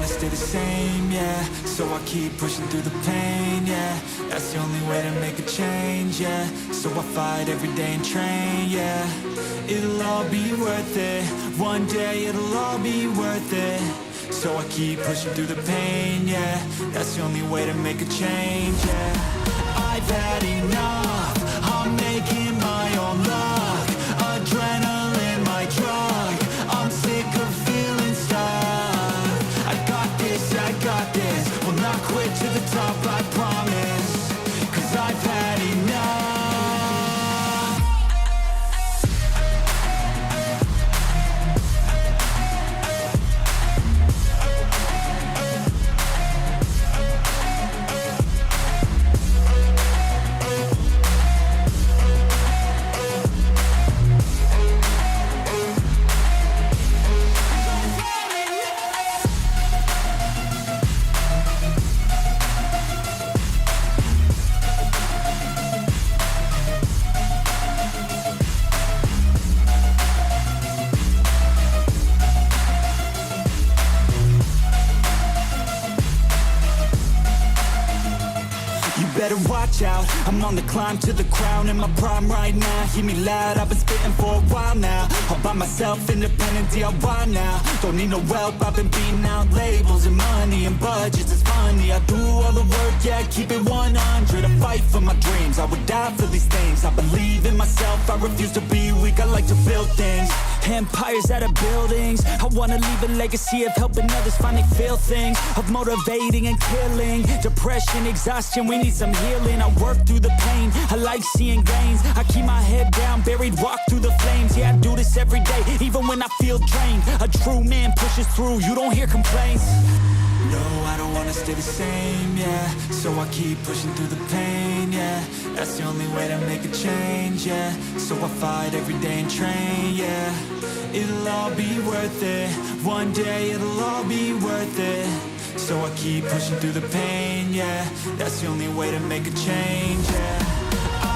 wanna stay the same, yeah. So I keep pushing through the pain, yeah. That's the only way to make a change, yeah. So I fight every day and train, yeah. It'll all be worth it. One day it'll all be worth it. So I keep pushing through the pain, yeah. That's the only way to make a change, yeah. I've had enough, I'm making my own luck. Adrenaline, my drug, I'm sick of feeling stuck. I got this, will not quit to the top, I promise. Cause I've had enough. Better watch out, I'm on the climb to the crown. In my prime right now, hear me loud, I've been spitting for a while now. All by myself, independent DIY now. Don't need no help, I've been beating out labels and money and budgets, it's funny. I do all the work, yeah, keep it 100. I fight for my dreams, I would die for these things. I believe in myself, I refuse to be weak, I like to build things. Empires out of buildings, I wanna leave a legacy of helping others find they feel things. Of motivating and killing, depression, exhaustion, we need some healing. I work through the pain, I like seeing gains. I keep my head down, buried, walk through the flames. Yeah, I do this every day, even when I feel drained. A true man pushes through, you don't hear complaints. No, I don't wanna stay the same, yeah. So I keep pushing through the pain, yeah. That's the only way to make a change, yeah. So I fight every day and train, yeah. It'll all be worth it. One day it'll all be worth it. So I keep pushing through the pain, yeah. That's the only way to make a change, yeah.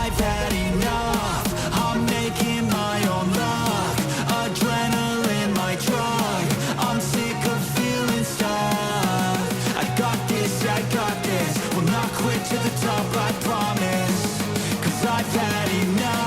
I've had enough, I'm making my own luck. Adrenaline, my drug, I'm sick of feeling stuck. I got this, will not quit to the top, I promise. Cause I've had enough.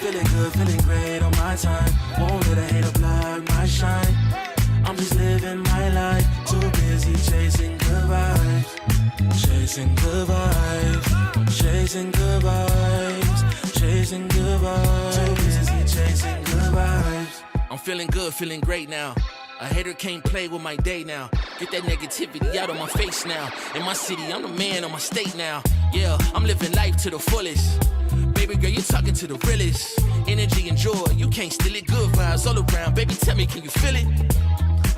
Feeling good, feeling great on my time. Won't let a hater block my shine. I'm just living my life. Too busy chasing good vibes. Chasing good vibes. Chasing good vibes. Chasing good vibes. Too busy chasing good vibes. I'm feeling good, feeling great now. A hater can't play with my day now. Get that negativity out of my face now. In my city, I'm the man on my state now. Yeah, I'm living life to the fullest. Baby girl, you're talking to the realest. Energy and joy, you can't steal it. Good vibes all around. Baby, tell me, can you feel it?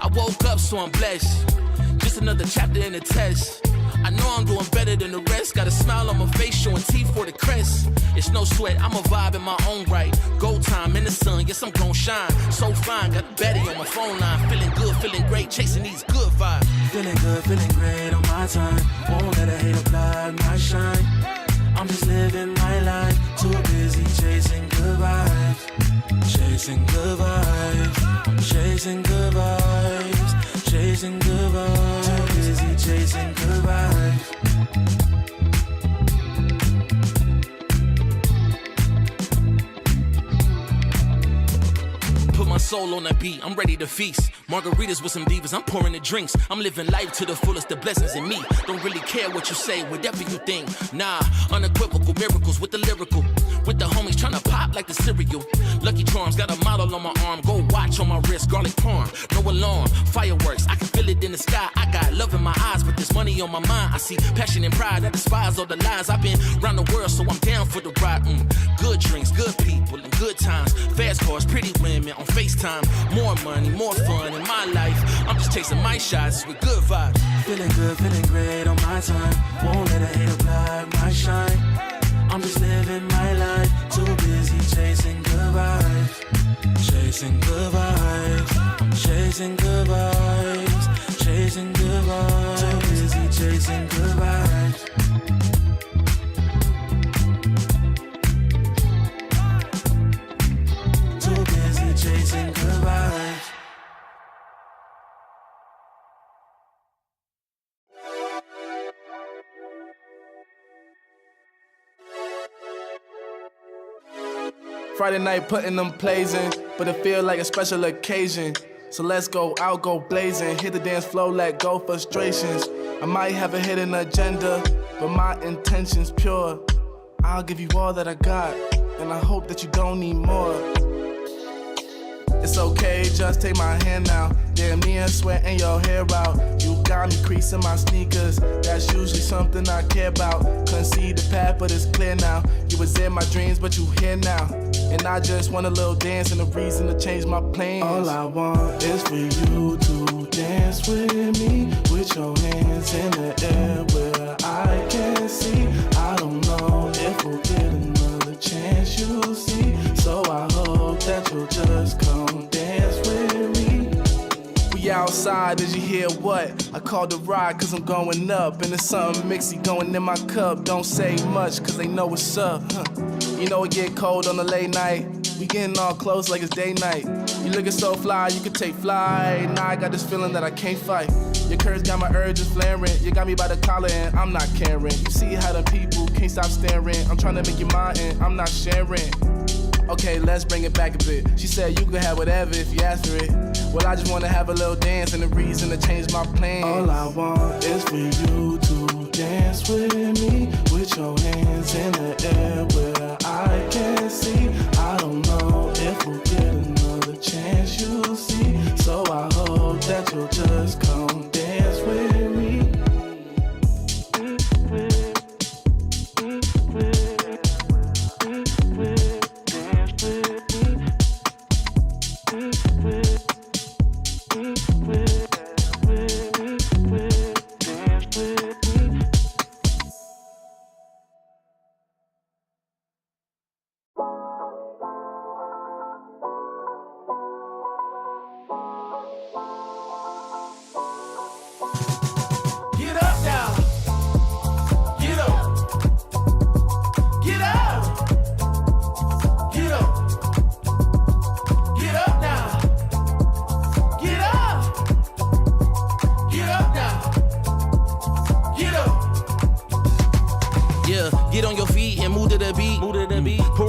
I woke up, so I'm blessed. Just another chapter in the test. I know I'm doing better than the rest. Got a smile on my face, showing teeth for the crest. It's no sweat, I'm a vibe in my own right. Go time in the sun, yes, I'm gon' shine. So fine, got the baddie on my phone line. Feeling good, feeling great, chasing these good vibes. Feeling good, feeling great on my time. Won't let a hater block my shine. I'm just living my life. Too busy chasing good vibes. Chasing good vibes. Chasing good vibes. Chasing good vibes. Too busy chasing good vibes. Put my soul soul on the beat, I'm ready to feast. Margaritas with some divas, I'm pouring the drinks. I'm living life to the fullest, the blessings in me. Don't really care what you say, whatever you think. Nah, unequivocal miracles with the lyrical. With the homies tryna pop like the cereal. Lucky Charms, got a model on my arm. Go watch on my wrist, garlic parm. No alarm, fireworks, I can feel it in the sky. I got love in my eyes, but there's money on my mind. I see passion and pride that despise all the lies. I've been around the world, so I'm down for the ride. Good drinks, good people, and good times. Fast cars, pretty women on FaceTime. More money, more fun in my life. I'm just chasing my shots with good vibes. Feeling good, feeling great on my time. Won't let a hater block my shine. I'm just living my life. Too busy chasing good vibes. Chasing good vibes. Chasing good vibes. Chasing good vibes. Too busy chasing good vibes. Too busy chasing good vibes. Friday night putting them plays in, but it feel like a special occasion. So let's go out, go blazing, hit the dance floor, let go frustrations. I might have a hidden agenda, but my intention's pure. I'll give you all that I got, and I hope that you don't need more. It's okay, just take my hand now. Damn near sweating your hair out. You got me creasing my sneakers. That's usually something I care about. Couldn't see the path, but it's clear now. You was in my dreams, but you here now. And I just want a little dance and a reason to change my plans. All I want is for you to dance with me, with your hands in the air where I can see. I don't know if we'll get another chance, you'll see. So I hope that you'll just come dance with me. We outside, did you hear what? I called the ride cause I'm going up. And there's something mixy going in my cup. Don't say much cause they know what's up. You know it get cold on the late night. We getting all close like it's day night. You looking so fly, you could take flight. Now I got this feeling that I can't fight. Your curves got my urges flaring. You got me by the collar and I'm not caring. You see how the people can't stop staring. I'm trying to make you mine and I'm not sharing. Okay, let's bring it back a bit. She said you could have whatever if you ask for it. Well, I just want to have a little dance and a reason to change my plan. All I want is for you to dance with me, with your hands in the air where I can see. I don't know if we'll get another chance, you'll see. So I hope that you'll just come dance with me.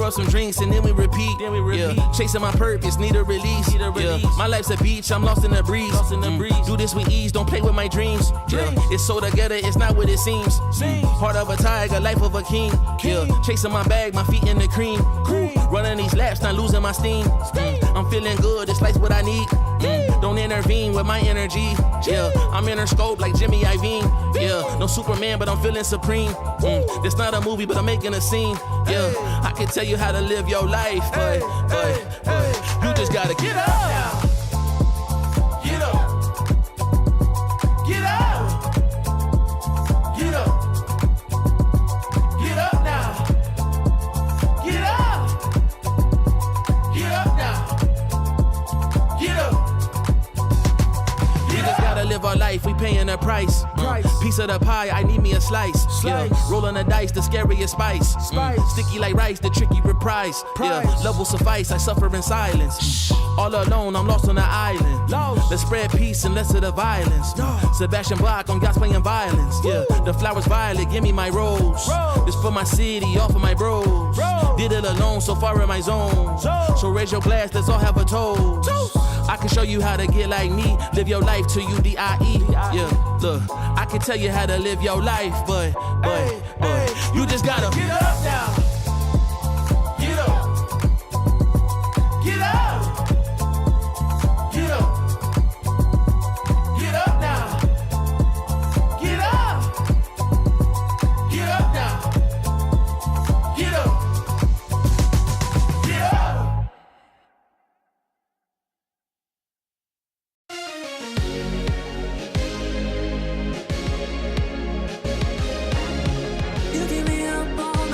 Some drinks and then we repeat. Yeah. Chasing my purpose, need a release. Yeah. My life's a beach, I'm lost in the breeze. Do this with ease, don't play with my dreams. Yeah. It's so together, it's not what it seems. Heart of a tiger, life of a king. Yeah. Chasing my bag, my feet in the cream. Running these laps, not losing my steam. I'm feeling good, this life's what I need. Don't intervene with my energy. Yeah. I'm in her scope like Jimmy Iovine. Yeah. No Superman, but I'm feeling supreme. This not a movie, but I'm making a scene. Yeah. I can tell you how to live your life, but you just gotta get up. Get up. Get up. Get up. Get up now. Get up. Get up now. Get up. We just gotta live our life, we paying a price. Piece of the pie, I need me a slice. Yeah. Rolling the dice, the scariest spice. Sticky like rice, the tricky reprise. Yeah. Love will suffice, I suffer in silence. All alone, I'm lost on the island. Let's spread peace and less of the violence. Sebastian Bach on yachts playing violence. Yeah. The flowers violet, give me my rose. This for my city, all for my bros. Did it alone, so far in my zone. So raise your glass, let's all have a toast. I can show you how to get like me. Live your life till you die. Yeah, look, I can tell you how to live your life, but you just gotta Get up now. Get up. Get up. Get up. Get up now. Get up. Get up now. Get up. Get up. You keep me up all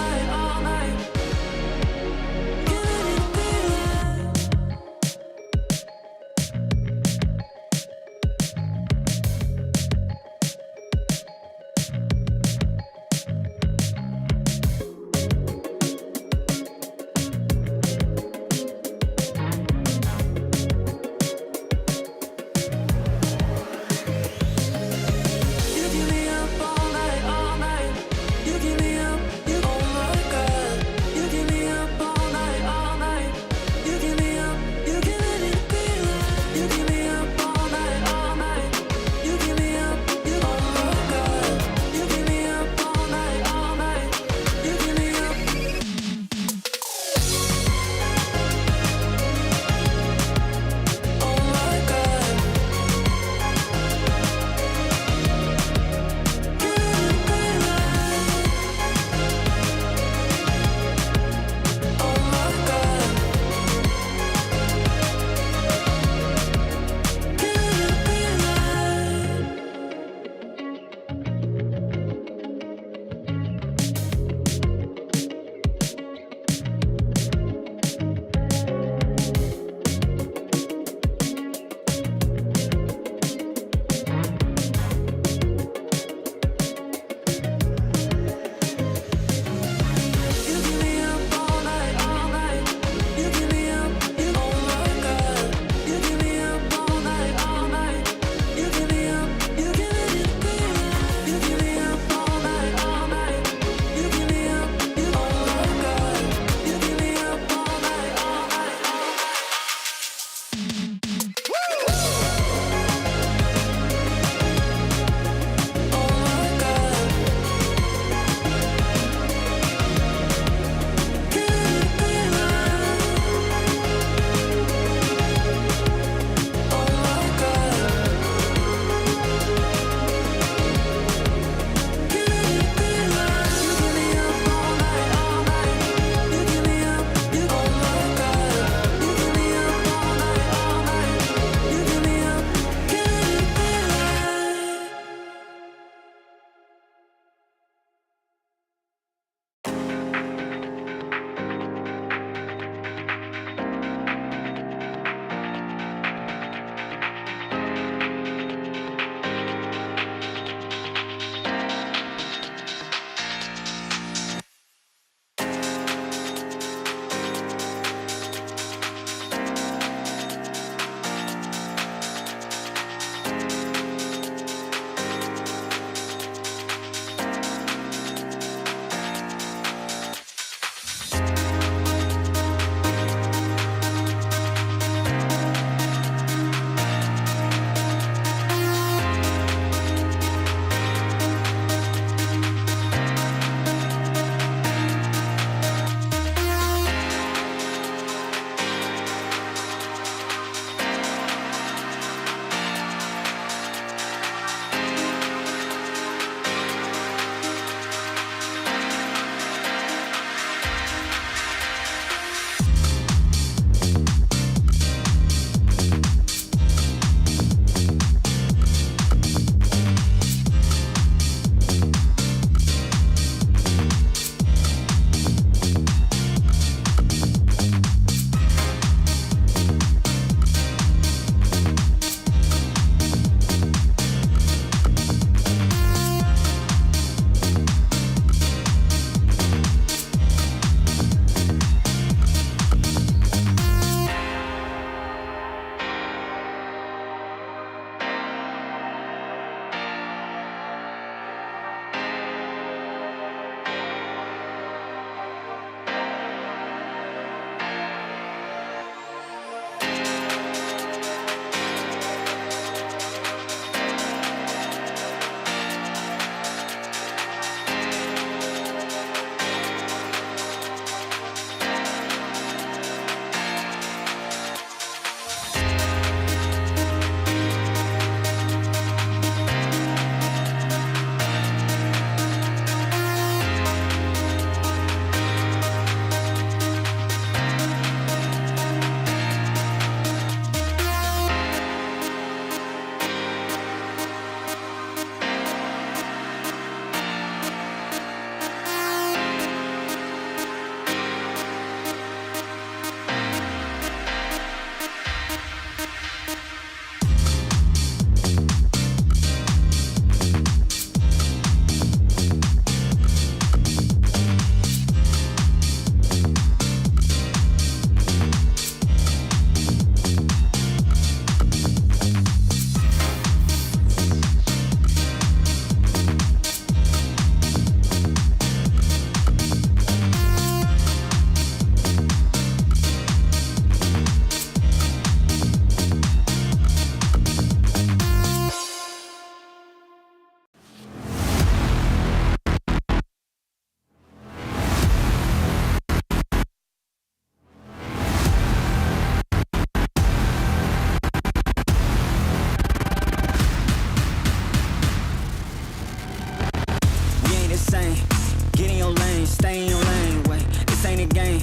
brain, stay in your lane, wait, this ain't a game.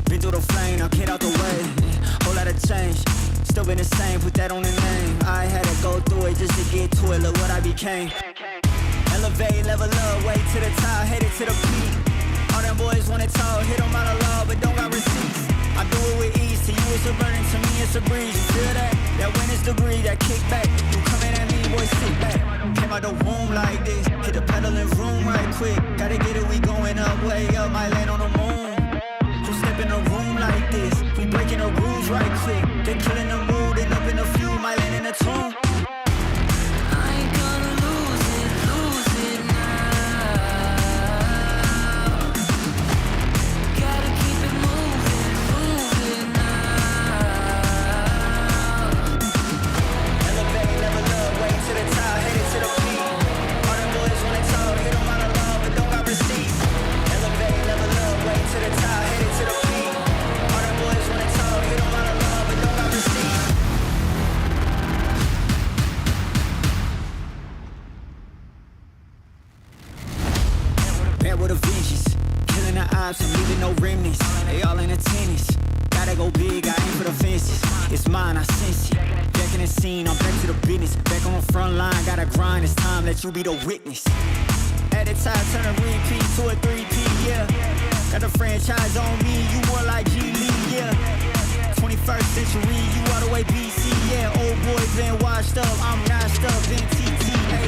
Been through the flame, now get out the way. Whole lot of change, still been the same, put that on the name. I had to go through it just to get to it, look what I became. Elevate, level up, way to the top, headed to the peak. All them boys wanna talk, hit them out of law, but don't got receipts. I do it with ease, to you it's a burden, to me it's a breeze. You feel that? That winner's degree, that kickback. You coming at me, boy, sit back. Came out the womb like this, hit the pedal and room right quick. Gotta get it, we going up, way up, might land on the moon. Who step in a room like this? We breaking the rules right quick. They killing the mood and up in the few, might land in a tomb. I ain't gonna lose it now. Gotta keep it moving now. Elevate, level up, way to the top, headed to the peak. All them boys wanna talk, hit them out of love, but don't got receipts. Elevate, level up, way to the top, headed to the peak. All them boys wanna talk, hit them out of love, but don't got receipts. Bad with a vengeance, killing the ops, I'm leaving no remnants. They all in attendance, gotta go big, I aim for the fences. It's mine, I sense it. Back in the scene, I'm back to the business. Back on the front line, gotta grind, it's time, let you be the witness. At the time, turn a repeat to a 3P, yeah. Got the franchise on me, you more like G Lee, yeah. 21st century, you all the way BC, yeah. Old boy been washed up, I'm notched up in TTA.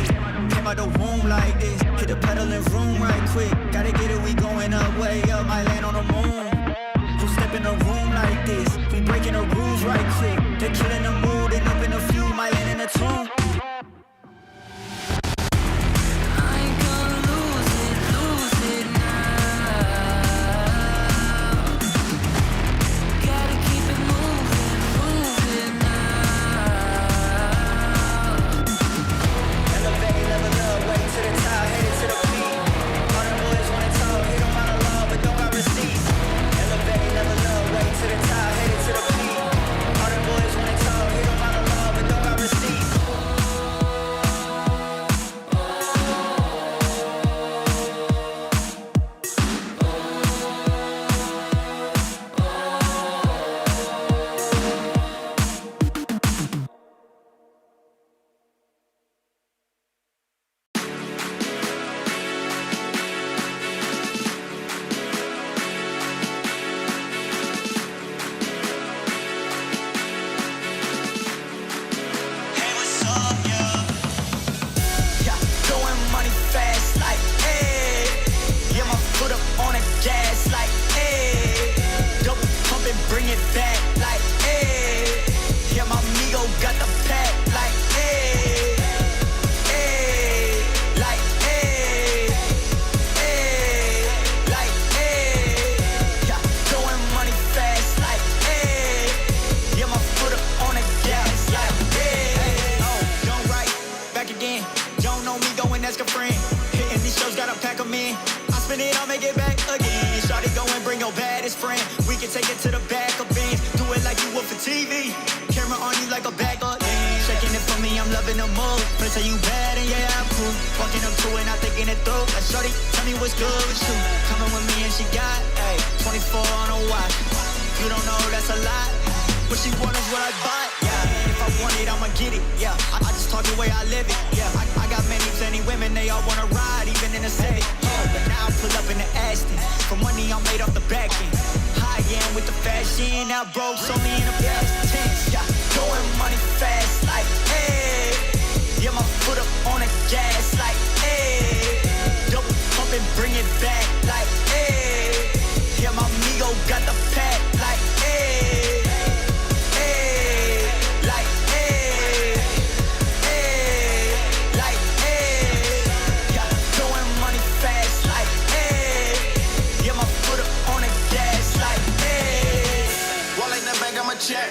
Came out the womb like this, hit the pedal and room right quick. Gotta get it, we going up, way up, might land on the moon. Who step in a room like this? We breaking the rules right quick. They killing the mood and up in a few, might land in a tomb. I ain't gonna lose it now. Gotta keep it moving now. Elevate, level up, way to the top, headed to the peak. All them boys wanna talk, hit them out of love, but don't got receipts. Elevate, level up, way to the top, headed to the peak. All them boys wanna talk, hit them out of love, but don't got receipts. Yeah, throwing money fast like, hey. Yeah, my foot up on the gas like, hey. Double pump and bring it back like, hey. Yeah, my amigo got the pack like, hey. Hey, like, hey. Hey, like, hey. Yeah, throwing money fast like, hey. Yeah, my foot up on the gas like, hey. Oh, don't write, back again. Don't know me, go and ask a friend. Hitting these shows, gotta pack them in. I spin it, I'll make it back again. Shawty, go and bring your baddest friend. We can take it to the back of Benz. Do it like you would for TV. Camera on you like a backup. Shaking it for me, I'm loving the move. First say you bad and yeah, I'm cool. Walking up to it, not thinking it through. Like shawty, tell me what's good with you. Coming with me and she got, ayy, 24 on a watch. You don't know, that's a lot. What she want is what I bought, yeah. If I want it, I'ma get it, yeah. I just talk the way I live it, yeah. I got plenty women, they all wanna ride, even in a Civic. But now I pull up in the Aston. For money, I'm made off the back end. High end with the fashion, now broke, so me in the past tense, yeah. Throwing money fast, like, hey. Yeah, my foot up on the gas, like, hey. Double pump and bring it back, like, hey. Yeah, my amigo got the pack, like, hey. Check.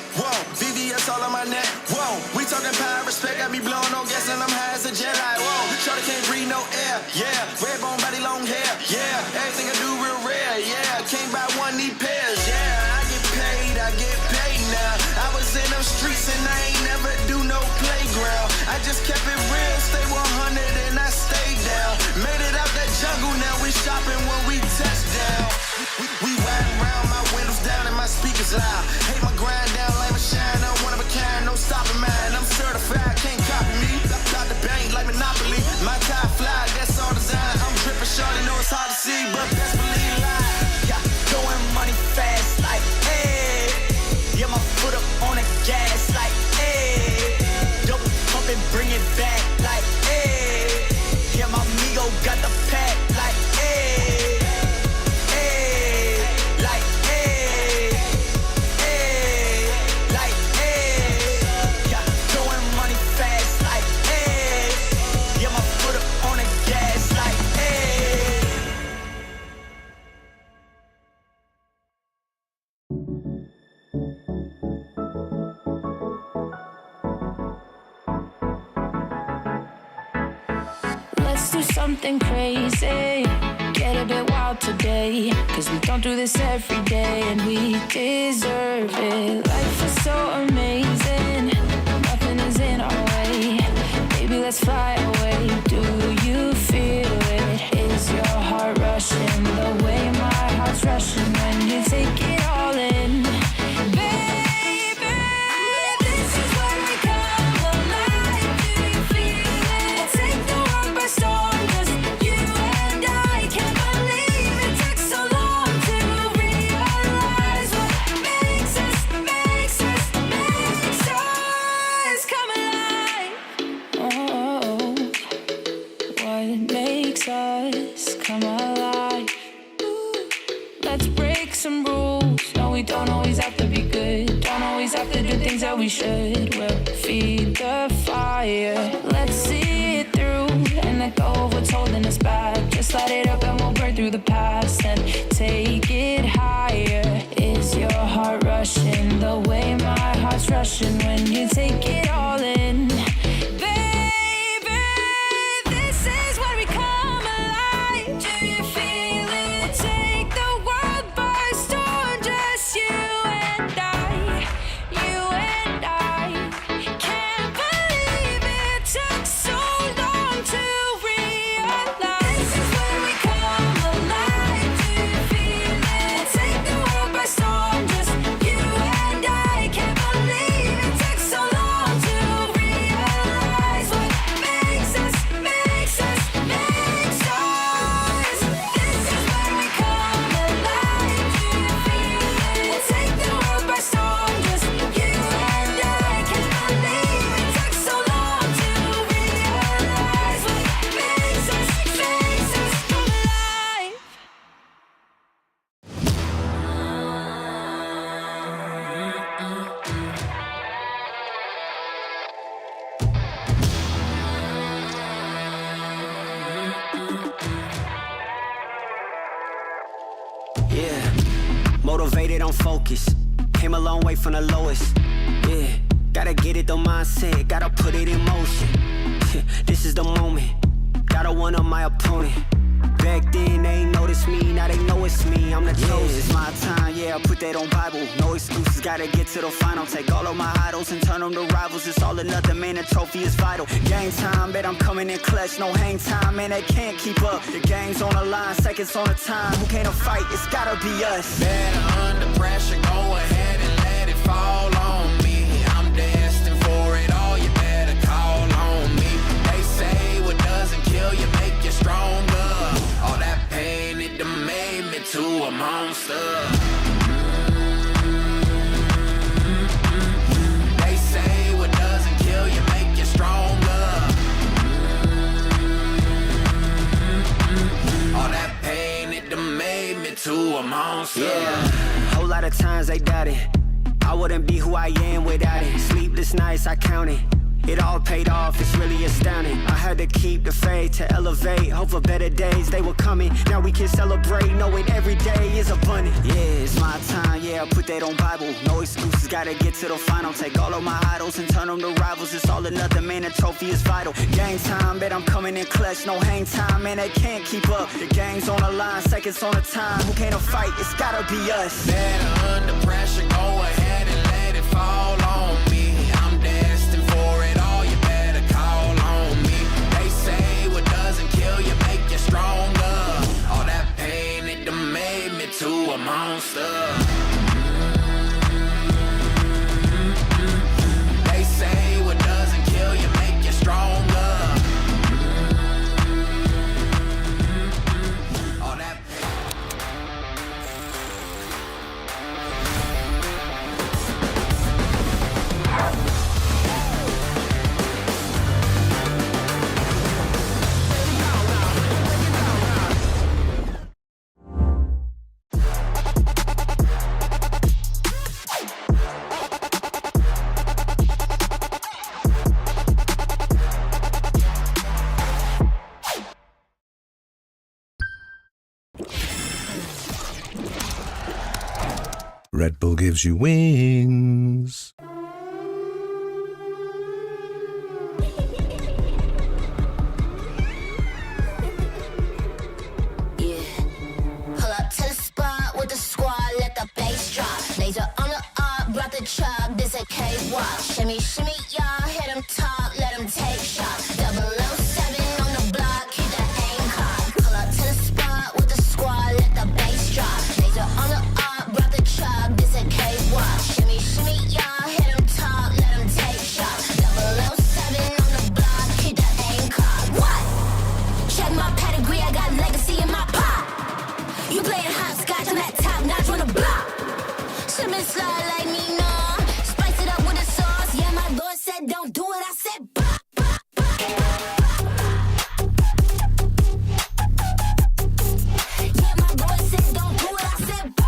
is loud. Hate my grind down, like my shine, I'm one of a kind, no stopping mine. I'm certified, can't copy me. Got the bank like Monopoly. My tie fly, that's all design. I'm dripping shorty, know it's hard to see, but best believe lie. Yeah, throwing money fast, like, hey. Yeah, my foot up on the gas, like, hey. Double pump and bring it back, like, hey. Yeah, my amigo got the pack, like, hey. Hey, like, hey. Hey, like, hey. Yeah, throwing money fast, like, hey. Yeah, my foot up on the gas, like, hey. Let's do something crazy. Get a bit wild today. Cause we don't do this every day and we deserve it. Life is so amazing. Nothing is in our way. Baby, let's fly away. Do you feel it? Is your heart rushing the way my heart's rushing when you take it all in? Baby, this is when we come alive. Do you feel it? Take the world by storm, just you and I. Can't believe it took so long to realize what makes us come alive. Oh, what makes us come alive? Let's break some rules. No, we don't always have to be good. Don't always have to do things that we should. We'll feed the fire. Let's see it through and let go of what's holding us back. Just light it up and we'll burn through the past and take it higher. Is your heart rushing the way my heart's rushing when you take it all in? Baby, this is when we come alive. Do you feel it? Take the world by storm, just you and I. You and I. Can't believe it took so long to realize. This is when we come alive. Do you feel it? Take the world by storm, just you and I. Can't believe it took so long to realize what makes us. This is when we come alive. Do you feel it? Take the world by storm, just you and I. Can't believe it took so long to realize what makes us come alive. Yeah, motivated, I'm focused. Came a long way from the lowest. Yeah, gotta get it, the mindset, gotta put it in motion. This is the moment, gotta one up my opponent. Back then they ain't noticed me, now they know it's me, I'm the chosen. It's my time, yeah, I put that on Bible. No excuses, gotta get to the final. Take all of my idols and turn them to rivals. It's all or nothing, man, the trophy is vital. Game time, bet I'm coming in clutch. No hang time, man, they can't keep up. The game's on the line, seconds on the time. Who can't fight? It's gotta be us. Better under pressure, go ahead and let it fall on me. I'm destined for it all, you better call on me. They say what doesn't kill you make you stronger. All that pain, it done made me to a monster. They say what doesn't kill you make you stronger. All that pain, it done made me to a monster. Yeah, whole lot of times they doubted I wouldn't be who I am without it. Sleepless nights, I counted. It all paid off, it's really astounding. I had to keep the faith to elevate. Hope for better days, they were coming. Now we can celebrate, knowing every day is abundant. Yeah, it's my time, yeah, I put that on Bible. No excuses, gotta get to the final. Take all of my idols and turn them to rivals. It's all or nothing, man, the trophy is vital. Game time, bet I'm coming in clutch. No hang time, man, they can't keep up. The game's on the line, seconds on the time. Who can't fight? It's gotta be us. Better under pressure, go ahead and let it fall on me. I'm destined for it all, you better call on me. They say what doesn't kill you make you stronger. All that pain, it done made me to a monster. Red Bull gives you wings. Chug, this a cakewalk. Shimmy, shimmy, y'all. Hit them talk, let them take shots. 007 on the block, keep the aim cocked. Pull up to the spot with the squad, let the bass drop. Laser on the up, brought the chug, this a cakewalk. Shimmy, shimmy, y'all. Hit them talk, let them take shots. 007 on the block, keep the aim cocked. What? Check my pedigree, I got legacy in my pop. You playing hopscotch, I'm that top notch on the block. Shimmy slide like me, no. Don't do it, I said bah, bah, bah. Yeah, my boy said don't do it, I said bah.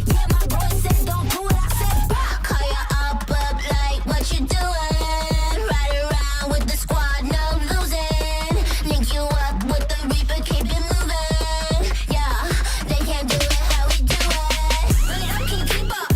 Yeah, my boy said don't do it, I said bah. Call you up like what you doing. Ride around with the squad, no losing. Link you up with the Reaper, keep it moving. Yeah, they can't do it how we do it. Bring it up, can you keep up?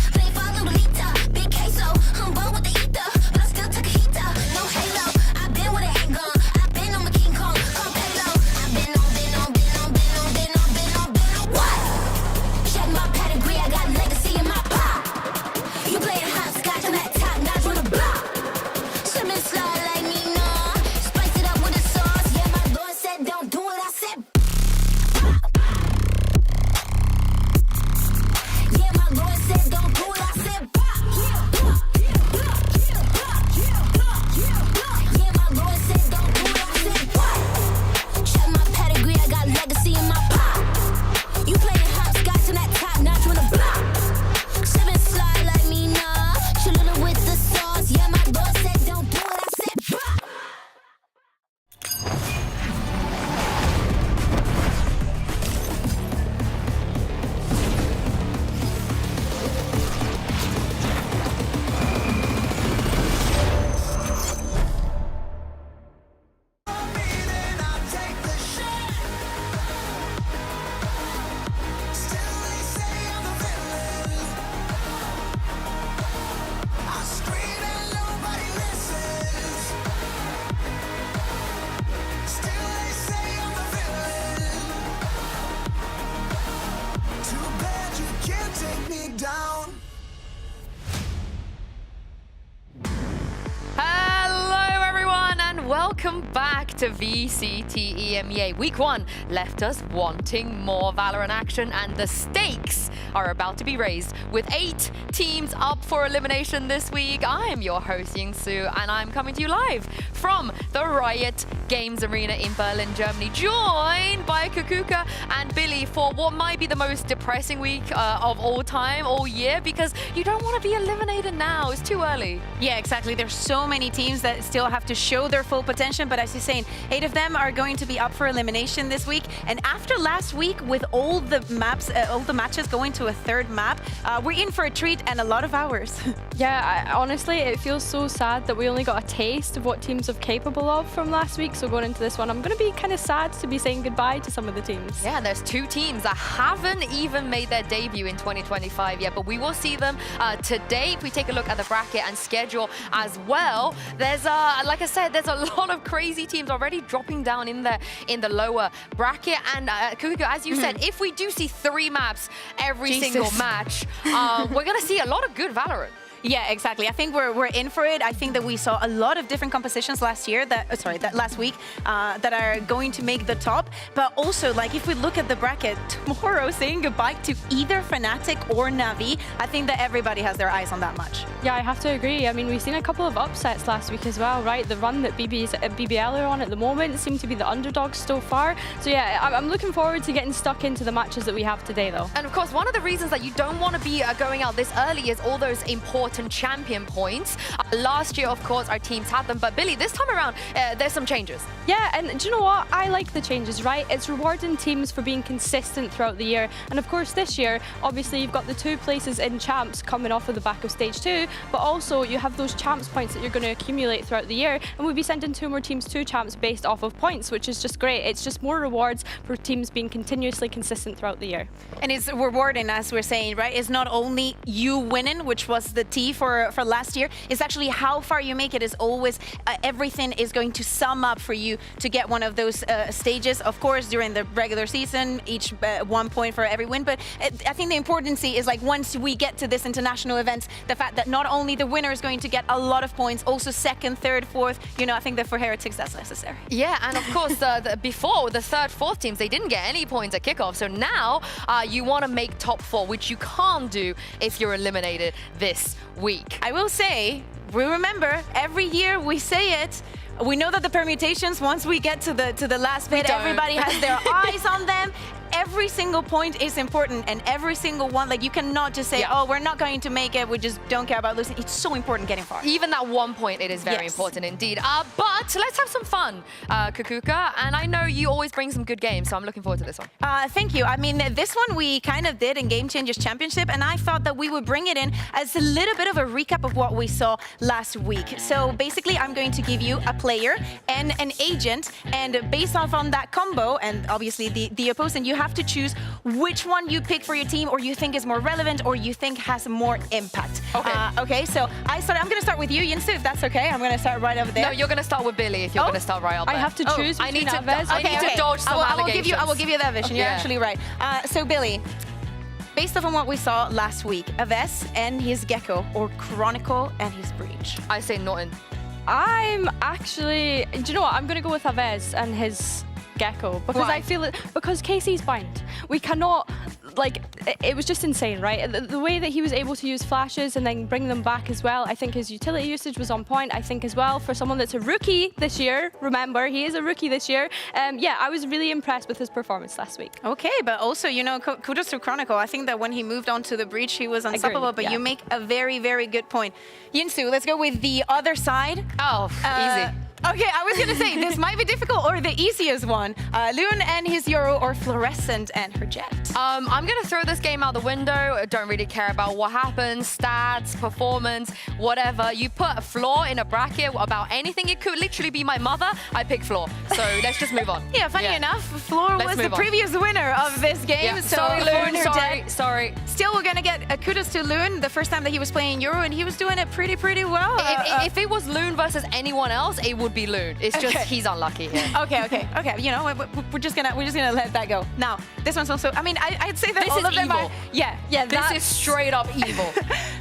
Welcome back to VCT EMEA. Week 1 left us wanting more Valorant action, and the stakes are about to be raised with 8 teams up for elimination this week. I am your host, Yingsu, and I'm coming to you live from the Riot Games Arena in Berlin, Germany, joined by Kukuka and Billy for what might be the most depressing week of all time, all year, because you don't want to be eliminated now. It's too early. Yeah, exactly. There's so many teams that still have to show their full potential, but as you're saying, 8 of them are going to be up for elimination this week. And after last week, with all the maps, all the matches going to a 3rd map, we're in for a treat and a lot of hours. Yeah, honestly, it feels so sad that we only got a taste of what teams are capable of from last week. So going into this one, I'm going to be kind of sad to be saying goodbye to some of the teams. Yeah, there's 2 teams that haven't even made their debut in 2025 yet, but we will see them today. If we take a look at the bracket and schedule as well, there's, like I said, there's a lot of crazy teams already dropping down in the lower bracket. And Kuku, as you said, if we do see 3 maps every single match, we're going to see a lot of good Valorant. Yeah, exactly. I think we're in for it. I think that we saw a lot of different compositions last year, that last week, that are going to make the top. But also, like, if we look at the bracket, tomorrow saying goodbye to either Fnatic or Na'Vi, I think that everybody has their eyes on that match. Yeah, I have to agree. I mean, we've seen a couple of upsets last week as well, right? The run that BBL are on at the moment seem to be the underdogs so far. So yeah, I'm looking forward to getting stuck into the matches that we have today, though. And of course, one of the reasons that you don't want to be going out this early is all those important gotten champion points. Last year, of course, our teams had them, but Billy, this time around, there's some changes. Yeah, and do you know what? I like the changes, right? It's rewarding teams for being consistent throughout the year. And of course, this year, obviously, you've got the 2 places in champs coming off of the back of stage 2, but also you have those champs points that you're going to accumulate throughout the year. And we'll be sending 2 more teams to champs based off of points, which is just great. It's just more rewards for teams being continuously consistent throughout the year. And it's rewarding, as we're saying, right? It's not only you winning, which was the T for last year. It's actually how far you make it is always, everything is going to sum up for you to get one of those stages. Of course, during the regular season, each 1 point for every win. But I think the importance is like once we get to this international event, the fact that not only the winner is going to get a lot of points, also second, third, fourth, you know, I think that for Heretics that's necessary. Yeah, and of course, before the third, fourth teams, they didn't get any points at kickoff. So now you want to make top 4, which you can't do if you're eliminated this week. I will say, we remember every year we say it. We know that the permutations, once we get to the last bit, everybody has their eyes on them. Every single point is important, and every single one, like you cannot just say, oh, we're not going to make it, we just don't care about losing. It's so important getting far. Even that 1 point, it is very important indeed. But let's have some fun, Kukuka, and I know you always bring some good games, so I'm looking forward to this one. Thank you. I mean, this one we kind of did in Game Changers Championship, and I thought that we would bring it in as a little bit of a recap of what we saw last week. So basically, I'm going to give you a player and an agent, and based off on that combo, and obviously the opponent, you have to choose which one you pick for your team, or you think is more relevant, or you think has more impact. Okay. Okay, so I'm going to start with you, Jinsu, if that's okay. I'm going to start right over there. No, you're going to start with Billy if you're going to start right up there. I have to choose between Aves. I need to dodge some allegations. I will give you that vision. You're actually right. So Billy, based off on what we saw last week, Aves and his Gecko, or Chronicle and his Breach? I say Norton. I'm actually, do you know what? I'm going to go with Aves and his Gecko, because I feel it, because Casey's bind. We cannot, like, it was just insane, right? The way that he was able to use flashes and then bring them back as well, I think his utility usage was on point. I think as well, for someone that's a rookie this year, remember, he is a rookie this year. Yeah, I was really impressed with his performance last week. Okay, but also, you know, kudos to Chronicle. I think that when he moved on to the Breach, he was unstoppable, but you make a very, very good point. Jinsu, let's go with the other side. Oh, easy. Okay, I was gonna say, this might be difficult or the easiest one. Loon and his Euro, or Fluorescent and her Jet. I'm gonna throw this game out the window. I don't really care about what happens, stats, performance, whatever. You put a Floor in a bracket about anything, it could literally be my mother, I pick Floor. So let's just move on. Yeah, funny enough, Floor was the previous winner of this game. Yeah. So sorry, Loon, sorry. Still, we're gonna get a kudos to Loon, the first time that he was playing Euro, and he was doing it pretty well. If it was Loon versus anyone else, it would be Loon. It's just he's unlucky here. Okay. You know, we're just gonna let that go. Now, this one's also. I mean, I'd say that this all of them evil. are. Yeah. This is straight up evil.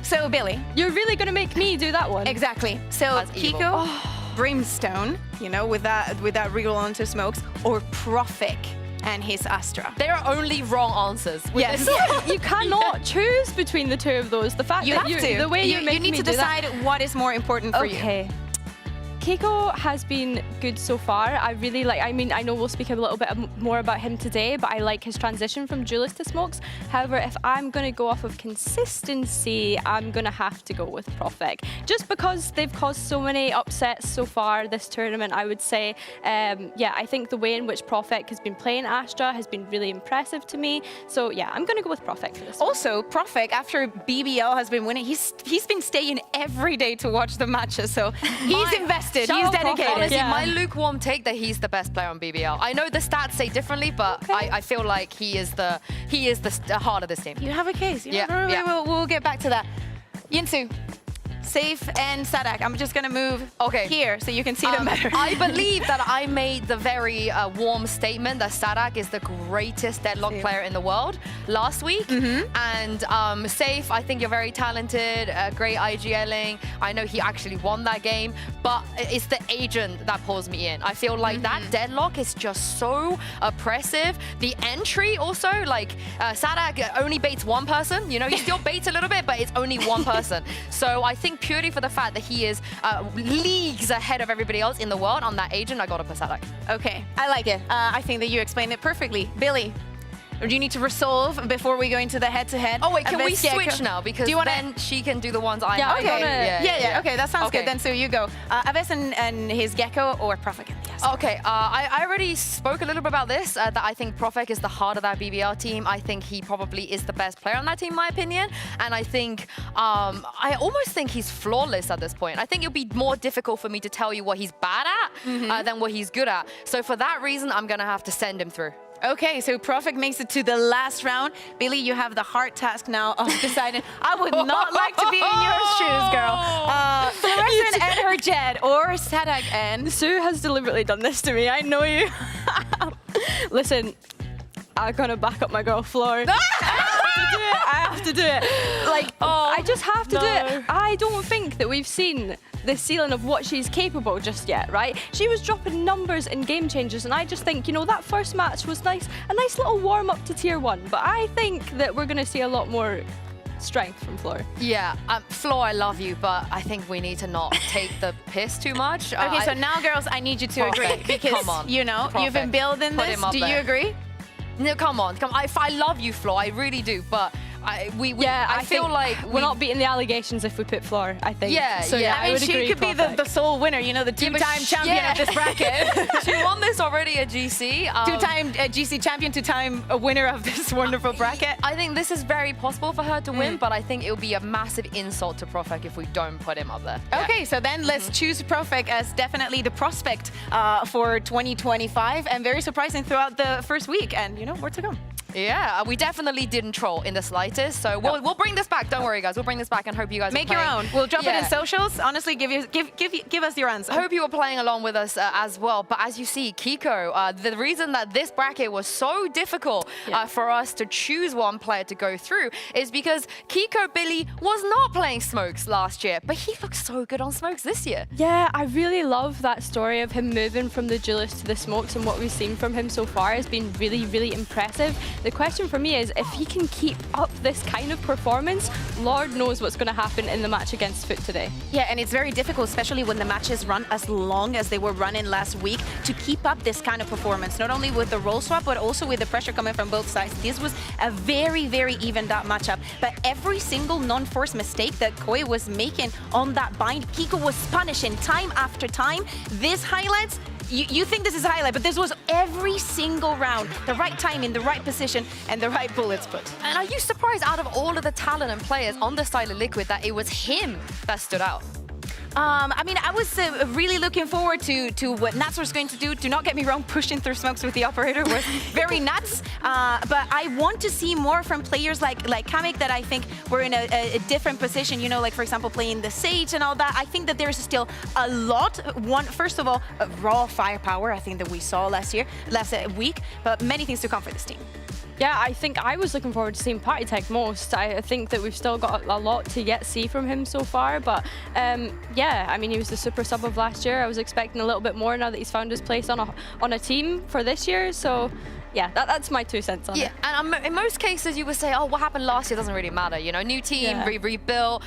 So Billy, you're really gonna make me do that one? Exactly. So Kiko, Brimstone, you know, with that regal onto smokes, or Prophic and his Astra. There are only wrong answers. Yes. You cannot choose between the two of those. The fact you that have to. The way you need to decide what is more important for you. Okay. Keiko has been good so far. I really like, I mean, I know we'll speak a little bit more about him today, but I like his transition from duelist to smokes. However, if I'm going to go off of consistency, I'm going to have to go with Prophic. Just because they've caused so many upsets so far this tournament, I would say. Yeah, I think the way in which Prophic has been playing Astra has been really impressive to me. So yeah, I'm going to go with Prophic for this one. Also, Prophic, after BBL has been winning, he's been staying every day to watch the matches. So he's invested. He's dedicated. Honestly, my lukewarm take that he's the best player on BBL. I know the stats say differently, but I feel like he is the heart of this team. You have a case. We'll get back to that. Jinsu, Safe and Sadak. I'm just gonna move here so you can see them better. I believe that I made the very warm statement that Sadak is the greatest deadlock player in the world last week. And Safe, I think you're very talented, great IGLing. I know he actually won that game, but it's the agent that pulls me in. I feel like that deadlock is just so oppressive. The entry also, like Sadak only baits one person. You know, he still baits a little bit, but it's only one person. So I think purely for the fact that he is leagues ahead of everybody else in the world on that agent, I got to put Sadak. Okay, I like it. I think that you explained it perfectly. Billy, or do you need to resolve before we go into the head-to-head? Oh wait, can we Against Gecko? switch now? Because do you wanna... then she can do the ones I Yeah, have. okay. Yeah. Okay, that sounds Okay. good. Then so you go. Aves and his Gecko or Profek and the Asper? Okay, I already spoke a little bit about this, that I think Profek is the heart of that BBL team. I think he probably is the best player on that team, in my opinion. And I think, I almost think he's flawless at this point. I think it'll be more difficult for me to tell you what he's bad at than what he's good at. So for that reason, I'm gonna have to send him through. Okay, so Profek makes it to the last round. Billy, you have the hard task now of deciding. I would not like to be in your shoes, girl. Fluorescent and her Jet, or Sadak and... Sue has deliberately done this to me. I know you. Listen, I'm gonna back up my girl Floor. I have to do it. Like, I just have to do it. I don't think that we've seen the ceiling of what she's capable just yet, right? She was dropping numbers in game changes, and I just think, you know, that first match was nice, a nice little warm up to tier 1. But I think that we're gonna see a lot more strength from Floor. Yeah, Flo, I love you, but I think we need to not take the piss too much. Okay, so now, girls, I need you to agree. Because, Come on. you know, you've been building Put this. him up Do you there. agree? No, come on. I love you, Flo. I really do, but I feel think like we're not beating the allegations if we put Floor, I think. Yeah, so, yeah. I mean, would she agree, could be the sole winner, you know, the two-time champion of this bracket. She won this already at GC. Two-time GC champion, two-time winner of this wonderful bracket. I think this is very possible for her to win, but I think it will be a massive insult to Profek if we don't put him up there. Okay, so then let's choose Profek as definitely the prospect for 2025, and very surprising throughout the first week, and you know, more to come. Yeah, we definitely didn't troll in the slightest, so we'll bring this back. Don't worry, guys. We'll bring this back and hope you guys Make are your playing. own. We'll drop it in socials. Honestly, give us your answer. I hope you were playing along with us as well. But as you see, Kiko, the reason that this bracket was so difficult for us to choose one player to go through is because Kiko Billy was not playing Smokes last year, but he looks so good on Smokes this year. Yeah, I really love that story of him moving from the Duelist to the Smokes, and what we've seen from him so far has been really, really impressive. The question for me is, if he can keep up this kind of performance, Lord knows what's going to happen in the match against Foot today. Yeah, and it's very difficult, especially when the matches run as long as they were running last week, to keep up this kind of performance, not only with the role swap, but also with the pressure coming from both sides. This was a very, very evened up matchup, but every single non-force mistake that Koi was making on that bind, Kiko was punishing time after time. This highlights, you think this is a highlight, but this was every single round. The right timing, the right position, and the right bullets put. And are you surprised, out of all of the talent and players on the side of Liquid, that it was him that stood out? I mean, I was really looking forward to what Nats was going to do. Do not get me wrong, pushing through Smokes with the operator was very nuts. But I want to see more from players like Kamek, that I think were in a different position. You know, like, for example, playing the Sage and all that. I think that there's still a lot. First of all, raw firepower, I think, that we saw last week. But many things to come for this team. Yeah, I think I was looking forward to seeing Party Tech most. I think that we've still got a lot to yet see from him so far. But yeah, I mean, he was the super sub of last year. I was expecting a little bit more now that he's found his place on a team for this year. So yeah, that's my 2 cents on it. Yeah, and in most cases you would say, oh, what happened last year doesn't really matter. You know, new team, rebuilt,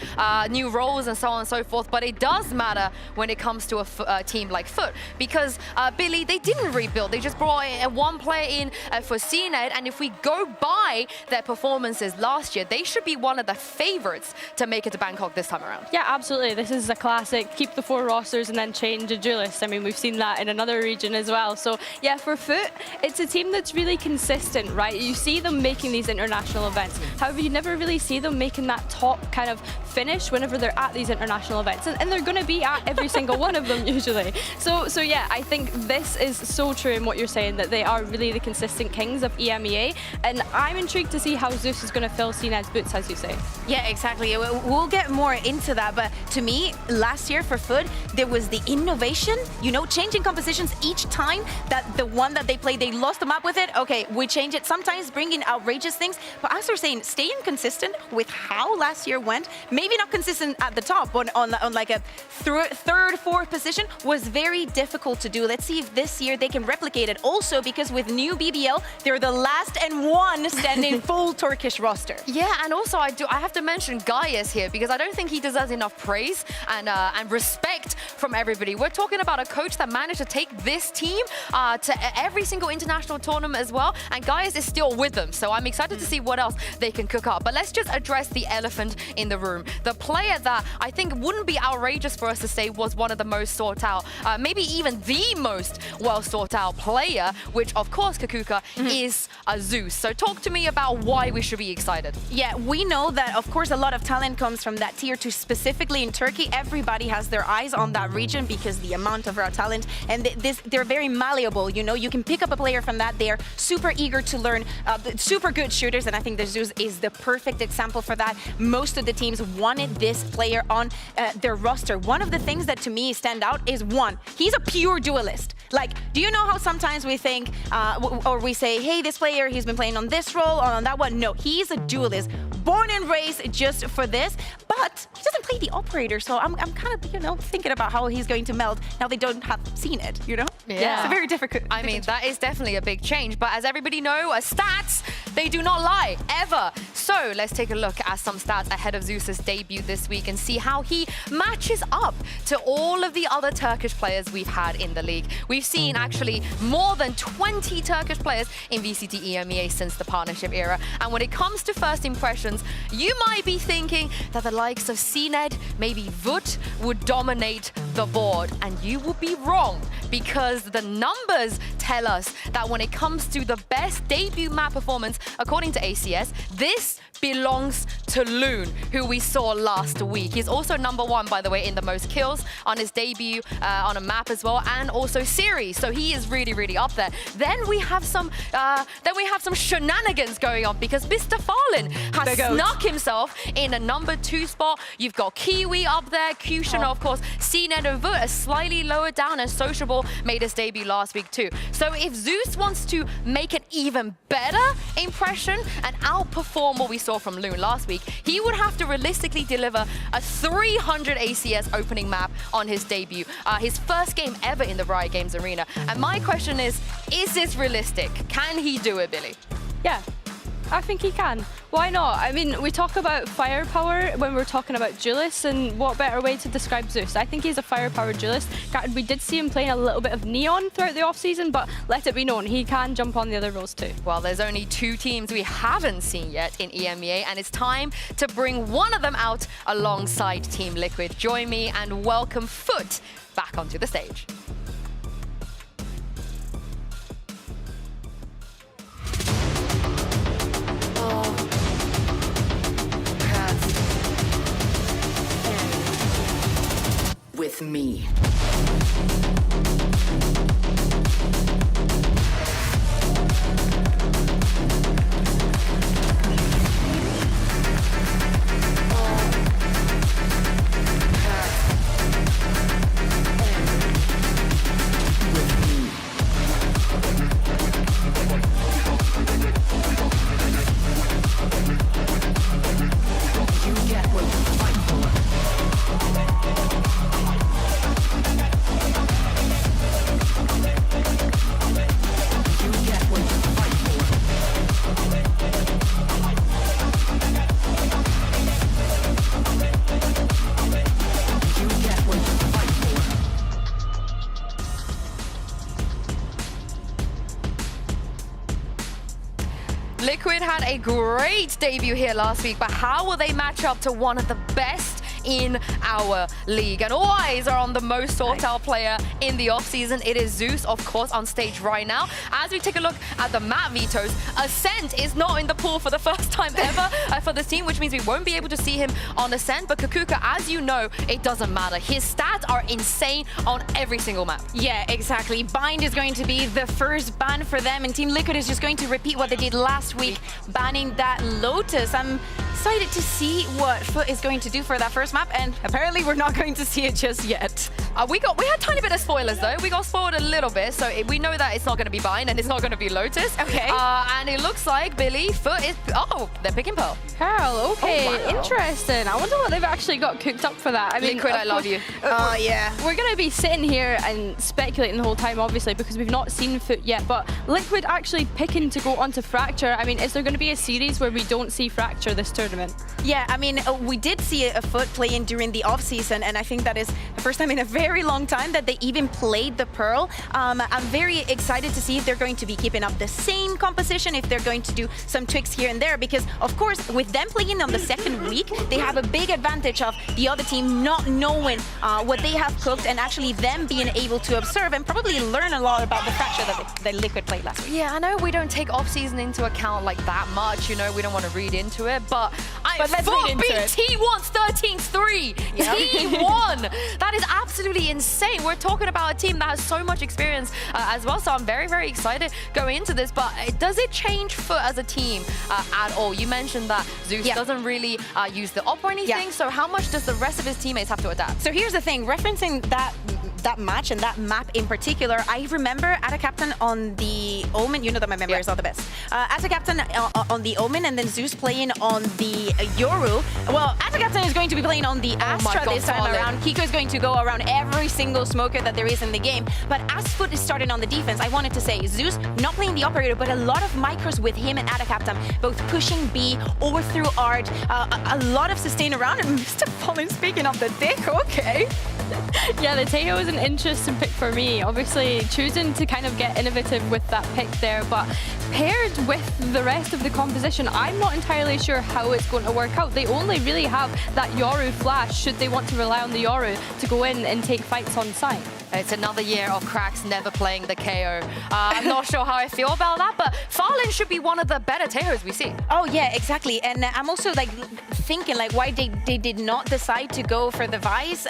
new roles and so on and so forth. But it does matter when it comes to a team like Foot, because Billy, they didn't rebuild. They just brought one player in for CNED, and if we go by their performances last year, they should be one of the favorites to make it to Bangkok this time around. Yeah, absolutely. This is a classic. Keep the 4 rosters and then change a duelist. I mean, we've seen that in another region as well. So yeah, for Foot, it's a team that's really consistent, right? You see them making these international events. However, you never really see them making that top kind of finish whenever they're at these international events. And they're going to be at every single one of them usually. So yeah, I think this is so true in what you're saying, that they are really the consistent kings of EMEA. And I'm intrigued to see how Zeus is going to fill CNED's boots, as you say. Yeah, exactly. We'll get more into that. But to me, last year for Foot, there was the innovation, you know, changing compositions each time that the one that they played, they lost the map with it. Okay, we change it. Sometimes bringing outrageous things. But as we're saying, staying consistent with how last year went, maybe not consistent at the top, but on like a third, fourth position was very difficult to do. Let's see if this year they can replicate it. Also, because with new BBL, they're the last and one standing full Turkish roster. Yeah, and also I have to mention Gaius here, because I don't think he deserves enough praise and respect from everybody. We're talking about a coach that managed to take this team to every single international tournament them as well. And Gaius is still with them, so I'm excited to see what else they can cook up. But let's just address the elephant in the room. The player that I think wouldn't be outrageous for us to say was one of the most sought out, maybe even the most well sought out player, which of course Kakuka is a Zeus. So talk to me about why we should be excited. Yeah, we know that of course a lot of talent comes from that tier 2, specifically in Turkey. Everybody has their eyes on that region because the amount of raw talent, and they're very malleable. You know, you can pick up a player from that. They're super eager to learn, super good shooters, and I think the Zeus is the perfect example for that. Most of the teams wanted this player on their roster. One of the things that to me stand out is one, he's a pure duelist. Like, do you know how sometimes we think, or we say, hey, this player, he's been playing on this role, or on that one? No, he's a duelist, born and raised just for this, but he doesn't play the operator, so I'm kind of, you know, thinking about how he's going to meld now they don't have seen it, you know? Yeah. It's a very difficult. I mean, that is definitely a big change, but as everybody know, stats, they do not lie, ever. So let's take a look at some stats ahead of Zeus's debut this week and see how he matches up to all of the other Turkish players we've had in the league. We've seen actually more than 20 Turkish players in VCT EMEA since the partnership era. And when it comes to first impressions, you might be thinking that the likes of CNED, maybe Vut, would dominate the board. And you will be wrong, because the numbers tell us that when it comes to the best debut map performance, according to ACS, this belongs to Loon, who we saw last week. He's also #1, by the way, in the most kills on his debut on a map as well, and also series. So he is really, really up there. Then we have some shenanigans going on, because Mr. Fallen has snuck himself in a #2 spot. You've got Kiwi up there, Cushion, of course, CNED and Vut are slightly lower down, and Sociable made his debut last week too. So if Zeus wants to make an even better impression and outperform what we saw from Loon last week, he would have to realistically deliver a 300 ACS opening map on his debut, his first game ever in the Riot Games arena. And my question is this realistic? Can he do it, Billy? Yeah, I think he can. Why not? I mean, we talk about firepower when we're talking about duelists, and what better way to describe Zeus? I think he's a firepower duelist. We did see him playing a little bit of Neon throughout the off-season, but let it be known, he can jump on the other roles too. Well, there's only 2 teams we haven't seen yet in EMEA, and it's time to bring one of them out alongside Team Liquid. Join me and welcome Foot back onto the stage. With me. Liquid had a great debut here last week, but how will they match up to one of the best in our league? And all eyes are on the most sought-out player in the off-season. It is Zeus, of course, on stage right now. As we take a look at the map vetoes, Ascent is not in the pool for the first time ever for this team, which means we won't be able to see him on Ascent. But Kakuka, as you know, it doesn't matter. His stats are insane on every single map. Yeah, exactly. Bind is going to be the first ban for them, and Team Liquid is just going to repeat what they did last week, banning that Lotus. I'm excited to see what Foot is going to do for that first map, and apparently we're not going to see it just yet. We had a tiny bit of spoilers though. We got spoiled a little bit, so we know that it's not going to be Bind and it's not going to be Lotus. Okay. And it looks like Billy, Foot is... Oh, they're picking Pearl. Pearl, okay, Oh, wow. Interesting. I wonder what they've actually got cooked up for that. I mean, Liquid, I love you. Oh, yeah. We're going to be sitting here and speculating the whole time, obviously, because we've not seen Foot yet, but Liquid actually picking to go onto Fracture. I mean, is there going to be a series where we don't see Fracture this tournament? Yeah, I mean, we did see a Foot playing during the off-season, and I think that is first time in a very long time that they even played the Pearl. I'm very excited to see if they're going to be keeping up the same composition, if they're going to do some tweaks here and there, because of course with them playing on the second week, they have a big advantage of the other team not knowing what they have cooked, and actually them being able to observe and probably learn a lot about the Fracture that Liquid played last week. Yeah, I know we don't take off-season into account like that much, you know, we don't want to read into it, but let's read into it. T1's 13-3. T1! That is absolutely insane. We're talking about a team that has so much experience as well, so I'm very, very excited going into this, but does it change FUT as a team at all? You mentioned that Zeus doesn't really use the op or anything, so how much does the rest of his teammates have to adapt? So here's the thing, referencing that match and that map in particular, I remember Atta Captain on the Omen, you know that my memory is not the best. Atta Captain on the Omen, and then Zeus playing on the Yoru. Well, Atta Captain is going to be playing on the Astra this time around. Kiko is going to go around every single smoker that there is in the game. But as FUT is starting on the defense, I wanted to say Zeus not playing the operator, but a lot of micros with him and Atta Captain, both pushing B, overthrow art, a lot of sustain around. And Mr. Fallen, speaking of the dick, okay. Yeah, the Teo is an interesting pick for me. Obviously, choosing to kind of get innovative with that pick there, but paired with the rest of the composition, I'm not entirely sure how it's going to work out. They only really have that Yoru flash, should they want to rely on the Yoru to go in and take fights on site. It's another year of Cracks never playing the KO. I'm not sure how I feel about that, but Farlin should be one of the better Teos we see. Oh yeah, exactly. And I'm also like thinking like why they did not decide to go for the Vice.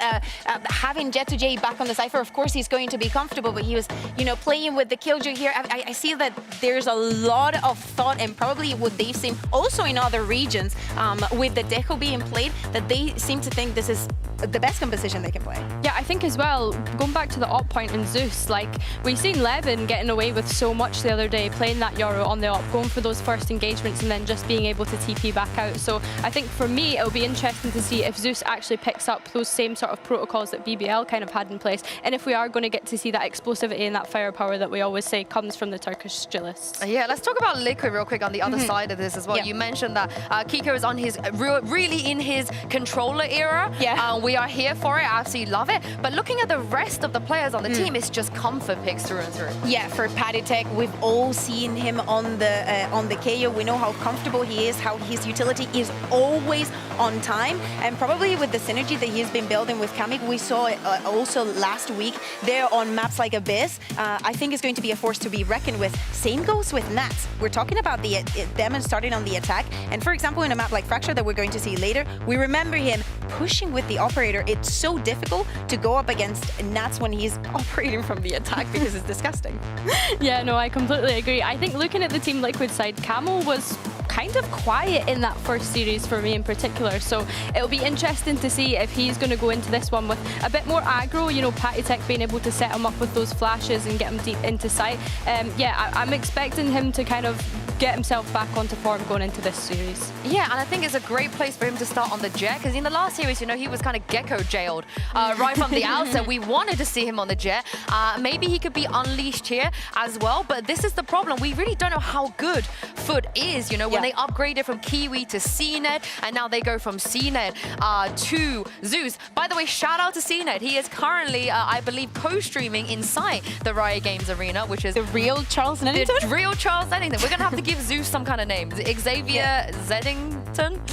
Having Jet2J back on the Cypher, of course he's going to be comfortable, but he was, you know, playing with the Killjoy here. I see that there's a lot of thought, and probably what they've seen also in other regions with the Deco being played, that they seem to think this is the best composition they can play. Yeah, I think as well, going back to the op point and Zeus, like we've seen Levin getting away with so much the other day, playing that Yoru on the op, going for those first engagements and then just being able to TP back out. So I think for me, it'll be interesting to see if Zeus actually picks up those same sort of protocols that BBL kind of had in place, and if we are going to get to see that explosivity and that firepower that we always say comes from the Turkish duelists. Yeah, let's talk about Liquid real quick on the other side of this as well. You mentioned that Kiko is on his really in his controller era. We are here for it. I absolutely love it. But looking at the rest of the players on the team, it's just comfort picks through and through. Yeah, for Patty Tech, we've all seen him on the KO. We know how comfortable he is, how his utility is always on time, and probably with the synergy that he's been building with Kamik, we saw it also last week there on maps like Abyss. I think it's going to be a force to be reckoned with. Same goes with Nats. We're talking about them starting on the attack, and for example, in a map like Fracture that we're going to see later, we remember him pushing with the operator. It's so difficult to go up against Nats when he's operating from the attack because it's disgusting. Yeah, no, I completely agree. I think looking at the Team Liquid side, Camel was kind of quiet in that first series for me in particular, so it'll be interesting to see if he's going to go into this one with a bit more aggro, you know, Patty Tech being able to set him up with those flashes and get him deep into sight. Yeah, I'm expecting him to kind of get himself back onto form going into this series. Yeah, and I think it's a great place for him to start on the Jet, because in the last series, you know, he was kind of Gecko jailed right from the outset. We wanted to see him on the Jet. Maybe he could be unleashed here as well, but this is the problem. We really don't know how good FUT is, you know, when they upgraded from Kiwi to CNET, and now they go from CNET to Zeus. By the way, shout out to CNET. He is currently, I believe, co-streaming inside the Riot Games arena, which is the real Charles Nennington? The real Charles Nennington. We're going to have to give Zeus some kind of name. Xavier Zeddington?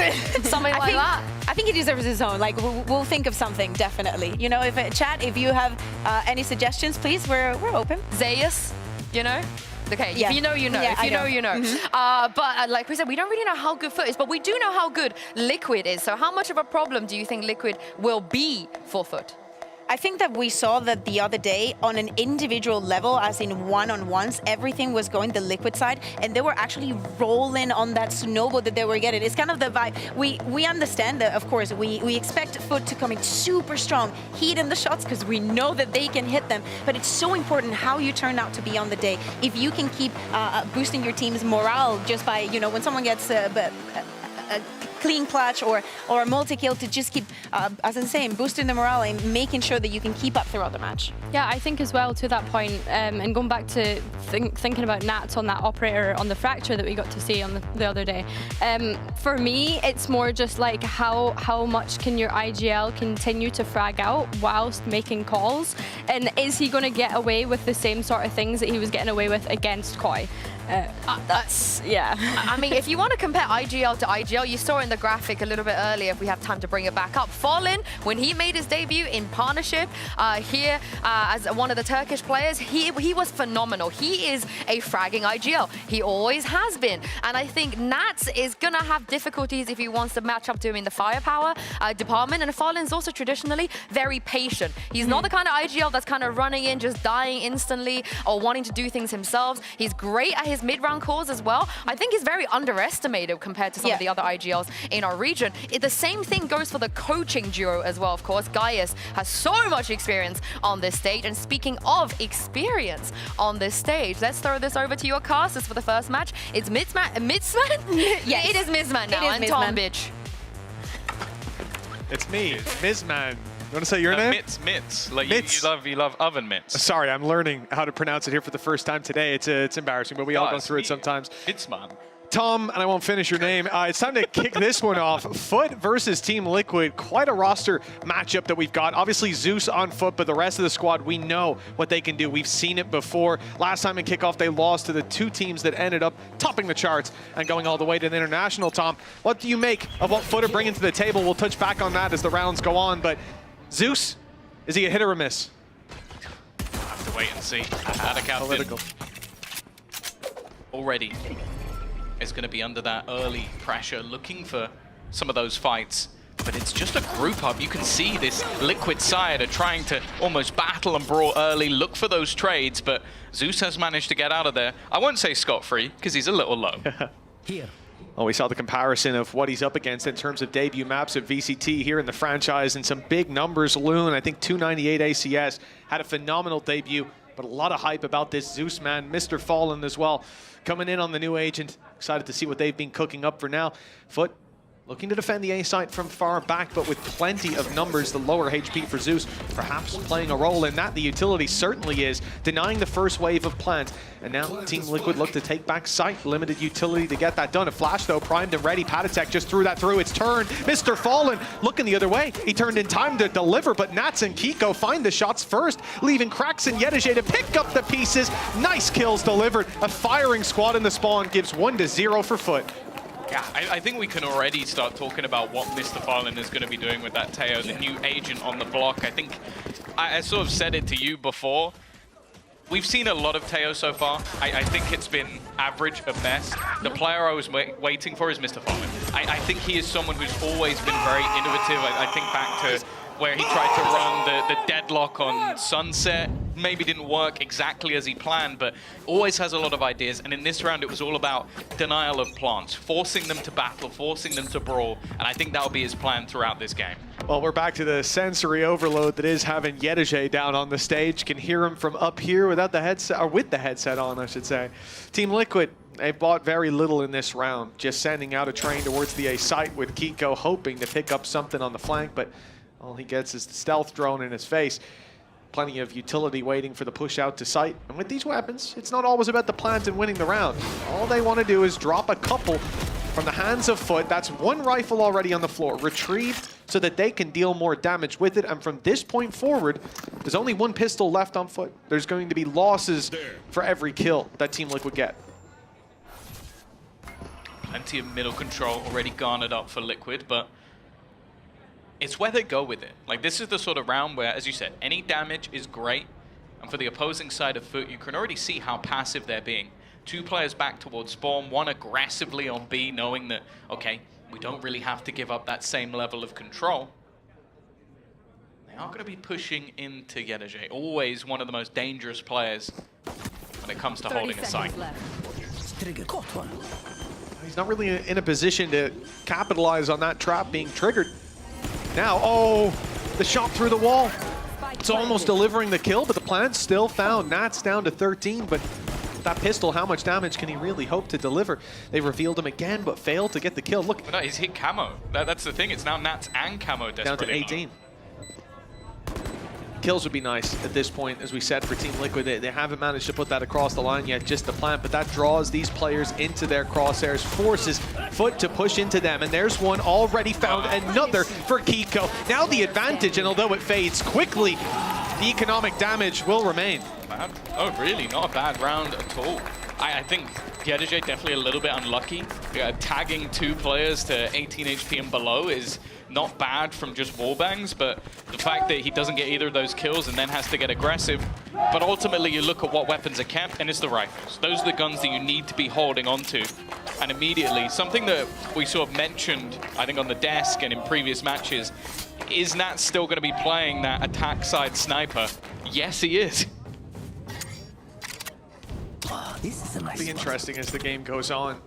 Something like that. I think he deserves his own. Like, we'll think of something, definitely. You know, chat, if you have any suggestions, please, we're open. Zayas, you know? Okay, Yeah. if you know, you know. Yeah, if you know, you know. But like we said, we don't really know how good FUT is, but we do know how good Liquid is. So how much of a problem do you think Liquid will be for FUT? I think that we saw that the other day on an individual level, as in one-on-ones, everything was going the Liquid side, and they were actually rolling on that snowball that they were getting. It's kind of the vibe. We understand that, of course, we expect FUT to come in super strong, hitting the shots, because we know that they can hit them, but it's so important how you turn out to be on the day. If you can keep boosting your team's morale just by, you know, when someone gets a a clean clutch or a multi-kill to just keep, as I'm saying, boosting the morale and making sure that you can keep up throughout the match. Yeah, I think as well to that point, and going back to thinking about Nats on that operator on the fracture that we got to see on the other day. For me, it's more just like how much can your IGL continue to frag out whilst making calls, and is he going to get away with the same sort of things that he was getting away with against Koi? Yeah. I mean, if you want to compare IGL to IGL, you saw in the graphic a little bit earlier, if we have time to bring it back up. Fallen, when he made his debut in partnership here as one of the Turkish players, he was phenomenal. He is a fragging IGL. He always has been. And I think Nats is going to have difficulties if he wants to match up to him in the firepower department. And Fallen's also traditionally very patient. He's not the kind of IGL that's kind of running in, just dying instantly or wanting to do things himself. He's great at his mid-round calls as well. I think he's very underestimated compared to some of the other IGLs in our region. The same thing goes for the coaching duo as well, of course. Gaius has so much experience on this stage. And speaking of experience on this stage, let's throw this over to your casters for the first match. It's Mitzman? Yeah, it is Mitzman now, and Tom Bitch. It's me, Mizman. You want to say your name? Mitz. Like Mitz. You love oven mitts. Sorry, I'm learning how to pronounce it here for the first time today. It's embarrassing, but we all go through it sometimes. Mitzman. Tom, and I won't finish your name. It's time to kick this one off. Foot versus Team Liquid. Quite a roster matchup that we've got. Obviously, Zeus on Foot, but the rest of the squad, we know what they can do. We've seen it before. Last time in Kickoff, they lost to the two teams that ended up topping the charts and going all the way to the International. Tom, what do you make of what Foot are bringing to the table? We'll touch back on that as the rounds go on, but Zeus, is he a hit or a miss? I'll have to wait and see. Attica Political. Already is going to be under that early pressure, looking for some of those fights. But it's just a group up. You can see this Liquid side are trying to almost battle and brawl early, look for those trades, but Zeus has managed to get out of there. I won't say scot-free, because he's a little low. Here. Well, we saw the comparison of what he's up against in terms of debut maps at VCT here in the franchise, and some big numbers. Loon, I think 298 ACS, had a phenomenal debut, but a lot of hype about this Zeus man. Mr. Fallen as well, coming in on the new agent. Excited to see what they've been cooking up for now. Foot looking to defend the A site from far back, but with plenty of numbers. The lower HP for Zeus perhaps playing a role in that. The utility certainly is, denying the first wave of plant. And now Team Liquid look to take back site. Limited utility to get that done. A flash though, primed and ready. Patatek just threw that through. It's turned. Mr. Fallen looking the other way. He turned in time to deliver, but Nats and Kiko find the shots first, leaving Krax and Yedege to pick up the pieces. Nice kills delivered. A firing squad in the spawn gives 1-0 for Foot. Yeah, I think we can already start talking about what Mr. Fallen is going to be doing with that Teo, the new agent on the block. I think I sort of said it to you before. We've seen a lot of Teo so far. I think it's been average at best. The player I was waiting for is Mr. Fallen. I think he is someone who's always been very innovative. I think back to where he tried to run the deadlock on Sunset. Maybe didn't work exactly as he planned, but always has a lot of ideas. And in this round, it was all about denial of plants, forcing them to battle, forcing them to brawl. And I think that'll be his plan throughout this game. Well, we're back to the sensory overload that is having Yedege down on the stage. Can hear him from up here without the headset, or with the headset on, I should say. Team Liquid, they bought very little in this round, just sending out a train towards the A site with Kiko, hoping to pick up something on the flank, but all he gets is the stealth drone in his face. Plenty of utility waiting for the push out to site. And with these weapons, it's not always about the plant and winning the round. All they want to do is drop a couple from the hands of Foot. That's one rifle already on the floor, retrieved so that they can deal more damage with it. And from this point forward, there's only one pistol left on Foot. There's going to be losses for every kill that Team Liquid get. Plenty of middle control already garnered up for Liquid, but it's where they go with it. Like, this is the sort of round where, as you said, any damage is great. And for the opposing side of Foot, you can already see how passive they're being. Two players back towards spawn, one aggressively on B, knowing that, okay, we don't really have to give up that same level of control. They are going to be pushing into Yedege, always one of the most dangerous players when it comes to holding a site. He's not really in a position to capitalize on that trap being triggered. Now, oh, the shot through the wall. It's almost delivering the kill, but the plant's still found. Nats down to 13, but that pistol, how much damage can he really hope to deliver? They revealed him again, but failed to get the kill. Look. But no, he's hit camo. That's the thing. It's now Nats and camo desperately. Down to 18. Kills would be nice at this point, as we said, for Team Liquid. They haven't managed to put that across the line yet, just the plant, but that draws these players into their crosshairs, forces Foot to push into them, and there's one already found, another for Kiko. Now the advantage, and although it fades quickly, the economic damage will remain. Oh, really? Not a bad round at all. I think Yedige definitely a little bit unlucky. Tagging 2 players to 18 HP and below is not bad from just wallbangs, but the fact that he doesn't get either of those kills and then has to get aggressive. But ultimately, you look at what weapons are kept, and it's the rifles. Those are the guns that you need to be holding onto. And immediately, something that we sort of mentioned, I think, on the desk and in previous matches, is Nat still going to be playing that attack side sniper? Yes, he is. It'll be interesting as the game goes on.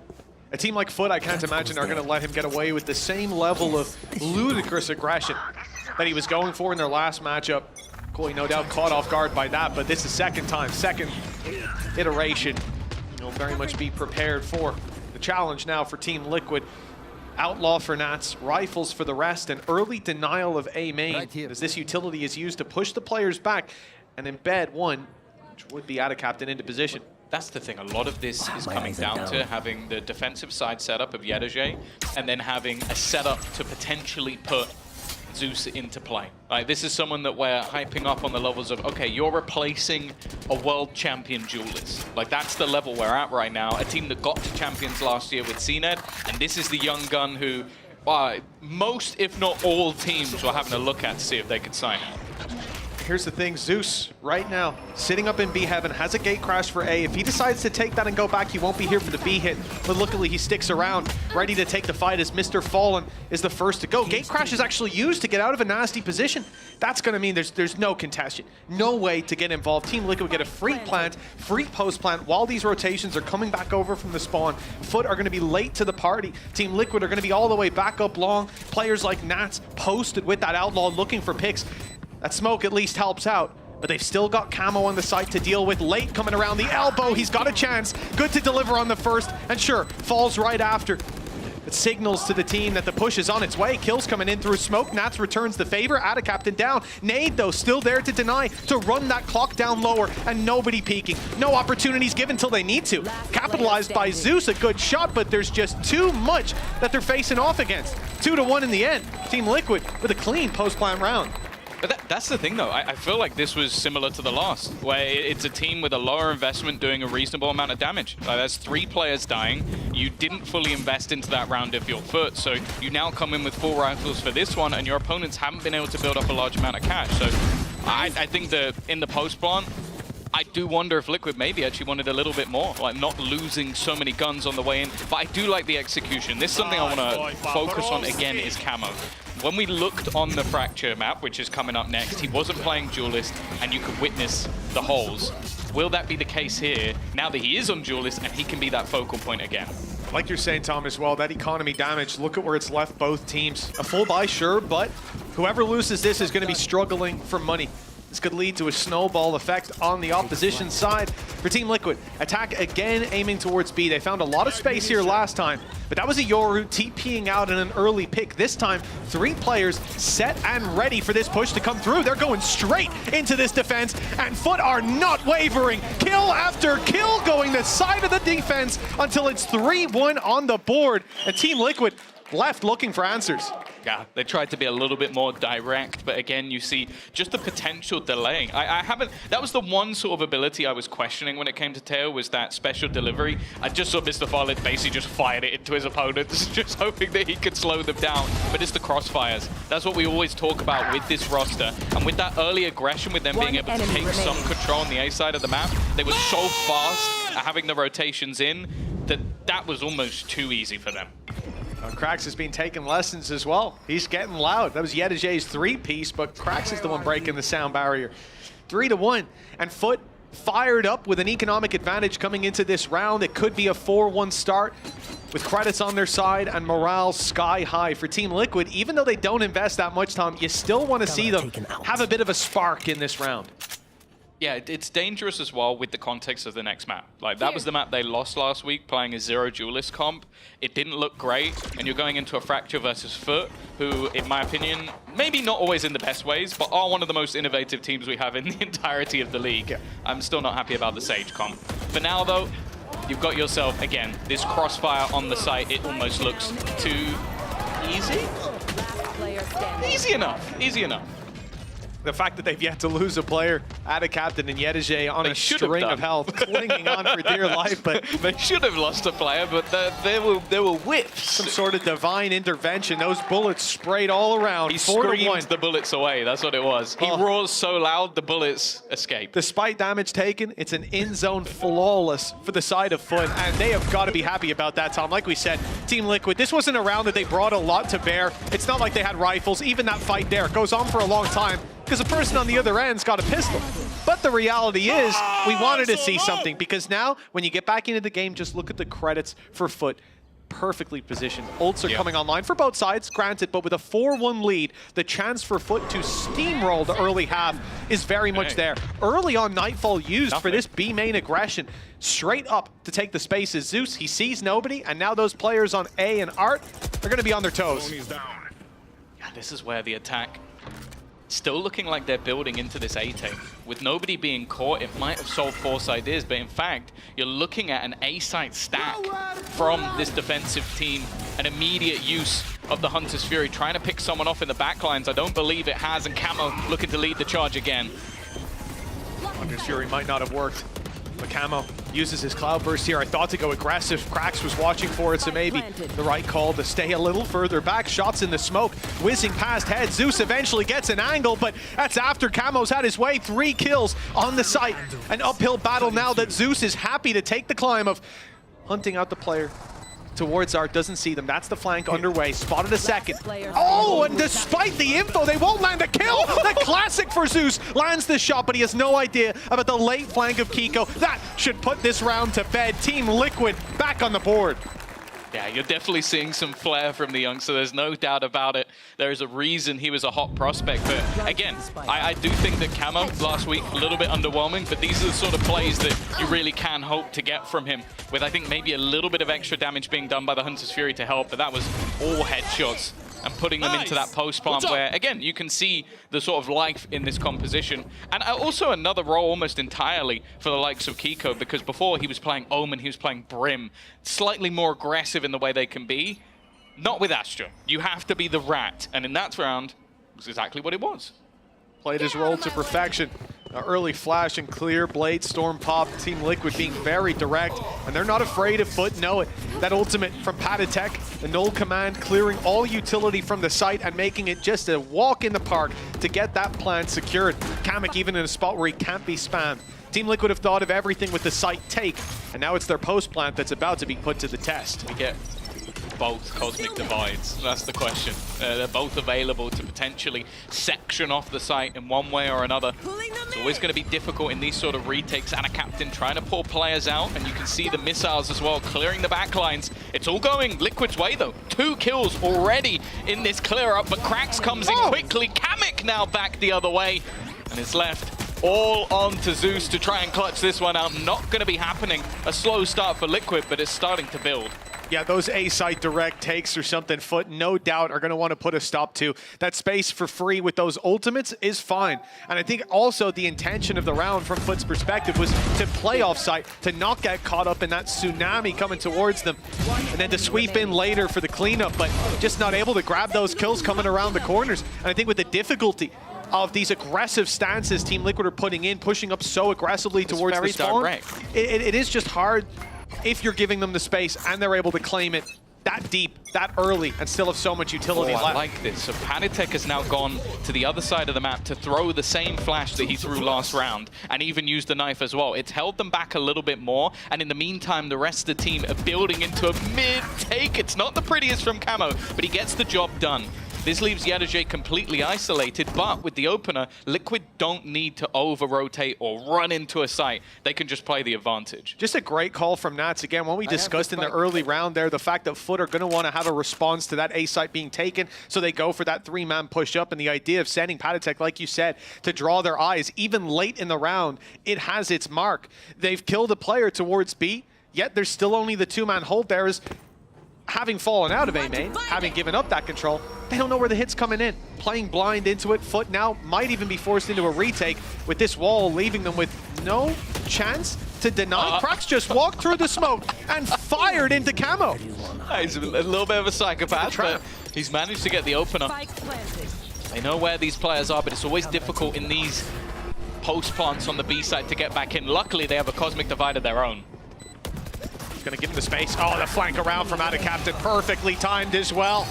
A team like Foot, I can't imagine, are going to let him get away with the same level of ludicrous aggression that he was going for in their last matchup. Koi, no doubt, caught off guard by that, but this is second iteration. He'll very much be prepared for the challenge now for Team Liquid. Outlaw for Nats, rifles for the rest, and early denial of A main, as this utility is used to push the players back and embed one, which would be Captain into position. That's the thing, a lot of this is coming down to having the defensive side setup of Yedige and then having a setup to potentially put Zeus into play. Like, this is someone that we're hyping up on the levels of, okay, you're replacing a world champion duelist. Like, that's the level we're at right now. A team that got to champions last year with CNED, and this is the young gun who most, if not all, teams were having a look at to see if they could sign him. Here's the thing, Zeus, right now, sitting up in B heaven, has a gate crash for A. If he decides to take that and go back, he won't be here for the B hit. But luckily, he sticks around, ready to take the fight as Mr. Fallen is the first to go. Gate crash is actually used to get out of a nasty position. That's going to mean there's no contention, no way to get involved. Team Liquid get a free plant, free post plant, while these rotations are coming back over from the spawn. Foot are going to be late to the party. Team Liquid are going to be all the way back up long. Players like Nats posted with that Outlaw looking for picks. That smoke at least helps out, but they've still got camo on the site to deal with. Late coming around the elbow, he's got a chance. Good to deliver on the first, and sure, falls right after. It signals to the team that the push is on its way. Kills coming in through smoke. Nats returns the favor. Captain down. Nade, though, still there to deny, to run that clock down lower, and nobody peeking. No opportunities given till they need to. Capitalized by Zeus, a good shot, but there's just too much that they're facing off against. 2-1 in the end. Team Liquid with a clean post-plant round. But that's the thing, though. I feel like this was similar to the last, where it's a team with a lower investment doing a reasonable amount of damage. There's 3 players dying. You didn't fully invest into that round of your Foot, so you now come in with 4 rifles for this one, and your opponents haven't been able to build up a large amount of cash. So I think that in the post-plant, I do wonder if Liquid maybe actually wanted a little bit more, like not losing so many guns on the way in. But I do like the execution. This is something I want to focus on again is camo. When we looked on the Fracture map, which is coming up next, he wasn't playing Duelist, and you could witness the holes. Will that be the case here, now that he is on Duelist, and he can be that focal point again? Like you're saying, Tom, as well, that economy damage, look at where it's left both teams. A full buy, sure, but whoever loses this is going to be struggling for money. This could lead to a snowball effect on the opposition side. For Team Liquid, attack again aiming towards B. They found a lot of space here last time, but that was a Yoru TPing out in an early pick. This time, 3 players set and ready for this push to come through. They're going straight into this defense, and Foot are not wavering. Kill after kill going the side of the defense until it's 3-1 on the board. And Team Liquid left looking for answers. Yeah, they tried to be a little bit more direct, but again, you see just the potential delaying. I haven't, that was the one sort of ability I was questioning when it came to Teo, was that special delivery. I just saw Mr. Farlet basically just fired it into his opponents, just hoping that he could slow them down. But it's the crossfires. That's what we always talk about with this roster. And with that early aggression, with them being able to take some control on the A side of the map, they were so fast at having the rotations in that was almost too easy for them. Krax has been taking lessons as well. He's getting loud. That was Yedige's 3-piece, but Krax is the one breaking the sound barrier. 3-1, and Foot fired up with an economic advantage coming into this round. It could be a 4-1 start with credits on their side and morale sky high for Team Liquid. Even though they don't invest that much, Tom, you still want to see them have a bit of a spark in this round. Yeah, it's dangerous as well with the context of the next map. Like, that was the map they lost last week, playing a zero duelist comp. It didn't look great, and you're going into a Fracture versus Foot, who, in my opinion, maybe not always in the best ways, but are one of the most innovative teams we have in the entirety of the league. Yeah. I'm still not happy about the Sage comp. For now, though, you've got yourself, again, this crossfire on the site. It almost looks too easy. Easy enough. Easy enough. The fact that they've yet to lose a player, add a captain in Yedije on a string of health, clinging on for dear life. But they should have lost a player, but there were whiffs. Some sort of divine intervention. Those bullets sprayed all around. He screamed the bullets away. That's what it was. He roars so loud, the bullets escape. Despite damage taken, it's an in-zone flawless for the side of Foot, and they have got to be happy about that, Tom. Like we said, Team Liquid, this wasn't a round that they brought a lot to bear. It's not like they had rifles. Even that fight there goes on for a long time, because the person on the other end's got a pistol. But the reality is, we wanted to see something, because now, when you get back into the game, just look at the credits for Foot. Perfectly positioned. Ults are coming online for both sides, granted, but with a 4-1 lead, the chance for Foot to steamroll the early half is very much there. Early on, Nightfall used for this B main aggression, straight up to take the spaces. Zeus, he sees nobody, and now those players on A and Art are going to be on their toes. Yeah, this is where the attack still looking like they're building into this A-take. With nobody being caught, it might have solved Force ideas, but in fact, you're looking at an A-site stack from this defensive team, an immediate use of the Hunter's Fury, trying to pick someone off in the backlines. I don't believe it has, and Camo looking to lead the charge again. Hunter's Fury might not have worked, but Camo uses his Cloud Burst here. I thought to go aggressive. Krax was watching for it, so maybe the right call to stay a little further back. Shots in the smoke, whizzing past head. Zeus eventually gets an angle, but that's after Camo's had his way. 3 kills on the site. An uphill battle now that Zeus is happy to take the climb of hunting out the player towards Art, doesn't see them. That's the flank underway. Spotted a second. Oh, and despite the info, they won't land the kill. The classic for Zeus lands the shot, but he has no idea about the late flank of Kiko. That should put this round to bed. Team Liquid back on the board. Yeah, you're definitely seeing some flair from the youngster. There's no doubt about it. There is a reason he was a hot prospect. But again, I do think that Camo last week, a little bit underwhelming, but these are the sort of plays that you really can hope to get from him, with I think maybe a little bit of extra damage being done by the Hunter's Fury to help, but that was all headshots and putting them into that post plant where, again, you can see the sort of life in this composition. And also another role almost entirely for the likes of Kiko, because before he was playing Omen, he was playing Brim. Slightly more aggressive in the way they can be. Not with Astra. You have to be the rat. And in that round, it was exactly what it was. Played his role to perfection. Early flash and clear, Blade, Storm pop, Team Liquid being very direct, and they're not afraid of Foot. Know it. That ultimate from Patatek, the null command, clearing all utility from the site and making it just a walk in the park to get that plant secured. Kamek even in a spot where he can't be spammed. Team Liquid have thought of everything with the site take, and now it's their post plant that's about to be put to the test. We get both Cosmic Divides, that's the question. They're both available to potentially section off the site in one way or another. It's always going to be difficult in these sort of retakes, and a captain trying to pull players out, and you can see the missiles as well, clearing the backlines. It's all going Liquid's way though. 2 kills already in this clear up, but Krax comes in quickly. Kamek now back the other way, and it's left all on to Zeus to try and clutch this one out. Not going to be happening. A slow start for Liquid, but it's starting to build. Yeah, those A-site direct takes or something, Foot no doubt are going to want to put a stop to. That space for free with those ultimates is fine. And I think also the intention of the round from Foot's perspective was to play off-site, to not get caught up in that tsunami coming towards them, and then to sweep in later for the cleanup, but just not able to grab those kills coming around the corners. And I think with the difficulty of these aggressive stances Team Liquid are putting in, pushing up so aggressively towards the spawn, it is just hard if you're giving them the space and they're able to claim it that deep, that early, and still have so much utility left. I like this. So Panitek has now gone to the other side of the map to throw the same flash that he threw last round, and even used the knife as well. It's held them back a little bit more, and in the meantime, the rest of the team are building into a mid-take. It's not the prettiest from Camo, but he gets the job done. This leaves Yadajay completely isolated, but with the opener, Liquid don't need to over-rotate or run into a site. They can just play the advantage. Just a great call from Nats. Again, what we discussed in the early round there, the fact that Foot are going to want to have a response to that A site being taken, so they go for that 3-man push up, and the idea of sending Patatek, like you said, to draw their eyes, even late in the round, it has its mark. They've killed a player towards B, yet there's still only the 2-man hold there. Is having fallen out of EMEA, having given up that control, they don't know where the hit's coming in. Playing blind into it, Foot now might even be forced into a retake with this wall, leaving them with no chance to deny. Crux just walked through the smoke and fired into Camo. He's a little bit of a psychopath, but he's managed to get the opener. They know where these players are, but it's always difficult in these post plants on the B side to get back in. Luckily, they have a Cosmic Divide of their own. Gonna give him the space. Oh, the flank around from Captain, perfectly timed as well.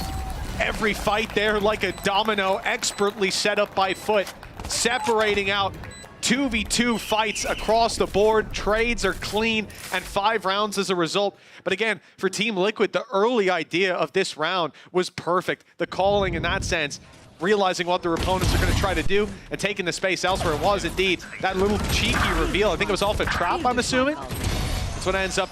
Every fight there like a domino, expertly set up by Foot, separating out 2v2 fights across the board. Trades are clean, and 5 rounds as a result. But again, for Team Liquid, the early idea of this round was perfect. The calling in that sense, realizing what their opponents are going to try to do and taking the space elsewhere. It was indeed that little cheeky reveal. I think it was off a trap, I'm assuming. That's what ends up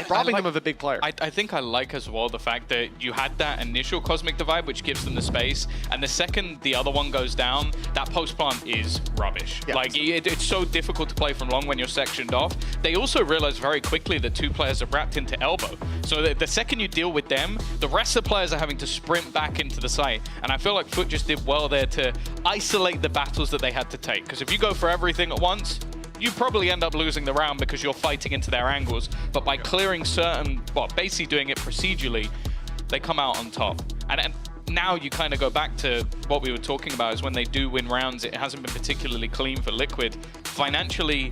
robbing them of a big player. I think I like as well the fact that you had that initial Cosmic Divide, which gives them the space, and the second the other one goes down, that post plant is rubbish. Yeah. Like, it's so difficult to play from long when you're sectioned off. They also realize very quickly that 2 players are wrapped into elbow. So the second you deal with them, the rest of the players are having to sprint back into the site. And I feel like Foot just did well there to isolate the battles that they had to take. Because if you go for everything at once, you probably end up losing the round because you're fighting into their angles. But by clearing certain, well, basically doing it procedurally, they come out on top. And now you kind of go back to what we were talking about, is when they do win rounds, it hasn't been particularly clean for Liquid. Financially,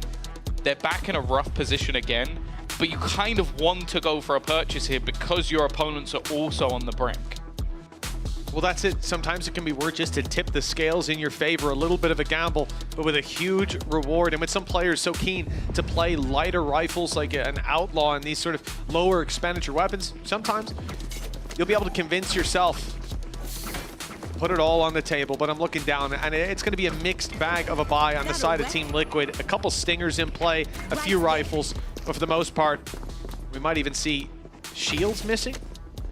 they're back in a rough position again, but you kind of want to go for a purchase here because your opponents are also on the brink. Well, that's it. Sometimes it can be worth just to tip the scales in your favor. A little bit of a gamble, but with a huge reward. And with some players so keen to play lighter rifles like an Outlaw and these sort of lower expenditure weapons, sometimes you'll be able to convince yourself, put it all on the table. But I'm looking down, and it's going to be a mixed bag of a buy on the side of Team Liquid. A couple stingers in play, a few rifles, but for the most part, we might even see shields missing.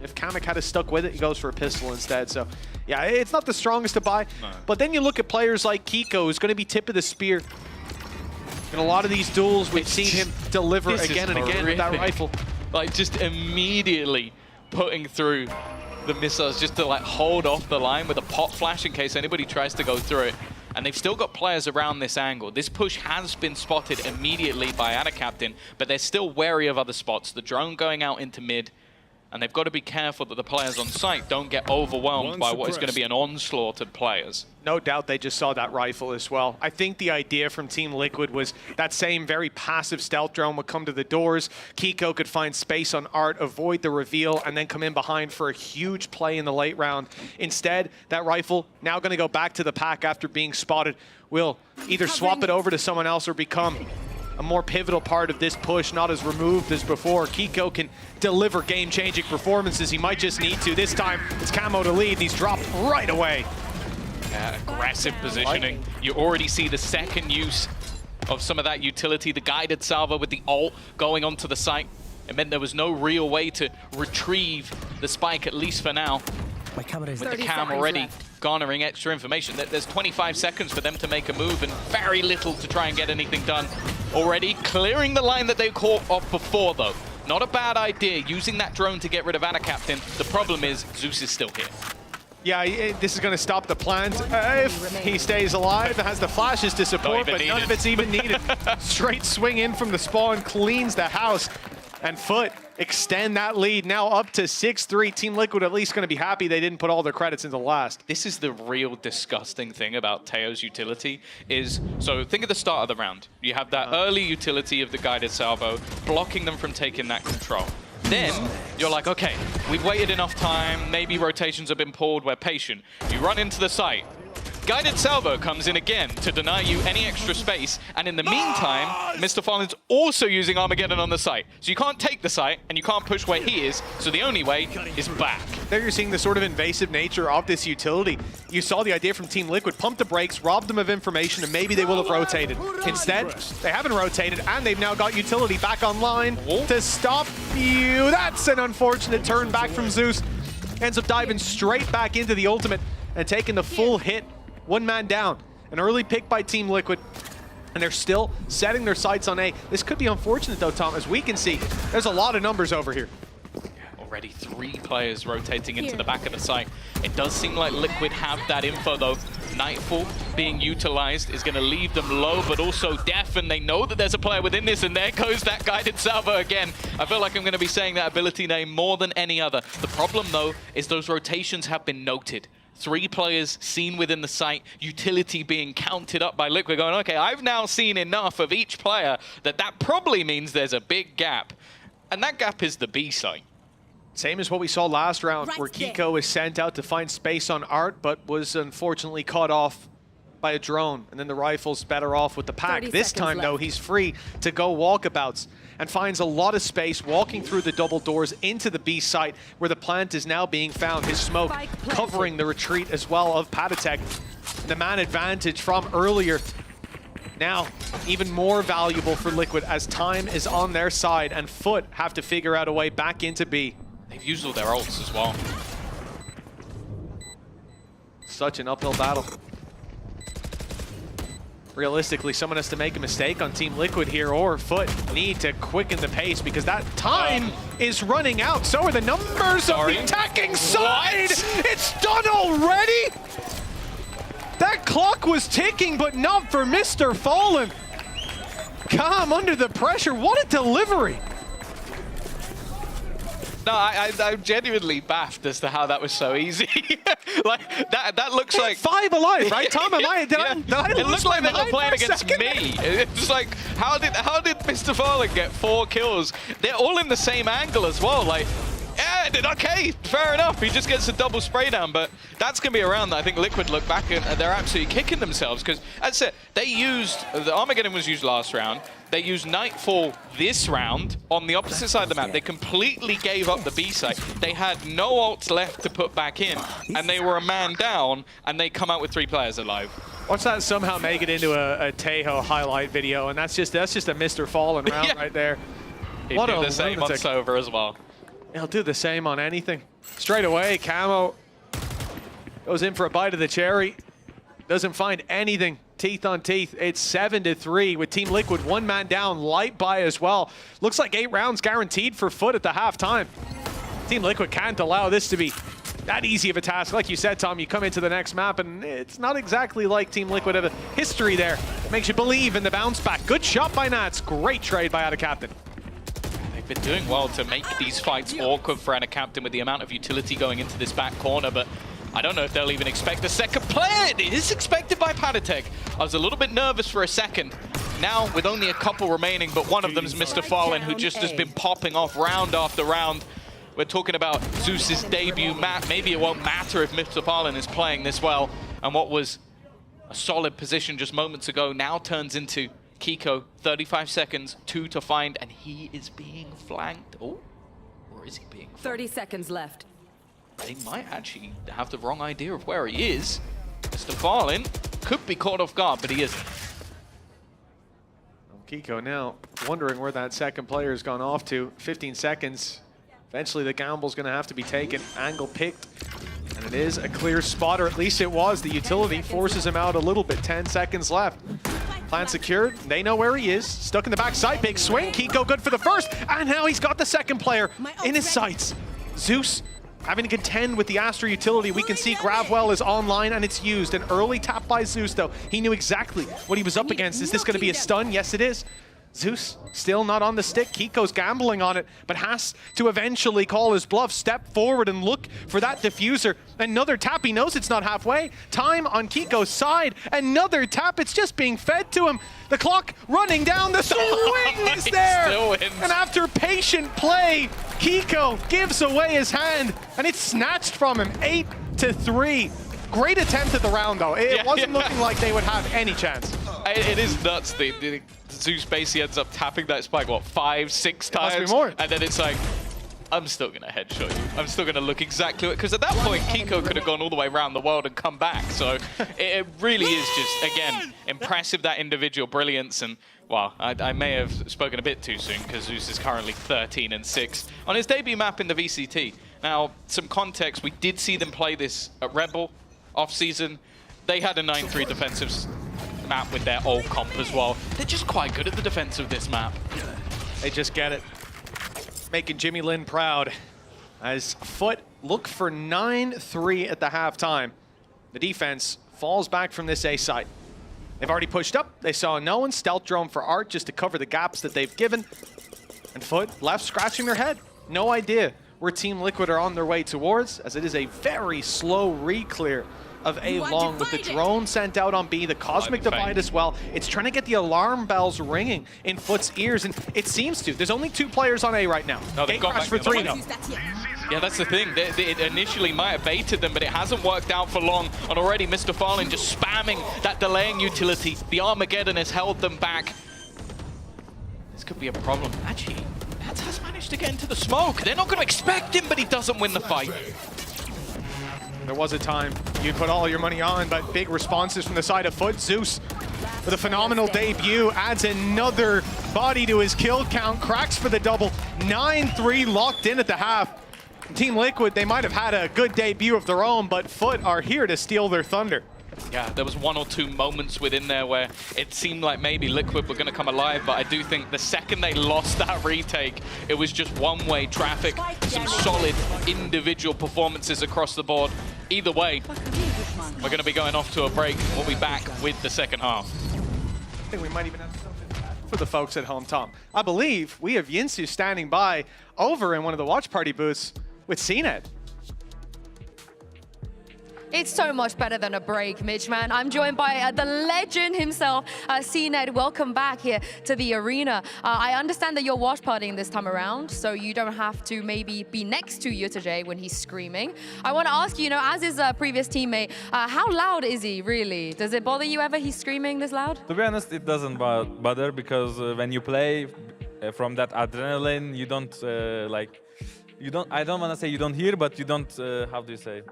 If Kamek had stuck with it, he goes for a pistol instead. So, yeah, it's not the strongest to buy. No. But then you look at players like Kiko, who's going to be tip of the spear. In a lot of these duels, we've seen him deliver again and again with that rifle. Like, just immediately putting through the missiles just to, like, hold off the line with a pop flash in case anybody tries to go through it. And they've still got players around this angle. This push has been spotted immediately by Captain, but they're still wary of other spots. The drone going out into mid. And they've got to be careful that the players on site don't get overwhelmed by what is going to be an onslaught of players. No doubt they just saw that rifle as well. I think the idea from Team Liquid was that same very passive stealth drone would come to the doors. Kiko could find space on Art, avoid the reveal, and then come in behind for a huge play in the late round. Instead, that rifle, now going to go back to the pack after being spotted, will either swap it over to someone else or become a more pivotal part of this push, not as removed as before. Kiko can deliver game-changing performances. He might just need to. This time, it's Camo to lead, and he's dropped right away. Aggressive positioning. You already see the second use of some of that utility, the guided salvo with the ult going onto the site. It meant there was no real way to retrieve the spike, at least for now. With the cam already garnering extra information. There's 25 seconds for them to make a move and very little to try and get anything done. Already clearing the line that they caught off before, though. Not a bad idea, using that drone to get rid of Captain. The problem is Zeus is still here. Yeah, this is going to stop the plant if he stays alive. Has the flashes to support, but none of it's even needed. Straight swing in from the spawn, cleans the house. And Foot extend that lead now up to 6-3. Team Liquid at least going to be happy they didn't put all their credits into last. This is the real disgusting thing about Teo's utility is, so think of the start of the round. You have that early utility of the guided salvo, blocking them from taking that control. Then you're like, okay, we've waited enough time, maybe rotations have been pulled, we're patient. You run into the site. Guided Salvo comes in again to deny you any extra space, and in the meantime, Mr. Fallen's also using Armageddon on the site. So you can't take the site, and you can't push where he is, so the only way is back. There you're seeing the sort of invasive nature of this utility. You saw the idea from Team Liquid, pump the brakes, rob them of information, and maybe they will have rotated. Instead, they haven't rotated, and they've now got utility back online to stop you. That's an unfortunate turn back from Zeus. Ends up diving straight back into the ultimate and taking the full hit. One man down. An early pick by Team Liquid, and they're still setting their sights on A. This could be unfortunate though, Tom, as we can see. There's a lot of numbers over here. Already 3 players rotating into the back of the site. It does seem like Liquid have that info though. Nightfall being utilized is going to leave them low, but also deaf, and they know that there's a player within this, and there goes that Guided Salvo again. I feel like I'm going to be saying that ability name more than any other. The problem though is those rotations have been noted. 3 players seen within the site, utility being counted up by Liquid, going, okay, I've now seen enough of each player that probably means there's a big gap. And that gap is the B site. Same as what we saw last round, where Kiko was sent out to find space on Art, but was unfortunately caught off by a drone. And then the Rifle's better off with the pack. This time, though, he's free to go walkabouts and finds a lot of space walking through the double doors into the B site, where the plant is now being found. His smoke covering the retreat as well of Patatek. The man advantage from earlier now even more valuable for Liquid as time is on their side, and Foot have to figure out a way back into B. They've used all their ults as well. Such an uphill battle. Realistically, someone has to make a mistake on Team Liquid here, or Foot need to quicken the pace because that time is running out. So are the numbers of the attacking side. It's done already. That clock was ticking, but not for Mr. Fallen. Calm under the pressure. What a delivery. No, I'm genuinely baffed as to how that was so easy. Like that looks like 5 alive, right, Tom? Did I it looks like they were playing against me. It's like, how did Mr. Fallen get 4 kills? They're all in the same angle as well. Like, yeah, okay, fair enough. He just gets a double spray down, but that's gonna be a round that I think Liquid look back and they're absolutely kicking themselves, because that's it. They used the Armageddon was used last round. They used Nightfall this round on the opposite side of the map. They completely gave up the B site. They had no ults left to put back in, and they were a man down, and they come out with 3 players alive. Watch that somehow make it into a Tejo highlight video, and that's just a Mr. Fallen round right there. He'd do the same on Sova as well. He'll do the same on anything. Straight away, Camo goes in for a bite of the cherry. Doesn't find anything. Teeth on teeth. It's 7-3 with Team Liquid 1 man down. Light buy as well. Looks like 8 rounds guaranteed for Foot at the halftime. Team Liquid can't allow this to be that easy of a task. Like you said, Tom, you come into the next map and it's not exactly like Team Liquid have a history there. Makes you believe in the bounce back. Good shot by Nats. Great trade by Ada Captain. They've been doing well to make these fights awkward for Ada Captain with the amount of utility going into this back corner, but I don't know if they'll even expect a second player. It is expected by Patatek. I was a little bit nervous for a second. Now, with only a couple remaining, but one of them is Mr. Fallen, who just has been popping off round after round. We're talking about Zeus's debut map. Maybe it won't matter if Mr. Fallen is playing this well. And what was a solid position just moments ago now turns into Kiko, 35 seconds, 2 to find, and he is being flanked. Oh, or is he being flanked? 30 seconds left. They might actually have the wrong idea of where he is. Mr. Fallen could be caught off guard, but he isn't. Kiko now wondering where that second player has gone off to. 15 seconds. Eventually the gamble's going to have to be taken. Angle picked. And it is a clear spot, or at least it was. The utility forces him out a little bit. 10 seconds left. Plan secured. They know where he is. Stuck in the backside. Big swing. Kiko good for the first. And now he's got the second player in his sights. Zeus having to contend with the Astra utility. We can see Gravwell is online and it's used. An early tap by Zeus, though. He knew exactly what he was up against. Is this going to be a stun? Yes, it is. Zeus still not on the stick. Kiko's gambling on it, but has to eventually call his bluff, step forward and look for that diffuser. Another tap. He knows it's not halfway. Time on Kiko's side. Another tap. It's just being fed to him. The clock running down. The swing is there. And after patient play, Kiko gives away his hand, and it's snatched from him. 8-3. Great attempt at the round, though. It wasn't looking like they would have any chance. It is nuts. The Zeus basically ends up tapping that spike, what, 5, 6 times? It must be more. And then it's like, I'm still going to headshot you. I'm still going to look exactly... Because at that point, Kiko could have gone all the way around the world and come back. So it really is just, again, impressive, that individual brilliance. And, well, I may have spoken a bit too soon because Zeus is currently 13-6 on his debut map in the VCT. Now, some context, we did see them play this at Red Bull off-season. They had a 9-3 defensive map with their old comp as well. They're just quite good at the defense of this map. They just get it. Making Jimmy Lin proud as Foot look for 9-3 at the halftime. The defense falls back from this A site. They've already pushed up. They saw no one. Stealth drone for Art just to cover the gaps that they've given. And Foot left scratching their head. No idea where Team Liquid are on their way towards, as it is a very slow re-clear of A long with the drone sent out on B, the Cosmic Divide as well. It's trying to get the alarm bells ringing in Foot's ears, and it seems to. There's only 2 players on A right now. No, they've got Crash for 3 though. Yeah, that's the thing. It initially might have baited them, but it hasn't worked out for long. And already Mr. Fallen just spamming that delaying utility. The Armageddon has held them back. This could be a problem. Actually, Nats has managed to get into the smoke. They're not going to expect him, but he doesn't win the fight. There was a time you'd put all your money on, but big responses from the side of Foot. Zeus with a phenomenal debut, adds another body to his kill count, cracks for the double. 9-3 locked in at the half. Team Liquid, they might have had a good debut of their own, but Foot are here to steal their thunder. Yeah, there was 1 or 2 moments within there where it seemed like maybe Liquid were going to come alive, but I do think the second they lost that retake, it was just one-way traffic, some solid individual performances across the board. Either way, we're going to be going off to a break. We'll be back with the second half. I think we might even have something for the folks at home, Tom. I believe we have Yinsu standing by over in one of the watch party booths with CNET. It's so much better than a break, Mitch, man. I'm joined by the legend himself, CNET. Welcome back here to the arena. I understand that you're watch partying this time around, so you don't have to maybe be next to Yutajay when he's screaming. I want to ask you, as his previous teammate, how loud is he really? Does it bother you ever he's screaming this loud? To be honest, it doesn't bother because when you play from that adrenaline, you don't I don't want to say you don't hear, but you don't, how do you say?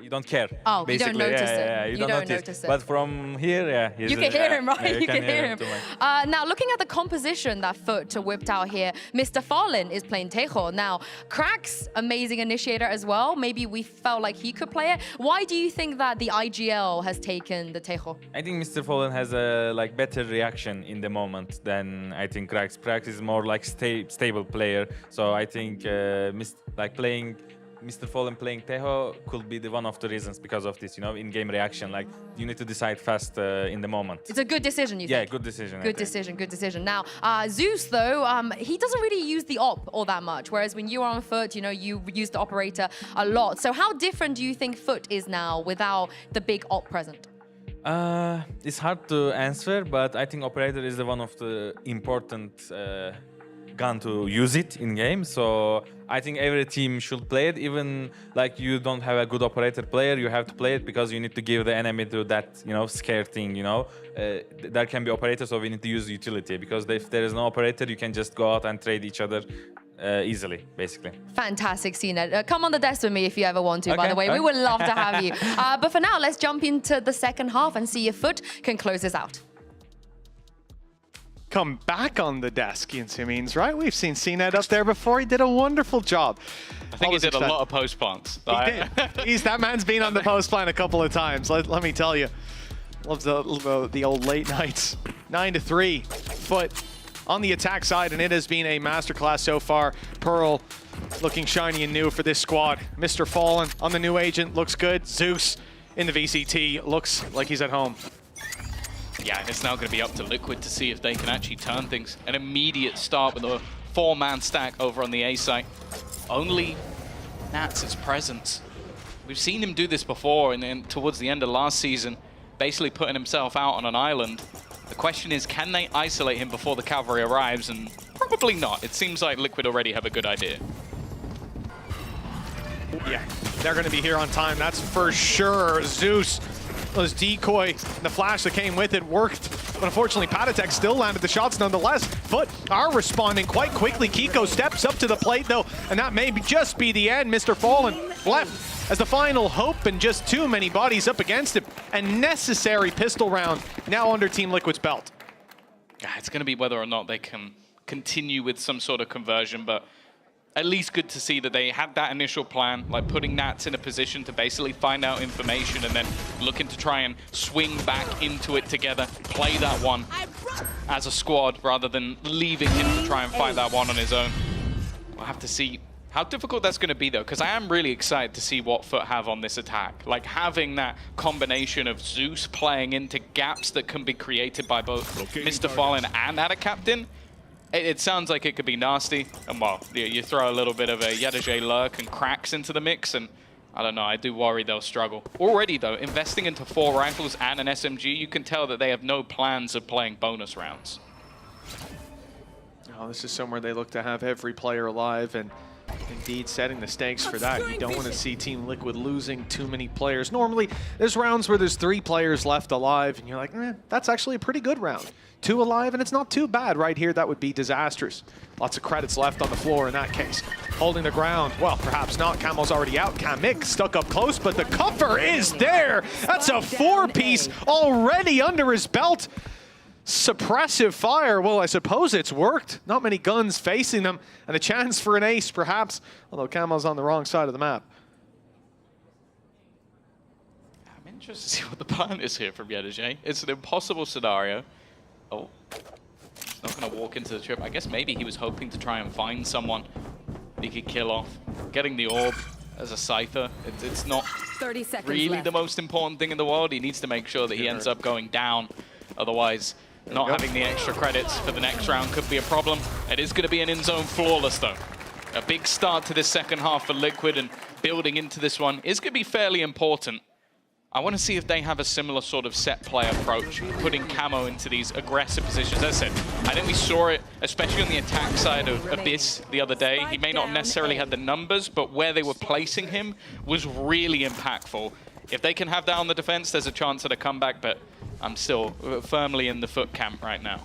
You don't care. Oh, basically. You don't notice it. Yeah, you don't notice it. But from here, you can hear him, right? Yeah, you can hear him. Now, looking at the composition that Foot whipped out here, Mr. Fallen is playing Tejo. Now, Crack's amazing initiator as well. Maybe we felt like he could play it. Why do you think that the IGL has taken the Tejo? I think Mr. Fallen has a better reaction in the moment than I think Crack's. Crack's is more like stable player. So I think playing Mr. Fallen playing Tejo could be one of the reasons because of this, in-game reaction. Like, you need to decide fast in the moment. It's a good decision, you think? Yeah, good decision. Good decision. Now, Zeus, though, he doesn't really use the op all that much, whereas when you are on Foot, you use the operator a lot. So how different do you think Foot is now without the big op present? It's hard to answer, but I think operator is one of the important gun to use it in game. So I think every team should play it. Even like you don't have a good operator player, you have to play it because you need to give the enemy to that scare thing. There can be operators, so we need to use utility because if there is no operator, you can just go out and trade each other easily, basically. Fantastic, CNET. Come on the desk with me if you ever want to, by the way. We would love to have you. But for now, let's jump into the second half and see if Foot can close this out. Come back on the desk, Yinsu means, right? We've seen CNET up there before. He did a wonderful job. I think he did a lot of post plants. He did. That man's been on the post plant a couple of times. Let me tell you. Loves the old late nights. 9-3. Foot on the attack side, and it has been a masterclass so far. Pearl looking shiny and new for this squad. Mr. Fallen on the new agent looks good. Zeus in the VCT looks like he's at home. Yeah, and it's now going to be up to Liquid to see if they can actually turn things. An immediate start with a 4-man stack over on the A site. Only Nats' presence. We've seen him do this before, and then towards the end of last season, basically putting himself out on an island. The question is, can they isolate him before the cavalry arrives? And probably not. It seems like Liquid already have a good idea. Yeah, they're going to be here on time, that's for sure. Zeus, those decoy, the flash that came with it worked. But unfortunately, Patatek still landed the shots nonetheless. Foot are responding quite quickly. Kiko steps up to the plate though, and that may just be the end. Mr. Fallen left as the final hope, and just too many bodies up against him. A necessary pistol round now under Team Liquid's belt. Yeah, it's going to be whether or not they can continue with some sort of conversion, but at least good to see that they had that initial plan, like putting Nats in a position to basically find out information and then looking to try and swing back into it together, play that one as a squad rather than leaving him to try and fight that one on his own. We'll have to see how difficult that's going to be though, because I am really excited to see what Foot have on this attack. Like having that combination of Zeus playing into gaps that can be created by both Mr. Fallen and Ada Captain. It sounds like it could be nasty, and well, you throw a little bit of a Yadajay lurk and cracks into the mix, and I don't know, I do worry they'll struggle. Already though, investing into 4 rifles and an SMG, you can tell that they have no plans of playing bonus rounds. Oh, this is somewhere they look to have every player alive, and indeed setting the stakes for that. You don't want to see Team Liquid losing too many players. Normally, there's rounds where there's 3 players left alive, and you're like, that's actually a pretty good round. 2 alive, and it's not too bad. Right here, that would be disastrous. Lots of credits left on the floor in that case. Holding the ground, well, perhaps not. Camo's already out. Kamik stuck up close, but the cover is there. That's a 4-piece already under his belt. Suppressive fire, well, I suppose it's worked. Not many guns facing them, and a chance for an ace, perhaps, although Camo's on the wrong side of the map. I'm interested to see what the plan is here from Yadajay. It's an impossible scenario. Oh, he's not going to walk into the trip. I guess maybe he was hoping to try and find someone he could kill off. Getting the orb as a Scyther, it's not really the most important thing in the world. He needs to make sure that he ends up going down. Otherwise, not having the extra credits for the next round could be a problem. It is going to be an in-zone flawless, though. A big start to this second half for Liquid, and building into this one is going to be fairly important. I want to see if they have a similar sort of set play approach, putting Camo into these aggressive positions. As I said, I think we saw it, especially on the attack side of Abyss the other day. He may not necessarily have the numbers, but where they were placing him was really impactful. If they can have that on the defense, there's a chance at a comeback, but I'm still firmly in the Foot camp right now.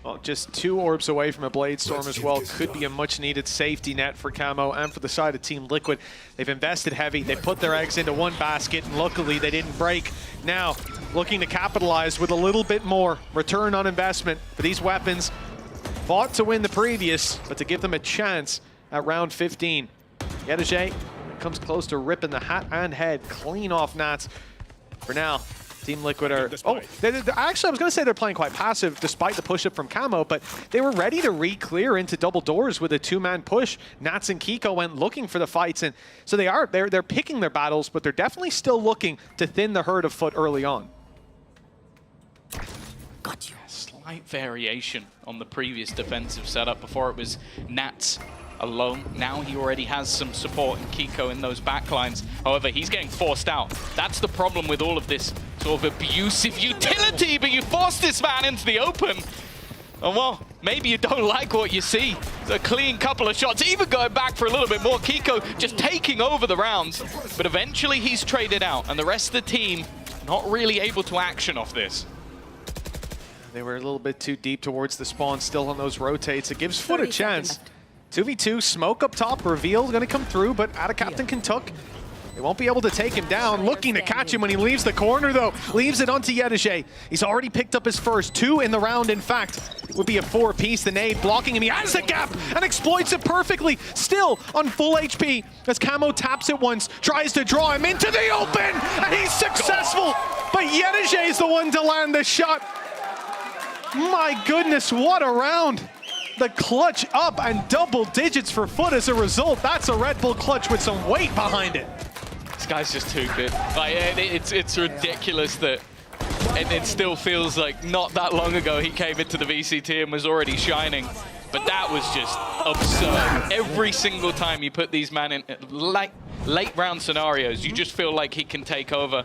Well, just 2 orbs away from a Blade Storm as well. Could be a much-needed safety net for Camo and for the side of Team Liquid. They've invested heavy. They put their eggs into one basket, and luckily they didn't break. Now, looking to capitalize with a little bit more return on investment for these weapons. Fought to win the previous, but to give them a chance at round 15. Yadajay comes close to ripping the hat and head clean off Nats. For now, Team Liquid are... Oh, actually, I was going to say they're playing quite passive despite the push-up from Camo, but they were ready to re-clear into double doors with a 2-man push. Nats and Kiko went looking for the fights, and so they're picking their battles, but they're definitely still looking to thin the herd of Foot early on. Got you. Slight variation on the previous defensive setup. Before it was Nats alone. Now he already has some support in Kiko in those backlines. However, he's getting forced out. That's the problem with all of this sort of abusive utility, but you force this man into the open. And well, maybe you don't like what you see. It's a clean couple of shots, even going back for a little bit more. Kiko just taking over the rounds, but eventually he's traded out, and the rest of the team not really able to action off this. They were a little bit too deep towards the spawn, still on those rotates. It gives Foot a chance. 2v2, smoke up top, reveal going to come through, but Ada Captain can tuck. They won't be able to take him down. Looking to catch him when he leaves the corner, though. Leaves it onto Yadajay. He's already picked up his first 2 in the round, in fact. It would be a 4-piece. The nade blocking him. He has the gap and exploits it perfectly. Still on full HP as Camo taps it once, tries to draw him into the open, and he's successful. But Yadajay is the one to land the shot. My goodness, what a round. The clutch up and double digits for Foot as a result. That's a Red Bull clutch with some weight behind it. This guy's just too good. Like, it's ridiculous that it still feels like not that long ago he came into the VCT and was already shining. But that was just absurd. Every single time you put these men in late round scenarios, you just feel like he can take over.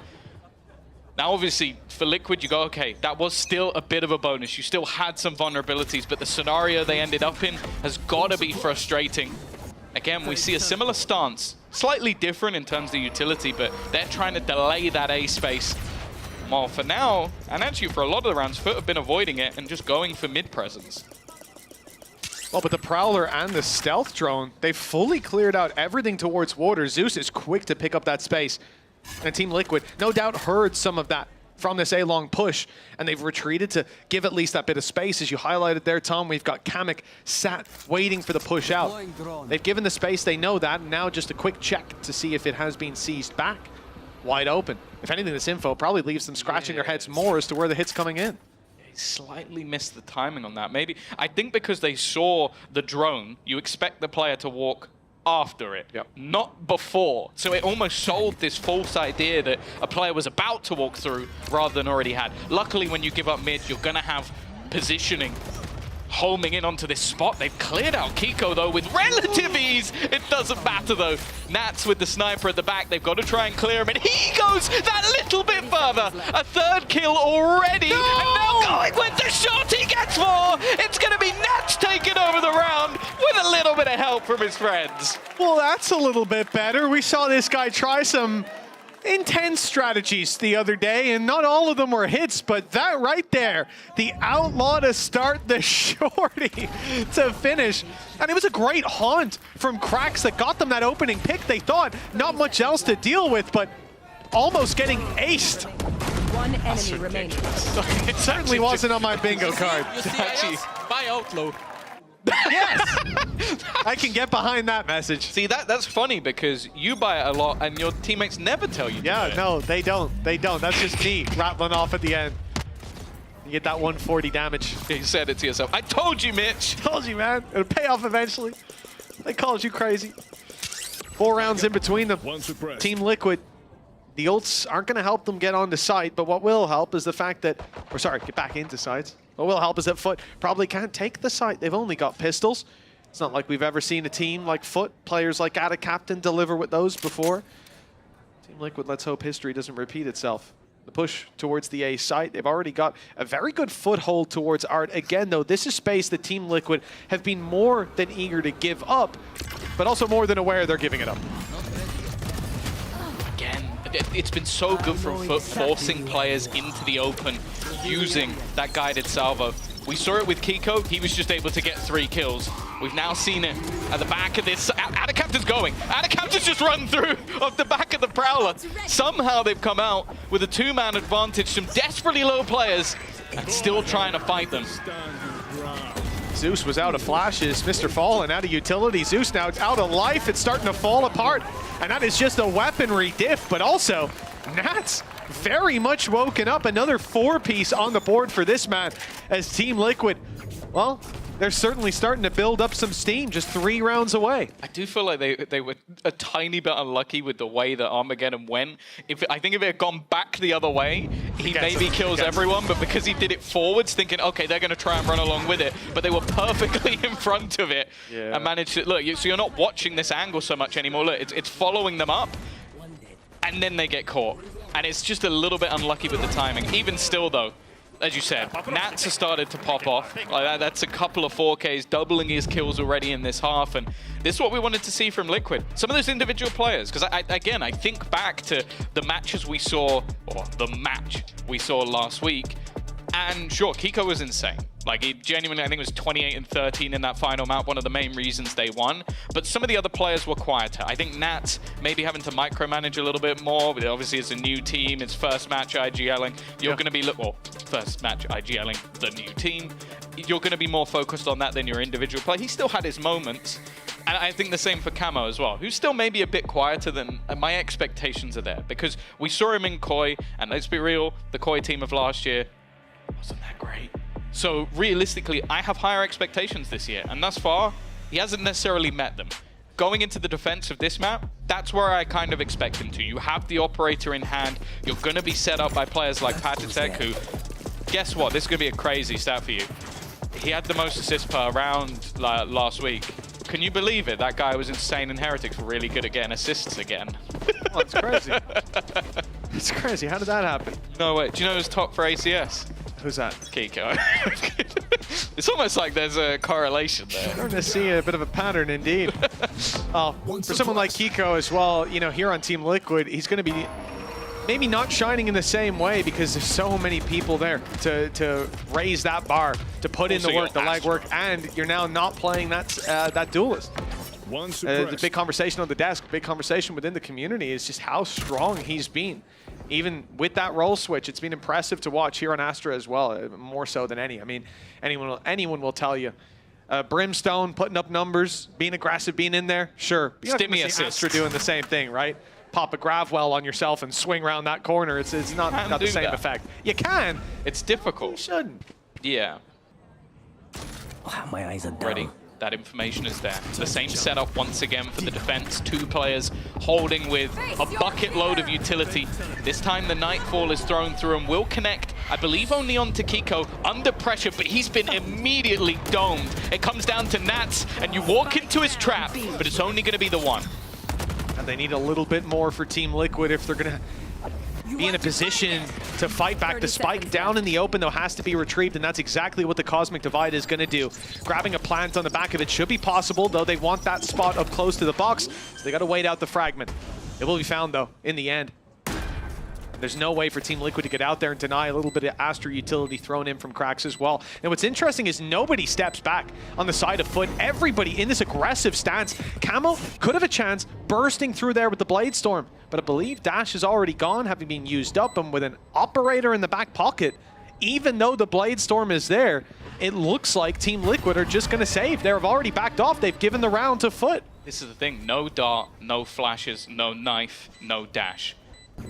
Now, obviously, for Liquid, you go, okay, that was still a bit of a bonus. You still had some vulnerabilities, but the scenario they ended up in has got to be frustrating. Again, we see a similar stance slightly different in terms of the utility, but they're trying to delay that A space. Well, for now, and actually for a lot of the rounds, Foot have been avoiding it and just going for mid presence. Well, but the Prowler and the Stealth Drone, they've fully cleared out everything towards water. Zeus is quick to pick up that space. And Team Liquid no doubt heard some of that from this A-long push, and they've retreated to give at least that bit of space. As you highlighted there, Tom, we've got Kamek sat waiting for the push out. They've given the space, they know that, and now just a quick check to see if it has been seized back. Wide open. If anything, this info probably leaves them scratching their heads more as to where the hit's coming in. Slightly missed the timing on that. Maybe, I think because they saw the drone, you expect the player to walk after it, not before. So it almost sold this false idea that a player was about to walk through rather than already had. Luckily, when you give up mid, you're gonna have positioning homing in onto this spot. They've cleared out Kiko, though, with relative ease. It doesn't matter, though. Nats with the sniper at the back. They've got to try and clear him, and he goes that little bit further. A third kill already, and now going with the shot. He gets more. It's going to be Nats taking over the round with a little bit of help from his friends. Well, that's a little bit better. We saw this guy try some intense strategies the other day, and not all of them were hits, but that right there, the outlaw to start, the shorty to finish. And it was a great haunt from Cracks that got them that opening pick. They thought not much else to deal with, but almost getting aced. One enemy remaining. It certainly wasn't on my bingo card. By outlaw. Yes! I can get behind that message. See, that's funny because you buy it a lot and your teammates never tell you to do it. No, they don't. They don't. That's just me rattling off at the end. You get that 140 damage. You said it to yourself. I told you, Mitch. Told you, man. It'll pay off eventually. They called you crazy. 4 rounds in between them. Team Liquid, the ults aren't going to help them get onto site, but what will help is the fact that, or sorry, get back into sites. What will help is that Foot probably can't take the site. They've only got pistols. It's not like we've ever seen a team like Foot, players like Ada Captain deliver with those before. Team Liquid, let's hope history doesn't repeat itself. The push towards the A site. They've already got a very good foothold towards Art. Again, though, this is space that Team Liquid have been more than eager to give up, but also more than aware they're giving it up. Again, it's been so good from Foot forcing players into the open using that guided salvo. We saw it with Kiko. He was just able to get 3 kills. We've now seen it at the back of this. Ada Captain's going. Ada Captain's just run through off the back of the Prowler. Somehow they've come out with a 2-man advantage. Some desperately low players and still trying to fight them. Zeus was out of flashes. Mr. Fallen out of utility. Zeus now out of life. It's starting to fall apart. And that is just a weaponry diff, but also Nats very much woken up. Another 4-piece on the board for this man as Team Liquid, well, they're certainly starting to build up some steam just 3 rounds away. I do feel like they were a tiny bit unlucky with the way that Armageddon went. I think if it had gone back the other way, he maybe kills everyone, but because he did it forwards, thinking, okay, they're going to try and run along with it, but they were perfectly in front of it and managed to, look, so you're not watching this angle so much anymore. Look, it's following them up, and then they get caught. And it's just a little bit unlucky with the timing. Even still, though, as you said, Nats has started to pop off. Like that's a couple of 4Ks, doubling his kills already in this half. And this is what we wanted to see from Liquid. Some of those individual players, because again, I think back to the matches we saw, or the match we saw last week. And sure, Kiko was insane. Like, he genuinely, I think it was 28 and 13 in that final map, one of the main reasons they won. But some of the other players were quieter. I think Nats maybe having to micromanage a little bit more, but obviously it's a new team, it's first match IGLing. You're going to be, well, first match IGLing the new team. You're going to be more focused on that than your individual play. He still had his moments. And I think the same for Camo as well, who's still maybe a bit quieter than my expectations are there. Because we saw him in Koi, and let's be real, the Koi team of last year wasn't that great. So realistically, I have higher expectations this year, and thus far, he hasn't necessarily met them. Going into the defense of this map, that's where I kind of expect him to. You have the operator in hand, you're going to be set up by players like Patitek, who, guess what, this is going to be a crazy stat for you. He had the most assists per round last week. Can you believe it? That guy was insane, and Heretics were really good at getting assists again. Oh, it's crazy. It's crazy. How did that happen? No way. Do you know who's top for ACS? Who's that? Kiko. It's almost like there's a correlation there. Starting to see a bit of a pattern indeed. For someone like Kiko as well, you know, here on Team Liquid, he's going to be maybe not shining in the same way because there's so many people there to raise that bar, to put in the work, the legwork, and you're now not playing that duelist. The big conversation on the desk, big conversation within the community is just how strong he's been. Even with that role switch, it's been impressive to watch here on Astra as well, more so than any. I mean, anyone will tell you. Brimstone putting up numbers, being aggressive, being in there, sure. Stimmy assist. Astra doing the same thing, right? Pop a Gravwell on yourself and swing around that corner. It's not the same effect. You can. It's difficult. You shouldn't. Yeah. Wow, my eyes are down. Ready. That information is there. The same setup once again for the defense. 2 players holding with a bucket load of utility. This time the Nightfall is thrown through and will connect, I believe, only onto Kiko under pressure, but he's been immediately domed. It comes down to Nats, and you walk into his trap, but it's only going to be the one. And they need a little bit more for Team Liquid if they're going to be in a position to fight back. The spike down in the open, though, has to be retrieved, and that's exactly what the Cosmic Divide is going to do. Grabbing a plant on the back of it should be possible, though they want that spot up close to the box, so they got to wait out the fragment. It will be found, though, in the end. There's no way for Team Liquid to get out there and deny. A little bit of Astra utility thrown in from Cracks as well. And what's interesting is nobody steps back on the side of Foot. Everybody in this aggressive stance. Camo could have a chance bursting through there with the Blade Storm, but I believe Dash is already gone, having been used up, and with an operator in the back pocket, even though the Blade Storm is there, it looks like Team Liquid are just going to save. They've already backed off. They've given the round to Foot. This is the thing. No dart, no flashes, no knife, no dash.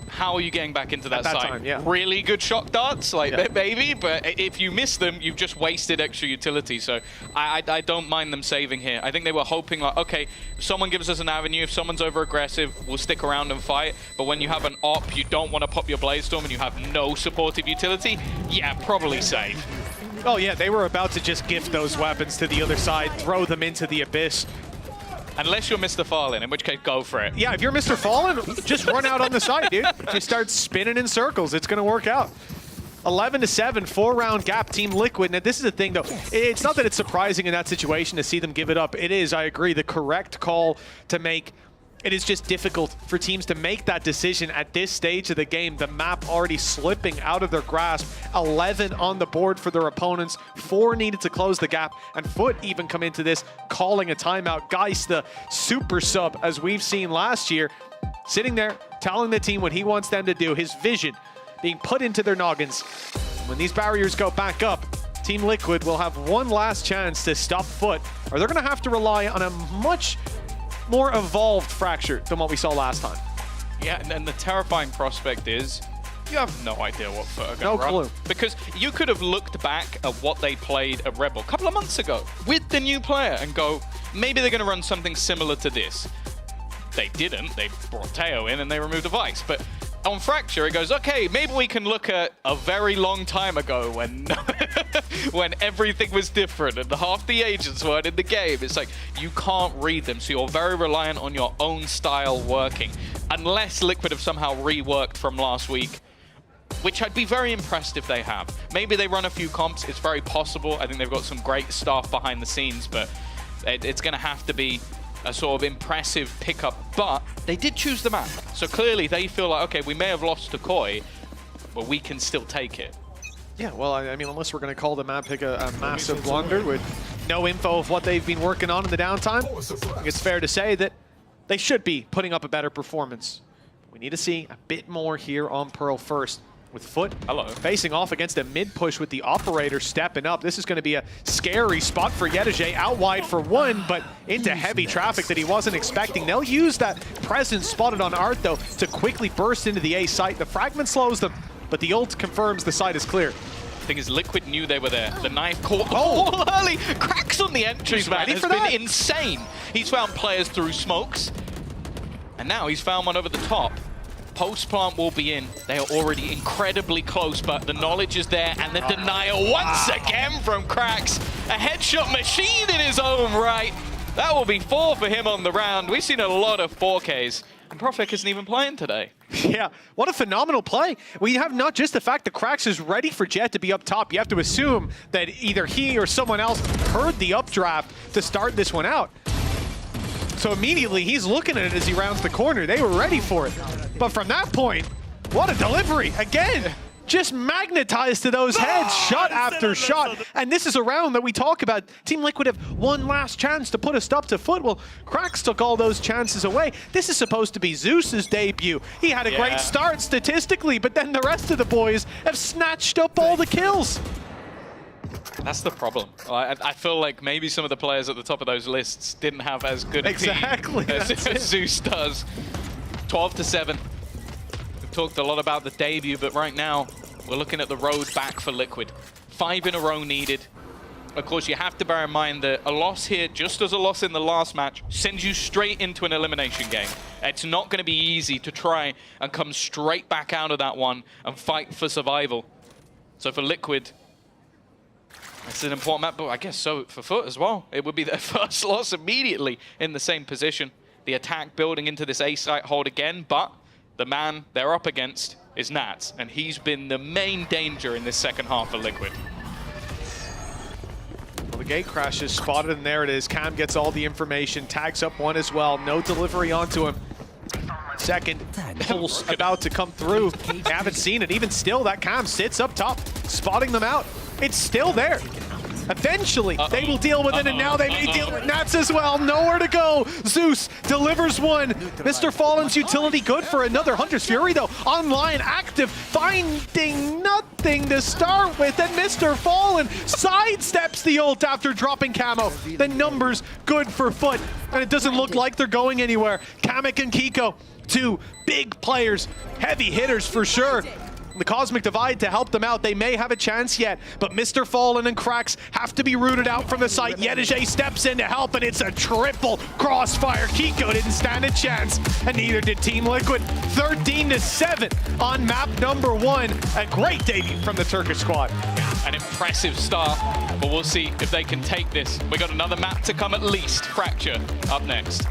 How are you getting back into that site? Time, yeah. Really good shock darts, like maybe, but if you miss them, you've just wasted extra utility. So I don't mind them saving here. I think they were hoping, like, okay, if someone gives us an avenue, if someone's over aggressive, we'll stick around and fight. But when you have an op, you don't want to pop your Blade Storm and you have no supportive utility, yeah, probably save. Oh yeah, they were about to just gift those weapons to the other side, throw them into the abyss. Unless you're Mr. Fallen, in which case, go for it. Yeah, if you're Mr. Fallen, just run out on the side, dude. Just start spinning in circles. It's going to work out. 11-7, 4-round gap, Team Liquid. Now, this is the thing, though. It's not that it's surprising in that situation to see them give it up. It is, I agree, the correct call to make. It is just difficult for teams to make that decision at this stage of the game. The map already slipping out of their grasp. 11 on the board for their opponents. 4 needed to close the gap. And Foot even come into this calling a timeout. Geist, the super sub, as we've seen last year, sitting there telling the team what he wants them to do. His vision being put into their noggins. When these barriers go back up, Team Liquid will have one last chance to stop Foot, or they're going to have to rely on a much more evolved Fracture than what we saw last time. Yeah, and the terrifying prospect is you have no idea what Foot are going to run. No clue. Because you could have looked back at what they played at Rebel a couple of months ago with the new player and go, maybe they're going to run something similar to this. They didn't. They brought Teo in and they removed the Vice. But on Fracture, it goes, okay, maybe we can look at a very long time ago when when everything was different and half the agents weren't in the game. It's like, you can't read them, so you're very reliant on your own style working. Unless Liquid have somehow reworked from last week, which I'd be very impressed if they have. Maybe they run a few comps, it's very possible. I think they've got some great stuff behind the scenes, but it's going to have to be a sort of impressive pickup, but they did choose the map. So clearly they feel like, okay, we may have lost to Koi, but we can still take it. Yeah, well, I mean, unless we're going to call the map pick a massive blunder with no info of what they've been working on in the downtime, I think it's fair to say that they should be putting up a better performance. We need to see a bit more here on Pearl first. With Foot facing off against a mid-push with the operator stepping up. This is going to be a scary spot for Yedajay, out wide for one, but into heavy traffic that he wasn't expecting. They'll use that presence spotted on Art, though, to quickly burst into the A site. The fragment slows them, but the ult confirms the site is clear. The thing is, Liquid knew they were there. The knife caught the ball early. Cracks on the entries, man. It's been insane. He's found players through smokes, and now he's found one over the top. Post plant will be in. They are already incredibly close, but the knowledge is there, and the denial once again from Cracks. A headshot machine in his own right. That will be 4 for him on the round. We've seen a lot of 4Ks. And Profik isn't even playing today. Yeah, what a phenomenal play. We have not just the fact that Krax is ready for Jet to be up top. You have to assume that either he or someone else heard the updraft to start this one out. So immediately he's looking at it as he rounds the corner. They were ready for it. But from that point, what a delivery. Again, just magnetized to those heads, shot after shot. And this is a round that we talk about. Team Liquid have one last chance to put a stop to foot. Well, Krax took all those chances away. This is supposed to be Zeus's debut. He had a great start statistically, but then the rest of the boys have snatched up all the kills. That's the problem. I feel like maybe some of the players at the top of those lists didn't have as good a team as Zeus does. 12-7. We've talked a lot about the debut, but right now we're looking at the road back for Liquid. 5 in a row needed. Of course, you have to bear in mind that a loss here, just as a loss in the last match, sends you straight into an elimination game. It's not going to be easy to try and come straight back out of that one and fight for survival. So for Liquid, it's an important map, but I guess so for Foot as well. It would be their first loss immediately in the same position. The attack building into this A site hold again, but the man they're up against is Nats, and he's been the main danger in this second half for Liquid. Well, the gate crash is spotted, and there it is. Cam gets all the information, tags up one as well. No delivery onto him. Second pulse about to come through. They haven't seen it. Even still, that Cam sits up top, spotting them out. It's still there. Eventually, they will deal with it, and now they may deal with Nats as well. Nowhere to go. Zeus delivers one. Mr. Fallen's utility good for another. Hunter's Fury, though, online, active, finding nothing to start with, and Mr. Fallen sidesteps the ult after dropping camo. The numbers good for Foot, and it doesn't look like they're going anywhere. Kamek and Kiko, 2 big players, heavy hitters for sure. The Cosmic Divide to help them out. They may have a chance yet, but Mr. Fallen and Krax have to be rooted out from the site. Yedege steps in to help, and it's a triple crossfire. Kiko didn't stand a chance, and neither did Team Liquid. 13-7 on map number 1. A great debut from the Turkish squad. An impressive start, but we'll see if they can take this. We got another map to come at least. Fracture up next.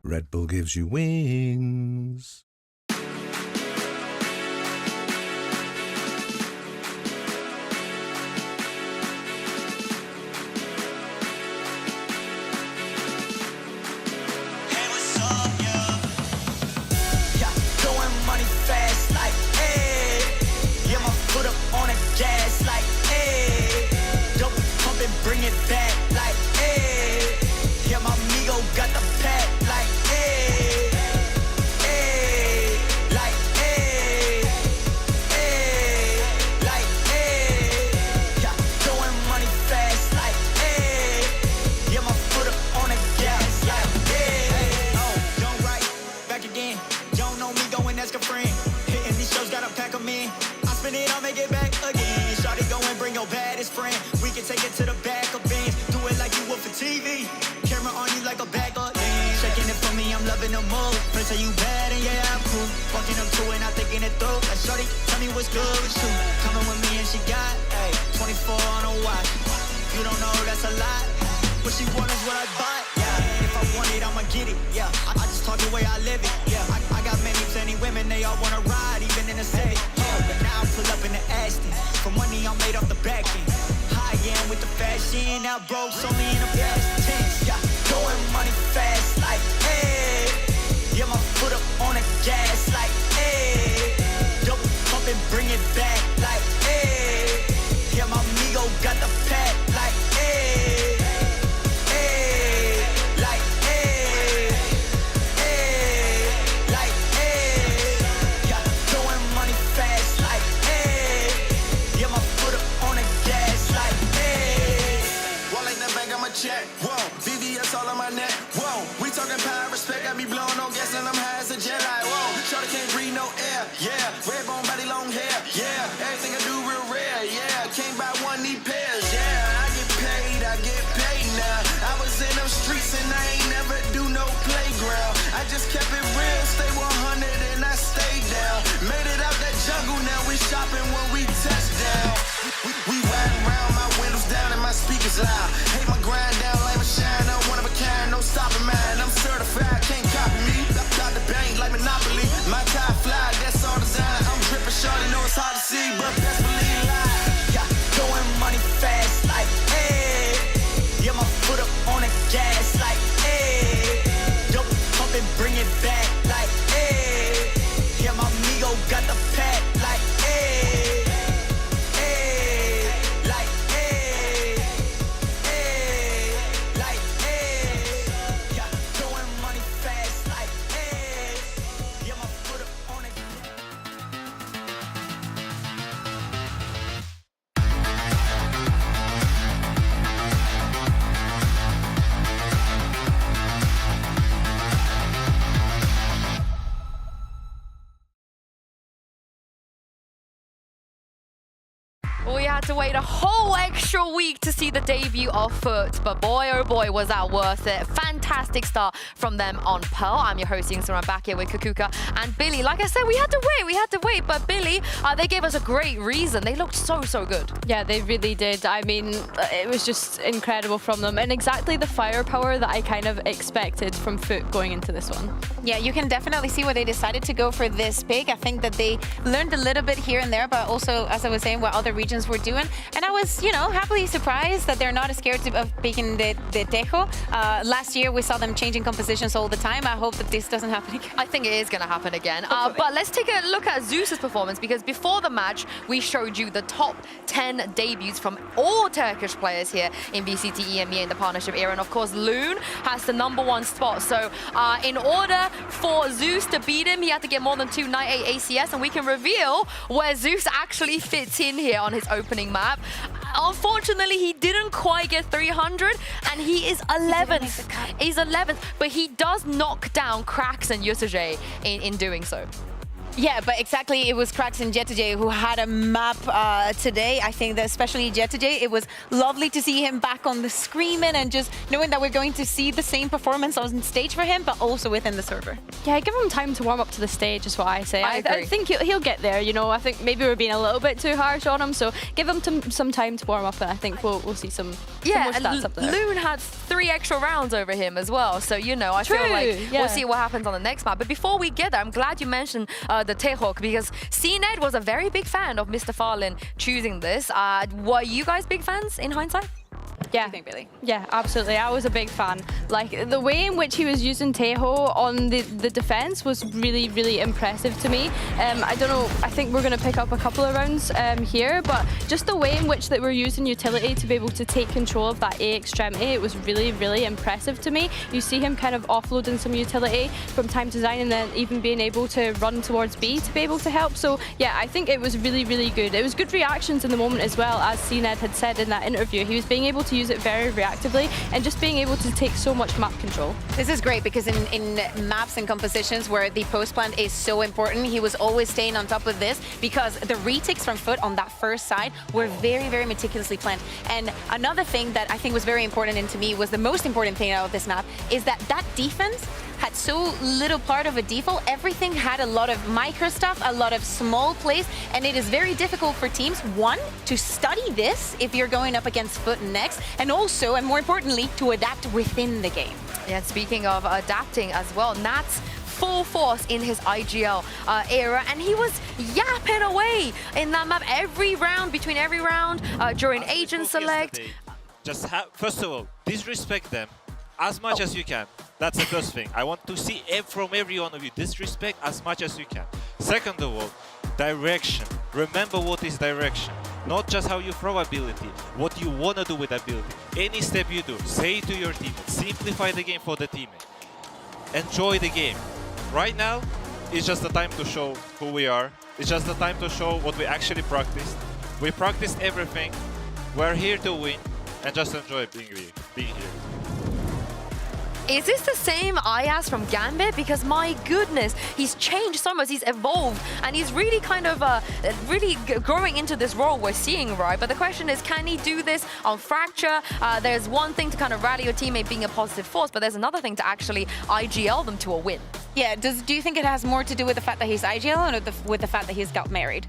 Red Bull gives you wings. Bring it back like, hey. Yeah, my amigo got the pack like, hey. Hey, like, hey. Hey, like, hey. Yeah, throwing money fast like, hey. Yeah, my foot up on the gas like, hey. Oh, don't write, back again. You don't know me, go and ask a friend. Hitting these shows, gotta pack them in. I spin it, I'll make it back again. Shawty, go and bring your baddest friend. We can take it to the back of Benz. Do it like you would for TV. Camera on you like a bag of lens. Shaking it for me, I'm loving the move. Friends say you bad and yeah, I'm cool. Walking up to it, not thinking it through. Like, shorty, tell me what's good with you. Coming with me and she got, ayy, 24 on a watch. You don't know, that's a lot. What she want is what I bought, yeah. If I want it, I'ma get it, yeah. I just talk the way I live it, yeah. I got many, plenty women, they all wanna ride, even in the city. But now I pull up in the Aston. From money I'm made off the back end. High end with the fashion, now broke, only in the past tense, yeah. Going money fast, like, hey. Yeah, my foot up on the gas, like, hey. Double pump and bring it back, like, hey. Yeah, my amigo got the pack, like, hey. Hey, like, hey. Hey, like, hey. Yeah, throwing money fast, like, hey. Yeah, my foot up on the gas, like, hey. Wallet in the bank, I'ma check. Whoa, VVS all on my neck. Whoa, we talking power, respect. I be blowing on gas and I'm high as a jet. Like, whoa, shorty can't breathe no air. Yeah, red bone body, long hair. Yeah, everything I do real rare. Yeah, can't buy one, need pairs. Yeah, I get paid now. I was in them streets and I ain't never do no playground. I just kept it real, stay 100 and I stayed down. Made it out that jungle, now we shopping when we touch down. We riding around, my windows down and my speakers loud. Hate my grind down, lame and shine, I'm one of a kind, no stopping mine. I'm certified, can't copy me. Got the bank like Monopoly. My tie fly, that's all design. I'm dripping shorty, know it's hard to see, but best believe live. Yeah, throwing money fast, like, hey. Yeah, my foot up on the gas, like, hey. Double pump and bring it back, like, hey. Yeah, my amigo got the pack, like, hey. Hey, like, hey. Hey, like, hey. Yeah, throwing money fast, like, hey. Yeah, my foot up on the We had to wait a whole extra week to see the debut of Foot, but boy oh boy was that worth it. Fantastic start from them on Pearl. I'm your host, so I'm back here with Kakuka and Billy. Like I said, we had to wait, but Billy, they gave us a great reason. They looked so good. Yeah, they really did. I mean, it was just incredible from them, and exactly the firepower that I kind of expected from Foot going into this one. Yeah, you can definitely see why they decided to go for this pick. I think that they learned a little bit here and there, but also, as I was saying, what other regions were doing. And I was, happily surprised that they're not as scared of picking the Tejo. Last year, we saw them changing compositions all the time. I hope that this doesn't happen again. I think it is going to happen again. But let's take a look at Zeus's performance, because before the match, we showed you the top 10 debuts from all Turkish players here in VCT EMEA in the partnership era. And of course, Loon has the #1 spot. So in order for Zeus to beat him, he had to get more than 298 ACS, and we can reveal where Zeus actually fits in here on his opening map. Unfortunately, he didn't quite get 300, and he is 11th. He's 11th, but he does knock down Krax and Yusuje in doing so. Yeah, but exactly, it was Krax and Jetij who had a map today. I think that especially Jetij, it was lovely to see him back on the screaming and just knowing that we're going to see the same performance on stage for him, but also within the server. Yeah, give him time to warm up to the stage is what I say. I think he'll get there, I think maybe we're being a little bit too harsh on him, so give him some time to warm up, and I think we'll see some more stats up there. Loon had 3 extra rounds over him as well, so I feel like we'll see what happens on the next map. But before we get there, I'm glad you mentioned the Tehok, because CNED was a very big fan of Mr. Farlin choosing this. Were you guys big fans in hindsight? Yeah, you think, Billy? Yeah, absolutely. I was a big fan. Like, the way in which he was using Tejo on the defense was really, really impressive to me. I don't know, I think we're going to pick up a couple of rounds here, but just the way in which they were using utility to be able to take control of that A extremity, it was really, really impressive to me. You see him kind of offloading some utility from time to time, and then even being able to run towards B to be able to help. So yeah, I think it was really, really good. It was good reactions in the moment as well, as CNED had said in that interview. He was being able to use it very reactively and just being able to take so much map control. This is great, because in maps and compositions where the post plant is so important, he was always staying on top of this, because the retakes from Foot on that first side were very, very meticulously planned. And another thing that I think was very important, and to me was the most important thing out of this map, is that defense had so little part of a default. Everything had a lot of micro stuff, a lot of small plays, and it is very difficult for teams, one, to study this if you're going up against Foot next, and also, and more importantly, to adapt within the game. Yeah, speaking of adapting as well, Nat's full force in his IGL era, and he was yapping away in that map every round, between every round, during agent select. Just first of all, disrespect them as much as you can. That's the first thing. I want to see from every one of you, disrespect as much as you can. Second of all, direction. Remember what is direction. Not just how you throw ability, what you want to do with ability. Any step you do, say it to your teammate. Simplify the game for the teammate. Enjoy the game. Right now, it's just the time to show who we are. It's just the time to show what we actually practiced. We practiced everything. We're here to win and just enjoy being here. Is this the same Ayaz from Gambit? Because my goodness, he's changed so much, he's evolved, and he's really kind of really growing into this role we're seeing, right? But the question is, can he do this on Fracture? There's one thing to kind of rally your teammate being a positive force, but there's another thing to actually IGL them to a win. Yeah, do you think it has more to do with the fact that he's IGL or with the fact that he's got married?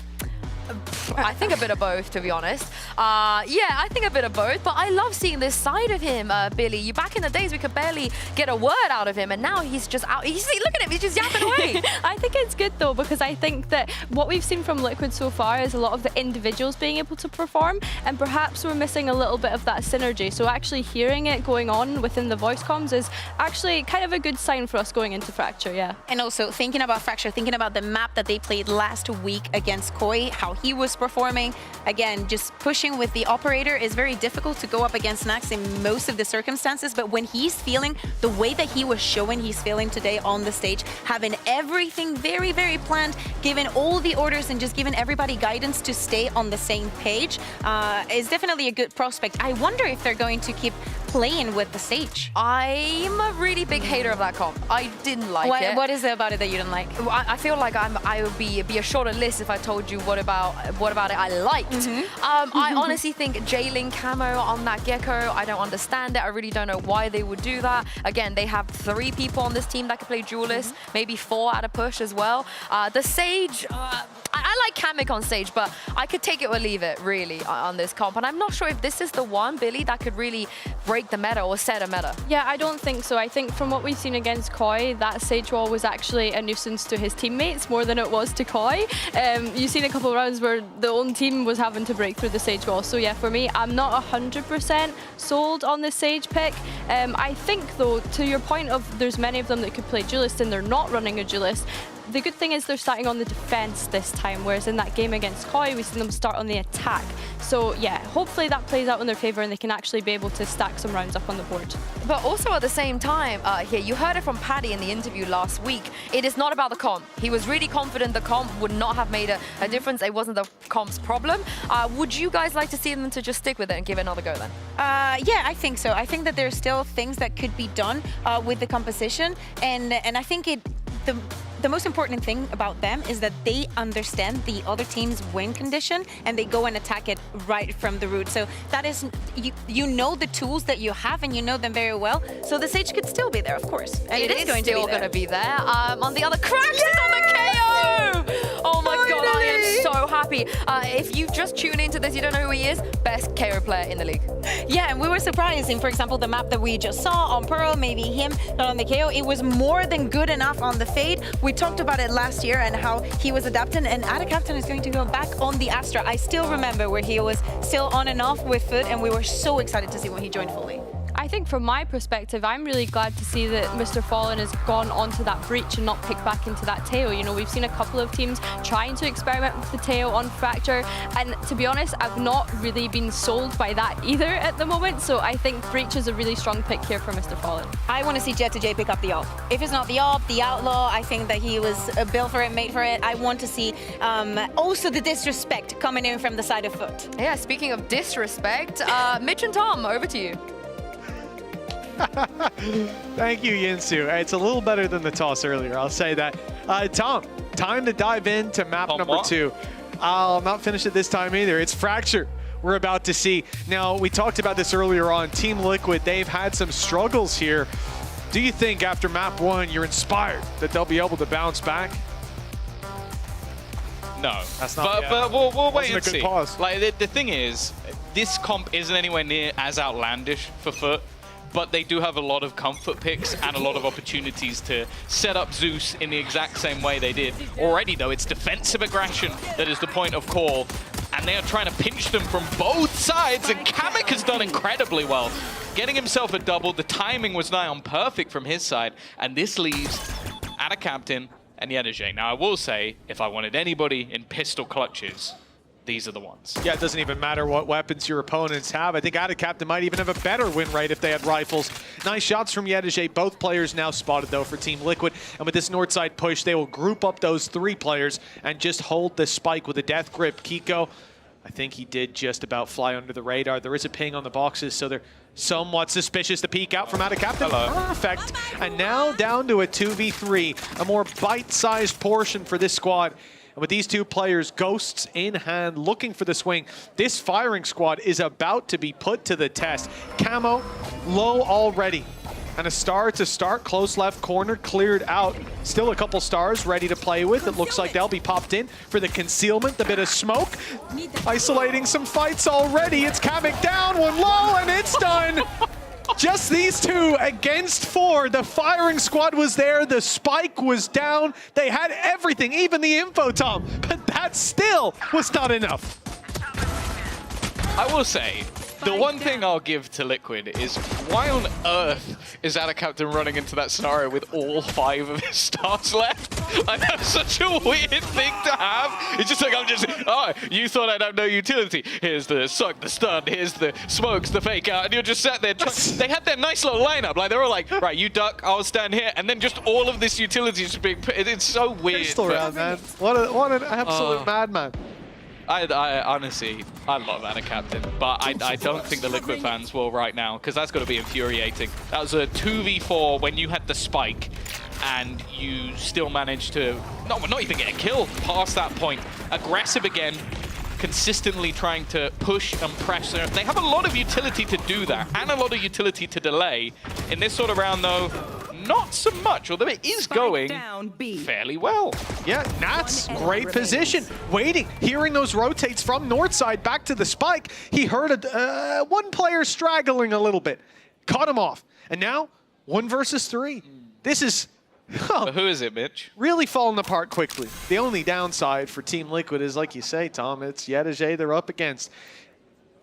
I think a bit of both, to be honest. Yeah, I think a bit of both, but I love seeing this side of him, Billy. Back in the days, we could barely get a word out of him, and now he's just out. Look at him, he's just yapping away. I think it's good, though, because I think that what we've seen from Liquid so far is a lot of the individuals being able to perform, and perhaps we're missing a little bit of that synergy. So actually hearing it going on within the voice comms is actually kind of a good sign for us going into Fracture, yeah. And also thinking about Fracture, thinking about the map that they played last week against Koi, how he was performing. Again, just pushing with the operator is very difficult to go up against Nax in most of the circumstances, but when he's feeling the way that he was showing he's feeling today on the stage, having everything very, very planned, giving all the orders and just giving everybody guidance to stay on the same page, is definitely a good prospect. I wonder if they're going to keep playing with the Sage. I'm a really big hater of that comp. I didn't like it. What is it about it that you didn't like? I feel like I would be a shorter list if I told you what about it I liked. I honestly think J-Link camo on that Gecko, I don't understand it. I really don't know why they would do that. Again, they have 3 people on this team that can play Duelist, maybe 4 at a push as well. The Sage, I like Kamek on Sage, but I could take it or leave it, really, on this comp. And I'm not sure if this is the one, Billy, that could really break the meta or set a meta. Yeah, I don't think so. I think from what we've seen against Koi, that Sage wall was actually a nuisance to his teammates more than it was to Koi. You've seen a couple of rounds where the own team was having to break through the Sage wall. So yeah, for me, I'm not 100% sold on the Sage pick. I think, though, to your point of there's many of them that could play Duelist and they're not running a Duelist, the good thing is they're starting on the defense this time, whereas in that game against Koi, we've seen them start on the attack. So yeah, hopefully that plays out in their favor and they can actually be able to stack some rounds up on the board. But also at the same time, here, you heard it from Paddy in the interview last week. It is not about the comp. He was really confident the comp would not have made a difference. It wasn't the comp's problem. Would you guys like to see them to just stick with it and give it another go then? Yeah, I think so. I think that there's still things that could be done with the composition, and I think the most important thing about them is that they understand the other team's win condition and they go and attack it right from the root. So that is, you know the tools that you have and you know them very well. So the Sage could still be there, of course. And it is still going to be there. On the other, Crash is on the KO! Oh my god, I am so happy. If you just tune into this, you don't know who he is, best KO player in the league. Yeah, and we were surprised in, for example, the map that we just saw on Pearl, maybe him, not on the KO. It was more than good enough on the Fade. We talked about it last year and how he was adapting, and Ada Captain is going to go back on the Astra. I still remember where he was still on and off with Foot, and we were so excited to see when he joined fully. I think from my perspective, I'm really glad to see that Mr. Fallen has gone onto that breach and not picked back into that tail. You know, we've seen a couple of teams trying to experiment with the tail on Fracture, and to be honest, I've not really been sold by that either at the moment, so I think breach is a really strong pick here for Mr. Fallen. I want to see Jet2J pick up the AWP. If it's not the AWP, the Outlaw, I think that he was built for it, made for it. I want to see also the disrespect coming in from the side of Foot. Yeah, speaking of disrespect, Mitch and Tom, over to you. Thank you, Yinsu. It's a little better than the toss earlier, I'll say that. Tom, time to dive into map number 2. I'll not finish it this time either. It's Fracture we're about to see. Now, we talked about this earlier on. Team Liquid, they've had some struggles here. Do you think after map 1, you're inspired that they'll be able to bounce back? No. That's not, but we'll wait and a good see. Pause. Like, the thing is, this comp isn't anywhere near as outlandish for Foot. but they do have a lot of comfort picks and a lot of opportunities to set up Zeus in the exact same way they did. Already, though, it's defensive aggression that is the point of call, and they are trying to pinch them from both sides, and Kamek has done incredibly well. Getting himself a double, the timing was nigh on perfect from his side, and this leaves Ada Captain and Yedege. Now, I will say, if I wanted anybody in pistol clutches, these are the ones. Yeah, it doesn't even matter what weapons your opponents have. I think Ada Captain might even have a better win rate if they had rifles. Nice shots from Yedege. Both players now spotted, though, for Team Liquid. And with this north side push, they will group up those 3 players and just hold the spike with a death grip. Kiko, I think he did just about fly under the radar. There is a ping on the boxes, so they're somewhat suspicious to peek out from Ada Captain. Perfect. And now down to a 2v3, a more bite-sized portion for this squad. And with these 2 players, ghosts in hand, looking for the swing, this firing squad is about to be put to the test. Camo, low already. And a star to start, close left corner, cleared out. Still a couple stars ready to play with. It looks like they'll be popped in for the concealment, the bit of smoke. Isolating some fights already. It's Kamek down, 1 low, and it's done. Just these 2 against 4. The firing squad was there. The spike was down. They had everything, even the info, Tom. But that still was not enough. I will say, the one thing I'll give to Liquid is why on earth is Ada Captain running into that scenario with all 5 of his stars left? Like, that's such a weird thing to have. It's just like, oh, you thought I'd have no utility. Here's the suck, the stun, here's the smokes, the fake out, and you're just sat there. They had their nice little lineup. Like, they were like, right, you duck, I'll stand here, and then just all of this utility is being put. It's so weird. Pistol round, man. What an absolute madman. I honestly, I love Ada Captain, but I don't think the Liquid fans will right now, because that's got to be infuriating. That was a 2v4 when you had the spike, and you still managed to, not even get a kill past that point. Aggressive again, consistently trying to push and press. They have a lot of utility to do that, and a lot of utility to delay. In this sort of round, though, not so much, although it is going fairly well. Yeah, Nats, great position. Waiting, hearing those rotates from north side back to the spike. He heard 1 player straggling a little bit. Caught him off. And now, 1 versus 3. This is... But who is it, Mitch? Really falling apart quickly. The only downside for Team Liquid is, like you say, Tom, it's Yedege they're up against.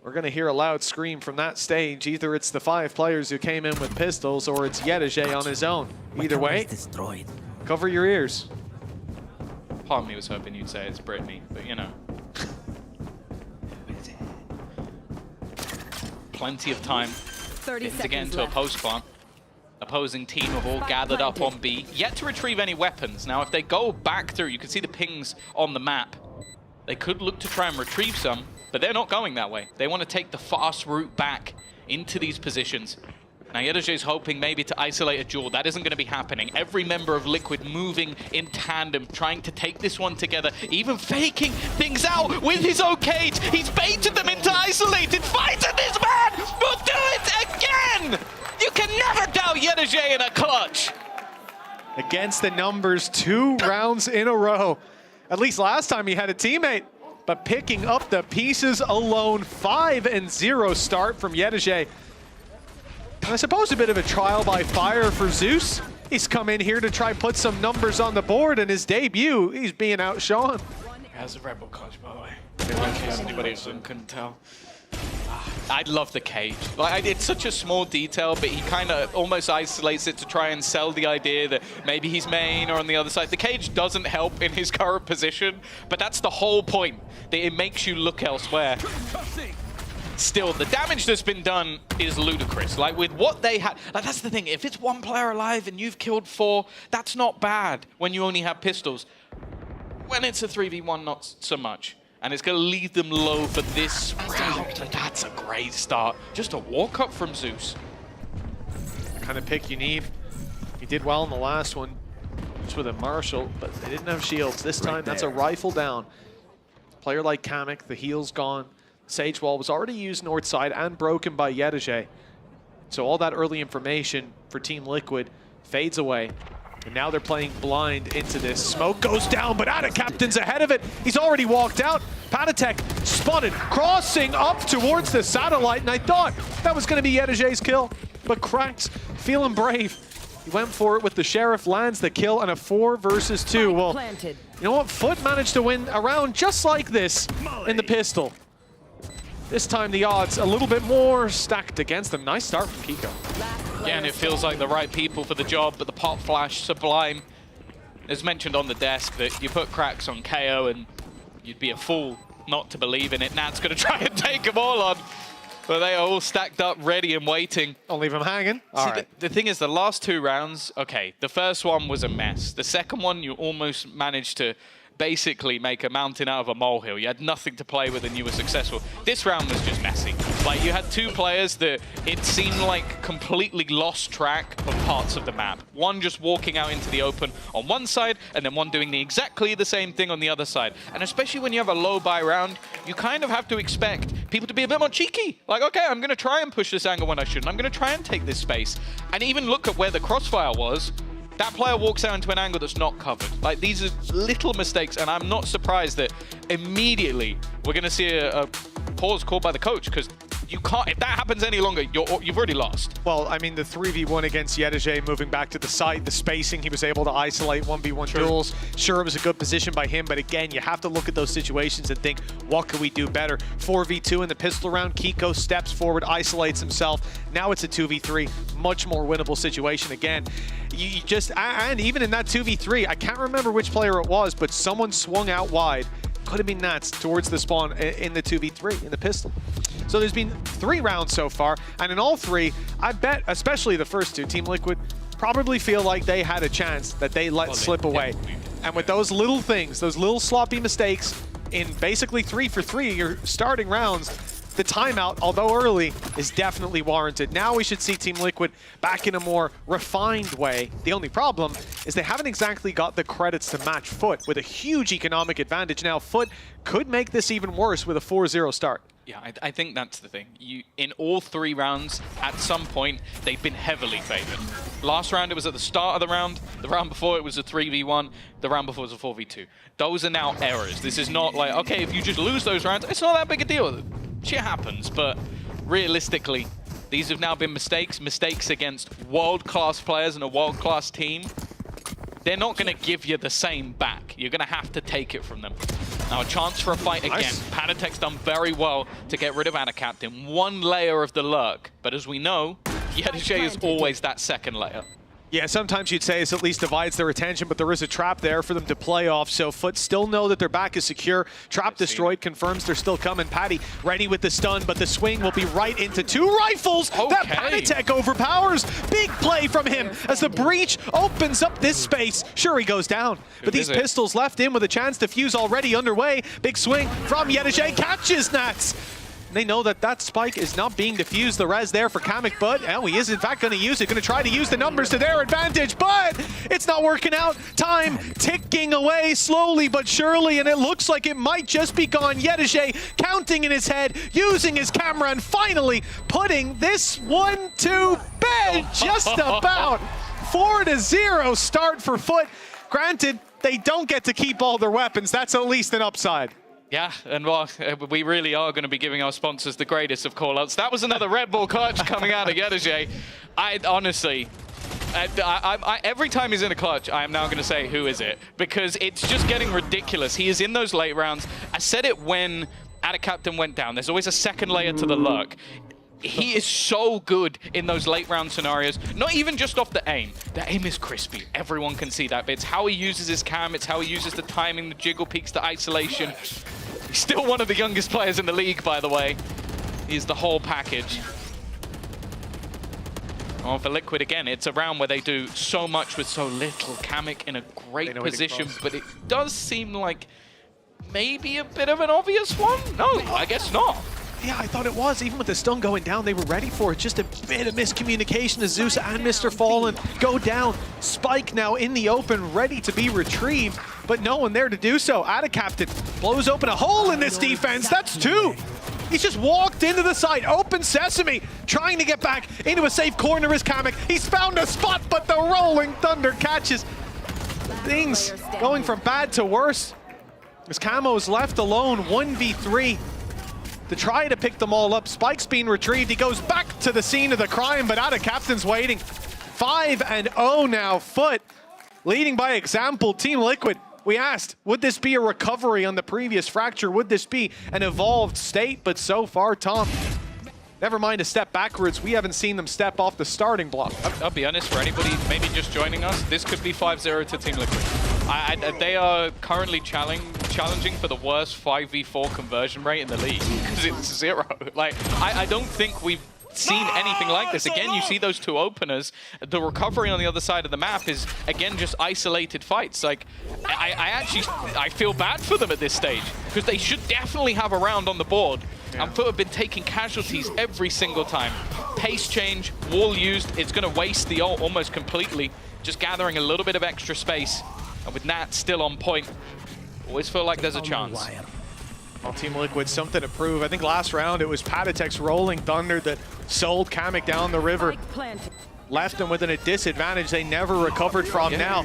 We're going to hear a loud scream from that stage. Either it's the 5 players who came in with pistols, or it's Yedege on his own. Either way, cover your ears. Part of me was hoping you'd say it's Brittany, but you know. Plenty of time to get into a post plant. Opposing team have all gathered up on B, yet to retrieve any weapons. Now, if they go back through, you can see the pings on the map. They could look to try and retrieve some, but they're not going that way. They want to take the fast route back into these positions. Now, Yedege's hoping maybe to isolate a duel. That isn't going to be happening. Every member of Liquid moving in tandem, trying to take this one together, even faking things out with his own cage. He's baited them into isolated fights, and this man will do it again! You can never doubt Yedege in a clutch. Against the numbers, 2 rounds in a row. At least last time he had a teammate. But picking up the pieces alone, 5-0 start from Yedege. And I suppose a bit of a trial by fire for Zeus. He's come in here to try put some numbers on the board, and his debut, he's being outshone. Has a Red Bull clutch, by the way. In case anybody couldn't tell. I love the cage. Like, it's such a small detail, but he kind of almost isolates it to try and sell the idea that maybe he's main or on the other side. The cage doesn't help in his current position, but that's the whole point, that it makes you look elsewhere. Still, the damage that's been done is ludicrous. Like, with what they had, like, that's the thing. If it's 1 player alive and you've killed 4, that's not bad when you only have pistols. When it's a 3v1, not so much. And it's going to leave them low for this round. That's a great start. Just a walk up from Zeus. Kind of pick you need. He did well in the last one, just with a Marshall, but they didn't have shields. This time, that's a rifle down. Player like Kamek, the heal's gone. Sage wall was already used north side and broken by Yedege. So all that early information for Team Liquid fades away. And now they're playing blind into this. Smoke goes down, but Ada Captain's ahead of it. He's already walked out. Patatek spotted, crossing up towards the satellite, and I thought that was going to be Yedege's kill. but Cracks feeling brave. He went for it with the Sheriff, lands the kill, and a 4 versus 2. Well, you know what? Foot managed to win a round just like this in the pistol. This time the odds a little bit more stacked against them. Nice start from Kiko. Yeah, and it feels like the right people for the job, but the pop flash, Sublime. As mentioned on the desk, that you put Cracks on KO and you'd be a fool not to believe in it. Nat's going to try and take them all on. But they are all stacked up, ready and waiting. Don't leave them hanging. All right. The thing is, the last 2 rounds, okay, the first one was a mess. The second one, you almost managed to basically make a mountain out of a molehill. You had nothing to play with and you were successful. This round was just messy. Like, you had 2 players that it seemed like completely lost track of parts of the map. One just walking out into the open on one side, and then one doing exactly the same thing on the other side. And especially when you have a low buy round, you kind of have to expect people to be a bit more cheeky. Like, okay, I'm going to try and push this angle when I shouldn't. I'm going to try and take this space. And even look at where the crossfire was. That player walks out into an angle that's not covered. Like, these are little mistakes, and I'm not surprised that immediately we're going to see a pause called by the coach, because you can't, if that happens any longer, you've already lost. Well, I mean, the 3v1 against Yedege moving back to the side, the spacing, he was able to isolate 1v1 duels. Sure, it was a good position by him, but again, you have to look at those situations and think, what could we do better? 4v2 in the pistol round, Kiko steps forward, isolates himself. Now it's a 2v3, much more winnable situation again. You just, and even in that 2v3, I can't remember which player it was, but someone swung out wide. Could have been Nats towards the spawn in the 2v3, in the pistol. So there's been 3 rounds so far, and in all 3, I bet, especially the first 2, Team Liquid probably feel like they had a chance that they let slip away. And with those little things, those little sloppy mistakes, in basically 3 for 3, your starting rounds, the timeout, although early, is definitely warranted. Now we should see Team Liquid back in a more refined way. The only problem is they haven't exactly got the credits to match Foot with a huge economic advantage. Now Foot could make this even worse with a 4-0 start. Yeah, I think that's the thing. In all 3 rounds, at some point, they've been heavily favored. Last round, it was at the start of the round. The round before, it was a 3v1. The round before was a 4v2. Those are now errors. This is not like, okay, if you just lose those rounds, it's not that big a deal. Shit happens, but realistically, these have now been mistakes against world-class players and a world-class team. They're not going to give you the same back. You're going to have to take it from them. Now, a chance for a fight again. Nice. Panatek's done very well to get rid of Anacaptain. 1 layer of the lurk, but as we know, Yedege is always that second layer. Yeah, sometimes you'd say it at least divides their attention, but there is a trap there for them to play off, so Foot still know that their back is secure. Trap destroyed, confirms they're still coming. Patty ready with the stun, but the swing will be right into 2 rifles that Panatek overpowers. Big play from him as the breach opens up this space. Sure, he goes down, but these pistols left in with a chance to fuse already underway. Big swing from Yedege, catches Nats. They know that that spike is not being diffused. The res there for Kamek, but he is in fact going to use it. Going to try to use the numbers to their advantage, but it's not working out. Time ticking away slowly but surely, and it looks like it might just be gone. Yedege counting in his head, using his camera, and finally putting this one to bed. Just about 4-0 start for Foot. Granted, they don't get to keep all their weapons. That's at least an upside. Yeah, and well, we really are going to be giving our sponsors the greatest of call-outs. That was another Red Bull clutch coming out of Yedege. I honestly, every time he's in a clutch, I am now going to say, who is it? Because it's just getting ridiculous. He is in those late rounds. I said it when Atacaptain went down. There's always a second layer to the lurk. He is so good in those late round scenarios, not even just off the aim. The aim is crispy. Everyone can see that. But it's how he uses his cam. It's how he uses the timing, the jiggle peaks, the isolation. He's still one of the youngest players in the league, by the way. He's the whole package. Oh, for Liquid again, it's a round where they do so much with so little. Kamek in a great position, but it does seem like maybe a bit of an obvious one? No, I guess not. Yeah, I thought it was. Even with the stun going down, they were ready for it. Just a bit of miscommunication as Zeus and Mr. Fallen go down. Spike now in the open, ready to be retrieved, but no one there to do so. Atacaptain blows open a hole in this defense. That's 2. He's just walked into the side, open sesame, trying to get back into a safe corner is Kamek. He's found a spot, but the Rolling Thunder catches. Things going from bad to worse. As Camo's left alone, 1v3. to try to pick them all up. Spike's being retrieved. He goes back to the scene of the crime, but out of Captain's waiting. 5-0 now. Foot leading by example. Team Liquid, we asked, would this be a recovery on the previous fracture? Would this be an evolved state? But so far, Tom, never mind a step backwards, we haven't seen them step off the starting block. I'll be honest, for anybody maybe just joining us, this could be 5-0 to Team Liquid. They are currently challenging for the worst 5v4 conversion rate in the league, because it's 0. Like, I don't think we've seen anything like this. Again, you see those two openers. The recovery on the other side of the map is, again, just isolated fights. Like, I feel bad for them at this stage, because they should definitely have a round on the board. Yeah. And Foot have been taking casualties every single time. Pace change, wall used, it's going to waste the ult almost completely, just gathering a little bit of extra space. And with Nat still on point, always feel like there's a chance. Well, Team Liquid, something to prove. I think last round it was Patatek's Rolling Thunder that sold Kamek down the river. Left them within a disadvantage they never recovered from. Now,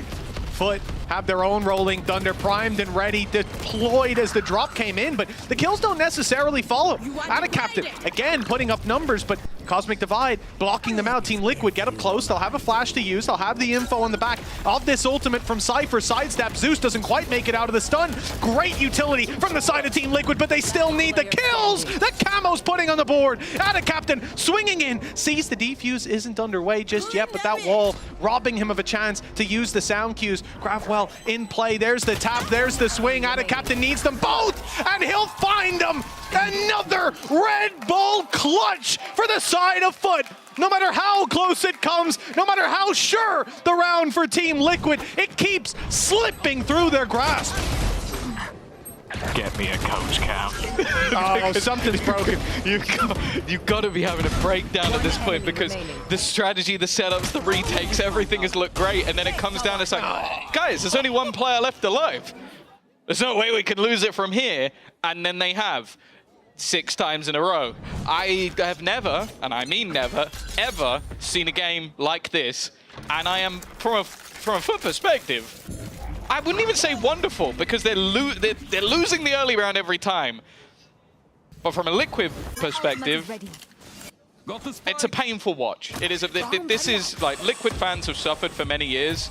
Foot have their own Rolling Thunder primed and ready, deployed as the drop came in, but the kills don't necessarily follow. Out of Captain, again, putting up numbers, but Cosmic Divide blocking them out. Team Liquid get up close. They'll have a flash to use. They'll have the info on the back of this ultimate from Cypher. Sidestep. Zeus doesn't quite make it out of the stun. Great utility from the side of Team Liquid, but they still need the kills that Camo's putting on the board. Out of Captain, swinging in. Sees the defuse isn't underway just yet, but that wall robbing him of a chance to use the sound cues. Gravwell in play. There's the tap. There's the swing. Out of Captain needs them both, and he'll find them. Another Red Bull clutch for the side of Foot. No matter how close it comes, no matter how sure the round for Team Liquid, it keeps slipping through their grasp. Get me a coach, Cam. Oh, something's broken. You've got to be having a breakdown at this point, because the strategy, the setups, the retakes, everything has looked great, and then it comes down, it's like, guys, there's only one player left alive. There's no way we can lose it from here, and then they have. 6 times in a row. I have never, and I mean never, ever seen a game like this, and I am, from a Foot perspective, I wouldn't even say wonderful, because they're losing the early round every time. But from a Liquid perspective, it's a painful watch. It is. This is like, Liquid fans have suffered for many years,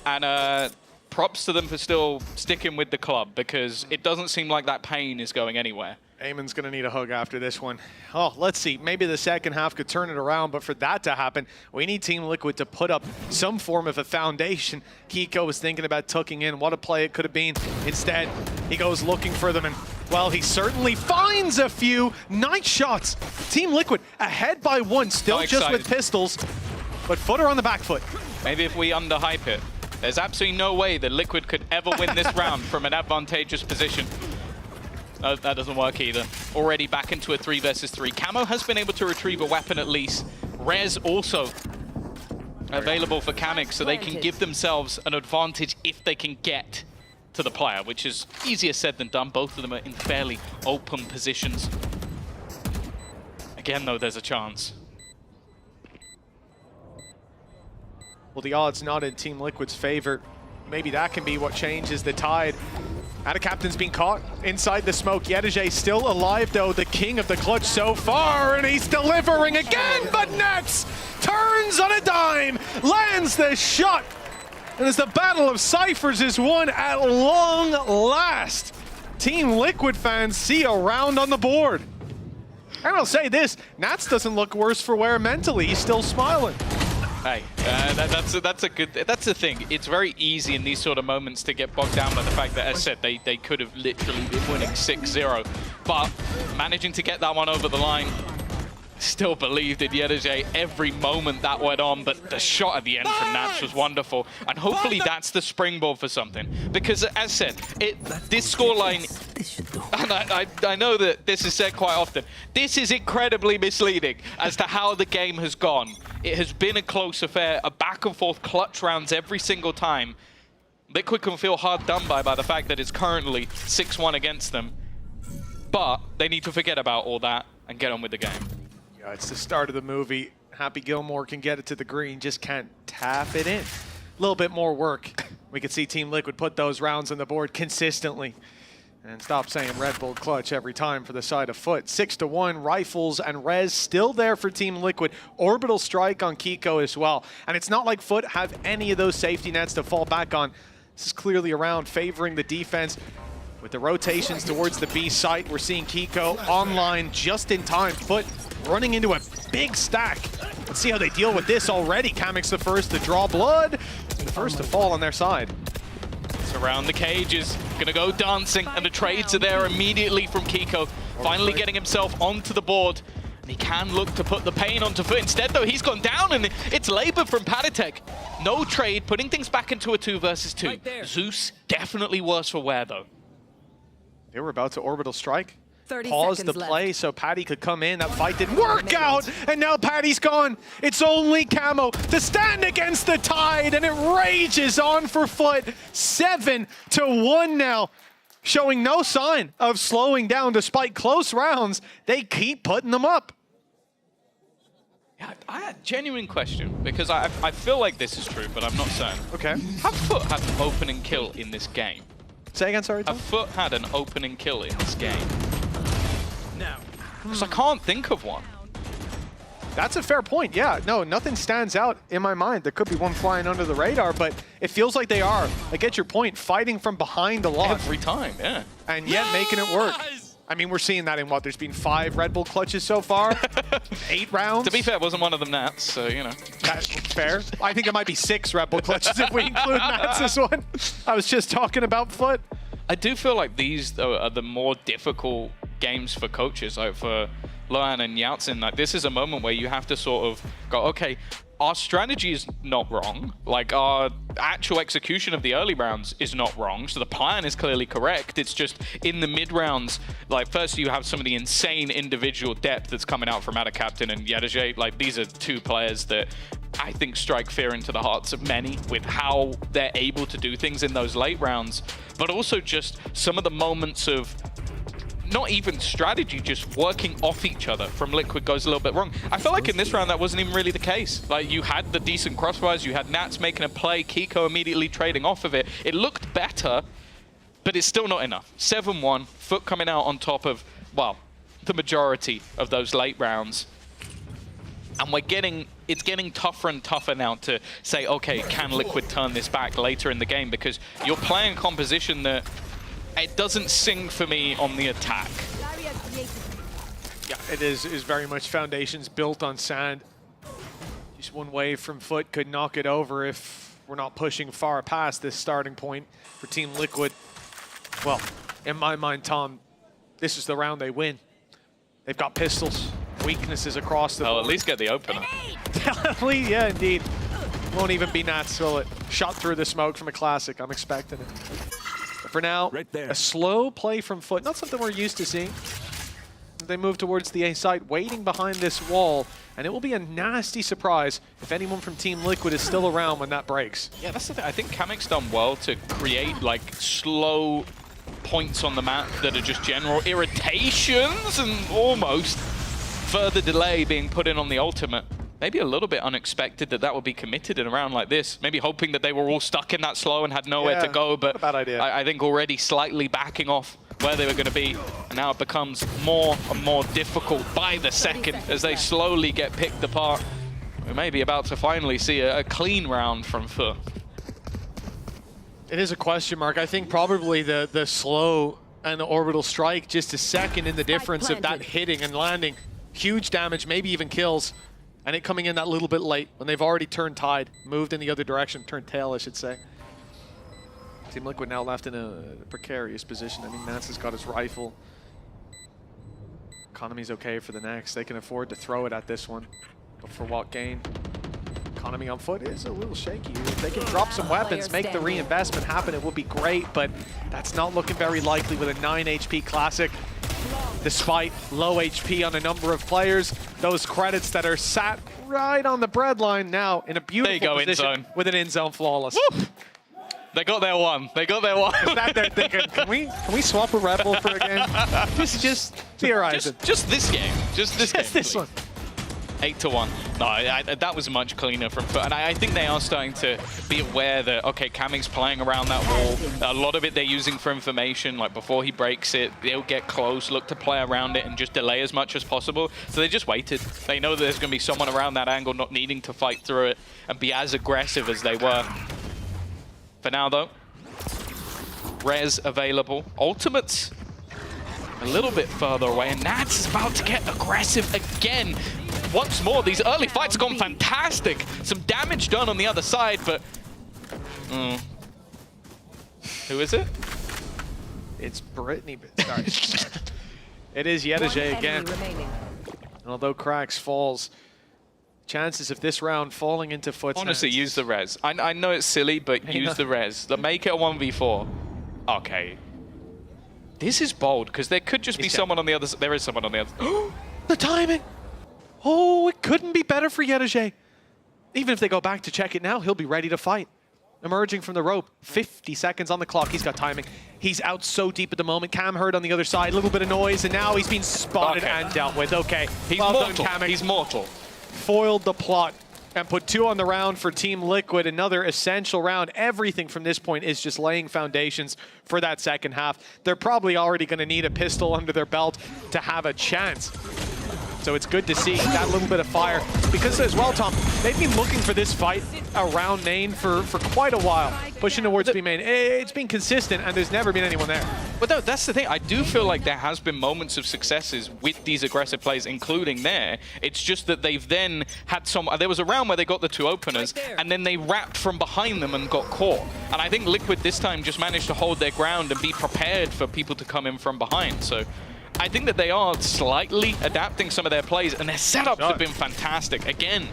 and props to them for still sticking with the club, because it doesn't seem like that pain is going anywhere. Eamon's going to need a hug after this one. Oh, let's see. Maybe the second half could turn it around, but for that to happen, we need Team Liquid to put up some form of a foundation. Kiko was thinking about tucking in. What a play it could have been. Instead, he goes looking for them, and, well, he certainly finds a few. Nice shots. Team Liquid ahead by 1, still just with pistols, but Foot are on the back foot. Maybe if we underhype it. There's absolutely no way that Liquid could ever win this round from an advantageous position. That doesn't work either. Already back into a 3 versus 3. Camo has been able to retrieve a weapon at least. Res also available for Kamek, so they can give themselves an advantage if they can get to the player, which is easier said than done. Both of them are in fairly open positions. Again, though, there's a chance. Well, the odds not in Team Liquid's favor. Maybe that can be what changes the tide. Out of Captain's being caught inside the smoke. Yedege still alive, though, the king of the clutch so far, and he's delivering again, but Nets turns on a dime, lands the shot, and as the battle of ciphers is won at long last, Team Liquid fans see a round on the board. And I'll say this, Nats doesn't look worse for wear mentally. He's still smiling. Hey, that's the thing. It's very easy in these sort of moments to get bogged down by the fact that, as said, they could have literally been winning 6-0. But managing to get that one over the line, still believed in Yedege every moment that went on, but the shot at the end from Nats was wonderful. And hopefully that's the springboard for something. Because, as said, this scoreline, and I know that this is said quite often, this is incredibly misleading as to how the game has gone. It has been a close affair, a back and forth clutch rounds every single time. Liquid can feel hard done by the fact that it's currently 6-1 against them. But they need to forget about all that and get on with the game. Yeah, it's the start of the movie. Happy Gilmore can get it to the green, just can't tap it in. A little bit more work. We could see Team Liquid put those rounds on the board consistently. And stop saying Red Bull clutch every time for the side of Foot. 6-1, Rifles and Rez still there for Team Liquid. Orbital Strike on Kiko as well. And it's not like Foot have any of those safety nets to fall back on. This is clearly around favoring the defense. With the rotations towards the B site, we're seeing Kiko online just in time. Foot running into a big stack. Let's see how they deal with this already. Kamik's the first to draw blood, and the first to fall on their side. Around the cage is gonna go dancing, and the trades are there immediately from Kiko, finally getting himself onto the board. And he can look to put the pain onto Foot. Instead, though, he's gone down, and it's labor from Padatek. No trade, putting things back into a 2 versus 2. Right, Zeus definitely worse for wear, though. They were about to orbital strike. 30 Paused the play so Paddy could come in. That fight didn't work out, and now Paddy's gone. It's only Camo to stand against the tide, and it rages on for Foot. 7-1 now, showing no sign of slowing down despite close rounds. They keep putting them up. Yeah, I had a genuine question, because I feel like this is true, but I'm not certain. Okay. Have Foot had an opening kill in this game? Say again, sorry, Tom? Have Foot had an opening kill in this game? No. Because I can't think of one. That's a fair point, yeah. No, nothing stands out in my mind. There could be one flying under the radar, but it feels like they are. I get your point, fighting from behind a lot. Every time, yeah. And yet making it work. I mean, we're seeing that in what? There's been 5 Red Bull clutches so far? 8 rounds? To be fair, it wasn't one of them Nats, so, you know. That's fair. I think it might be 6 Red Bull clutches if we include Nats this one. I was just talking about Foot. I do feel like these, though, are the more difficult games for coaches, like for Lohan and Yatsin. Like, this is a moment where you have to sort of go, okay, our strategy is not wrong. Like, our actual execution of the early rounds is not wrong. So the plan is clearly correct. It's just in the mid rounds, like, first you have some of the insane individual depth that's coming out from Ada Captain and Yedajay. Like, these are 2 players that I think strike fear into the hearts of many with how they're able to do things in those late rounds, but also just some of the moments of not even strategy, just working off each other from Liquid goes a little bit wrong. I felt like in this round that wasn't even really the case. Like, you had the decent crossfires, you had Nats making a play, Kiko immediately trading off of it. It looked better, but it's still not enough. 7-1, Foot coming out on top of, well, the majority of those late rounds. And it's getting tougher and tougher now to say, okay, can Liquid turn this back later in the game? Because you're playing a composition that it doesn't sing for me on the attack. Yeah, it is very much foundations built on sand. Just one wave from Foot could knock it over if we're not pushing far past this starting point for Team Liquid. Well, in my mind, Tom, this is the round they win. They've got pistols, weaknesses across the board. I'll at least get the opener. Yeah, indeed. Won't even be Nats, will it? Shot through the smoke from a classic. I'm expecting it. But for now, a slow play from Foot. Not something we're used to seeing. They move towards the A site, waiting behind this wall. And it will be a nasty surprise if anyone from Team Liquid is still around when that breaks. Yeah, that's the thing. I think Kamik's done well to create, like, slow points on the map that are just general irritations and almost further delay being put in on the ultimate. Maybe a little bit unexpected that that would be committed in a round like this. Maybe hoping that they were all stuck in that slow and had nowhere to go, but not a bad idea. I think already slightly backing off where they were going to be. And now it becomes more and more difficult by the second as they slowly get picked apart. We may be about to finally see a clean round from Foot. It is a question mark. I think probably the slow and the orbital strike, just a second in the difference of that hitting and landing. Huge damage, maybe even kills. And it coming in that little bit late when they've already turned tide, moved in the other direction, turned tail, I should say. Team Liquid now left in a precarious position. I mean, Nats has got his rifle. Economy's okay for the next. They can afford to throw it at this one. But for what gain? Economy on Foot is a little shaky. If they can drop some weapons, make the reinvestment happen, it would be great, but that's not looking very likely with a 9 HP classic. Despite low HP on a number of players, those credits that are sat right on the breadline now in a beautiful position with an in-zone flawless. Woo! They got their one. They got their one. Is that they're thinking, can we swap a Red Bull for a game? just theorizing. Just this game. Just this game, this please. one. 8-1. No, that was much cleaner from Foot. And I think they are starting to be aware that, okay, Camming's playing around that wall. A lot of it they're using for information. Like, before he breaks it, they'll get close, look to play around it, and just delay as much as possible. So they just waited. They know that there's going to be someone around that angle not needing to fight through it and be as aggressive as they were. For now, though, Res available. Ultimates a little bit further away, and Nats is about to get aggressive again. Once more, these early fights have gone fantastic. Some damage done on the other side, but... Who is it? It's Brittany. Sorry. It is Yedege again. And although Cracks falls, chances of this round falling into Foot's Honestly, hands. use the res. I know it's silly, but use the res. Make it a 1v4. Okay. This is bold, because there could just be someone on the other side. There is someone on the other side. The timing! Oh, it couldn't be better for Yedege. Even if they go back to check it now, he'll be ready to fight. Emerging from the rope, 50 seconds on the clock. He's got timing. He's out so deep at the moment. Cam heard on the other side, a little bit of noise, and now he's been spotted and dealt with. Okay, he's well mortal. Done, He's mortal. Foiled the plot and put 2 on the round for Team Liquid. Another essential round. Everything from this point is just laying foundations for that second half. They're probably already going to need a pistol under their belt to have a chance. So it's good to see that little bit of fire. Because as well, Tom, they've been looking for this fight around main for quite a while. Pushing towards B main. It's been consistent, and there's never been anyone there. But no, that's the thing. I do feel like there has been moments of successes with these aggressive plays, including there. It's just that they've then had some... There was a round where they got the 2 openers, and then they wrapped from behind them and got caught. And I think Liquid this time just managed to hold their ground and be prepared for people to come in from behind. So I think that they are slightly adapting some of their plays, and their setups have been fantastic. Again,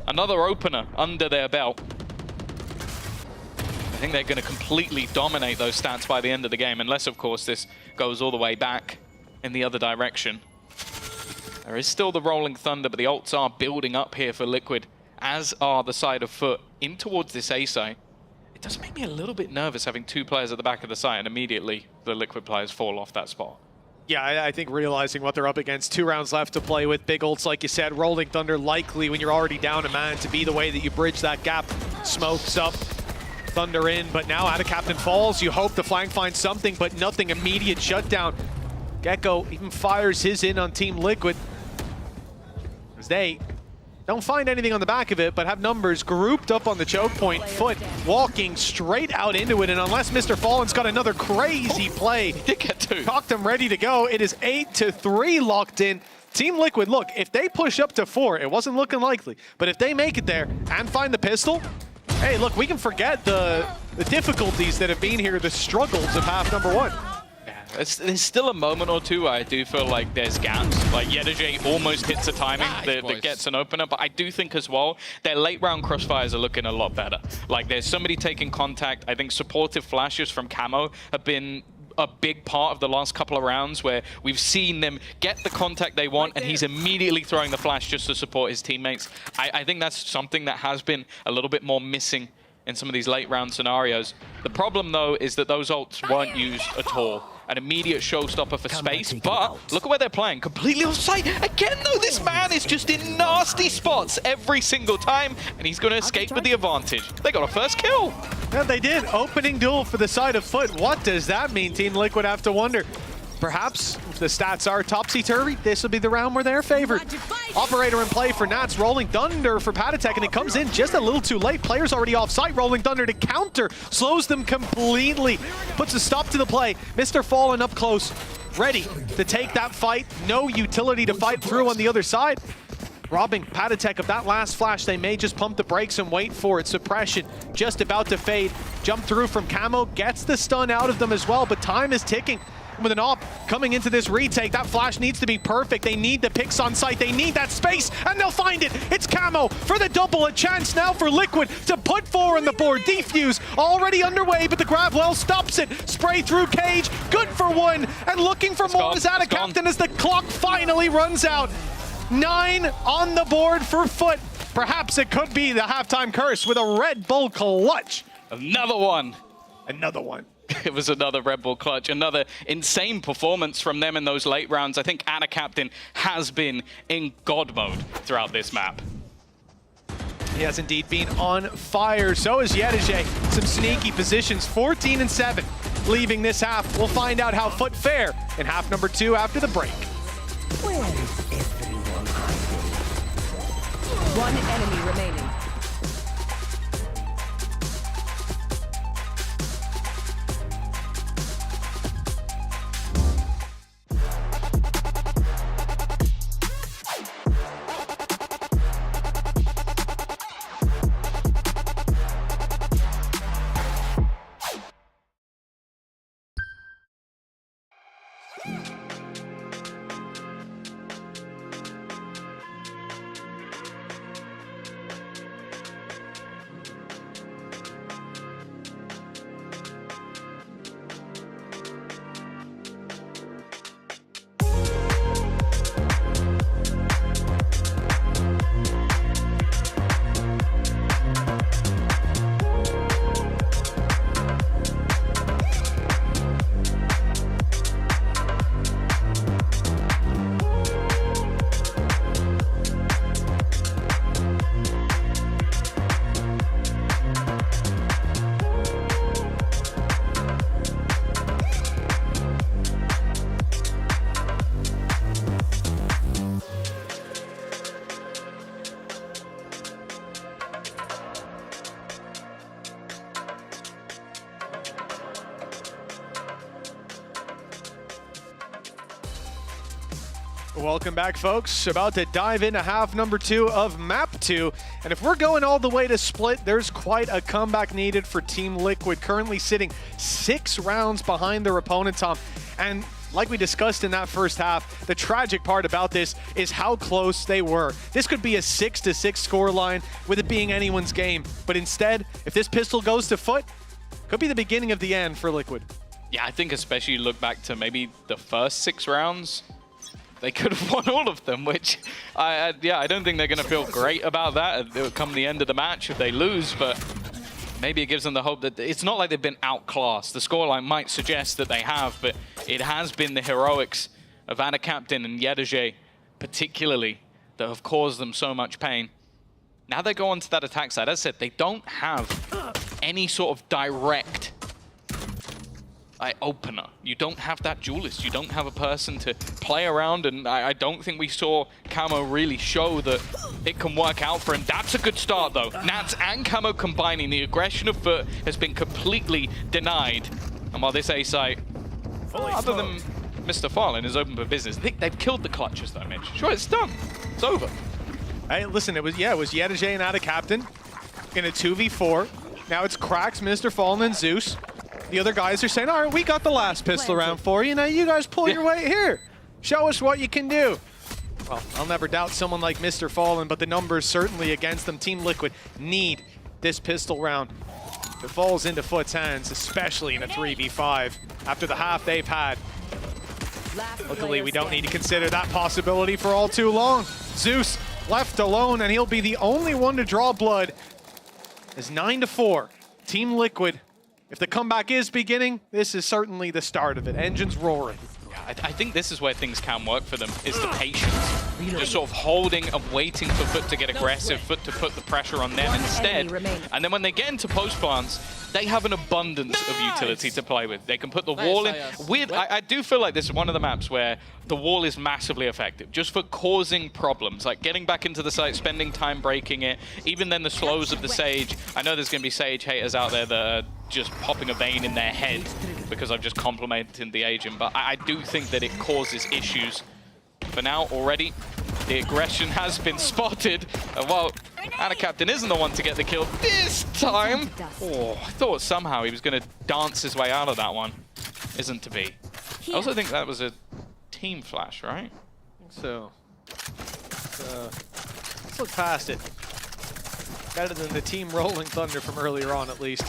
another opener under their belt. I think they're going to completely dominate those stats by the end of the game, unless, of course, this goes all the way back in the other direction. There is still the Rolling Thunder, but the ults are building up here for Liquid, as are the side of Foot, in towards this A site. It does make me a little bit nervous having 2 players at the back of the site, and immediately the Liquid players fall off that spot. Yeah, I think realizing what they're up against, 2 rounds left to play with, big ults, like you said, Rolling Thunder likely when you're already down a man to be the way that you bridge that gap. Smokes up, Thunder in, but now out of Captain falls. You hope the flank finds something, but nothing. Immediate shutdown. Gecko even fires his in on Team Liquid, as they don't find anything on the back of it, but have numbers grouped up on the choke point. Foot walking straight out into it, and unless Mr. Fallen's got another crazy play, cocked him ready to go. It is 8-3 locked in. Team Liquid, look, if they push up to 4, it wasn't looking likely, but if they make it there and find the pistol, hey, look, we can forget the difficulties that have been here, the struggles of half number 1. There's still a moment or two where I do feel like there's gaps. Like Yedege almost hits a timing that gets an opener, but I do think as well, their late round crossfires are looking a lot better. Like there's somebody taking contact. I think supportive flashes from Camo have been a big part of the last couple of rounds where we've seen them get the contact they want, and he's immediately throwing the flash just to support his teammates. I think that's something that has been a little bit more missing in some of these late round scenarios. The problem though is that those ults weren't used at all. An immediate showstopper for space, but look at where they're playing. Completely offside. Again though, this man is just in nasty spots every single time, and he's going to escape with the advantage. They got a first kill. Yeah, they did. Opening duel for the side of Foot. What does that mean? Team Liquid have to wonder. Perhaps if the stats are topsy-turvy, this will be the round where they're favored. Operator in play for Nats, Rolling Thunder for Patatek, and it comes in just a little too late. Players already off site. Rolling Thunder to counter, slows them completely, puts a stop to the play. Mr. Fallen up close, ready to take that fight. No utility to fight through on the other side. Robbing Patatek of that last flash. They may just pump the brakes and wait for it. Suppression just about to fade. Jump through from Camo, gets the stun out of them as well, but time is ticking. With an op coming into this retake, that flash needs to be perfect. They need the picks on site. They need that space, and they'll find it. It's Camo for the double. A chance now for Liquid to put 4 on the board. Defuse already underway, but the grab well stops it. Spray through cage, good for 1, and looking for more is out of Captain as the clock finally runs out. 9 on the board for Foot. Perhaps it could be the halftime curse with a Red Bull clutch. Another one. Another one. It was another Red Bull clutch, another insane performance from them in those late rounds. I think AnaCaptain has been in God mode throughout this map. He has indeed been on fire. So is Yedije. Some sneaky positions, 14 and 7. Leaving this half, we'll find out how Foot fare in half number 2 after the break. Where is everyone hiding? One enemy remaining. Welcome back, folks. About to dive into half number 2 of map 2. And if we're going all the way to split, there's quite a comeback needed for Team Liquid, currently sitting 6 rounds behind their opponent, Tom. And like we discussed in that first half, the tragic part about this is how close they were. This could be a 6-6 scoreline with it being anyone's game. But instead, if this pistol goes to Foot, could be the beginning of the end for Liquid. Yeah, I think especially you look back to maybe the first 6 rounds, they could have won all of them, which, I don't think they're going to feel great about that. It will come the end of the match if they lose, but maybe it gives them the hope that it's not like they've been outclassed. The scoreline might suggest that they have, but it has been the heroics of AnaCaptain and Yedije particularly that have caused them so much pain. Now they go on to that attack side. As I said, they don't have any sort of direct opener. You don't have that duelist. You don't have a person to play around, and I don't think we saw Camo really show that it can work out for him. That's a good start, though. Nats and Camo combining. The aggression of Foot has been completely denied. And while this A site, other than Mr. Fallen, is open for business, I think they've killed the clutches, though, Mitch. Sure, it's done. It's over. Hey, listen, it was Yedije and AnaCaptain in a 2v4. Now it's Cracks, Mr. Fallen, and Zeus. The other guys are saying, all right, we got the last pistol round for you. Now you guys pull your weight here. Show us what you can do. Well, I'll never doubt someone like Mr. Fallen, but the numbers certainly against them. Team Liquid need this pistol round. If it falls into Foot's hands, especially in a 3v5, after the half they've had. Luckily, we don't need to consider that possibility for all too long. Zeus left alone, and he'll be the only one to draw blood. It's 9-4. Team Liquid. If the comeback is beginning, this is certainly the start of it. Engines roaring. Yeah, I think this is where things can work for them, is the patience. Just sort of holding and waiting for Foot to get aggressive, Foot to put the pressure on them instead. And then when they get into post plants, they have an abundance of utility to play with. They can put the wall in. I do feel like this is one of the maps where the wall is massively effective, just for causing problems, like getting back into the site, spending time breaking it, even then the slows of the Sage. I know there's going to be Sage haters out there that are just popping a vein in their head because I've just complimented the agent, but I do think that it causes issues. For now, already, the aggression has been spotted. Well, AnaCaptain isn't the one to get the kill this time. Oh, I thought somehow he was going to dance his way out of that one. Isn't to be. I also think that was a team flash, right? I think so. Let's look past it. Better than the team Rolling Thunder from earlier on, at least.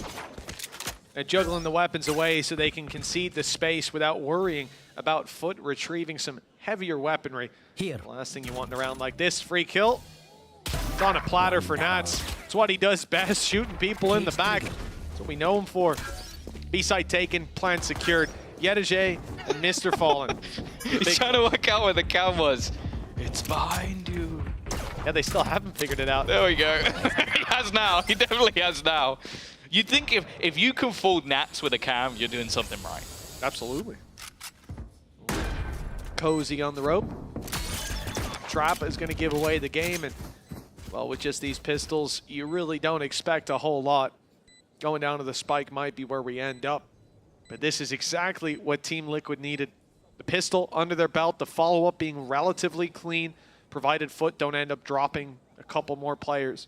They're juggling the weapons away so they can concede the space without worrying about Foot retrieving some heavier weaponry. Here. Last thing you want in a round like this, free kill. It's on a platter for Nats. It's what he does best, shooting people in the back. That's what we know him for. B site taken, plan secured. Yedege and Mr. Fallen. He's trying to work out where the cam was. It's behind you. Yeah, they still haven't figured it out. There we go. He has now. He definitely has now. You'd think if you can fool Nats with a cam, you're doing something right. Absolutely. Cozy on the rope. Trap is going to give away the game, and well, with just these pistols, you really don't expect a whole lot. Going down to the spike might be where we end up, but this is exactly what Team Liquid needed. The pistol under their belt, the follow-up being relatively clean, provided Foot don't end up dropping a couple more players.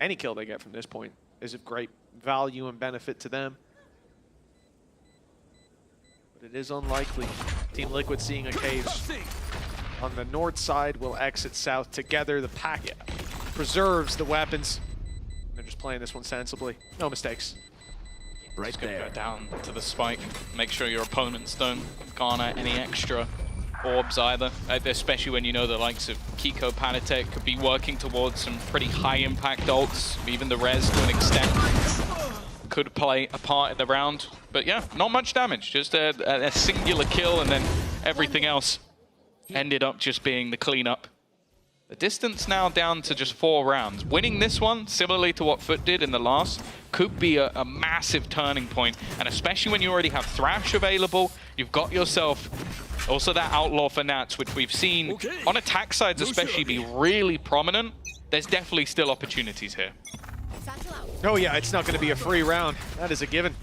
Any kill they get from this point is of great value and benefit to them. But it is unlikely. Team Liquid seeing a cage on the north side will exit south together. The pack preserves the weapons. They're just playing this one sensibly. No mistakes. Right just there. Go down to the spike. Make sure your opponents don't garner any extra orbs either, especially when you know the likes of Kiko, Panatek could be working towards some pretty high impact ults. Even the res to an extent could play a part in the round. But yeah, not much damage, just a singular kill, and then everything else ended up just being the cleanup. The distance now down to just 4 rounds. Winning this one, similarly to what Foot did in the last, could be a massive turning point. And especially when you already have Thrash available, you've got yourself also that Outlaw for Nats, which we've seen on attack sides especially be really prominent. There's definitely still opportunities here. Oh yeah, it's not going to be a free round. That is a given.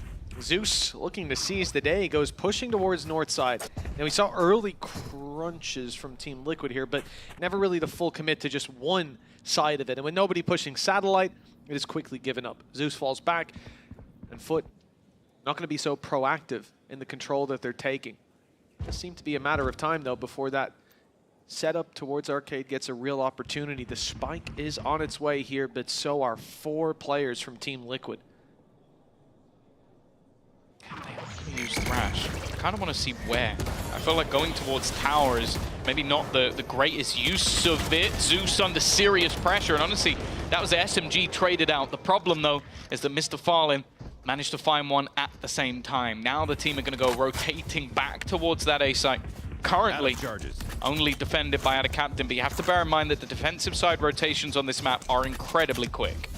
Zeus looking to seize the day, goes pushing towards north side. Now we saw early crunches from Team Liquid here, but never really the full commit to just one side of it. And with nobody pushing Satellite, it is quickly given up. Zeus falls back, and Foot not going to be so proactive in the control that they're taking. It seemed to be a matter of time, though, before that setup towards Arcade gets a real opportunity. The spike is on its way here, but so are 4 players from Team Liquid. Use Thrash. I kind of want to see where. I feel like going towards tower is maybe not the greatest use of it. Zeus under serious pressure, and honestly, that was the SMG traded out. The problem, though, is that Mr. Fallen managed to find one at the same time. Now the team are going to go rotating back towards that A site. Currently, only defended by Ada Captain, but you have to bear in mind that the defensive side rotations on this map are incredibly quick.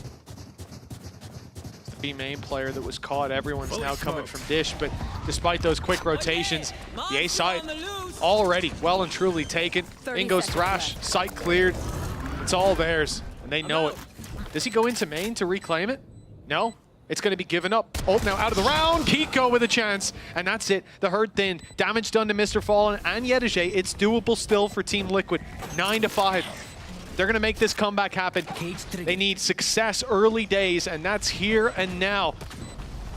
The B main player that was caught, everyone's now coming from Dish, but despite those quick rotations, the A site already well and truly taken. In goes Thrash, site cleared. It's all theirs, and they know it. Does he go into main to reclaim it? No. It's going to be given up. Oh, now out of the round. Kiko with a chance. And that's it. The herd thinned. Damage done to Mr. Fallen and Yedege. It's doable still for Team Liquid. 9-5. They're going to make this comeback happen. They need success early days, and that's here and now.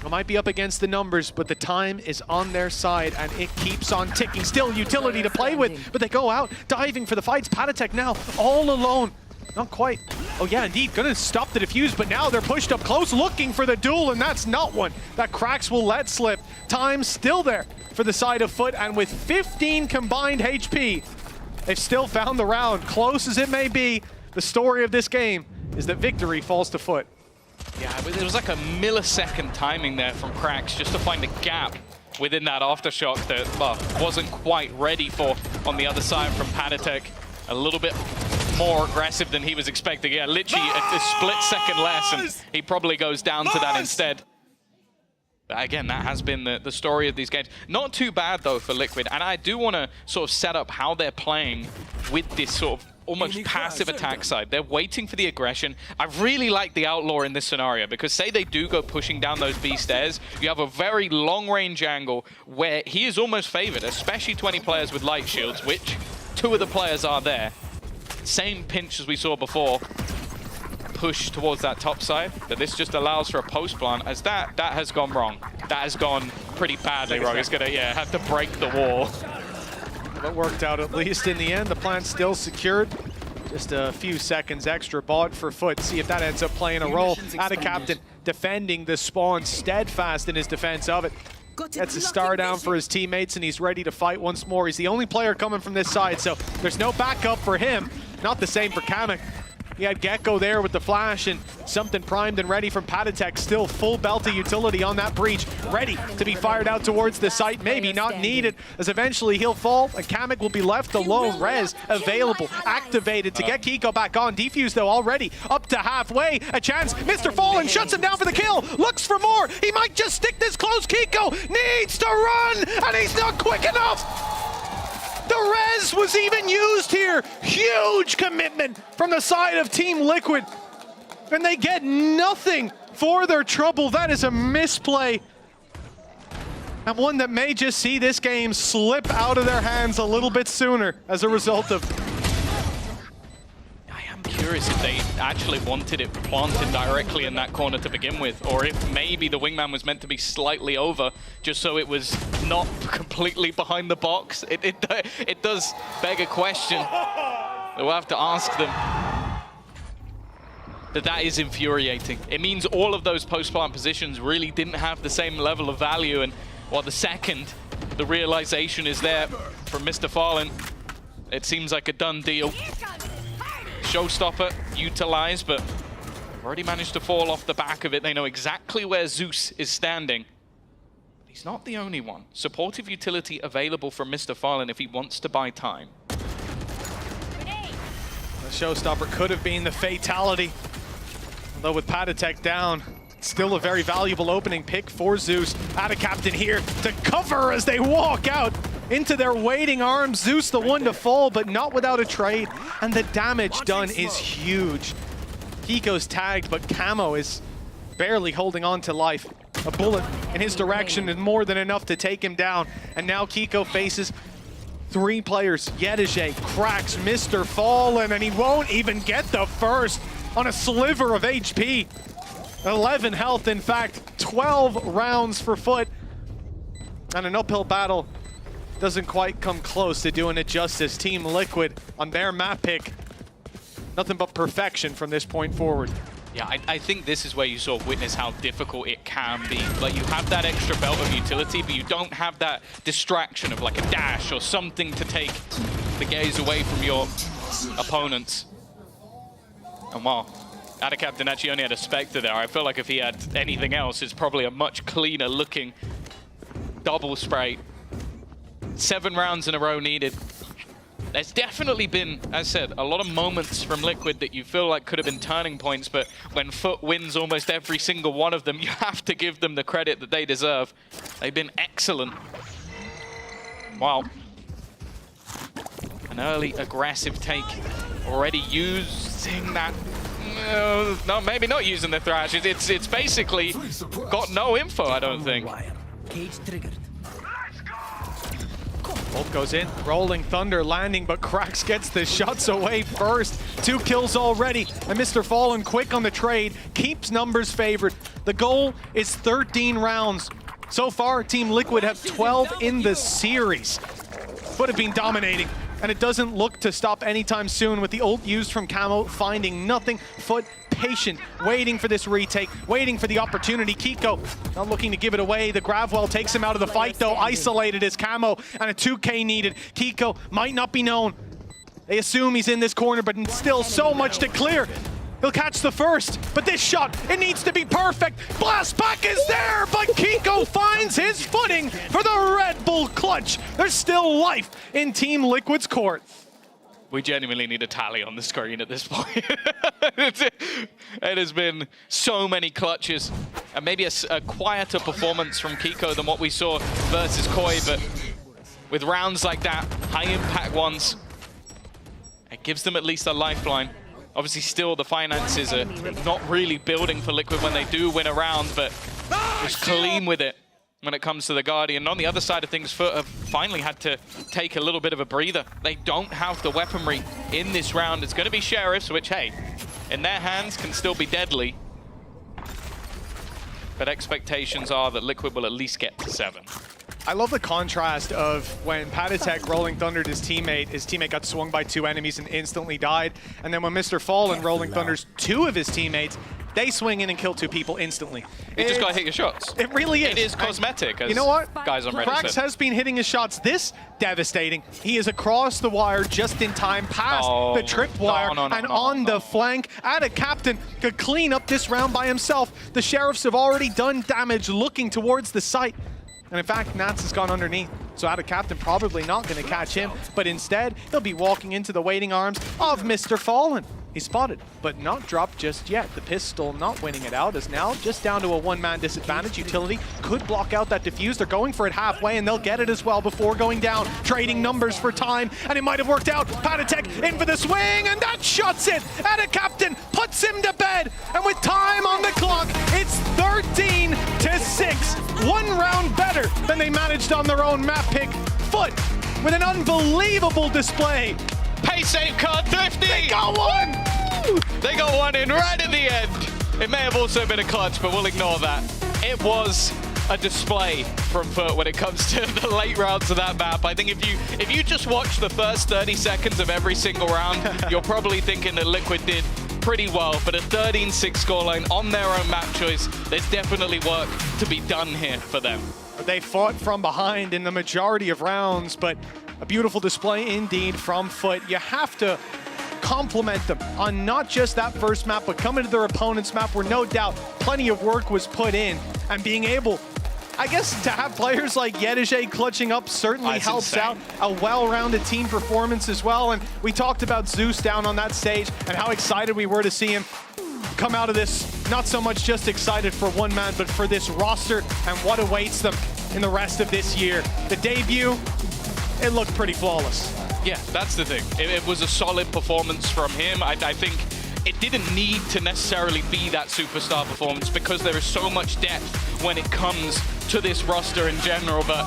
It might be up against the numbers, but the time is on their side, and it keeps on ticking. Still utility to play with, but they go out diving for the fights. Panatek now all alone. Not quite. Oh yeah, indeed, gonna stop the defuse, but now they're pushed up close looking for the duel, and that's not one that Cracks will let slip. Time still there for the side of Foot, and with 15 combined HP, they've still found the round. Close as it may be, the story of this game is that victory falls to Foot. Yeah, but there was like a millisecond timing there from Cracks just to find a gap within that aftershock that, well, wasn't quite ready for on the other side from Panatek. A little bit more aggressive than he was expecting. Yeah, literally a split second less, and he probably goes down to that instead. But again, that has been the story of these games. Not too bad, though, for Liquid, and I do want to sort of set up how they're playing with this sort of almost passive attack side. They're waiting for the aggression. I really like the Outlaw in this scenario, because say they do go pushing down those B stairs, you have a very long-range angle where he is almost favored, especially 20 players with light shields, which 2 of the players are there. Same pinch as we saw before. Push towards that top side, but this just allows for a post plant, as that has gone wrong. That has gone pretty badly wrong. It's gonna, yeah, have to break the wall. But worked out at least in the end. The plant's still secured. Just a few seconds extra bought for Foot. See if that ends up playing a role. Ada Captain defending the spawn, steadfast in his defense of it. Gets a star down for his teammates, and he's ready to fight once more. He's the only player coming from this side, so there's no backup for him. Not the same for Kamek. He had Gecko there with the flash and something primed and ready from Patatek. Still full belty utility on that breach, ready to be fired out towards the site. Maybe not needed, as eventually he'll fall and Kamek will be left alone. Res available, activated to get Kiko back on. Defuse though already up to halfway. A chance. Mr. Fallen shuts him down for the kill. Looks for more. He might just stick this close. Kiko needs to run and he's not quick enough. The res was even used here. Huge commitment from the side of Team Liquid. And they get nothing for their trouble. That is a misplay. And one that may just see this game slip out of their hands a little bit sooner as a result of... I am curious if they actually wanted it planted directly in that corner to begin with, or if maybe the wingman was meant to be slightly over, just so it was not completely behind the box. It does beg a question. We'll have to ask them. But that is infuriating. It means all of those post-plant positions really didn't have the same level of value, and well, the second the realization is there from Mr. Fallen, it seems like a done deal. Showstopper utilized, but they've already managed to fall off the back of it. They know exactly where Zeus is standing. But he's not the only one. Supportive utility available from Mr. Fallen if he wants to buy time. The showstopper could have been the fatality. Although with Patatek down, still a very valuable opening pick for Zeus. Add a captain here to cover as they walk out into their waiting arms. Zeus the one to fall, but not without a trade. And the damage done is huge. Kiko's tagged, but Camo is barely holding on to life. A bullet in his direction is more than enough to take him down. And now Kiko faces 3 players. Yedije cracks Mr. Fallen, and he won't even get the first on a sliver of HP. 11 health, in fact, 12 rounds for Foot. And an uphill battle doesn't quite come close to doing it justice. Team Liquid on their map pick. Nothing but perfection from this point forward. Yeah, I think this is where you sort of witness how difficult it can be. Like, you have that extra belt of utility, but you don't have that distraction of like a dash or something to take the gaze away from your opponents. And wow, Ada Captain actually only had a Spectre there. I feel like if he had anything else, it's probably a much cleaner looking double spray. 7 rounds in a row needed. There's definitely been, as I said, a lot of moments from Liquid that you feel like could have been turning points, but when Foot wins almost every single one of them, you have to give them the credit that they deserve. They've been excellent. Wow. An early aggressive take. Already using that... no, maybe not using the Thrash. It's basically got no info, I don't think. Cage triggered. Bolt goes in, Rolling Thunder landing, but Krax gets the shots away first. 2 kills already, and Mr. Fallen quick on the trade, keeps numbers favored. The goal is 13 rounds. So far, Team Liquid have 12 in the series. Foot have been dominating, and it doesn't look to stop anytime soon with the ult used from Camo, finding nothing. Foot patient, waiting for this retake, waiting for the opportunity. Kiko not looking to give it away. The Gravwell takes him out of the fight though, isolated as Camo, and a 2K needed. Kiko might not be known. They assume he's in this corner, but still so much to clear. He'll catch the first, but this shot, it needs to be perfect. Blast back is there, but Kiko finds his footing for the Red Bull clutch. There's still life in Team Liquid's court. We genuinely need a tally on the screen at this point. It has been so many clutches, and maybe a quieter performance from Kiko than what we saw versus Koi, but with rounds like that, high impact ones, it gives them at least a lifeline. Obviously still the finances are not really building for Liquid when they do win a round, but just clean with it when it comes to the Guardian. On the other side of things, Foot have finally had to take a little bit of a breather. They don't have the weaponry in this round. It's going to be Sheriffs, which, hey, in their hands can still be deadly. But expectations are that Liquid will at least get to 7. I love the contrast of when Patatek Rolling Thundered his teammate got swung by 2 enemies and instantly died. And then when Mr. Fallen Rolling Thunders 2 of his teammates, they swing in and kill 2 people instantly. You just got to hit your shots. It really is. It is cosmetic, as you know what? guys on Reddit Krax said. has been hitting his shots this devastating. He is across the wire just in time, past the tripwire, and on the flank. Ada Captain could clean up this round by himself. The Sheriffs have already done damage looking towards the site. And in fact, Nats has gone underneath. So Ada Captain probably not going to catch him, but instead, he'll be walking into the waiting arms of Mr. Fallen. He's spotted, but not dropped just yet. The pistol not winning it out is now just down to a one-man disadvantage. Utility could block out that defuse. They're going for it halfway, and they'll get it as well before going down. Trading numbers for time, and it might have worked out. Patatek in for the swing, and that shuts it. Ada Captain puts him to bed, and with time on the clock, it's 13-6. 1 round better than they managed on their own map pick. Foot with an unbelievable display. Pay save card thrifty! They got one! Woo! They got one in right at the end. It may have also been a clutch, but we'll ignore that. It was a display from Foot when it comes to the late rounds of that map. I think if you just watch the first 30 seconds of every single round, you're probably thinking that Liquid did pretty well, but a 13-6 scoreline on their own map choice, there's definitely work to be done here for them. They fought from behind in the majority of rounds, but a beautiful display indeed from Foot. You have to compliment them on not just that first map, but coming to their opponent's map where no doubt plenty of work was put in, and being able, I guess, to have players like Yedije clutching up certainly helps out. A well-rounded team performance as well, and we talked about Zeus down on that stage and how excited we were to see him come out of this, not so much just excited for one man, but for this roster and what awaits them in the rest of this year. The debut, it looked pretty flawless. Yeah, that's the thing. It was a solid performance from him. I think it didn't need to necessarily be that superstar performance because there is so much depth when it comes to this roster in general, but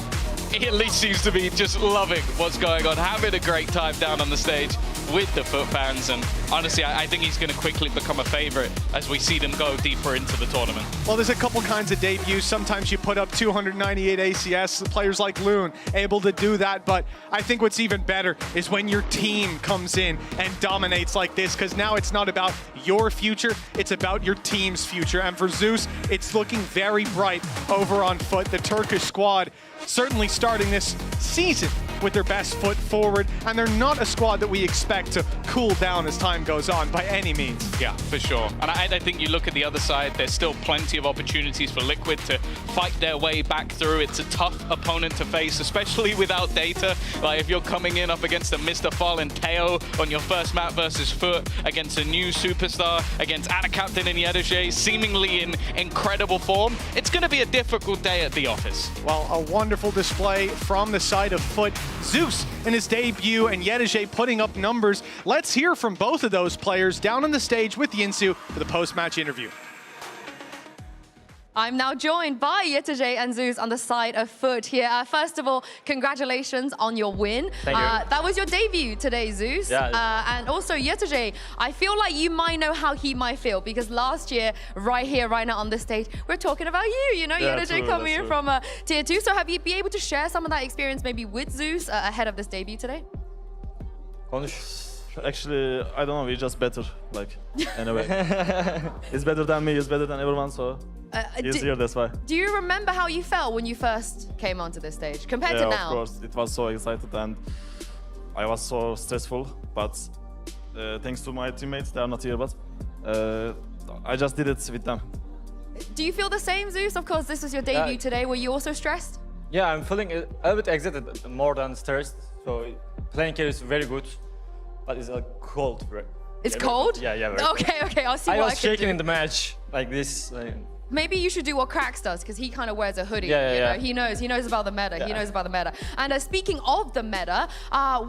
he at least seems to be just loving what's going on, having a great time down on the stage with the Foot fans, and honestly, I think he's going to quickly become a favorite as we see them go deeper into the tournament. Well, there's a couple kinds of debuts. Sometimes you put up 298 ACS, players like Loon able to do that, but I think what's even better is when your team comes in and dominates like this, because now it's not about your future, it's about your team's future, and for Zeus, it's looking very bright over on Foot. The Turkish squad certainly starting this season with their best foot forward, and they're not a squad that we expect to cool down as time goes on by any means. Yeah, for sure. And I think you look at the other side, there's still plenty of opportunities for Liquid to fight their way back through. It's a tough opponent to face, especially without data. Like if you're coming in up against a Mr. Fallen Teo on your first map versus Foot, against a new superstar, against Ada Captain and Yedije, seemingly in incredible form, it's going to be a difficult day at the office. Well, a wonderful display from the side of Foot. Zeus in his debut and Yedije putting up numbers. Let's hear from both of those players down on the stage with Yinsu for the post-match interview. I'm now joined by Yetije and Zeus on the side of Foot here. First of all, congratulations on your win. Thank you. That was your debut today, Zeus. Yeah. And also, Yetije, I feel like you might know how he might feel because last year, right here, right now on this stage, we're talking about you know, Yeah, Yetije true, coming in true. from Tier 2. So have you been able to share some of that experience maybe with Zeus ahead of this debut today? Actually, I don't know, we're just better, like, anyway. He's better than me, he's better than everyone, so he's here, that's why. Do you remember how you felt when you first came onto this stage compared Yeah, to now? of course, it was so excited and I was so stressful, but thanks to my teammates, they are not here, but I just did it with them. Do you feel the same, Zeus? Of course, this was your debut today. Were you also stressed? Yeah, I'm feeling a little bit excited more than stressed. So playing here is very good, but it's cold. It's yeah, cold? Yeah, yeah. Very Okay, cold. okay, I'll see I what I was can shaking do. in the match like this. Maybe you should do what Krax does, because he kind of wears a hoodie. Yeah, you yeah, know? He knows about the meta. He Yeah. knows about the meta. And speaking of the meta,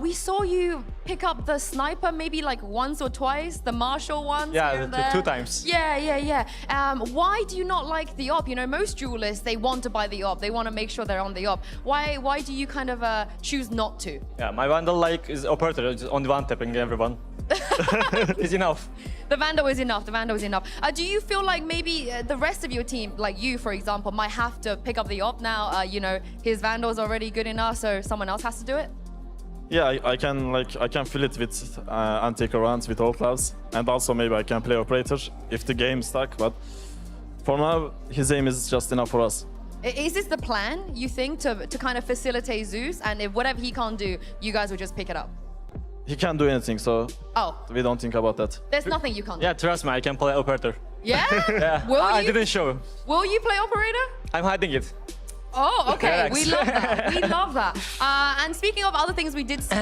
we saw you pick up the sniper maybe like once or twice, the martial ones. Yeah, here and there. 2 times. Yeah. Why do you not like the op? You know, most duelists, they want to buy the op. They want to make sure they're on the op. Why do you kind of choose not to? Yeah, my Vandal like is operator, it's only one tapping everyone. It's enough. The Vandal is enough. The Vandal is enough. Do you feel like maybe the rest of your team, like you, for example, might have to pick up the op now? You know, his Vandal's already good enough, so someone else has to do it? Yeah, I can fill it with anti-echo rounds with all clouds, and also maybe I can play operator if the game is stuck. But for now, his aim is just enough for us. Is this the plan, you think, to kind of facilitate Zeus, and if whatever he can't do, you guys will just pick it up? He can't do anything, so we don't think about that. There's nothing you can't do. Yeah, trust me, I can play operator. Yeah? Yeah, I didn't show. Will you play operator? I'm hiding it. Oh, okay. Relax. We love that. We love that. And speaking of other things, we did see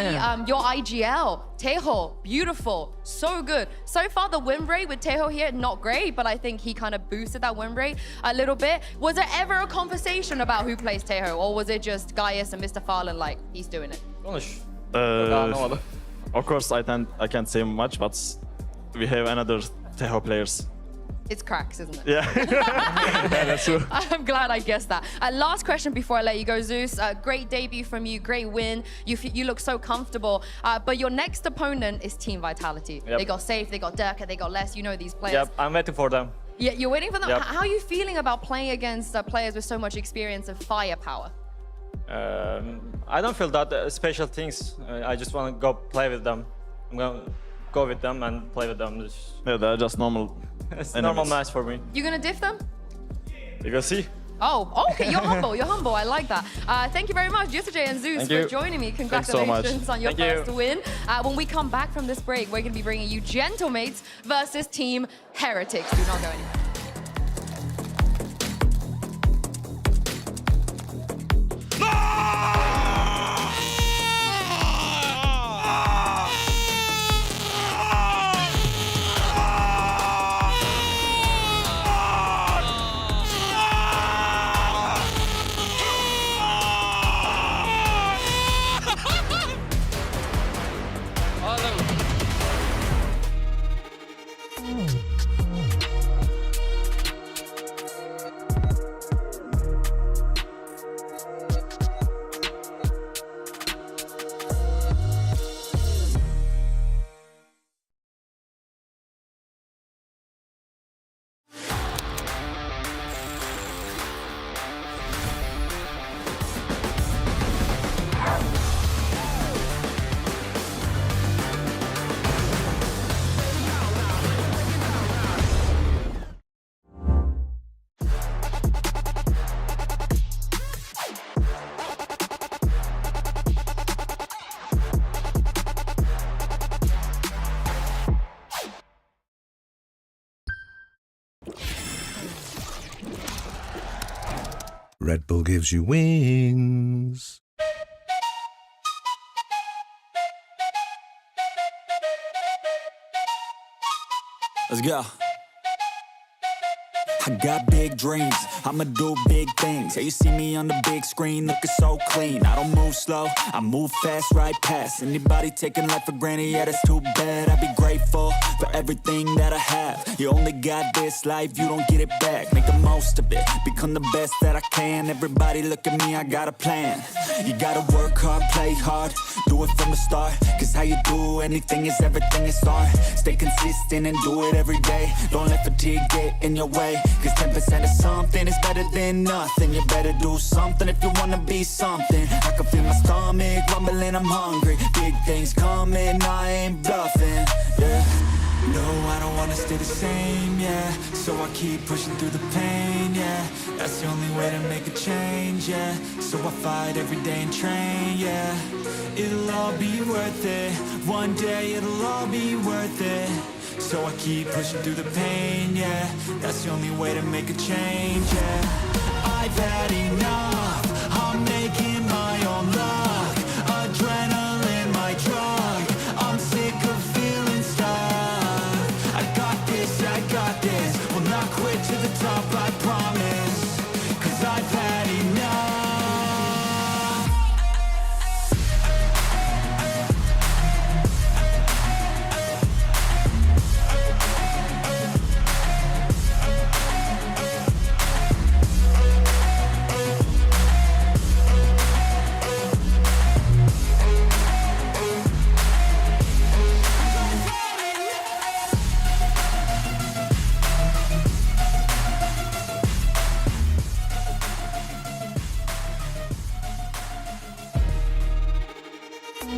your IGL. Teho, beautiful. So good. So far, the win rate with Teho here, not great, but I think he kind of boosted that win rate a little bit. Was there ever a conversation about who plays Teho, or was it just Gaius and Mr. Farland like, he's doing it? Of course, I can't say much, but we have another Teho players. It's cracks, isn't it? Yeah. Yeah, that's true. I'm glad I guessed that. Last question before I let you go, Zeus. Great debut from you, great win. You look so comfortable. But your next opponent is Team Vitality. Yep. They got Safe, they got Durka, they got Les. You know these players. Yep, I'm waiting for them. Yeah, you're waiting for them? Yep. How are you feeling about playing against players with so much experience and firepower? I don't feel that special things. I just want to go play with them. I'm going to go with them and play with them. Yeah, they're just normal. It's a normal match for me. You gonna diff them? You can see. Oh, okay, you're humble, you're humble, I like that. Thank you very much, Jisajay and Zeus, for joining me. Congratulations on your first win. When we come back from this break, we're gonna be bringing you Gentlemates versus Team Heretics. Do not go anywhere. Red Bull gives you wings. Let's go. I got big dreams, I'ma do big things. Yeah, you see me on the big screen looking so clean. I don't move slow, I move fast, right past anybody taking life for granted, yeah, that's too bad. I'd be grateful for everything that I have. You only got this life, you don't get it back. Make the most of it, become the best that I can. Everybody look at me, I got a plan. You gotta work hard, play hard, do it from the start. Cause how you do anything is everything, it's art. Stay consistent and do it every day. Don't let fatigue get in your way. Cause 10% of something is better than nothing. You better do something if you wanna be something. I can feel my stomach rumbling, I'm hungry. Big things coming, I ain't bluffing, yeah. No, I don't wanna stay the same, yeah. So I keep pushing through the pain, yeah. That's the only way to make a change, yeah. So I fight every day and train, yeah. It'll all be worth it. One day it'll all be worth it. So I keep pushing through the pain, yeah. That's the only way to make a change, yeah. I've had enough, I'm making my own luck. Adrenaline, my drug, I'm sick of feeling stuck. I got this, will not quit to the top, I promise. Cause I've had enough.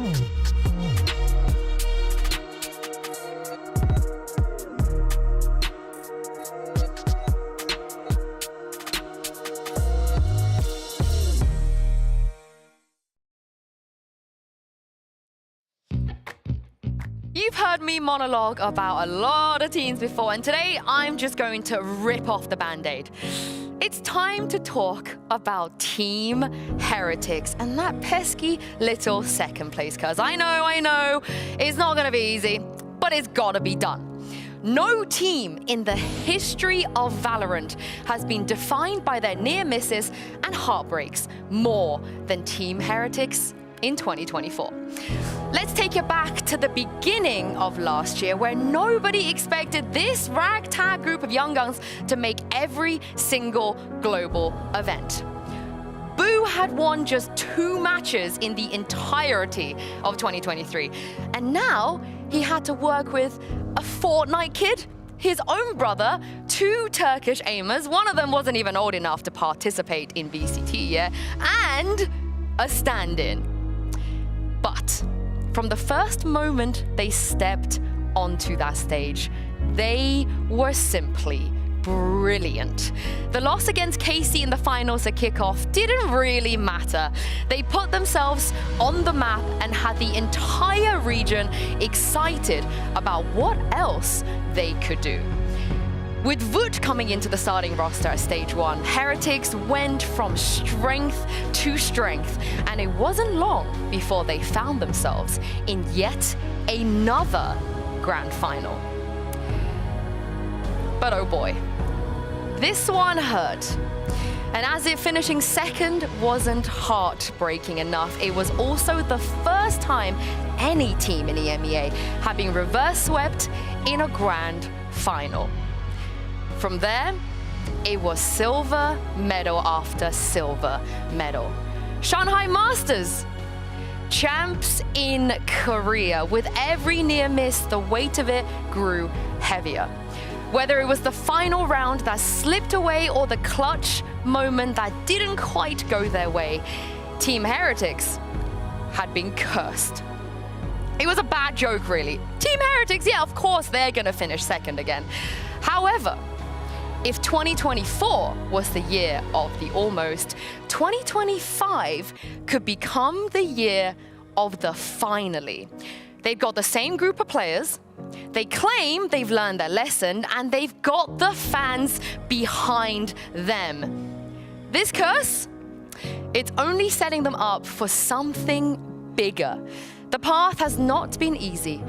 You've heard me monologue about a lot of teams before, and today I'm just going to rip off the band-aid. It's time to talk about Team Heretics and that pesky little second place, because I know, it's not going to be easy, but it's got to be done. No team in the history of Valorant has been defined by their near misses and heartbreaks more than Team Heretics in 2024. Let's take you back to the beginning of last year, where nobody expected this ragtag group of young guns to make every single global event. Boo had won just 2 matches in the entirety of 2023, and now he had to work with a Fortnite kid, his own brother, 2 Turkish aimers, one of them wasn't even old enough to participate in VCT yet, and a stand-in. But from the first moment they stepped onto that stage, they were simply brilliant. The loss against KC in the finals at Kickoff didn't really matter. They put themselves on the map and had the entire region excited about what else they could do. With Voot coming into the starting roster at stage 1, Heretics went from strength to strength, and it wasn't long before they found themselves in yet another grand final. But oh boy, this one hurt. And as if finishing second wasn't heartbreaking enough, it was also the first time any team in EMEA had been reverse swept in a grand final. From there, it was silver medal after silver medal. Shanghai Masters, champs in Korea. With every near miss, the weight of it grew heavier. Whether it was the final round that slipped away or the clutch moment that didn't quite go their way, Team Heretics had been cursed. It was a bad joke, really. Team Heretics, yeah, of course they're gonna finish second again. However, if 2024 was the year of the almost, 2025 could become the year of the finally. They've got the same group of players, they claim they've learned their lesson, and they've got the fans behind them. This curse, it's only setting them up for something bigger. The path has not been easy,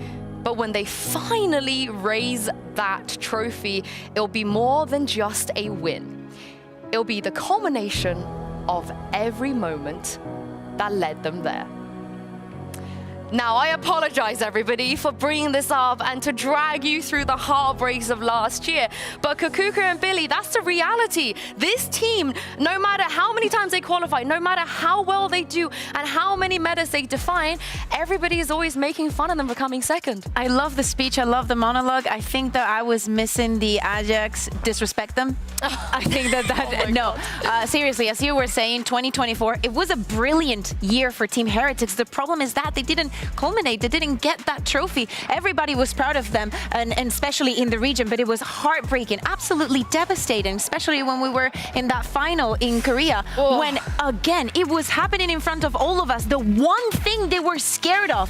but when they finally raise that trophy, it'll be more than just a win. It'll be the culmination of every moment that led them there. Now, I apologize, everybody, for bringing this up and to drag you through the heartbreaks of last year. But Kakuka and Billy, that's the reality. This team, no matter how many times they qualify, no matter how well they do and how many metas they define, everybody is always making fun of them for coming second. I love the speech. I love the monologue. I think that I was missing the Ajax disrespect them. I think that seriously, as you were saying, 2024, it was a brilliant year for Team Heretics. The problem is that they didn't culminate. They didn't get that trophy. Everybody was proud of them, and especially in the region, but it was heartbreaking, absolutely devastating, especially when we were in that final in Korea, when, again, it was happening in front of all of us. The one thing they were scared of,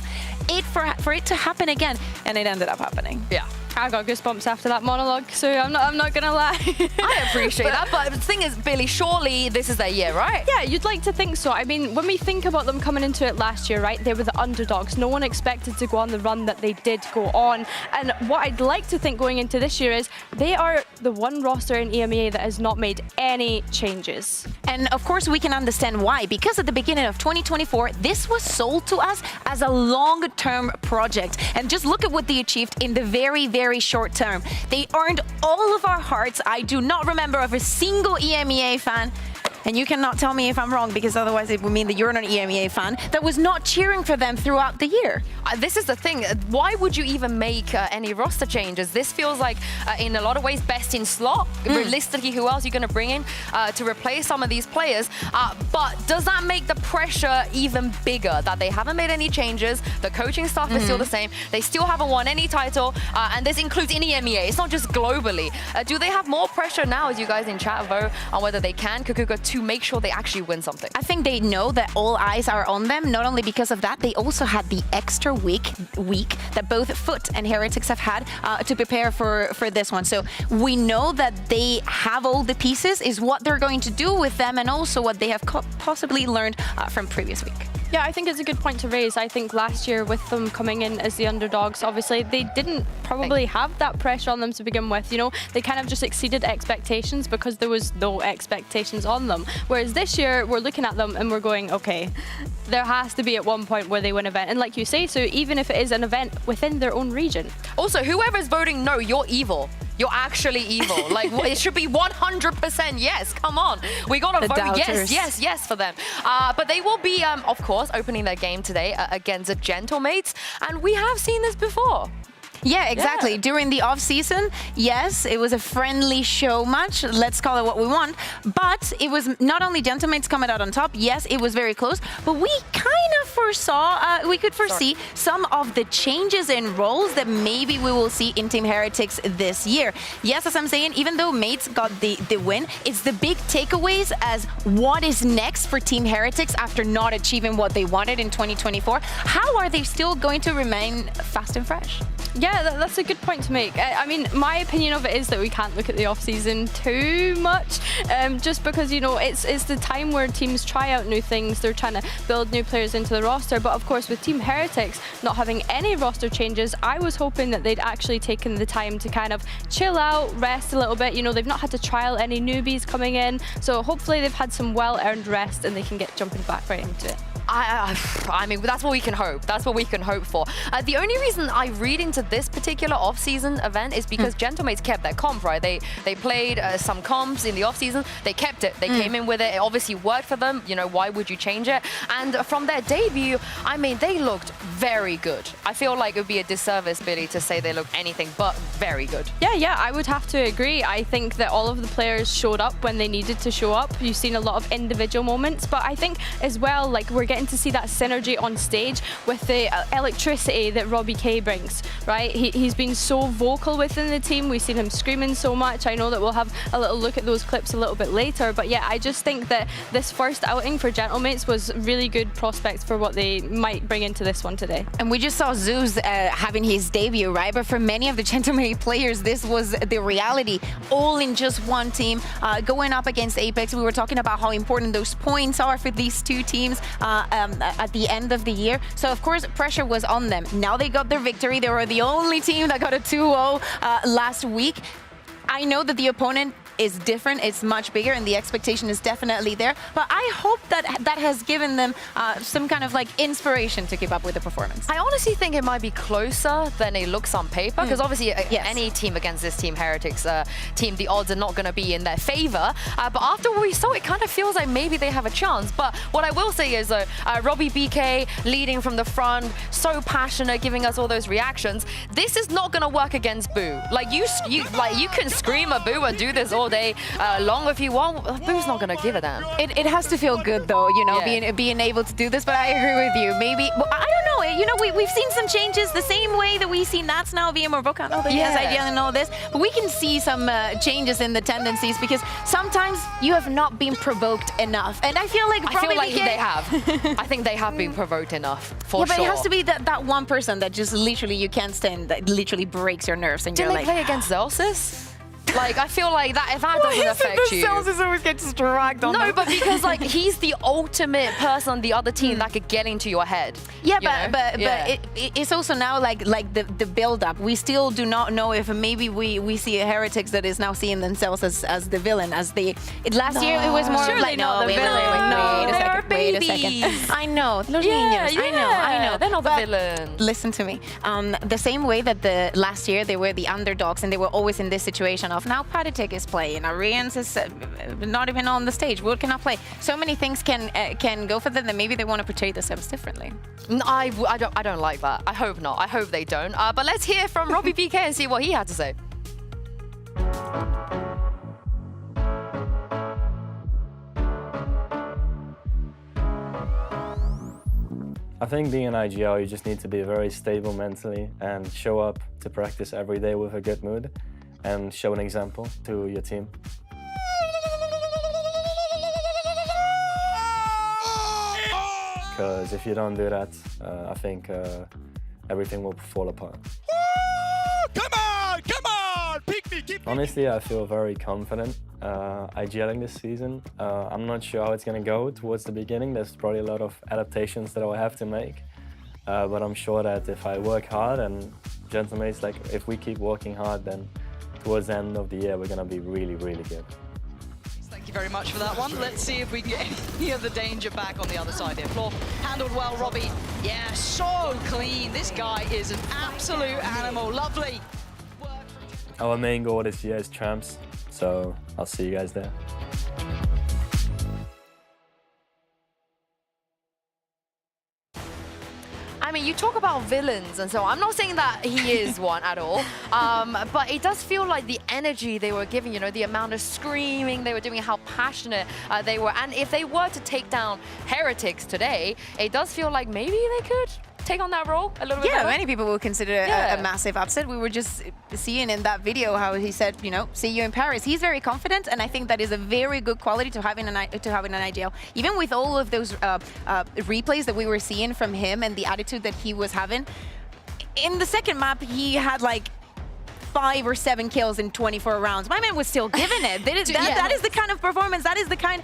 for it to happen again, and it ended up happening. Yeah. I got goosebumps after that monologue, so I'm not gonna lie. I appreciate that, but the thing is, Billy, surely this is their year, right? Yeah, you'd like to think so. I mean, when we think about them coming into it last year, right, they were the underdogs. No one expected to go on the run that they did go on. And what I'd like to think going into this year is they are the one roster in EMEA that has not made any changes. And of course, we can understand why, because at the beginning of 2024, this was sold to us as a long-term project. And just look at what they achieved in the very short term. They earned all of our hearts. I do not remember of a single EMEA fan and you cannot tell me if I'm wrong, because otherwise it would mean that you're not an EMEA fan, that was not cheering for them throughout the year. This is the thing. Why would you even make any roster changes? This feels like, in a lot of ways, best in slot. Realistically, who else are you going to bring in to replace some of these players? But does that make the pressure even bigger that they haven't made any changes? The coaching staff is still the same. They still haven't won any title, and this includes in EMEA. It's not just globally. Do they have more pressure now, as you guys in chat vote on whether they can, Kukuka, to make sure they actually win something? I think they know that all eyes are on them. Not only because of that, they also had the extra week that both Foot and Heretics have had to prepare for this one. So we know that they have all the pieces, is what they're going to do with them, and also what they have possibly learned from previous week. Yeah, I think it's a good point to raise. I think last year with them coming in as the underdogs, obviously they didn't probably have that pressure on them to begin with. You know, they kind of just exceeded expectations because there was no expectations on them. Whereas this year we're looking at them and we're going, okay, there has to be at one point where they win an event. And like you say, so even if it is an event within their own region. Also, whoever's voting no, you're evil. You're actually evil. Like, it should be 100% yes. Come on. We got to vote yes for them. But they will be, of course, opening their game today against the Gentlemates. And we have seen this before. Yeah, exactly. Yeah. During the off-season, yes, it was a friendly show match. Let's call it what we want. But it was not only Gentlemates coming out on top. Yes, it was very close. But we kind of foresaw, we could foresee some of the changes in roles that maybe we will see in Team Heretics this year. Yes, as I'm saying, even though Mates got the win, it's the big takeaways as what is next for Team Heretics after not achieving what they wanted in 2024. How are they still going to remain fast and fresh? Yeah, that's a good point to make. I mean, my opinion of it is that we can't look at the off-season too much, just because, you know, it's the time where teams try out new things. They're trying to build new players into the roster. But of course, with Team Heretics not having any roster changes, I was hoping that they'd actually taken the time to kind of chill out, rest a little bit. You know, they've not had to trial any newbies coming in. So hopefully they've had some well-earned rest and they can get jumping back right into it. I mean, that's what we can hope. That's what we can hope for. The only reason I read into this particular off-season event is because Gentlemates kept their comp, right? They played some comps in the off-season. They kept it. They came in with it. It obviously worked for them. You know, why would you change it? And from their debut, I mean, they looked very good. I feel like it would be a disservice, Billy, to say they looked anything but very good. Yeah, I would have to agree. I think that all of the players showed up when they needed to show up. You've seen a lot of individual moments, but I think as well, like, we're getting to see that synergy on stage with the electricity that Robbie K brings, right? He's been so vocal within the team. We've seen him screaming so much. I know that we'll have a little look at those clips a little bit later, but yeah, I just think that this first outing for Gentlemates was really good prospects for what they might bring into this one today. And we just saw Zeus having his debut, right? But for many of the Gentlemate players, this was the reality, all in just one team, going up against Apex. We were talking about how important those points are for these two teams at the end of the year. So of course pressure was on them. Now they got their victory. They were the only team that got a 2-0 last week. I know that the opponent is different, it's much bigger, and the expectation is definitely there. But I hope that that has given them some kind of like inspiration to keep up with the performance. I honestly think it might be closer than it looks on paper, because obviously any team against this Team Heretics team, the odds are not going to be in their favor. But after what we saw, it kind of feels like maybe they have a chance. But what I will say is Robbie BK leading from the front, so passionate, giving us all those reactions. This is not going to work against Boo. Like you can scream a Boo and do this all day long if you want. Boo's not gonna give a damn. It has to feel good though, you know, being able to do this. But I agree with you. Maybe, well, I don't know. You know, we've seen some changes the same way that we see Nats now being more vocal. I know that he has idea and all this, but we can see some changes in the tendencies because sometimes you have not been provoked enough, and I feel like they have. I think they have been provoked enough for sure. But it has to be that one person that just literally you can't stand, that literally breaks your nerves, and Didn't they play against Zelsis? Like, I feel like that, if that doesn't affect you... Celsius always gets dragged on No, but because, like, he's the ultimate person on the other team that could get into your head. Yeah, but it's also now, like the build-up. We still do not know if maybe we see a Heretics that is now seeing themselves as the villain, as the... Last year, it was more like... No, wait a second. I know. Los niños. I know. They're not the villain. Listen to me. The same way that last year they were the underdogs and they were always in this situation of Kickoff. Now Heretics is playing. Arians is not even on the stage. Wood cannot play. So many things can go for them that maybe they want to portray themselves differently. I don't like that. I hope not. I hope they don't. But let's hear from Robbie PK and see what he had to say. I think being an IGL, you just need to be very stable mentally and show up to practice every day with a good mood and show an example to your team. Because if you don't do that, I think everything will fall apart. Come on, pick me, keep me. Honestly, I feel very confident IGLing this season. I'm not sure how it's going to go towards the beginning. There's probably a lot of adaptations that I'll have to make. But I'm sure that if I work hard and Gentlemen, like if we keep working hard, then towards the end of the year, we're going to be really, really good. Thank you very much for that one. Let's see if we can get any of the danger back on the other side here. Floor handled well, Robbie. Yeah, so clean. This guy is an absolute animal. Lovely. Our main goal this year is champs, so I'll see you guys there. I mean, you talk about villains, and so I'm not saying that he is one at all, but it does feel like the energy they were giving, you know, the amount of screaming they were doing, how passionate they were. And if they were to take down Heretics today, it does feel like maybe they could take on that role a little bit better. Many people will consider it a massive upset. We were just seeing in that video how he said, you know, see you in Paris. He's very confident, and I think that is a very good quality to have in an IGL. Even with all of those replays that we were seeing from him and the attitude that he was having, in the second map, he had like 5 or 7 kills in 24 rounds. My man was still giving it. That is the kind of performance, that is the kind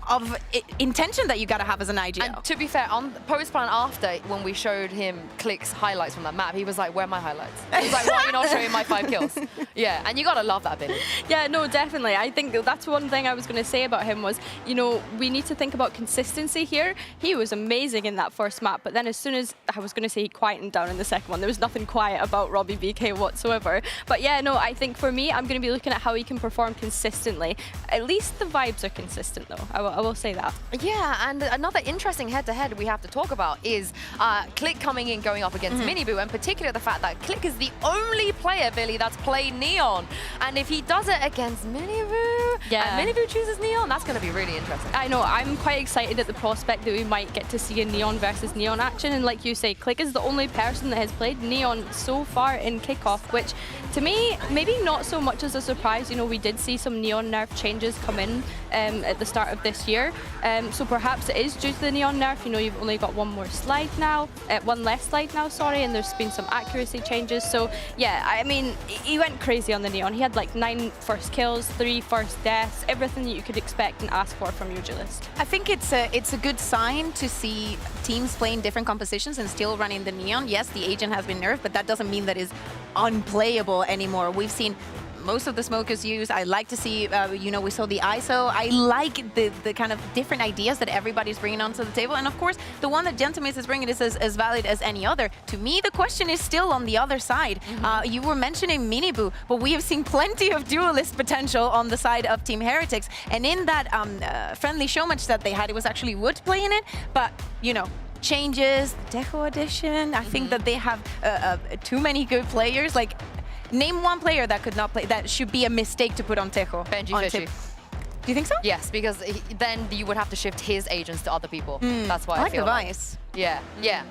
of intention that you gotta have as an IGL. And to be fair, on post-plan after, when we showed him Click's highlights from that map, he was like, where are my highlights? He was like, why are you not showing my 5 kills? Yeah, and you gotta love that, Billy. Yeah, no, definitely. I think that's one thing I was gonna say about him was, you know, we need to think about consistency here. He was amazing in that first map, but then as soon as, I was gonna say he quietened down in the second one, there was nothing quiet about Robbie BK whatsoever. But yeah, no, I think for me, I'm going to be looking at how he can perform consistently. At least the vibes are consistent, though. I will say that. Yeah, and another interesting head-to-head we have to talk about is Click coming in, going up against Miniboo, and particularly the fact that Click is the only player, Billy, that's played Neon. And if he does it against Miniboo, and Miniboo chooses Neon, that's going to be really interesting. I know, I'm quite excited at the prospect that we might get to see a Neon versus Neon action. And like you say, Click is the only person that has played Neon so far in Kickoff, which to me, maybe not so much as a surprise. You know, we did see some Neon nerf changes come in at the start of this year. So perhaps it is due to the Neon nerf. You know, you've only got one less slide now, sorry, and there's been some accuracy changes. So yeah, I mean, he went crazy on the Neon. He had like 9 first kills, 3 first deaths, everything that you could expect and ask for from your duelist. I think it's a good sign to see teams playing different compositions and still running the Neon. Yes, the agent has been nerfed, but that doesn't mean that it's unplayable anymore. We've seen most of the smokers use. I like to see, you know, we saw the ISO. I like the kind of different ideas that everybody's bringing onto the table. And of course, the one that Gentlemen is bringing is as valid as any other. To me, the question is still on the other side. You were mentioning Miniboo, but we have seen plenty of duelist potential on the side of Team Heretics. And in that friendly show match that they had, it was actually Wood playing it. But, you know, changes, Tejo edition. I think that they have too many good players. Like, name one player that could not play, that should be a mistake to put on Tejo. Benji Fishy. Do you think so? Yes, because then you would have to shift his agents to other people. That's why I like feel the like. Vice. Yeah,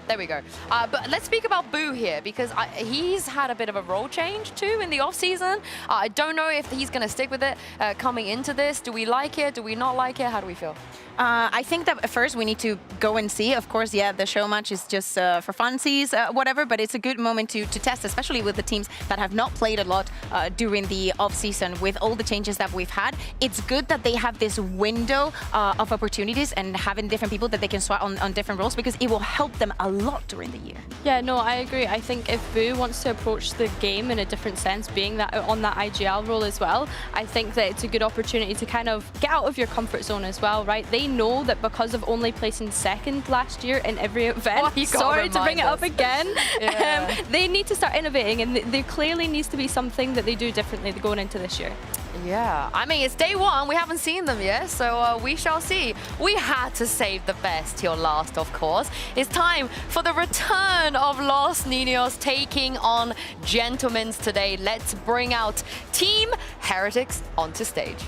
there we go. But let's speak about Boo here, because he's had a bit of a role change too in the off-season. I don't know if he's going to stick with it coming into this. Do we like it? Do we not like it? How do we feel? I think that first we need to go and see. Of course, yeah, the show match is just for funsies, whatever, but it's a good moment to test, especially with the teams that have not played a lot during the off-season. With all the changes that we've had, it's good that they have this window of opportunities and having different people that they can swap on different roles, because it will help them a lot during the year. Yeah, no, I agree. I think if Boo wants to approach the game in a different sense, being that on that IGL role as well, I think that it's a good opportunity to kind of get out of your comfort zone as well, right? They know that because of only placing second last year in every event, sorry to bring it up again, they need to start innovating, and there clearly needs to be something that they do differently going into this year. Yeah, I mean, it's day one. We haven't seen them yet, so we shall see. We had to save the best till last, of course. It's time for the return of Los Niños taking on Gentlemen's today. Let's bring out Team Heretics onto stage.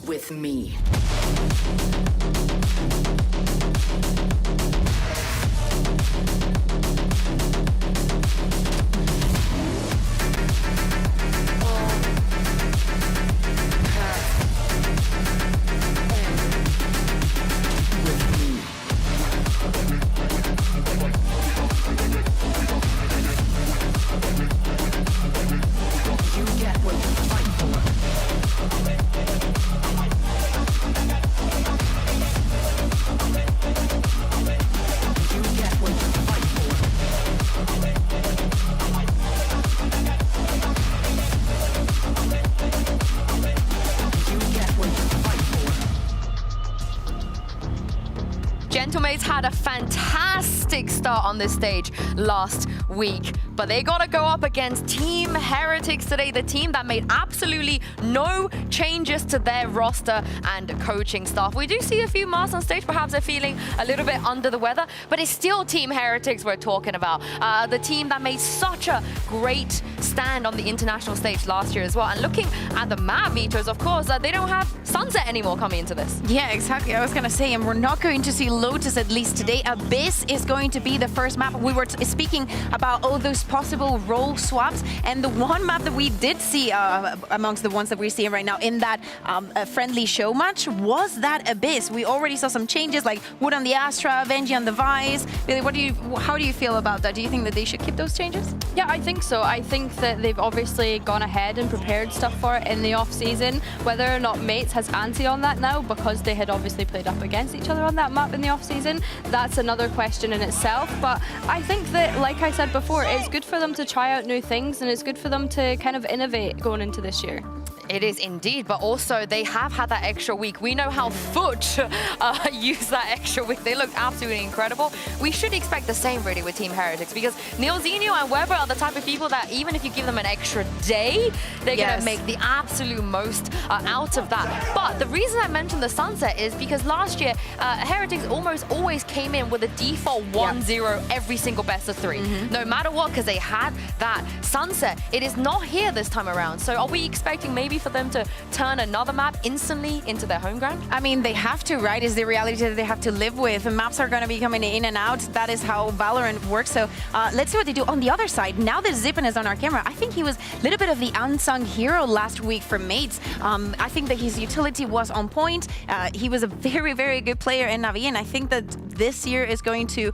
With me. Gentlemates had a fantastic start on this stage last week, but they got to go up against Team Heretics today, the team that made absolutely no changes to their roster and coaching staff. We do see a few masks on stage. Perhaps they're feeling a little bit under the weather, but it's still Team Heretics we're talking about. The team that made such a great stand on the international stage last year as well. And looking at the map meters, of course, they don't have Sunset anymore coming into this. Yeah, exactly. I was going to say, and we're not going to see Lotus at least today. Abyss is going to be the first map. We were speaking about all those possible role swaps, and the one map that we did see amongst the ones that we're seeing right now in that friendly show match was that Abyss. We already saw some changes, like Wood on the Astra, Venji on the Vice. Billy, how do you feel about that? Do you think that they should keep those changes? Yeah, I think so. I think that they've obviously gone ahead and prepared stuff for it in the off-season. Whether or not Mates has anti on that now, because they had obviously played up against each other on that map in the off-season, that's another question in itself. But I think that, like I said before, it's good for them to try out new things, and it's good for them to kind of innovate going into this year. It is indeed, but also they have had that extra week. We know how Foot used that extra week. They looked absolutely incredible. We should expect the same really with Team Heretics, because Neilzinho and Weber are the type of people that even if you give them an extra day, they're going to make the absolute most out of that. But the reason I mentioned the Sunset is because last year, Heretics almost always came in with a default 1-0 every single best of 3. No matter what, because they had that Sunset. It is not here this time around. So are we expecting maybe for them to turn another map instantly into their home ground? I mean, they have to, right? Is the reality that they have to live with. And maps are going to be coming in and out. That is how Valorant works. So let's see what they do on the other side. Now that Zippen is on our camera, I think he was a little bit of the unsung hero last week for Mates. I think that his utility was on point. He was a very, very good player in Navi, and I think that this year is going to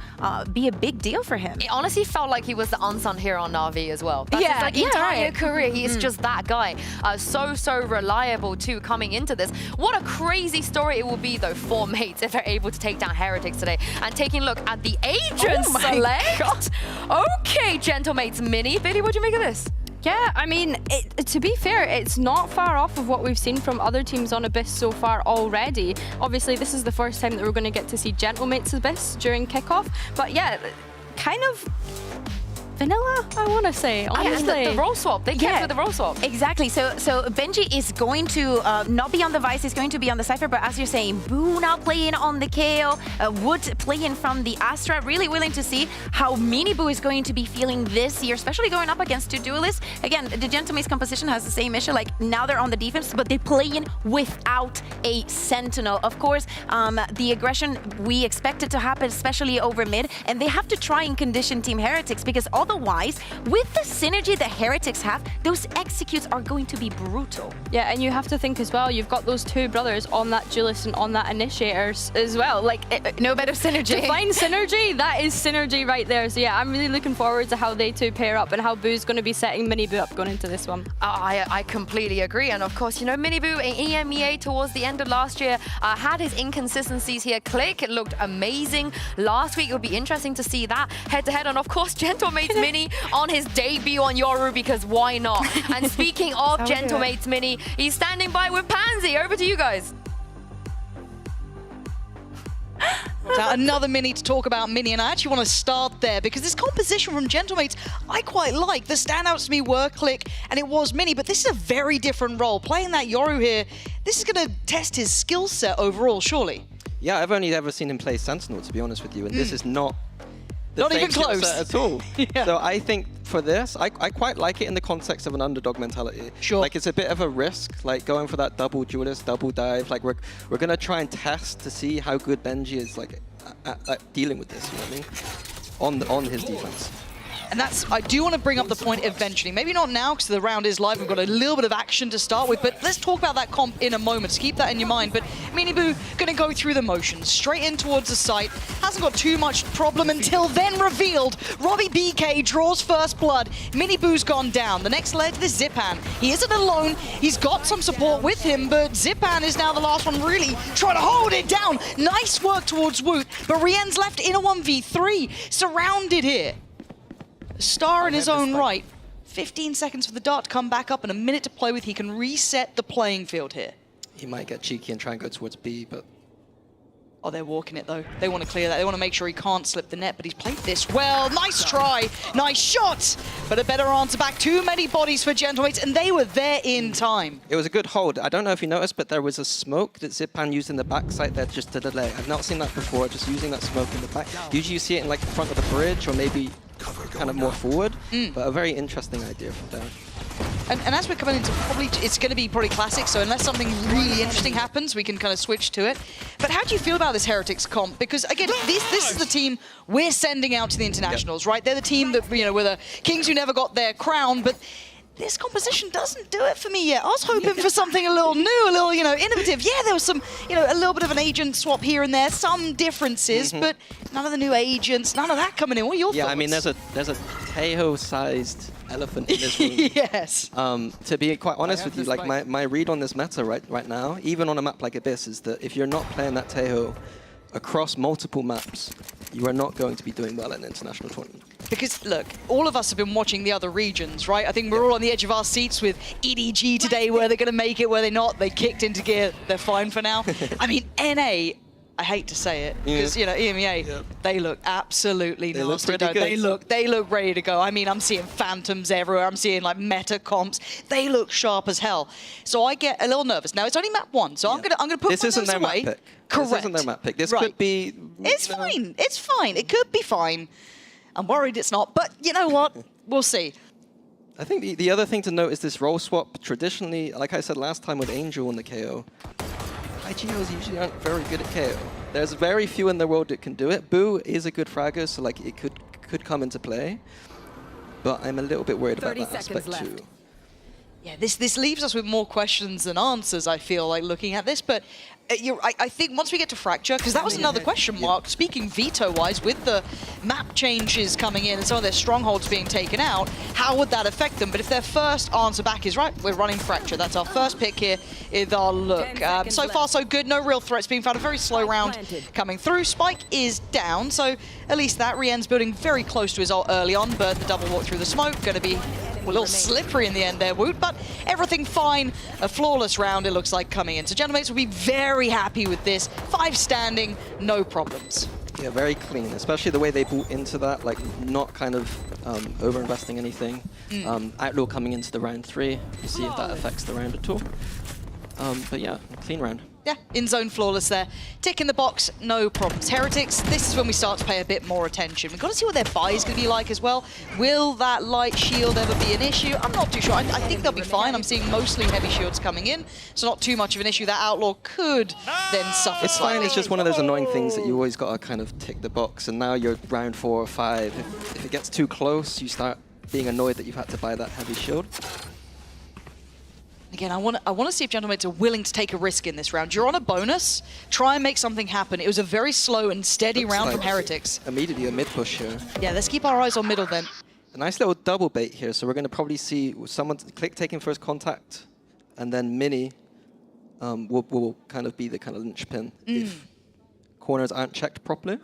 be a big deal for him. It honestly felt like he was the unsung hero on Navi as well. That's his entire career. He is just that guy. So reliable too coming into this. What a crazy story it will be though for Mates if they're able to take down Heretics today. And taking a look at the agent select. Okay, Gentlemates Mini. Billy, what do you make of this? Yeah, I mean, to be fair, it's not far off of what we've seen from other teams on Abyss so far already. Obviously, this is the first time that we're going to get to see Gentlemates Abyss during Kickoff. But yeah, kind of vanilla, I want to say, honestly. I mean, the role swap. They kept with the role swap. Exactly. So Benji is going to not be on the Vice, he's going to be on the Cypher, but as you're saying, Boo now playing on the KO, Wood playing from the Astra. Really willing to see how Mini Boo is going to be feeling this year, especially going up against two duelists. Again, the Gentlemates composition has the same issue, like now they're on the defense, but they're playing without a Sentinel. Of course, the aggression we expect it to happen, especially over mid, and they have to try and condition Team Heretics, because all otherwise, with the synergy that Heretics have, those executes are going to be brutal. Yeah, and you have to think as well, you've got those two brothers on that duelist and on that initiator as well. Like, no better synergy. To find synergy, that is synergy right there. So yeah, I'm really looking forward to how they two pair up and how Boo's going to be setting Miniboo up going into this one. I completely agree. And of course, you know, Miniboo in EMEA towards the end of last year had his inconsistencies here click. It looked amazing last week. It'll be interesting to see that head-to-head. And of course, Gentlemates Mini on his debut on Yoru, because why not? And speaking of Gentlemates Mini, he's standing by with Pansy. Over to you guys. Now, another Mini to talk about Mini, and I actually want to start there because this composition from Gentlemates I quite like. The standouts to me were Click and it was Mini, but this is a very different role. Playing that Yoru here, this is going to test his skill set overall, surely. Yeah, I've only ever seen him play Sentinel, to be honest with you, and this is not the not same even close at all. So I think for this, I quite like it in the context of an underdog mentality. Sure. Like, it's a bit of a risk, like going for that double duelist, double dive. Like, we're gonna try and test to see how good Benji is like at dealing with this. You know what I mean? On his defense. And that's, I do want to bring up the point eventually. Maybe not now, because the round is live. We've got a little bit of action to start with, but let's talk about that comp in a moment. So keep that in your mind. But Miniboo going to go through the motions, straight in towards the site. Hasn't got too much problem until then revealed. Robbie BK draws first blood. Miniboo's gone down. The next leg is Zipan. He isn't alone. He's got some support with him, but Zipan is now the last one really trying to hold it down. Nice work towards Woot, but Rien's left in a 1v3. Surrounded here. Star in his own right. 15 seconds for the dart to come back up and a minute to play with. He can reset the playing field here. He might get cheeky and try and go towards B, but... Oh, they're walking it though. They want to clear that. They want to make sure he can't slip the net, but he's played this well. Nice try, nice shot, but a better answer back. Too many bodies for Gentlemates, and they were there in time. It was a good hold. I don't know if you noticed, but there was a smoke that Zipan used in the backside there just to delay. I've not seen that before, just using that smoke in the back. Usually you see it in like the front of the bridge or maybe kind of more forward, but a very interesting idea from there. And as we're coming into it's going to be probably classic, so unless something really interesting happens, we can kind of switch to it. But how do you feel about this Heretics comp? Because again, this is the team we're sending out to the internationals, right? They're the team that, you know, we're the kings who never got their crown, but this composition doesn't do it for me yet. I was hoping for something a little new, a little, you know, innovative. Yeah, there was some, you know, a little bit of an agent swap here and there, some differences, but none of the new agents, none of that coming in. What are your thoughts? Yeah, I mean, there's a Tejo-sized elephant in this room. Yes. To be quite honest with you, like my read on this meta right now, even on a map like Abyss, is that if you're not playing that Tejo across multiple maps, you are not going to be doing well in an international tournament. Because, look, all of us have been watching the other regions, right? I think we're all on the edge of our seats with EDG today, where they're going to make it, where they're not. They kicked into gear. They're fine for now. I mean, NA, I hate to say it, because, you know, EMEA, they look absolutely nasty. They look ready to go. I mean, I'm seeing phantoms everywhere. I'm seeing, like, meta comps. They look sharp as hell. So I get a little nervous. Now, it's only map 1, so I'm gonna put this isn't their map pick. Correct. This isn't their map pick. This could be... It's fine. It's fine. It could be fine. I'm worried it's not, but you know what? We'll see. I think the other thing to note is this role swap. Traditionally, like I said last time with Angel on the KO, IGOs usually aren't very good at KO. There's very few in the world that can do it. Boo is a good fragger, so like it could come into play. But I'm a little bit worried about that aspect too. Yeah, this leaves us with more questions than answers, I feel like, looking at this. But I think once we get to Fracture, because that was another question mark, speaking veto-wise, with the map changes coming in and some of their strongholds being taken out, how would that affect them? But if their first answer back is right, we're running Fracture. That's our first pick here is our look. So far, so good. No real threats being found. A very slow round coming through. Spike is down, so at least that. Rien's building very close to his ult early on, but the double walk through the smoke, going to be a little slippery in the end there, Woot, but everything fine. A flawless round, it looks like, coming in. So Gentlemates will be very happy with this. 5 standing, no problems. Yeah, very clean, especially the way they bought into that, like not kind of over-investing anything. Outlaw coming into the round 3, we'll see if that affects the round at all. But yeah, clean round. Yeah, in-zone flawless there. Tick in the box, no problems. Heretics, this is when we start to pay a bit more attention. We've got to see what their buy is going to be like as well. Will that light shield ever be an issue? I'm not too sure. I think they'll be fine. I'm seeing mostly heavy shields coming in, so not too much of an issue. That Outlaw could then suffer. It's fine, it's just one of those annoying things that you always got to kind of tick the box, and now you're round 4 or 5. If it gets too close, you start being annoyed that you've had to buy that heavy shield. Again, I want to see if Gentlemates are willing to take a risk in this round. You're on a bonus. Try and make something happen. It was a very slow and steady round from Heretics. Immediately a mid push here. Yeah, let's keep our eyes on middle then. A nice little double bait here, so we're going to probably see someone Click taking first contact, and then Mini will kind of be the kind of linchpin if corners aren't checked properly.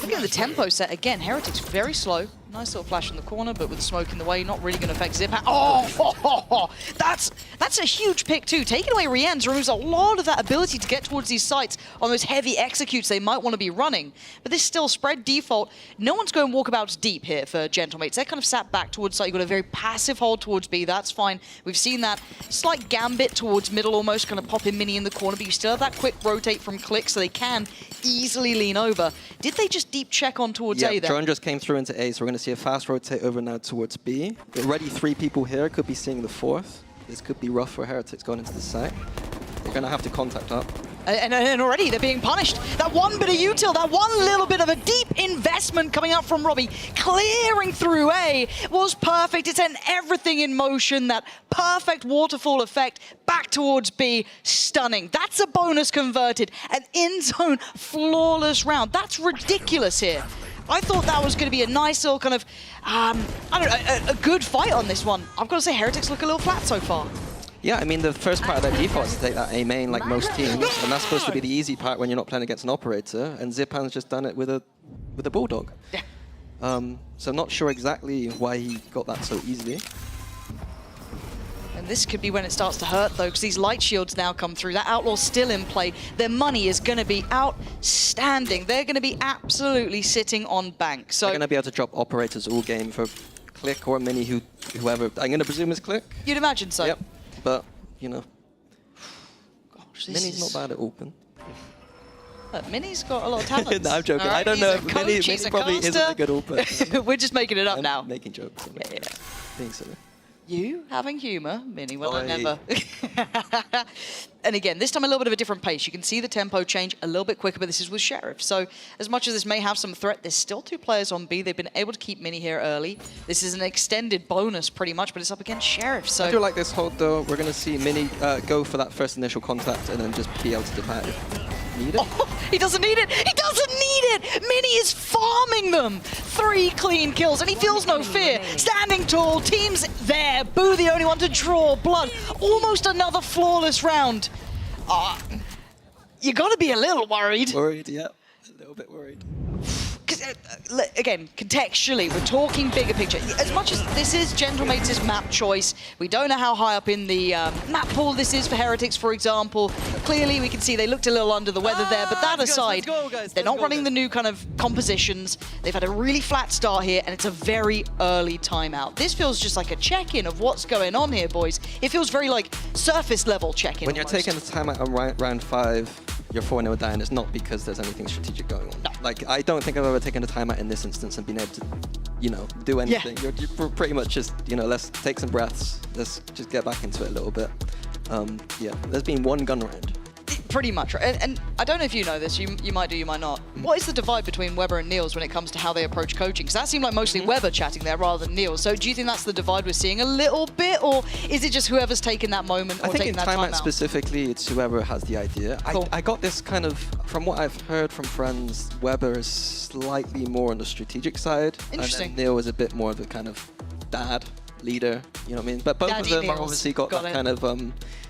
Look at the tempo set again. Heretics very slow. Nice little flash in the corner, but with smoke in the way, not really going to affect Zip. Oh, that's a huge pick too. Taking away Rien's removes a lot of that ability to get towards these sites on those heavy executes they might want to be running. But this still spread default. No one's going walkabouts deep here for Gentlemates. They're kind of sat back towards site. You've got a very passive hold towards B. That's fine. We've seen that slight gambit towards middle almost, kind of pop in Mini in the corner, but you still have that quick rotate from Click, so they can easily lean over. Did they just deep check on towards A there? Drone just came through into A, so we're going to see a fast rotate over now towards B. Already 3 people here, could be seeing the 4th. This could be rough for Heretics going into the site. They're going to have to contact up. And already they're being punished. That one bit of util, that one little bit of a deep investment coming up from Robbie, clearing through A, was perfect. It sent everything in motion, that perfect waterfall effect back towards B. Stunning. That's a bonus converted. An in-zone flawless round. That's ridiculous here. I thought that was going to be a nice little kind of, I don't know, a good fight on this one. I've got to say, Heretics look a little flat so far. Yeah, I mean, the first part of their default is to take that A main like most teams, and that's supposed to be the easy part when you're not playing against an operator, and Zipan's just done it with a Bulldog. Yeah. So I'm not sure exactly why he got that so easily. And this could be when it starts to hurt, though, because these light shields now come through. That Outlaw's still in play. Their money is going to be outstanding. They're going to be absolutely sitting on bank. So they're going to be able to drop operators all game for Click or Mini, whoever. I'm going to presume is Click. You'd imagine so. Yep. But, you know, gosh, Mini's not bad at open. Mini's got a lot of talent. No, I'm joking. Right, I don't know. Mini probably isn't a good open. We're just making it up I'm now. Making jokes. Yeah. Being silly. You having humour, Mini? Well, I never. And again, this time a little bit of a different pace. You can see the tempo change a little bit quicker, but this is with Sheriff. So as much as this may have some threat, there's still 2 players on B. They've been able to keep Mini here early. This is an extended bonus pretty much, but it's up against Sheriff. So I do like this hold though. We're going to see Mini go for that first initial contact and then just be able to depart if need it. Oh, he doesn't need it! He doesn't need it! Mini is farming them! 3 clean kills, and he feels no fear. Standing tall, team's there. Boo the only one to draw blood. Almost another flawless round. You got to be a little worried. Worried, yeah. A little bit worried. Again, contextually, we're talking bigger picture. As much as this is Gentlemates' map choice, we don't know how high up in the map pool this is for Heretics, for example. Clearly, we can see they looked a little under the weather there, but that aside, they're not running the new kind of compositions. They've had a really flat start here, and it's a very early timeout. This feels just like a check-in of what's going on here, boys. It feels very like surface-level check-in. When you're taking the timeout on round 5, you're 4-0 down, it's not because there's anything strategic going on. No. Like, I don't think I've ever taken a timeout in this instance and been able to, you know, do anything. Yeah. You're pretty much just, you know, let's take some breaths. Let's just get back into it a little bit. Yeah, there's been 1 gun round. Pretty much, right? And I don't know if you know this, you might do, you might not. What is the divide between Weber and Niels when it comes to how they approach coaching? Because that seemed like mostly Weber chatting there rather than Niels. So do you think that's the divide we're seeing a little bit, or is it just whoever's taken that moment or I think taken in that timeout? specifically, it's whoever has the idea. Cool. I got this kind of, from what I've heard from friends, Weber is slightly more on the strategic side. Interesting. And then Neil is a bit more of a kind of dad, leader, you know what I mean? But both Daddy of them Niels. obviously got that it. kind of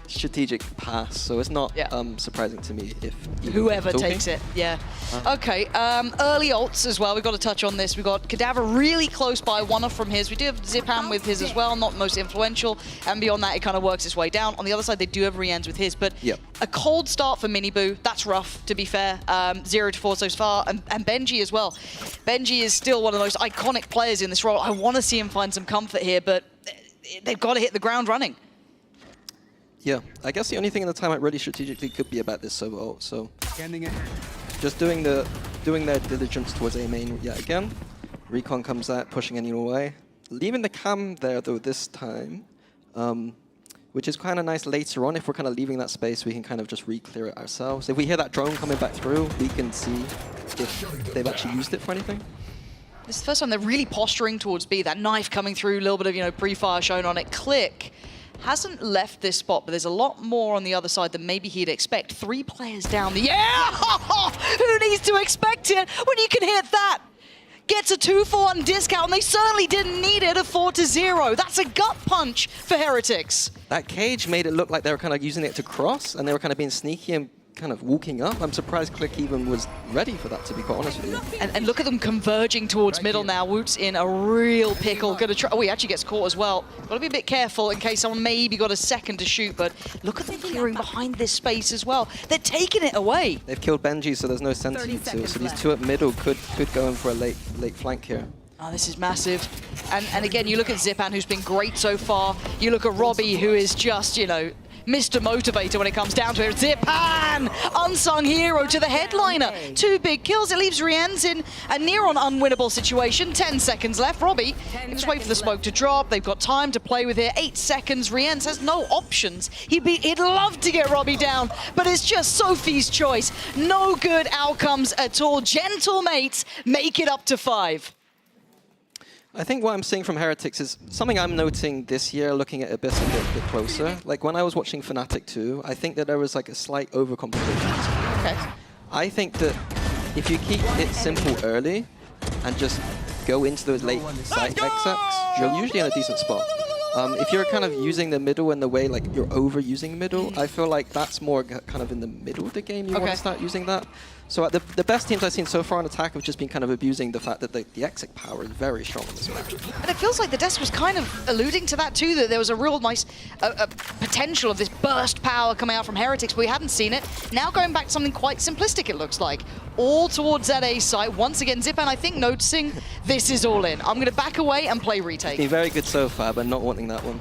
strategic pass, so it's not surprising to me if whoever takes it, yeah. Okay, early ults as well. We've got to touch on this. We've got Cadaver really close by, one off from his. We do have Zipan with his as well, not most influential. And beyond that, it kind of works its way down. On the other side, they do have Rien's with his, but a cold start for Miniboo. That's rough, to be fair. 0-4 so far, and Benji as well. Benji is still one of the most iconic players in this role. I want to see him find some comfort here, but they've got to hit the ground running. Yeah, I guess the only thing in the timeout really strategically could be about this Sova ult. So just doing their diligence towards A main yet again. Recon comes out, pushing anyone away. Leaving the cam there though this time, which is kind of nice later on. If we're kind of leaving that space, we can kind of just re-clear it ourselves. If we hear that drone coming back through, we can see if they've actually used it for anything. This is the first time they're really posturing towards B. That knife coming through, a little bit of, you know, pre-fire shown on it. Click hasn't left this spot, but there's a lot more on the other side than maybe he'd expect. 3 players down the air. Who needs to expect it when you can hit that? Gets a 2-for-1 discount, and they certainly didn't need it, a 4-0. That's a gut punch for Heretics. That cage made it look like they were kind of using it to cross, and they were kind of being sneaky and kind of walking up. I'm surprised Click even was ready for that, to be quite honest with you. And look at them converging towards middle now. Woot's in a real pickle. Gonna try. Oh, he actually gets caught as well. Got to be a bit careful in case someone maybe got a second to shoot, but look at them clearing behind this space as well. They're taking it away. They've killed Benji, so there's no sentient to it. So these two at middle could go in for a late flank here. Oh, this is massive. And again, you look at Zipan, who's been great so far. You look at Robbie, who is just, you know, Mr. Motivator when it comes down to it. Zipan, unsung hero to the headliner. 2 big kills. It leaves Rien's in a near-on unwinnable situation. 10 seconds left. Robbie, just wait for the smoke to drop. They've got time to play with here. 8 seconds. Rien's has no options. He'd love to get Robbie down, but it's just Sophie's choice. No good outcomes at all. Gentle mates make it up to 5. I think what I'm seeing from Heretics is something I'm noting this year, looking at Abyss a bit closer. Like when I was watching Fnatic 2, I think that there was like a slight overcompensation. Okay. I think that if you keep it simple early and just go into those late site execs, you're usually in a decent spot. If you're kind of using the middle in the way like you're overusing middle, I feel like that's more kind of in the middle of the game you want to start using that. So the best teams I've seen so far on attack have just been kind of abusing the fact that the exec power is very strong in this match. And it feels like the desk was kind of alluding to that too, that there was a real nice potential of this burst power coming out from Heretics, but we hadn't seen it. Now going back to something quite simplistic, it looks like. All towards that A site. Once again, Zipan, I think, noticing this is all in. I'm going to back away and play retake. Been very good so far, but not wanting that one.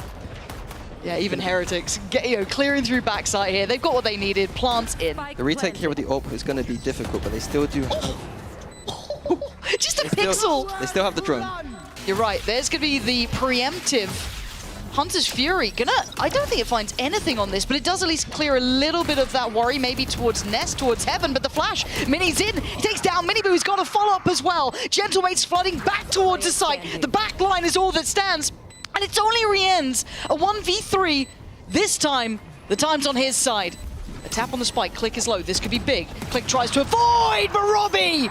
Yeah, even Heretics, clearing through backside here. They've got what they needed. Plants in. The retake here with the AWP is going to be difficult, but they still do have... Just a pixel! They still have the drone. You're right. There's going to be the preemptive Hunter's Fury. I don't think it finds anything on this, but it does at least clear a little bit of that worry, maybe towards Nest, towards Heaven, but the flash, Mini's in, he takes down Mini, but he's got a follow-up as well. Gentlemate's flooding back towards the site. The back line is all that stands. And it's only Rien's, a 1v3. This time, the time's on his side. A tap on the spike, Click is low, this could be big. Click tries to avoid, but Robbie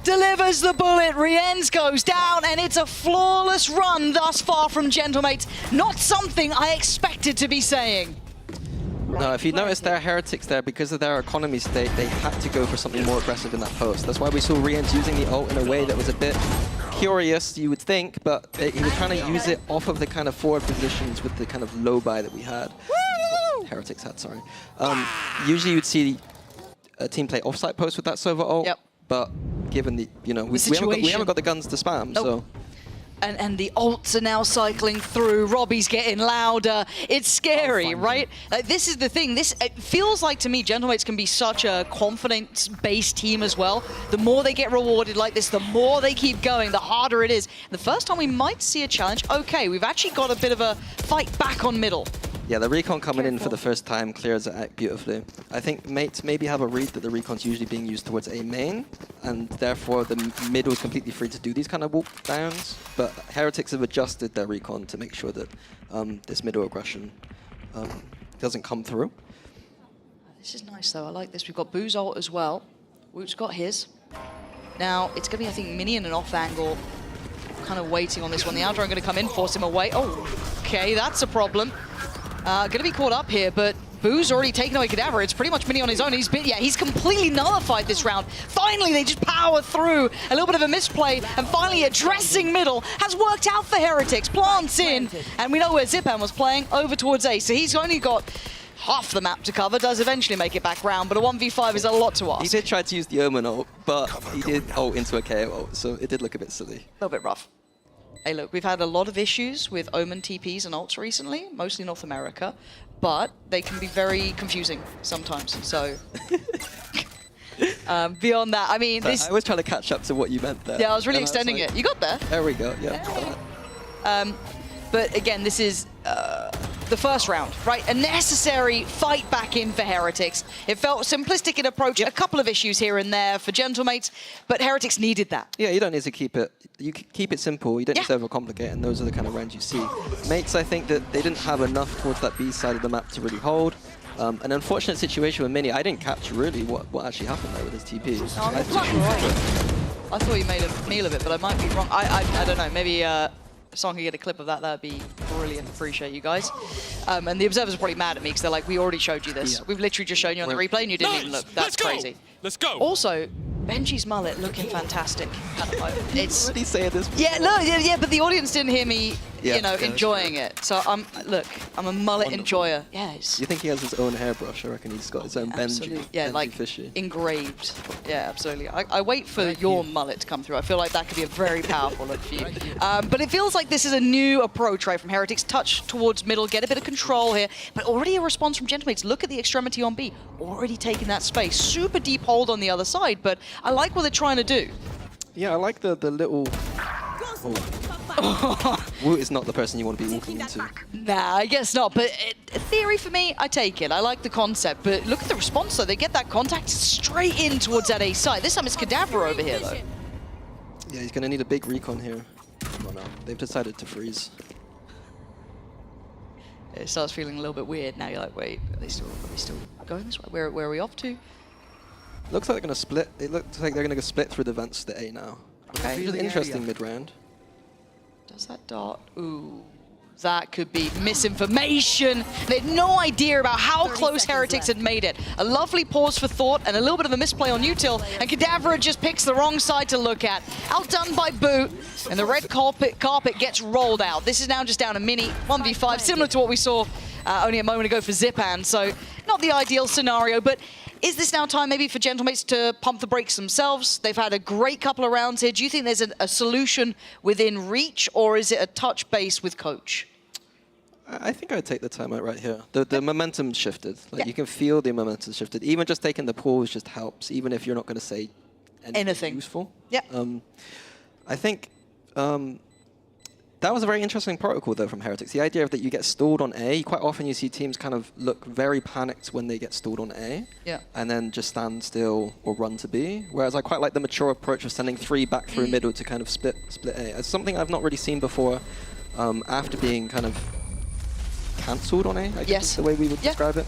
delivers the bullet. Rien's goes down, and it's a flawless run thus far from Gentlemates. Not something I expected to be saying. No, if you notice there are Heretics there, because of their economy state, they had to go for something more aggressive in that post. That's why we saw Rien's using the ult in a way that was a bit curious, you would think, but he was trying to use it off of the kind of forward positions with the kind of low buy that we had. Heretics had, sorry. Usually you'd see a team play offsite post with that Sova ult, but given the, you know, we haven't got the guns to spam, so... And the ults are now cycling through. Robbie's getting louder. It's scary, right? This is the thing. It feels like to me, Gentlemates can be such a confidence-based team as well. The more they get rewarded like this, the more they keep going, the harder it is. The first time we might see a challenge, okay, we've actually got a bit of a fight back on middle. Yeah, the recon coming in for the first time clears it out beautifully. I think mates maybe have a read that the recon's usually being used towards A main, and therefore the middle is completely free to do these kind of walk downs. But Heretics have adjusted their recon to make sure that this middle aggression doesn't come through. This is nice though, I like this. We've got Boo's ult as well. Woot's got his. Now, it's going to be, I think, Mini in an off angle. Kind of waiting on this one. The Aldron going to come in, force him away. Oh, okay, that's a problem. Going to be caught up here, but Boo's already taken away Cadaver. It's pretty much Mini on his own. He's completely nullified this round. Finally, they just power through. A little bit of a misplay, and finally addressing middle has worked out for Heretics. Plants in, and we know where Zipan was playing, over towards A. So he's only got half the map to cover, does eventually make it back round, but a 1v5 is a lot to ask. He did try to use the Omen ult, but he did ult into a KO ult, so it did look a bit silly. A little bit rough. Hey, look, we've had a lot of issues with Omen TPs and ults recently, mostly North America, but they can be very confusing sometimes, so... beyond that, I mean, this... I was trying to catch up to what you meant there. Yeah, I was really extending it. You got there. There we go, yeah. But again, this is the first round, right? A necessary fight back in for Heretics. It felt simplistic in approach, a couple of issues here and there for Gentlemates, but Heretics needed that. Yeah, you don't need to keep it. You keep it simple. You don't need to overcomplicate, and those are the kind of rounds you see. Mates, I think that they didn't have enough towards that B side of the map to really hold. An unfortunate situation with Mini. I didn't catch really what actually happened there with his TP. I thought you made a meal of it, but I might be wrong. I don't know. Maybe Song can get a clip of that. That'd be brilliant. Appreciate you guys. And the observers are probably mad at me because they're like, we already showed you this. Yeah. We've literally just shown you on the replay and you didn't even look. That's crazy. Let's go. Also, Benji's mullet looking fantastic at the moment. It's what did he say at this point? Yeah, no, yeah, but the audience didn't hear me, enjoying it. So I'm a mullet enjoyer. Yes. You think he has his own hairbrush? I reckon he's got his own Benji. Yeah, Benji like fishy. Engraved. Yeah, absolutely. I wait for your mullet to come through. I feel like that could be a very powerful look for you. But it feels like this is a new approach, right, from Heretics. Touch towards middle, get a bit of control here, but already a response from Gentlemates. Look at the extremity on B. Already taking that space. Super deep hold on the other side, but I like what they're trying to do. Yeah, I like the little... Woot is not the person you want to be walking into. Nah, I guess not, but theory for me, I take it. I like the concept, but look at the response though. They get that contact straight in towards that A side. This time it's Cadaver over here though. Yeah, he's going to need a big recon here. Oh no, they've decided to freeze. It starts feeling a little bit weird now. You're like, wait, are they still going this way? Where are we off to? Looks like they're going to split. It looks like they're going to split through the vents to A now. Okay. Really interesting mid-round. Does that dart? Ooh, that could be misinformation. They had no idea about how close Heretics had made it. A lovely pause for thought and a little bit of a misplay on Util, and Cadaver just picks the wrong side to look at. Outdone by Boot, and the red carpet gets rolled out. This is now just down a mini 1v5, similar to what we saw only a moment ago for Zipan, so not the ideal scenario, but is this now time maybe for Gentlemates to pump the brakes themselves? They've had a great couple of rounds here. Do you think there's a solution within reach, or is it a touch base with Coach? I think I'd take the timeout right here. The momentum shifted. Like you can feel the momentum shifted. Even just taking the pause just helps, even if you're not going to say anything useful. Yeah. I think that was a very interesting protocol, though, from Heretics. The idea of that you get stalled on A. Quite often you see teams kind of look very panicked when they get stalled on A. Yeah. And then just stand still or run to B. Whereas I quite like the mature approach of sending 3 back through middle to kind of split A. It's something I've not really seen before after being kind of cancelled on A, I guess is the way we would describe it.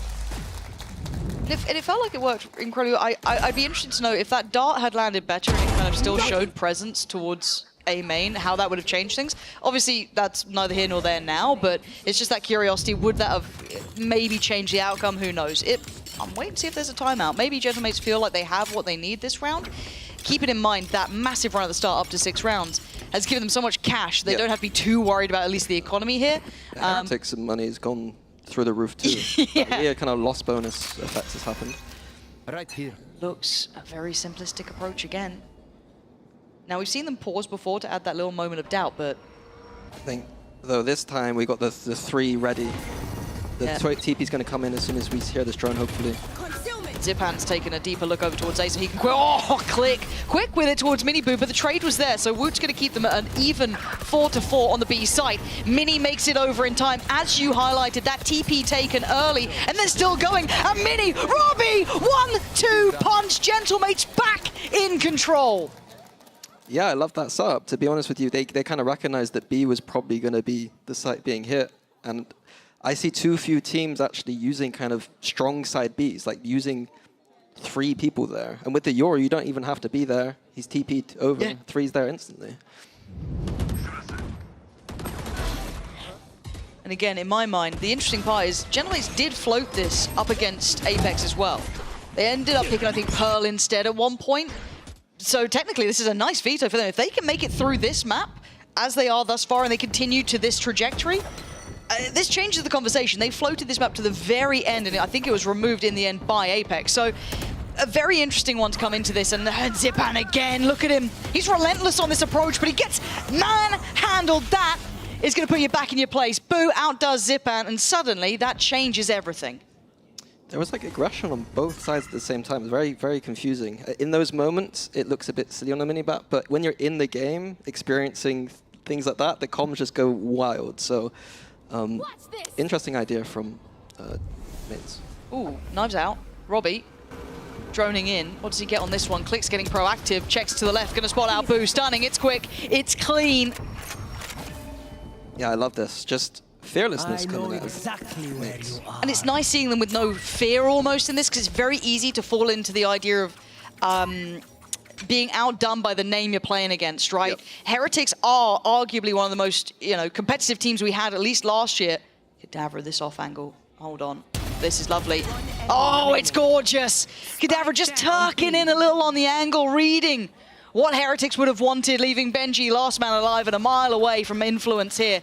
And it felt like it worked incredibly. I'd be interested to know if that dart had landed better and it kind of still showed presence towards A main, how that would have changed things. Obviously, that's neither here nor there now, but it's just that curiosity. Would that have maybe changed the outcome? Who knows? I'm waiting to see if there's a timeout. Maybe Gentlemates feel like they have what they need this round. Keeping in mind that massive run at the start up to 6 rounds has given them so much cash, they don't have to be too worried about at least the economy here. Heretics and money has gone through the roof too. Yeah, kind of loss bonus effects has happened. Right here. Looks a very simplistic approach again. Now, we've seen them pause before to add that little moment of doubt, but... I think, though, this time we got the 3 ready. The TP's going to come in as soon as we hear this drone, hopefully. Zipan's taken a deeper look over towards A, so he can quick with it towards Mini Boo, but the trade was there, so Woot's going to keep them at an even 4-4 on the B side. Mini makes it over in time, as you highlighted, that TP taken early, and they're still going, and Mini, Robbie, 1-2 punch, Gentlemates back in control. Yeah, I love that setup. To be honest with you, they kind of recognized that B was probably going to be the site being hit, and I see too few teams actually using kind of strong side Bs, like using 3 people there. And with the Yoru, you don't even have to be there. He's TP'd over. 3's there instantly. And again, in my mind, the interesting part is Gentlemates did float this up against Apex as well. They ended up picking, I think, Pearl instead at one point. So technically, this is a nice veto for them. If they can make it through this map, as they are thus far, and they continue to this trajectory, this changes the conversation. They floated this map to the very end, and I think it was removed in the end by Apex. So a very interesting one to come into this, and Zipan again, look at him. He's relentless on this approach, but he gets manhandled. That is going to put you back in your place. Boo outdoes Zipan, and suddenly that changes everything. There was like aggression on both sides at the same time. It was very, very confusing. In those moments, it looks a bit silly on the mini-map, but when you're in the game, experiencing things like that, the comms just go wild. So, interesting idea from Mates. Ooh, knives out. Robbie droning in. What does he get on this one? Click's getting proactive, checks to the left, gonna spot out Boo. Stunning, it's quick, it's clean. Yeah, I love this. Just fearlessness coming out. Exactly where you are. And it's nice seeing them with no fear almost in this, because it's very easy to fall into the idea of being outdone by the name you're playing against, right? Yep. Heretics are arguably one of the most, competitive teams we had, at least last year. Kadavra, this off angle. Hold on. This is lovely. Oh, it's gorgeous. Kadavra just tucking in a little on the angle, reading what Heretics would have wanted, leaving Benji last man alive and a mile away from influence here.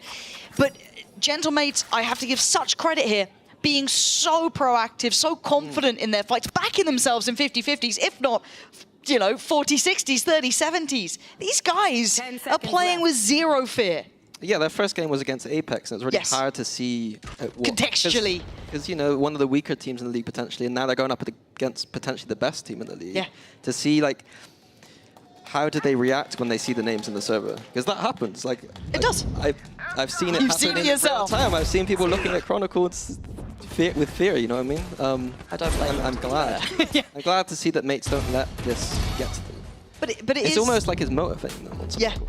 But Gentlemates, I have to give such credit here, being so proactive, so confident in their fights, backing themselves in 50-50s, if not 40-60s, 30-70s. These guys are playing with zero fear. Yeah, their first game was against Apex, and it's really hard to see contextually. Because, one of the weaker teams in the league potentially, and now they're going up against potentially the best team in the league. Yeah. To see, how do they react when they see the names in the server? Because that happens. It does. I've seen it You've happen seen it in yourself. real time. I've seen people looking at Chronicles with fear, you know what I mean? I don't blame I'm glad. Yeah. I'm glad to see that Mates don't let this get to them. But it's almost like it's motivating them on some level,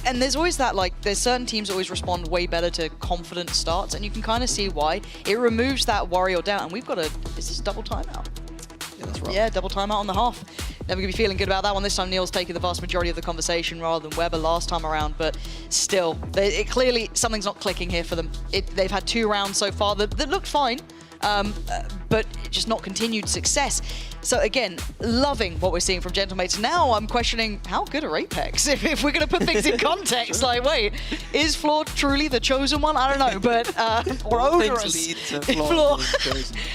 and there's always that, there's certain teams always respond way better to confident starts, and you can kind of see why. It removes that worry or doubt, and we've got is this double timeout? Yeah, that's right. Yeah, double timeout on the half. Never gonna be feeling good about that one. This time Neil's taking the vast majority of the conversation rather than Weber last time around, but still, it clearly, something's not clicking here for them. They've had 2 rounds so far that looked fine, but just not continued success. So again, loving what we're seeing from Gentlemates. Now I'm questioning, how good are Apex? If we're going to put things in context, wait, is Floor truly the chosen one? I don't know, but Floor.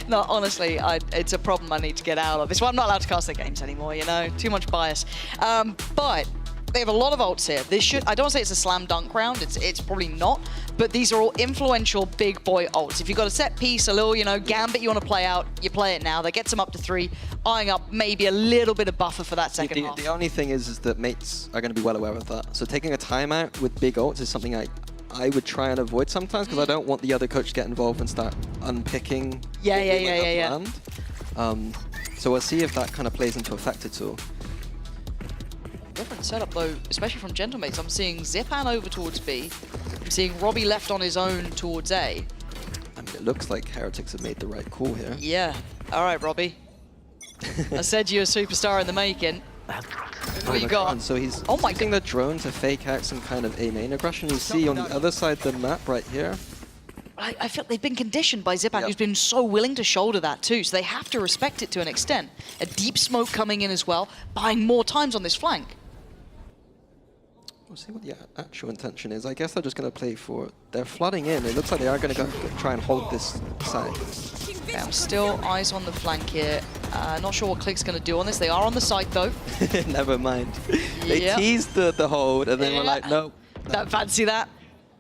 No, honestly, it's a problem I need to get out of. It's why I'm not allowed to cast their games anymore, too much bias. But they have a lot of ults here. I don't want to say it's a slam dunk round, it's probably not, but these are all influential big boy ults. If you've got a set piece, a little, gambit you want to play out, you play it now. That gets them up to 3, eyeing up maybe a little bit of buffer for that second half. The only thing is that Mates are going to be well aware of that. So taking a timeout with big ults is something I would try and avoid sometimes, because I don't want the other coach to get involved and start unpicking. Yeah. So we'll see if that kind of plays into effect at all. Different setup though, especially from Gentlemates. I'm seeing Zipan over towards B. I'm seeing Robbie left on his own towards A. I mean, it looks like Heretics have made the right call here. Yeah. All right, Robbie. I said you're a superstar in the making. What you got? Drone. So he's using the drone to fake out some kind of A main aggression. You see on the other side of the map right here. I feel they've been conditioned by Zipan, who's been so willing to shoulder that too, so they have to respect it to an extent. A deep smoke coming in as well, buying more times on this flank. We'll see what the actual intention is. I guess they're just going to play for... They're flooding in. It looks like they are going to try and hold this side. Okay, I'm still eyes on the flank here. Not sure what Click's going to do on this. They are on the side though. Never mind. They teased the hold and then we're like, nope. Don't fancy that.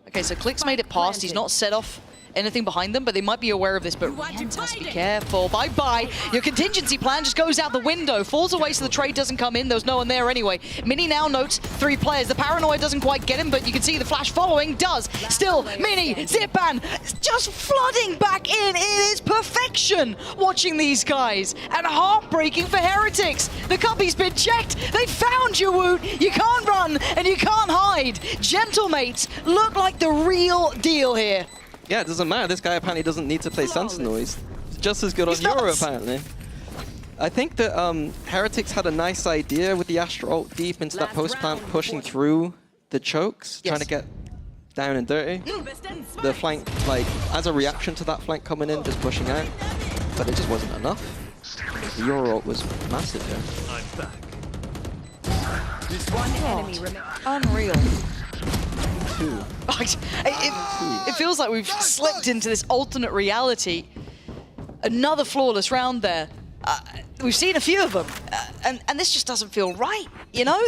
Okay, so Click's made it past. He's not set off anything behind them, but they might be aware of this, but Riens has to be careful. Bye-bye. Your contingency plan just goes out the window, falls away so the trade doesn't come in. There was no one there anyway. Mini now notes 3 players. The paranoia doesn't quite get him, but you can see the flash following does. Still, Mini, Zipan, just flooding back in. It is perfection watching these guys. And heartbreaking for Heretics. The cubby's been checked. They found you, Woot. You can't run and you can't hide. Gentlemates look like the real deal here. Yeah, it doesn't matter. This guy apparently doesn't need to play Sentinel. He's just as good on Euro, apparently. I think that Heretics had a nice idea with the Astra ult deep into that post plant, pushing through the chokes, trying to get down and dirty. The flank, as a reaction to that flank coming in, just pushing out. But it just wasn't enough. The Euro ult was massive here. I'm back. This one enemy remains. Unreal. It feels like we've slipped into this alternate reality. Another flawless round there. we've seen a few of them, and this just doesn't feel right, you know?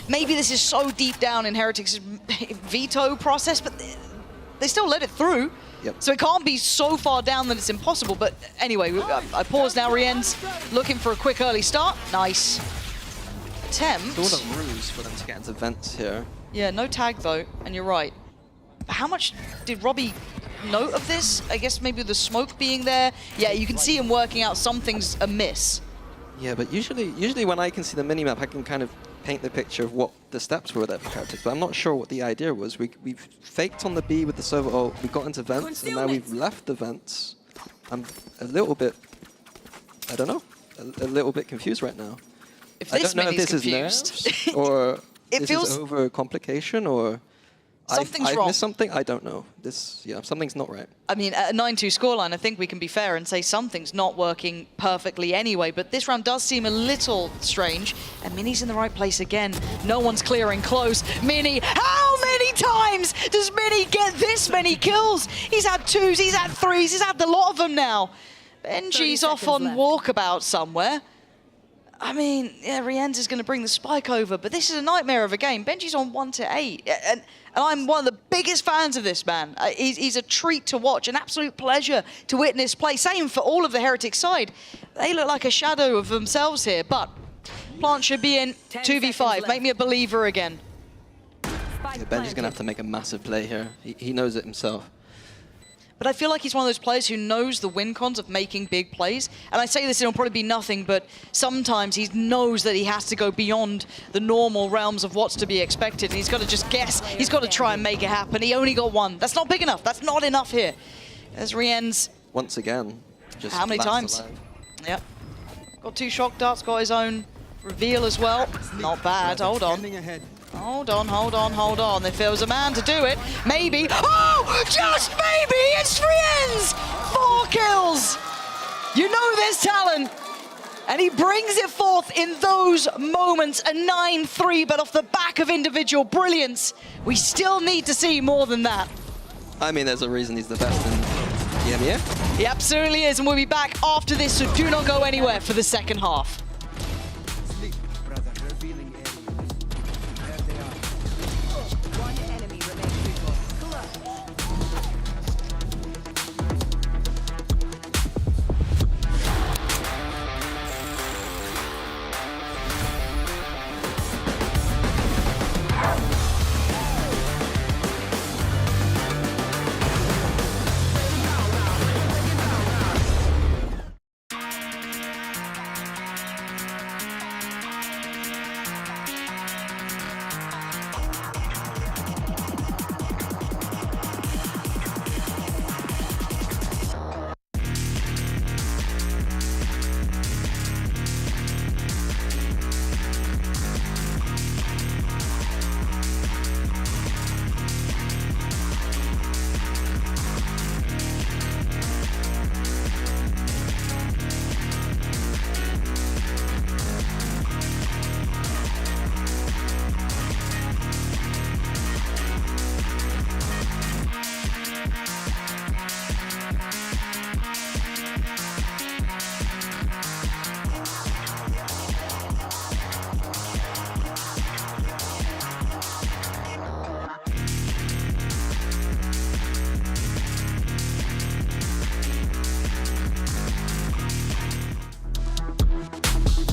Maybe this is so deep down in Heretics' veto process, but they still let it through. Yep. So it can't be so far down that it's impossible. But anyway, I pause now. Rien's looking for a quick early start. Nice attempt. It's all a ruse for them to get into vents here. Yeah, no tag though, and you're right. How much did Robbie note of this? I guess maybe the smoke being there. Yeah, you can see him working out something's amiss. Yeah, but usually when I can see the minimap, I can kind of paint the picture of what the steps were there for Heretics, but I'm not sure what the idea was. We've faked on the B with the server ult, we got into vents, and now we've left the vents. I'm a little bit, I don't know, a little bit confused right now. I don't know if this is nerves, or this is over complication, or I've missed something. I don't know. Something's not right. I mean, at a 9-2 scoreline, I think we can be fair and say something's not working perfectly anyway, but this round does seem a little strange, and Mini's in the right place again. No one's clearing close. Mini, how many times does Mini get this many kills? He's had 2s, he's had 3s, he's had the lot of them now. Benji's off on walkabout somewhere. I mean, yeah, Rienz is going to bring the spike over, but this is a nightmare of a game. Benji's on 1-8, and I'm one of the biggest fans of this man. He's a treat to watch, an absolute pleasure to witness play. Same for all of the Heretics side. They look like a shadow of themselves here, but Plant should be in 2v5. Make me a believer again. Yeah, Benji's going to have to make a massive play here. He knows it himself. But I feel like he's one of those players who knows the win cons of making big plays. And I say this, it'll probably be nothing, but sometimes he knows that he has to go beyond the normal realms of what's to be expected. And he's got to just guess. He's got to try and make it happen. He only got 1. That's not big enough. That's not enough here. There's Rienz. Once again, just how many times? Alive. Yep. Got 2 shock darts, got his own reveal as well. Not bad. Hold on. Hold on. If there was a man to do it, maybe. Oh, just maybe, it's Rienz! 4 kills! You know there's talent. And he brings it forth in those moments, a 9-3, but off the back of individual brilliance. We still need to see more than that. I mean, there's a reason he's the best in EMEA. He absolutely is, and we'll be back after this, so do not go anywhere for the second half.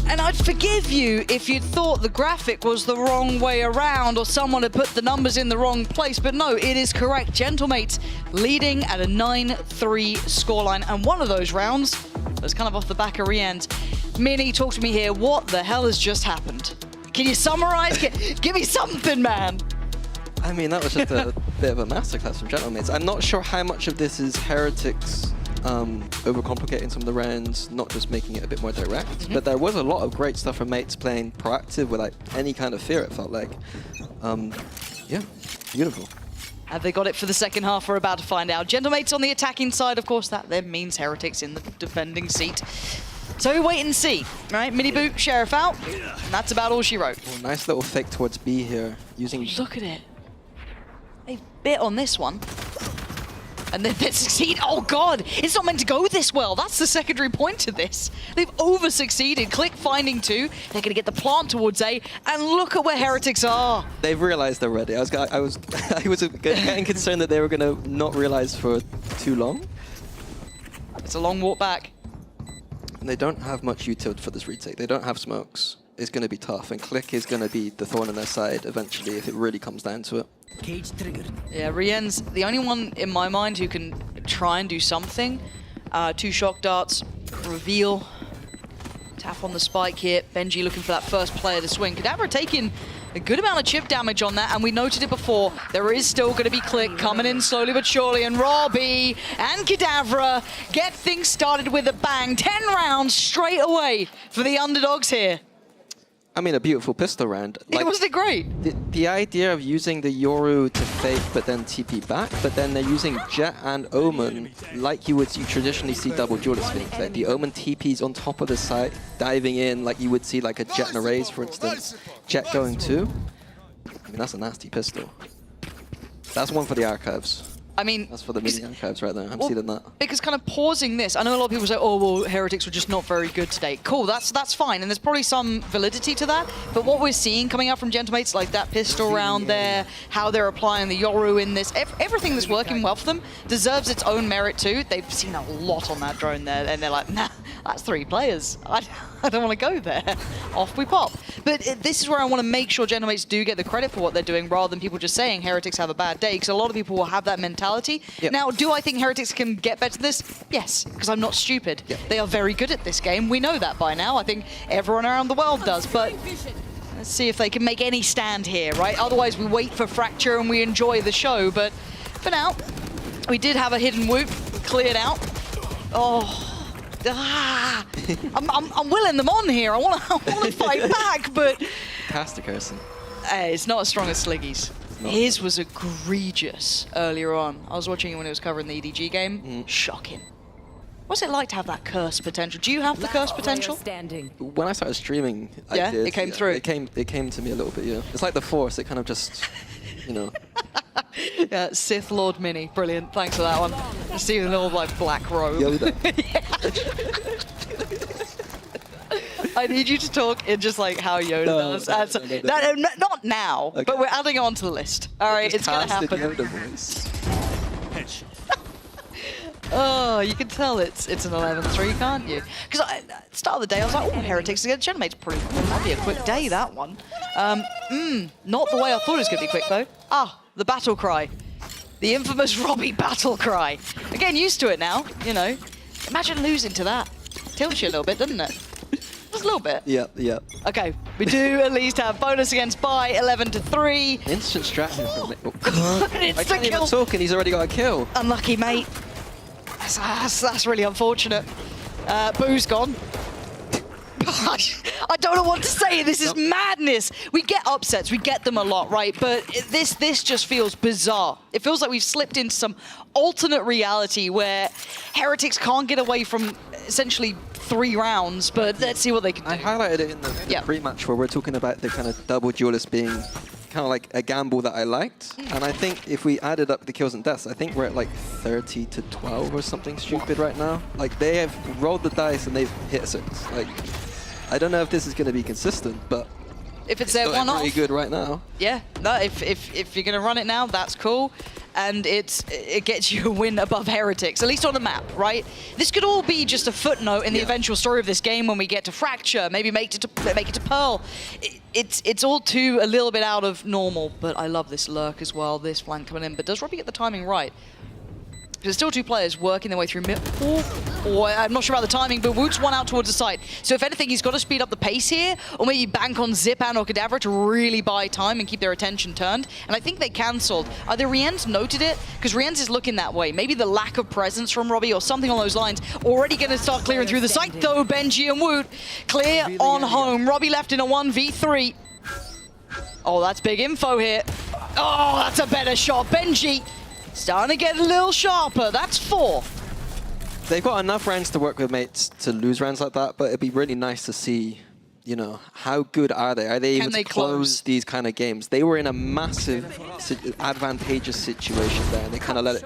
And I'd forgive you if you'd thought the graphic was the wrong way around or someone had put the numbers in the wrong place, but no, it is correct. Gentlemates leading at a 9-3 scoreline, and one of those rounds was kind of off the back of Rienz. Mini, talk to me here. What the hell has just happened? Can you summarize? Give me something, man. I mean, that was just a bit of a masterclass from Gentlemates. I'm not sure how much of this is Heretics overcomplicating some of the rounds, not just making it a bit more direct, but there was a lot of great stuff from mates playing proactive without any kind of fear, it felt like. Yeah, beautiful. Have they got it for the second half? We're about to find out. Gentlemates on the attacking side, of course, that then means Heretics in the defending seat. So we wait and see, right? Mini boot, Sheriff out, and that's about all she wrote. Oh, nice little fake towards B here, using... Look at it. They bit on this one. And then they succeed. Oh god, it's not meant to go this well. That's the secondary point to this. They've over-succeeded. Click finding 2. They're gonna get the plant towards A, and look at where Heretics are. They've realized already. I was getting concerned that they were gonna not realize for too long. It's a long walk back. And they don't have much utility for this retake. They don't have smokes. It's gonna be tough, and Click is gonna be the thorn in their side eventually if it really comes down to it. Cage triggered. Yeah, Rien's the only one in my mind who can try and do something. 2 shock darts, reveal, tap on the spike here. Benji looking for that first player to swing. Kadabra taking a good amount of chip damage on that, and we noted it before. There is still going to be Click coming in slowly but surely, and Robbie and Kadabra get things started with a bang. 10 rounds straight away for the underdogs here. I mean, a beautiful pistol round. Like, wasn't it great? The idea of using the Yoru to fake but then TP back, but then they're using Jet and Omen like you traditionally see double duelists being played. The Omen TP's on top of the site, diving in like you would see like a Jet and a Raze, for instance. Jet going 2. I mean, that's a nasty pistol. That's one for the archives. I mean, that's for the mini archives right there. I'm seeing that. Because kind of pausing this, I know a lot of people say, oh, well, Heretics were just not very good today. Cool, that's fine, and there's probably some validity to that, but what we're seeing coming out from Gentlemates, like that pistol round there, how they're applying the Yoru in this, everything that's working well for them deserves its own merit too. They've seen a lot on that drone there, and they're like, nah, that's 3 players. I don't want to go there. Off we pop. But this is where I want to make sure Gentlemates do get the credit for what they're doing, rather than people just saying Heretics have a bad day, because a lot of people will have that mentality. Yep. Now, do I think Heretics can get better than this? Yes, because I'm not stupid. Yep. They are very good at this game. We know that by now. I think everyone around the world does, but let's see if they can make any stand here, right? Otherwise, we wait for Fracture and we enjoy the show, but for now, we did have a hidden whoop cleared out. Oh. I'm willing them on here. I want to fight back, but Fantastic, Harrison. It's not as strong as Sliggy's. His was egregious earlier on. I was watching him when he was covering the EDG game. Shocking. What's it like to have that curse potential? Do you have the curse potential? When I started streaming, I did. It came through. It came to me a little bit. Yeah, it's like the Force. It kind of just, you know. Yeah, Sith Lord Mini, brilliant. Thanks for that one. Just see the little like black robe. Yoda. I need you to talk in just like how Yoda does. Not now, okay. But we're adding it onto the list. All right, it's gonna happen. Yoda voice. Oh, you can tell it's an 11-3, can't you? Because at the start of the day, I was like, oh, Heretics against Gentlemates, that'd be a quick day, that one. Not the way I thought it was going to be quick, though. The battle cry. The infamous Robbie battle cry. Again, used to it now, you know. Imagine losing to that. Tilts you a little bit, doesn't it? Just a little bit. Yeah. Okay, we do at least have bonus against Bai, 11-3. Instant strategy from me. I can't even talk and he's already got a kill. Unlucky, mate. That's really unfortunate. Boo's gone. I don't know what to say. This is madness. We get upsets. We get them a lot, right? But this just feels bizarre. It feels like we've slipped into some alternate reality where Heretics can't get away from essentially 3 rounds, but let's see what they can do. I highlighted it in the pre-match where we're talking about the kind of double duelist being kind of like a gamble that I liked. And I think if we added up the kills and deaths, I think we're at like 30-12 or something stupid right now. Like they have rolled the dice and they've hit a 6. Like, I don't know if this is going to be consistent, but if it's their one-off, pretty good right now. Yeah, no, if you're going to run it now, that's cool. And it gets you a win above Heretics, at least on the map, right? This could all be just a footnote in the eventual story of this game when we get to Fracture, maybe make it to Pearl. It's all too a little bit out of normal, but I love this lurk as well, this flank coming in. But does Robbie get the timing right? There's still 2 players working their way through mid. I'm not sure about the timing, but Woot's one out towards the side. So if anything, he's got to speed up the pace here, or maybe bank on Zipan or Kadabra to really buy time and keep their attention turned. And I think they cancelled. Either Rien's noted it, because Rien's is looking that way. Maybe the lack of presence from Robbie or something along those lines. Already going to start clearing through the site, though. Benji and Woot clear on home. Robbie left in a 1v3. Oh, that's big info here. Oh, that's a better shot. Benji starting to get a little sharper. That's 4. They've got enough rounds to work with, mates, to lose rounds like that, but it'd be really nice to see, you know, how good are they? Are they able to close these kind of games? They were in a massive, advantageous situation there, and they kind of let it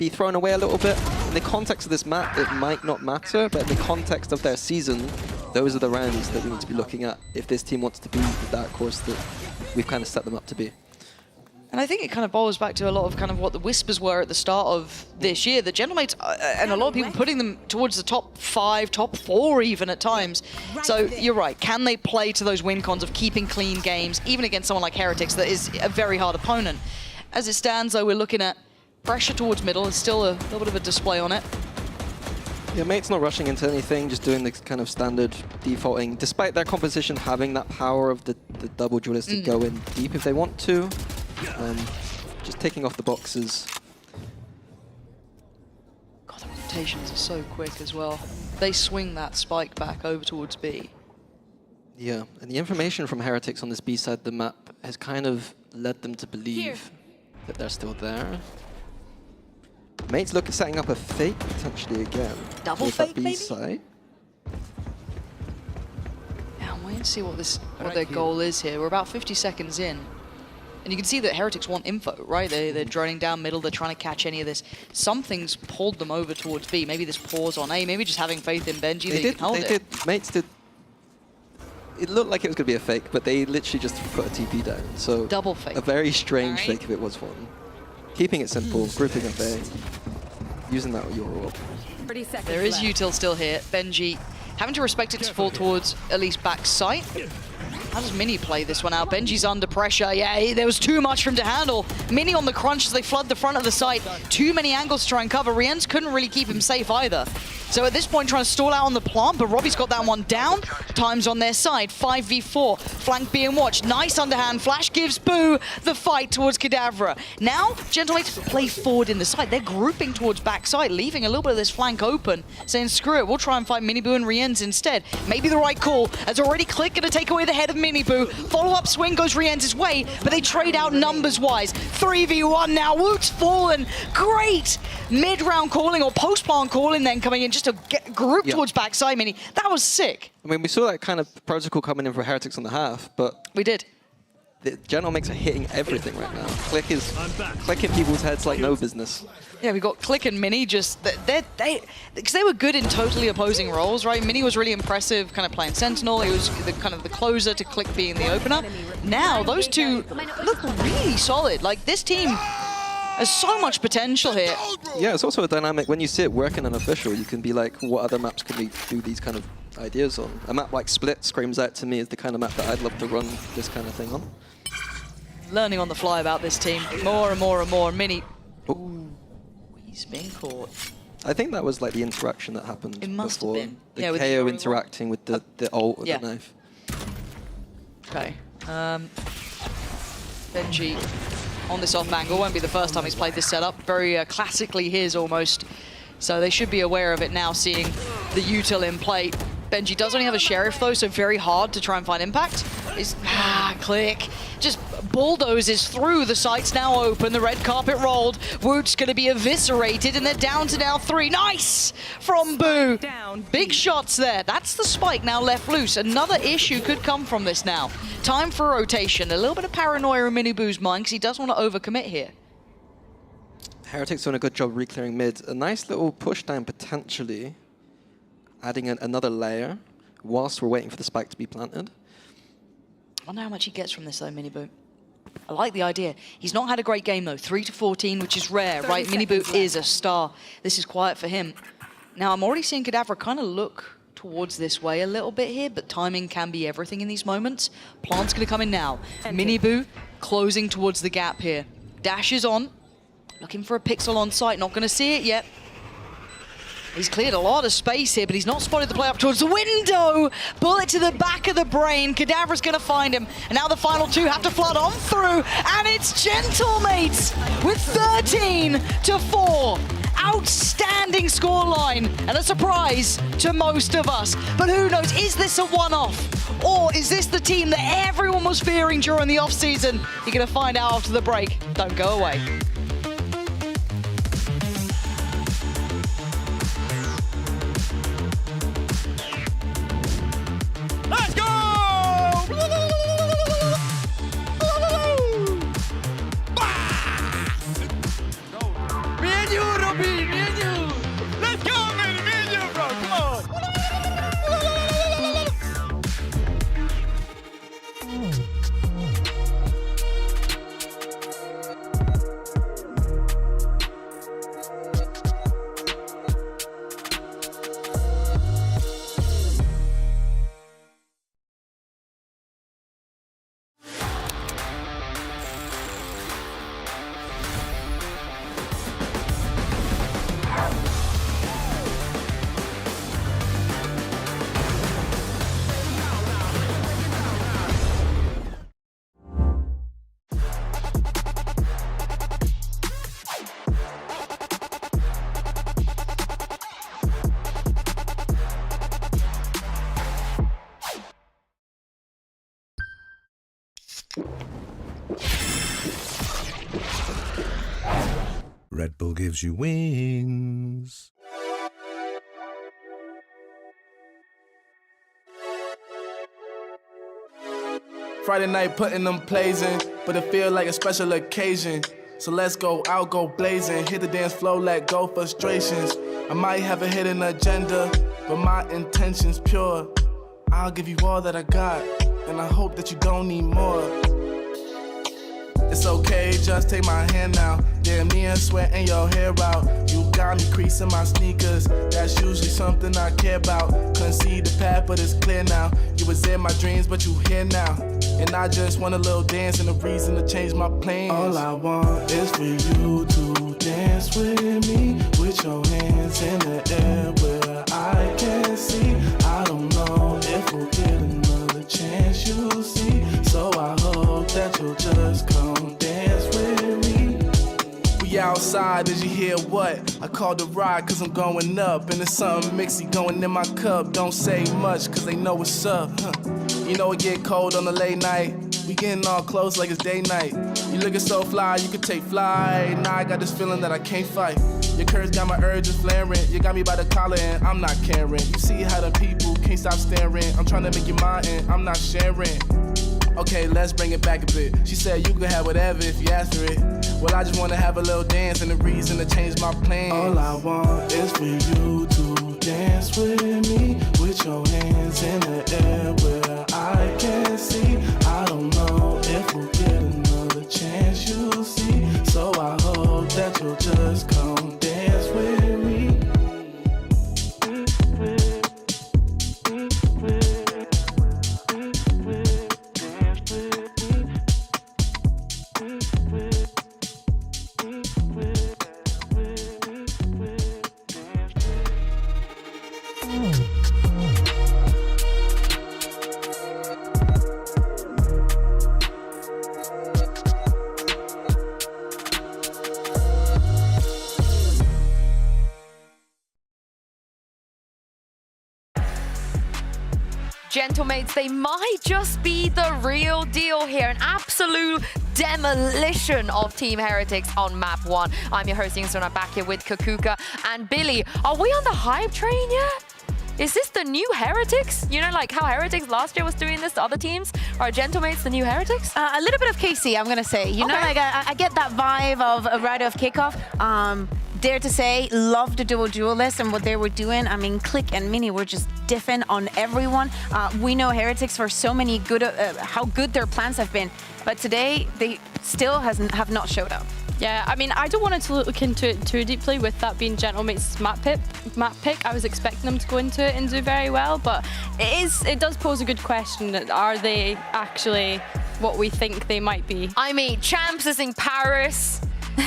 be thrown away a little bit. In the context of this map, it might not matter, but in the context of their season, those are the rounds that we need to be looking at if this team wants to be the dark horse that we've kind of set them up to be. And I think it kind of boils back to a lot of kind of what the whispers were at the start of this year. The Gentlemates, and a lot of people putting them towards the top 5, top 4 even at times. So you're right, can they play to those win cons of keeping clean games, even against someone like Heretics that is a very hard opponent? As it stands though, we're looking at pressure towards middle. There's still a little bit of a display on it. Yeah, Mate's not rushing into anything, just doing the kind of standard defaulting, despite their composition having that power of the double duelist to go in deep if they want to. Just taking off the boxes. God, the rotations are so quick as well. They swing that spike back over towards B. Yeah, and the information from Heretics on this B side of the map has kind of led them to believe that they're still there. Mate's setting up a fake potentially again. Double fake, that B maybe? side. Yeah, I'm waiting to see what their goal is here. We're about 50 seconds in. And you can see that Heretics want info, right? They're droning down middle, they're trying to catch any of this. Something's pulled them over towards B. Maybe this pause on A, maybe just having faith in Benji. They can hold it. Mates did. It looked like it was going to be a fake, but they literally just put a TP down. So double fake. A very strange fake if it was one. Keeping it simple, grouping up A, using that Euro. There is util still here. Benji having to respect it to fall towards at least back sight. How does Mini play this one out? Benji's under pressure. Yeah, there was too much for him to handle. Mini on the crunch as they flood the front of the site. Too many angles to try and cover. Rienz couldn't really keep him safe either. So at this point, trying to stall out on the plant, but Robbie's got that one down. Time's on their side. 5v4. Flank being watched. Nice underhand. Flash gives Boo the fight towards Kadavra. Now, Gentlemates play forward in the side. They're grouping towards backside, leaving a little bit of this flank open, saying, screw it, we'll try and fight Miniboo and Rienz instead. Maybe the right call, as already Click going to take away the head of Miniboo. Follow-up swing goes Rienz's way, but they trade out numbers-wise. 3v1 now. Woot's fallen. Great mid-round calling or post-plant calling then coming in just to get group towards backside Mini. That was sick. I mean, we saw that kind of protocol coming in for Heretics on the half, but... We did. The Gentlemates are hitting everything right now. Click is clicking people's heads like no business. Yeah, we got Click and Mini just, because they were good in totally opposing roles, right? Mini was really impressive, kind of playing Sentinel. He was kind of the closer to Click being the opener. Now, those two look really solid. Like, this team has so much potential here. Yeah, it's also a dynamic. When you see it working on official, you can be like, what other maps can we do these kind of ideas on? A map like Split screams out to me as the kind of map that I'd love to run this kind of thing on. Learning on the fly about this team. More and more and more. Mini. Ooh, he's been caught. I think that was like the interaction that happened before. It must have been. The yeah, KO interacting with the ult with the knife. Okay. Benji on this off angle. Won't be the first time he's played this setup. Very classically his almost. So they should be aware of it now, seeing the util in play. Benji does only have a Sheriff though, so very hard to try and find impact. Click. Just bulldozes through. The site's now open. The red carpet rolled. Woot's going to be eviscerated, and they're down to now 3. Nice from Boo. Big shots there. That's the spike now left loose. Another issue could come from this now. Time for a rotation. A little bit of paranoia in Mini Boo's mind because he doesn't want to overcommit here. Heretics doing a good job re-clearing mid. A nice little push down potentially, adding another layer whilst we're waiting for the spike to be planted. I wonder how much he gets from this though, Miniboo. I like the idea. He's not had a great game though. 3 to 14, which is rare, right? Miniboo is a star. This is quiet for him. Now I'm already seeing Kadavra kind of look towards this way a little bit here, but timing can be everything in these moments. Plant's gonna come in now. Miniboo closing towards the gap here. Dash is on. Looking for a pixel on site, not gonna see it yet. He's cleared a lot of space here, but he's not spotted the play up towards the window. Bullet to the back of the brain. Kadavra's going to find him. And now the final two have to flood on through. And it's Gentlemates with 13 to 4. Outstanding scoreline. And a surprise to most of us. But who knows, is this a one-off? Or is this the team that everyone was fearing during the off-season? You're going to find out after the break. Don't go away. Let's go! Red Bull gives you wings. Friday night putting them plays in, but it feel like a special occasion. So let's go out, go blazing, hit the dance floor, let go frustrations. I might have a hidden agenda, but my intention's pure. I'll give you all that I got, and I hope that you don't need more. It's okay, just take my hand now. Yeah, me and sweating your hair out. You got me creasing my sneakers. That's usually something I care about. Couldn't see the path, but it's clear now. You was in my dreams, but you here now. And I just want a little dance and a reason to change my plans. All I want is for you to dance with me, with your hands in the air where I can see. I don't know if we'll get another chance, you'll see. So I hope that you'll just come dance with me. We outside, did you hear what? I called the ride cause I'm going up. And there's something mixy going in my cup. Don't say much cause they know what's up. You know it get cold on the late night. We getting all close like it's day night. You looking so fly, you can take flight. Now I got this feeling that I can't fight. Your curves got my urges flaring. You got me by the collar and I'm not caring. You see how the people can't stop staring. I'm trying to make you mine and I'm not sharing. Okay, let's bring it back a bit. She said you could have whatever if you ask for it. Well, I just want to have a little dance and a reason to change my plans. All I want is for you to dance with me, with your hands in the air where I can see. I don't know if we'll get another chance, you'll see. So I hope that you'll just come dance with me. Gentlemates, they might just be the real deal here. An absolute demolition of Team Heretics on map 1. I'm your host, Yingsun. I'm back here with Kakuka and Billy. Are we on the hype train yet? Is this the new Heretics? You know, like how Heretics last year was doing this to other teams? Are Gentlemates the new Heretics? A little bit of KC, I'm gonna say. You know, like I get that vibe of a rider of Kickoff. Dare to say, love the dual duelist and what they were doing. I mean, Click and Mini were just different on everyone. We know Heretics for so many good, how good their plans have been, but today they still have not showed up. Yeah, I mean, I don't want to look into it too deeply with that being Gentlemate's map pick. I was expecting them to go into it and do very well, but it does pose a good question. Are they actually what we think they might be? I mean, Champs is in Paris.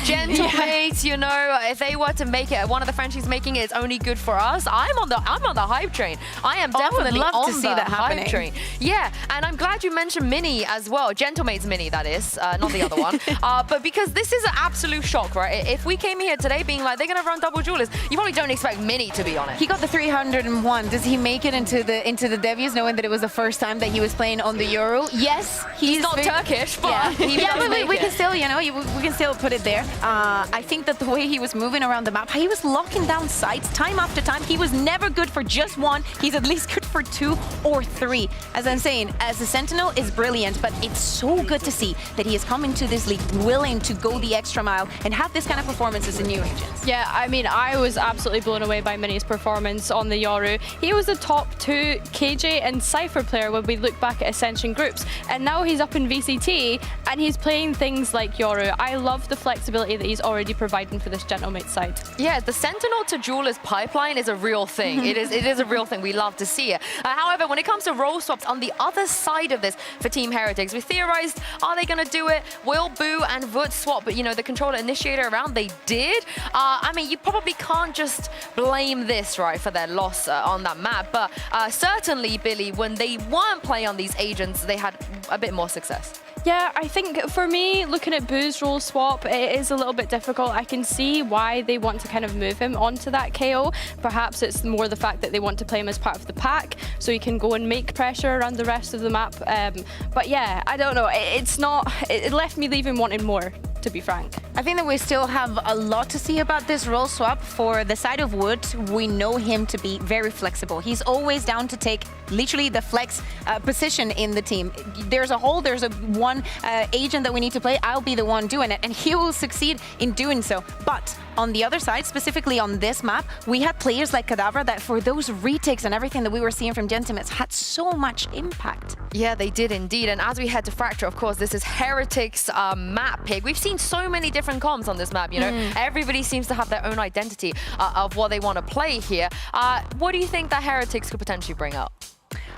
Gentlemates, you know, if they were to make it, one of the franchises making it, it's only good for us. I'm on the hype train. I am definitely love to on see the that hype happening. train. Yeah, and I'm glad you mentioned Mini as well. Gentlemates Mini, that is, not the other one. But because this is an absolute shock, right? If we came here today being like, they're going to run double duelist, you probably don't expect Mini to be on it. He got the 301. Does he make it into the debuts, knowing that it was the first time that he was playing on the Euro? Yes, he's not Turkish, but yeah, but we can still, you know, we can still put it there. I think that the way he was moving around the map, he was locking down sites time after time. He was never good for just one. He's at least good for 2 or 3. As I'm saying, as a Sentinel is brilliant, but it's so good to see that he has come into this league willing to go the extra mile and have this kind of performance as a new agent. Yeah, I mean, I was absolutely blown away by Mini's performance on the Yoru. He was a top 2 KJ and Cypher player when we look back at Ascension groups, and now he's up in VCT and he's playing things like Yoru. I love the flexibility that he's already providing for this Gentlemate side. Yeah, the Sentinel to Duelist pipeline is a real thing. It is a real thing. We love to see it. However, when it comes to role swaps on the other side of this for Team Heretics, we theorized, are they going to do it? Will Boo and Vut swap, but you know, the controller initiator around? They did. I mean, you probably can't just blame this, right, for their loss on that map, but certainly, Billy, when they weren't playing on these agents, they had a bit more success. Yeah, I think for me, looking at Boo's role swap, it is a little bit difficult. I can see why they want to kind of move him onto that KO. Perhaps it's more the fact that they want to play him as part of the pack, so he can go and make pressure around the rest of the map. But yeah, I don't know. It left me leaving wanting more. to be frank. I think that we still have a lot to see about this role swap. For the side of Wood, we know him to be very flexible. He's always down to take literally the flex position in the team. There's a hole, there's one agent that we need to play, I'll be the one doing it, and he will succeed in doing so. But on the other side, specifically on this map, we had players like Kadabra that for those retakes and everything that we were seeing from Gentimates had so much impact. Yeah, they did indeed. And as we head to Fracture, of course, this is Heretics map pick. We've seen so many different comps on this map, you know. Everybody seems to have their own identity of what they want to play here. What do you think that Heretics could potentially bring out?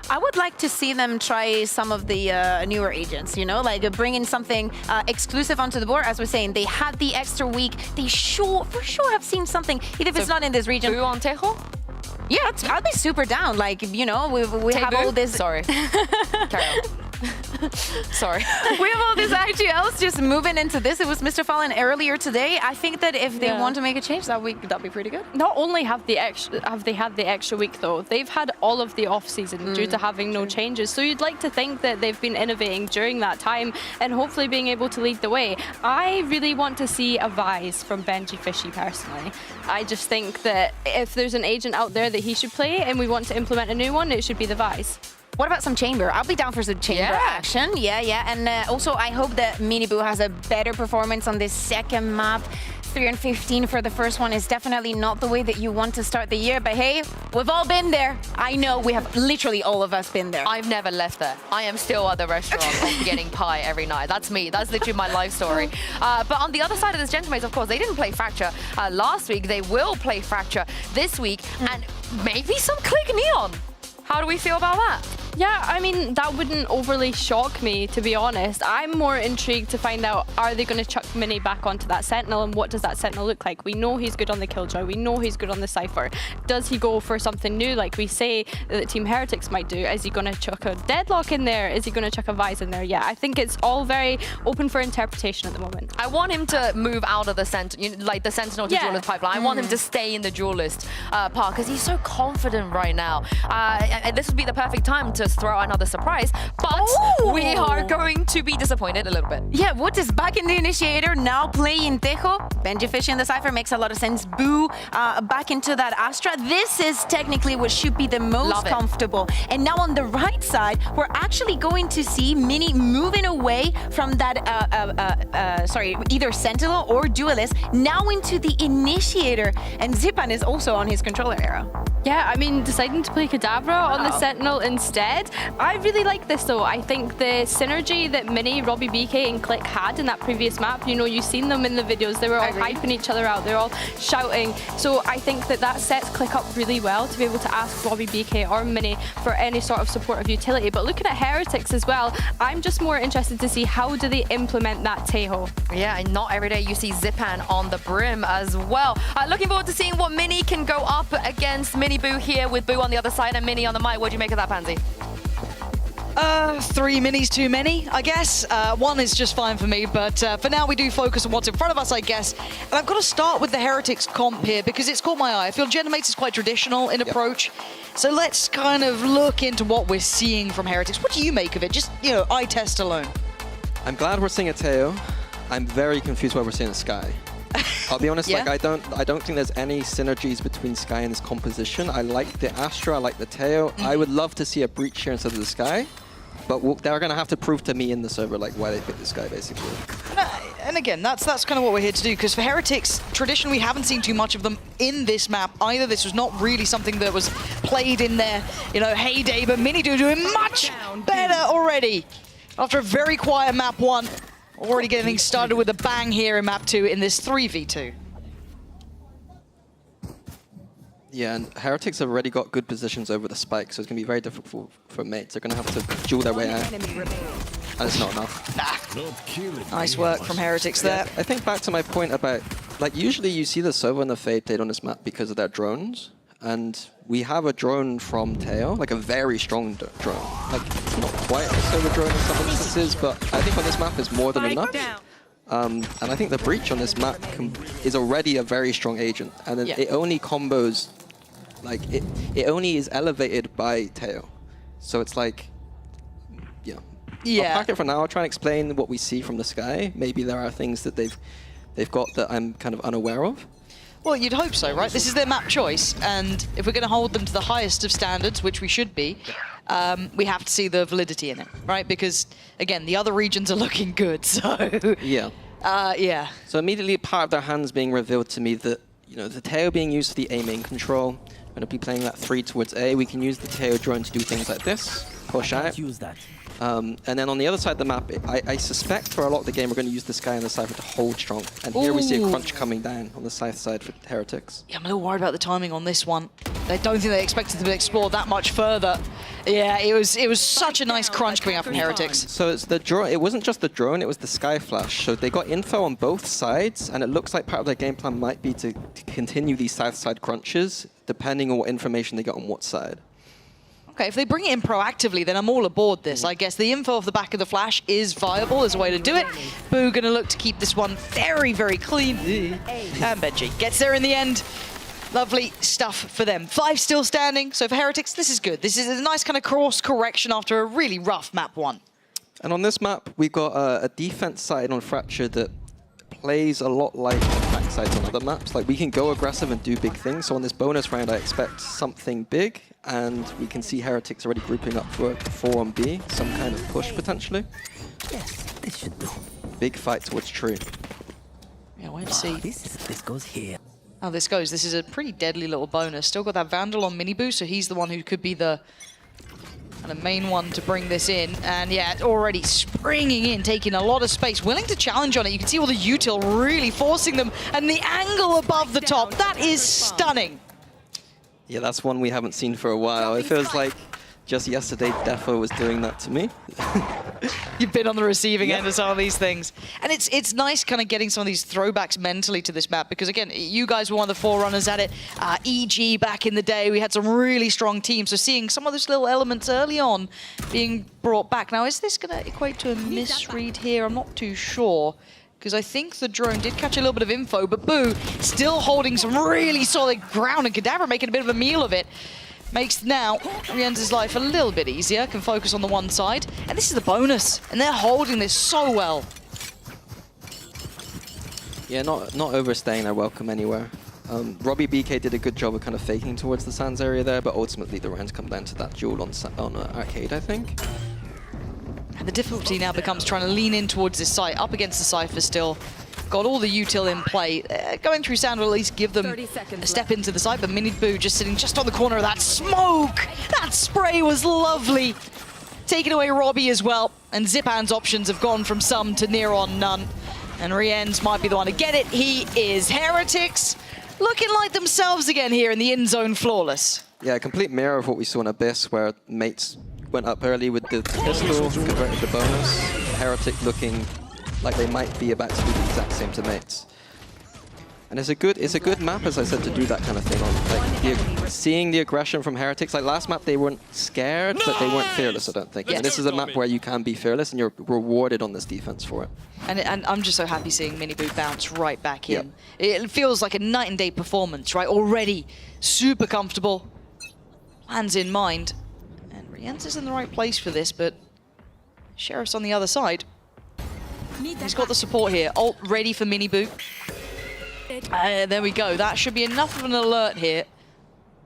I would like to see them try some of the newer agents, you know, like bringing something exclusive onto the board. As we're saying, they had the extra week. They for sure have seen something, even if it's not in this region. Boo on Tejo? Yeah, I'll be super down. Like, you know, we have all this. Sorry. Carry on. Sorry. We have all these IGLs just moving into this. It was Mr. Fallen earlier today. I think that if they want to make a change, that'd be pretty good. Not only have they had the extra week though, they've had all of the off season due to having no changes. So you'd like to think that they've been innovating during that time and hopefully being able to lead the way. I really want to see a Vise from Benji Fishy personally. I just think that if there's an agent out there that he should play and we want to implement a new one, it should be the Vise. What about some chamber? I'll be down for some chamber action. Yeah. And also, I hope that Miniboo has a better performance on this second map. 3-15 for the first one is definitely not the way that you want to start the year. But hey, we've all been there. I know we have literally all of us been there. I've never left there. I am still at the restaurant getting pie every night. That's me. That's literally my life story. But on the other side of this, Gentlemen, of course, they didn't play Fracture last week. They will play Fracture this week. And maybe some Click Neon. How do we feel about that? Yeah, I mean, that wouldn't overly shock me, to be honest. I'm more intrigued to find out, are they going to chuck Mini back onto that Sentinel, and what does that Sentinel look like? We know he's good on the Killjoy. We know he's good on the Cypher. Does he go for something new, like we say that Team Heretics might do? Is he going to chuck a Deadlock in there? Is he going to chuck a Vise in there? Yeah, I think it's all very open for interpretation at the moment. I want him to move out of the Sentinel to Duelist pipeline. I want him to stay in the Duelist part, because he's so confident right now. This would be the perfect time to throw another surprise, but we are going to be disappointed a little bit. Yeah, Wood is back in the Initiator, now playing Tejo. Benji Fish in the Cypher makes a lot of sense. Boo back into that Astra. This is technically what should be the most comfortable. And now on the right side, we're actually going to see Mini moving away from that, either Sentinel or Duelist, now into the Initiator. And Zipan is also on his controller arrow. Yeah, I mean, deciding to play Kadabra on the Sentinel instead. I really like this though. I think the synergy that Mini, Robbie BK and Click had in that previous map, you know, you've seen them in the videos, they were all hyping each other out, they're all shouting. So I think that sets Click up really well to be able to ask Robbie BK or Mini for any sort of supportive utility. But looking at Heretics as well, I'm just more interested to see how do they implement that Tejo. Yeah, and not every day you see Zipan on the brim as well. Looking forward to seeing what Mini can go up against Mini Boo here with Boo on the other side and Mini on the mic. What do you make of that, Pansy? 3 minis too many, I guess. 1 is just fine for me, but for now we do focus on what's in front of us, I guess. And I've got to start with the Heretics comp here because it's caught my eye. I feel Gentimates is quite traditional in approach. So let's kind of look into what we're seeing from Heretics. What do you make of it? Just, you know, eye test alone. I'm glad we're seeing a Teo. I'm very confused why we're seeing a Sky. I'll be honest, like I don't think there's any synergies between Sky and his composition. I like the Astra, I like the Teo. I would love to see a Breach here instead of the Sky, but they're going to have to prove to me in the server like why they picked the Sky, basically. And again, that's kind of what we're here to do, because for Heretics, traditionally we haven't seen too much of them in this map either. This was not really something that was played in their, you know, heyday, but Mini doing much better already. After a very quiet map 1. Already getting started with a bang here in map 2 in this 3v2. Yeah, and Heretics have already got good positions over the spike, so it's going to be very difficult for mates. They're going to have to duel their way out. And it's not enough. Nah. Nice work from Heretics there. I think back to my point about, like, usually you see the Sova and the Fade played on this map because of their drones. And we have a drone from Teo, like a very strong drone. Like, it's not quite a Sova drone in some instances, but I think on this map is more than enough. And I think the Breach on this map is already a very strong agent. And then it only combos, like, it only is elevated by Teo. So it's like, yeah, Yeah. I'll pack it for now. I'll try and explain what we see from the sky. Maybe there are things that they've got that I'm kind of unaware of. Well, you'd hope so, right? This is their map choice, and if we're going to hold them to the highest of standards, which we should be, we have to see the validity in it, right? Because, again, the other regions are looking good, so... Yeah. Yeah. So immediately part of their hands being revealed to me that, you know, the Teo being used for the A main control. I'm going to be playing that 3 towards A. We can use the Teo drone to do things like this, push out. Use that. And then on the other side of the map, I suspect for a lot of the game we're going to use the Sky and the Cypher to hold strong. And here we see a crunch coming down on the south side for Heretics. Yeah, I'm a little worried about the timing on this one. I don't think they expected to explore that much further. Yeah, it was such a nice crunch coming out from Heretics. So it's the drone. It wasn't just the drone, it was the Sky Flash. So they got info on both sides, and it looks like part of their game plan might be to continue these south side crunches, depending on what information they got on what side. Okay, if they bring it in proactively, then I'm all aboard this. I guess the info off the back of the flash is viable as a way to do it. Boo gonna look to keep this one very, very clean. And Benji gets there in the end. Lovely stuff for them. 5 still standing, so for Heretics, this is good. This is a nice kind of course correction after a really rough map 1. And on this map, we've got a defense side on Fracture that plays a lot like attack sides on other maps. Like, we can go aggressive and do big things. So on this bonus round, I expect something big, and we can see Heretics already grouping up for 4 on B, some kind of push potentially. Yes, this should do. Big fight towards True. Yeah, we'll see. This goes here. How this goes. This is a pretty deadly little bonus. Still got that Vandal on Miniboo, so he's the one who could be the kind of main one to bring this in. And yeah, already springing in, taking a lot of space, willing to challenge on it. You can see all the util really forcing them, and the angle above the top, that is stunning. Yeah, that's one we haven't seen for a while. It feels like just yesterday Defo was doing that to me. You've been on the receiving end of some of these things. And it's nice kind of getting some of these throwbacks mentally to this map, because again, you guys were one of the forerunners at it. EG back in the day, we had some really strong teams. So seeing some of those little elements early on being brought back. Now, is this going to equate to a misread here? I'm not too sure, because I think the drone did catch a little bit of info, but Boo still holding some really solid ground, and Cadaver making a bit of a meal of it. Makes now Rien's life a little bit easier, can focus on the one side. And this is the bonus, and they're holding this so well. Yeah, not overstaying their welcome anywhere. Robbie BK did a good job of kind of faking towards the Sands area there, but ultimately the rounds come down to that duel on Arcade, I think. And the difficulty now becomes trying to lean in towards this site, up against the Cypher still. Got all the util in play. Going through Sand will at least give them a step into the site, but Miniboo just sitting just on the corner of that smoke. That spray was lovely. Taking away Robbie as well, and Zipan's options have gone from some to near on none. And Rien's might be the one to get it. He is. Heretics looking like themselves again here in the in zone flawless. Yeah, a complete mirror of what we saw in Abyss, where mates went up early with the pistol, converted the bonus. Heretic looking like they might be about to do the exact same to mates. And it's a good map, as I said, to do that kind of thing on. Like, seeing the aggression from Heretics. Like last map, they weren't scared, but they weren't fearless, I don't think. Yes. And this is a map where you can be fearless, and you're rewarded on this defense for it. And I'm just so happy seeing Miniboo bounce right back in. Yep. It feels like a night and day performance, right? Already super comfortable. Plans in mind. And Rien's is in the right place for this, but Sheriff's on the other side. He's got the support here. Ult ready for Miniboo. There we go. That should be enough of an alert here,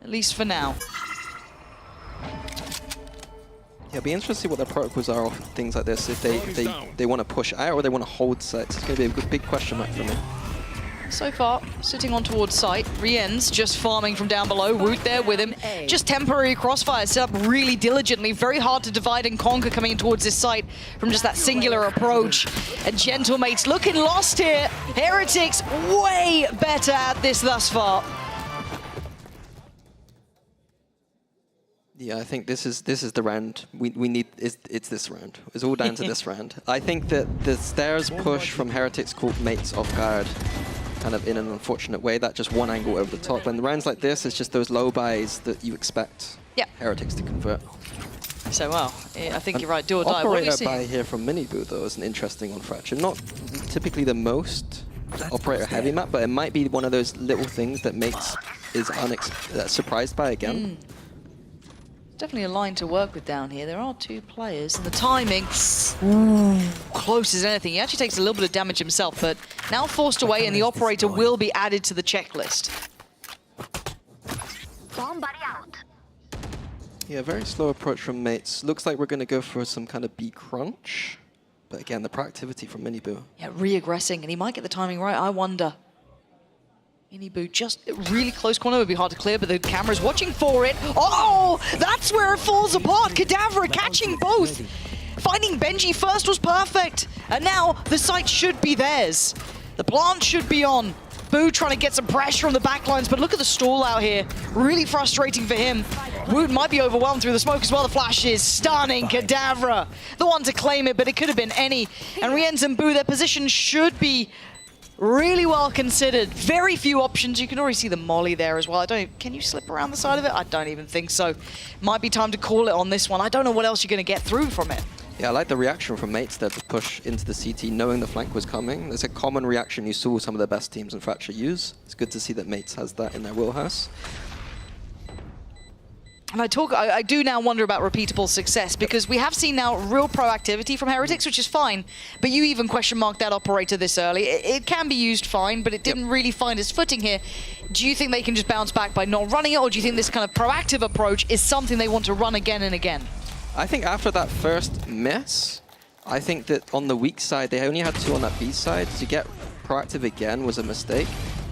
at least for now. Yeah, it'll be interesting to see what their protocols are of things like this. If they want to push out or they want to hold sets. It's going to be a big question mark for me. So far, sitting on towards site. Rien's just farming from down below. Woot there with him. Just temporary crossfire set up really diligently. Very hard to divide and conquer coming in towards this site from just that singular approach. And Gentlemates looking lost here. Heretics way better at this thus far. Yeah, I think this is the round we need. It's this round. It's all down to this round. I think that the stairs push from Heretics caught mates off guard, kind of in an unfortunate way. That just one angle over the top. When the rounds like this, it's just those low buys that you expect Heretics to convert. So well, I think you're right. Do or die. Operator buy here from Miniboo though is an interesting one, Fracture. Not typically the most operator heavy map, but it might be one of those little things that makes is surprised by again. Definitely a line to work with down here. There are 2 players, and the timing, ooh, close as anything. He actually takes a little bit of damage himself, but now forced away, and the operator will be added to the checklist. Yeah, very slow approach from Mates. Looks like we're going to go for some kind of B crunch. But again, the proactivity from Minibu. Yeah, re-aggressing, and he might get the timing right, I wonder. Minibu just really close corner, would be hard to clear, but the camera's watching for it. Oh, that's where it falls apart. Kadavra catching both. Finding Benji first was perfect. And now the site should be theirs. The plant should be on. Boo trying to get some pressure on the backlines, but look at the stall out here. Really frustrating for him. Wood might be overwhelmed through the smoke as well. The flash is stunning. Kadavra, the one to claim it, but it could have been any. And Rienz and Boo, their position should be really well considered. Very few options. You can already see the molly there as well. Can you slip around the side of it? I don't even think so. Might be time to call it on this one. I don't know what else you're going to get through from it. Yeah, I like the reaction from Mates there to push into the CT, knowing the flank was coming. There's a common reaction you saw some of the best teams in Fracture use. It's good to see that Mates has that in their wheelhouse. And I do now wonder about repeatable success, because we have seen now real proactivity from Heretics, which is fine. But you even question marked that operator this early. It can be used fine, but it didn't really find its footing here. Do you think they can just bounce back by not running it, or do you think this kind of proactive approach is something they want to run again and again? I think after that first miss, I think that on the weak side, they only had 2 on that B side. To get proactive again was a mistake.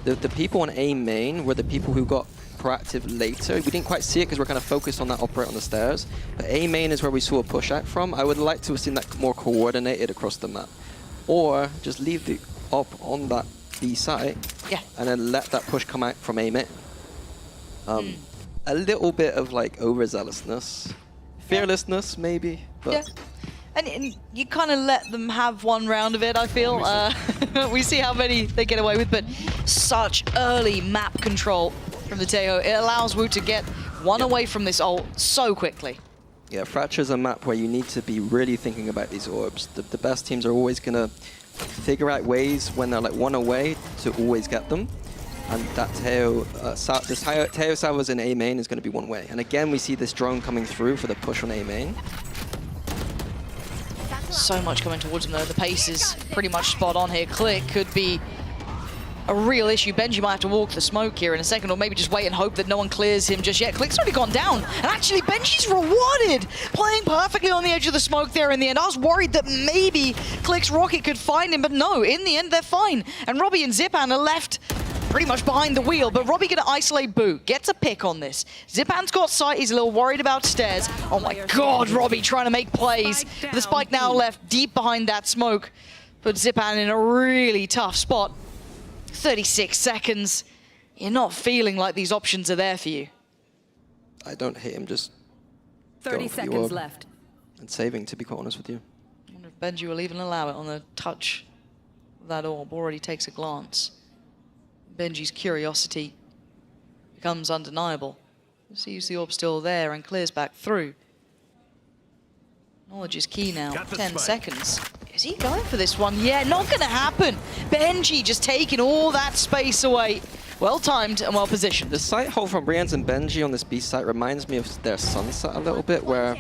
The people on A main were the people who got proactive later. We didn't quite see it because we're kind of focused on that operator on the stairs. But A main is where we saw a push out from. I would like to have seen that more coordinated across the map. Or just leave the op on that B side, yeah, and then let that push come out from A main. A little bit of like overzealousness. Fearlessness, maybe, but... Yeah. And you kind of let them have one round of it, I feel. We see how many they get away with, but such early map control from the Teo. It allows Wu to get one away from this ult so quickly. Yeah, Fracture's a map where you need to be really thinking about these orbs. The best teams are always going to figure out ways when they're like one away to always get them. And that Teo Salvas in A main is going to be one way. And again, we see this drone coming through for the push on A main. So much coming towards him though. The pace is pretty much spot on here. Click could be a real issue. Benji might have to walk the smoke here in a second, or maybe just wait and hope that no one clears him just yet. Click's already gone down. And actually, Benji's rewarded, playing perfectly on the edge of the smoke there in the end. I was worried that maybe Click's rocket could find him, but no, in the end, they're fine. And Robbie and Zipan are left pretty much behind the wheel, but Robbie gonna isolate Boo. Gets a pick on this. Zipan's got sight, he's a little worried about stairs. Oh my god, Robbie trying to make plays. The spike now left deep behind that smoke. Put Zipan in a really tough spot. 36 seconds. You're not feeling like these options are there for you. I don't hate him, just 30 seconds left. And saving, to be quite honest with you. I wonder if Benji will even allow it on the touch of that orb. Already takes a glance. Benji's curiosity becomes undeniable. Sees the orb still there and clears back through. Knowledge is key now. 10 seconds. Is he going for this one? Yeah, not gonna happen. Benji just taking all that space away. Well timed and well positioned. The sight hold from Brienz and Benji on this B site reminds me of their Sunset a little bit, where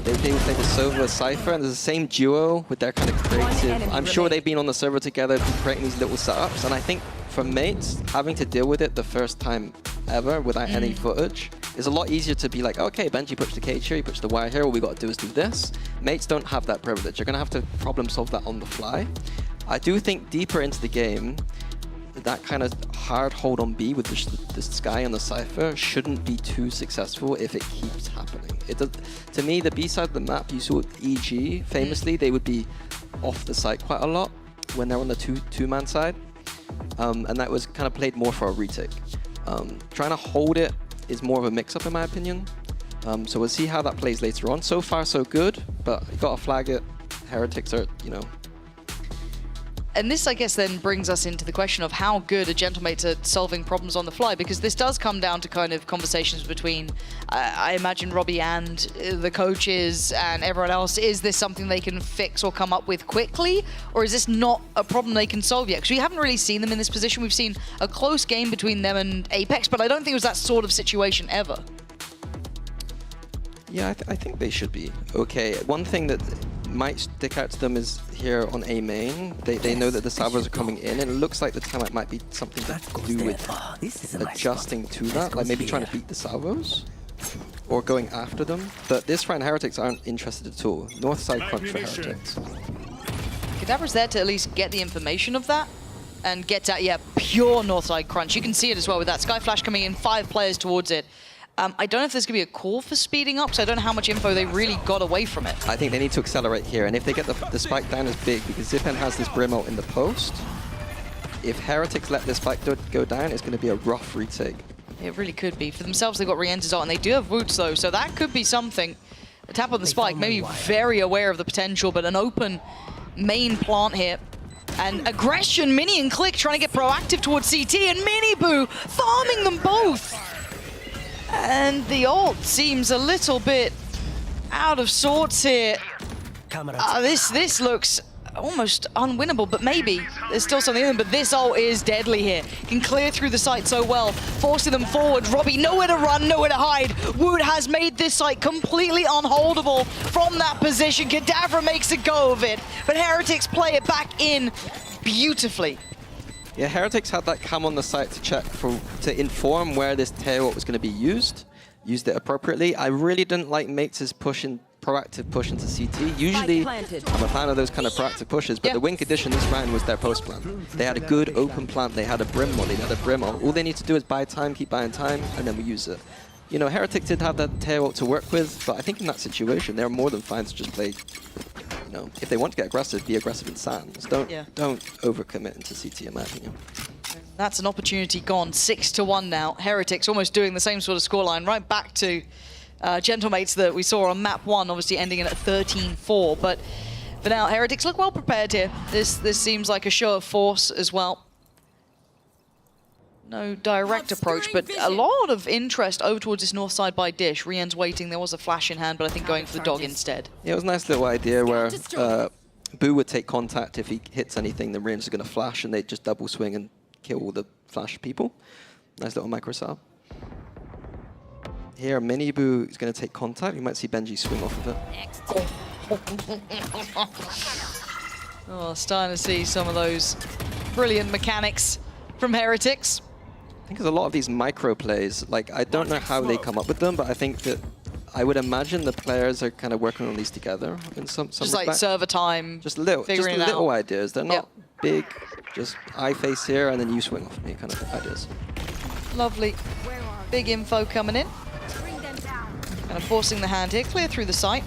they play the Sova Cypher, and there's the same duo with their kind of creative. I'm sure they've been on the server together creating these little setups, and I think for Mates, having to deal with it the first time ever without any footage is a lot easier to be like, okay, Benji pushed the cage here, he pushed the wire here, all we got to do is do this. Mates don't have that privilege. You're going to have to problem solve that on the fly. I do think deeper into the game, that kind of hard hold on B with the Sky and the Cypher shouldn't be too successful if it keeps happening. It does, to me, the B side of the map, you saw EG, famously, they would be off the site quite a lot when they're on the two-man side. And that was kind of played more for a retake. Trying to hold it is more of a mix-up in my opinion. So we'll see how that plays later on. So far so good, but you gotta flag it. Heretics are, you know. And this, I guess, then brings us into the question of how good are Gentlemates at solving problems on the fly, because this does come down to kind of conversations between, I imagine, Robbie and the coaches and everyone else. Is this something they can fix or come up with quickly, or is this not a problem they can solve yet? Because we haven't really seen them in this position. We've seen a close game between them and Apex, but I don't think it was that sort of situation ever. Yeah, I think they should be okay. One thing that might stick out to them is here on A main. They know that the salvos are coming in, and it looks like the timeout might be something to do with adjusting to that, like maybe trying to beat the salvos or going after them. But this round, Heretics aren't interested at all. North side crunch for Heretics. Kadavra's there to at least get the information of that and get that, yeah, pure north side crunch. You can see it as well with that Sky Flash coming in, 5 players towards it. I don't know if there's going to be a call for speeding up, so I don't know how much info they really got away from it. I think they need to accelerate here, and if they get the spike down as big, because Zippen has this Brim ult in the post, if Heretics let this spike go down, it's going to be a rough retake. It really could be. For themselves, they've got Rien's ult, and they do have Woots, though, so that could be something. A tap on the spike, maybe very aware of the potential, but an open main plant here. And aggression, Mini and Click trying to get proactive towards CT, and Miniboo farming them both. And the ult seems a little bit out of sorts here. This looks almost unwinnable, but maybe there's still something in them. But this ult is deadly here. Can clear through the site so well, forcing them forward. Robbie, nowhere to run, nowhere to hide. Wood has made this site completely unholdable from that position. Kadavra makes a go of it, but Heretics play it back in beautifully. Yeah, Heretics had that cam on the site to check to inform where this tail was going to be used it appropriately. I really didn't like Mates' proactive push into CT. Usually, I'm a fan of those kind of proactive pushes, but the win condition this round was their post plant. They had a good open plant, they had a Brim molly, they had a Brim ult. All they need to do is buy time, keep buying time, and then we use it. You know, Heretics did have that tail ult to work with, but I think in that situation, they're more than fine to just play. You know, if they want to get aggressive, be aggressive in Sands. Don't overcommit into CT, in my opinion. That's an opportunity gone. 6-1 now. Heretics almost doing the same sort of scoreline, right back to Gentlemates that we saw on map 1, obviously ending in at 13-4. But for now, Heretics look well prepared here. This seems like a show of force as well. No direct approach, but a lot of interest over towards this north side by Dish. Rien's waiting. There was a flash in hand, but I think going for the dog instead. Yeah, it was a nice little idea where Boo would take contact. If he hits anything, then Rien's are going to flash, and they just double swing and kill all the flash people. Nice little micro setup. Here, Mini Boo is going to take contact. You might see Benji swing off of it. Oh, starting to see some of those brilliant mechanics from Heretics. I think there's a lot of these micro plays. Like, I don't know how they come up with them, but I think that I would imagine the players are kind of working on these together in some just respect. like server time, just little ideas. They're not big. Just I face here and then you swing off me kind of ideas. Lovely. Big info coming in. Kind of forcing the hand here, clear through the site.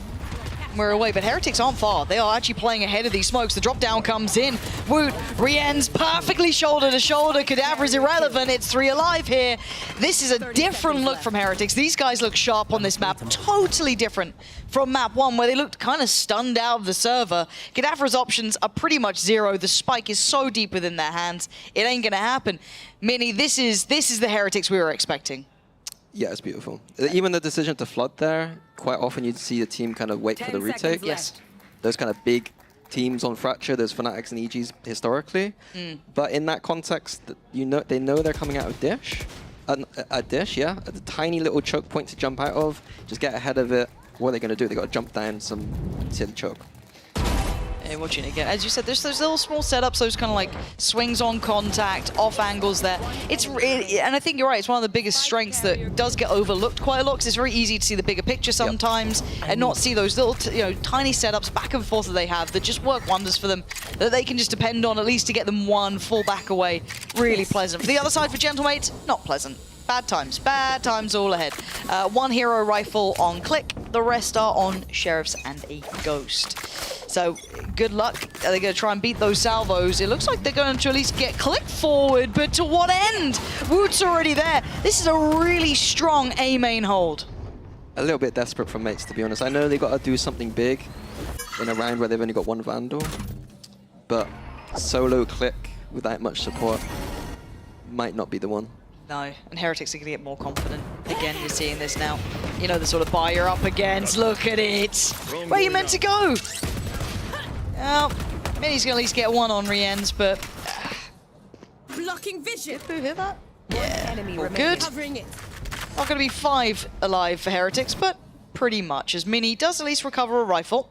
We're away, but Heretics aren't far. They are actually playing ahead of these smokes. The drop down comes in. Woot, Rien's perfectly shoulder to shoulder. Kadavra's irrelevant. It's 3 alive here. This is a different look from Heretics. These guys look sharp on this map. Totally different from map 1, where they looked kind of stunned out of the server. Kadavra's options are pretty much zero. The spike is so deep within their hands. It ain't gonna happen. Mini, this is the Heretics we were expecting. Yeah, it's beautiful. Even the decision to flood there, quite often you'd see the team kind of wait for the retake. Yes. Those kind of big teams on Fracture, there's Fanatics and EGs historically. But in that context, they know they're coming out of Dish. A Dish, yeah. A tiny little choke point to jump out of. Just get ahead of it. What are they going to do? They've got to jump down some silly choke. And watching it again, as you said, there's those little small setups, those kind of like swings on contact, off angles there. And I think you're right, it's one of the biggest strengths that does get overlooked quite a lot, because it's very easy to see the bigger picture sometimes and not see those little, tiny setups back and forth that they have that just work wonders for them, that they can just depend on at least to get them one full back away. Really pleasant. For the other side, for Gentlemates, not pleasant. Bad times all ahead. 1 hero rifle on Click, the rest are on Sheriffs and a Ghost. So, good luck. Are they going to try and beat those salvos? It looks like they're going to at least get Click forward, but to what end? Woot's already there. This is a really strong A main hold. A little bit desperate from Mates, to be honest. I know they've got to do something big in a round where they've only got 1 Vandal, but solo Click without much support might not be the one. No, and Heretics are going to get more confident. Again, you're seeing this now. You know, the sort of bar you're up against. Look at it. Where are you meant to go? Well, Mini's going to at least get 1 on Rien's, but... Blocking vision. Who hit that? Yeah, all good. Not going to be 5 alive for Heretics, but pretty much, as Mini does at least recover a rifle.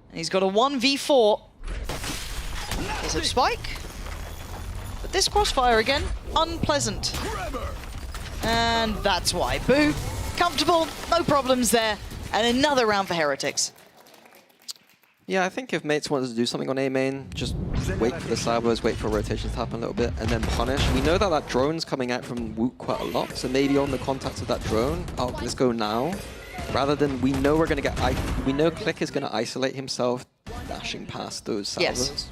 And he's got a 1v4. There's a spike. But this crossfire again, unpleasant. And that's why. Boo, comfortable, no problems there. And another round for Heretics. Yeah, I think if mates wanted to do something on A main, just wait for the salvos, wait for rotations to happen a little bit, and then punish. We know that that drone's coming out from Woot quite a lot, so maybe on the contacts of that drone, oh, let's go now. Rather than, we know we're going to get, we know Click is going to isolate himself, dashing past those salvos. Yes.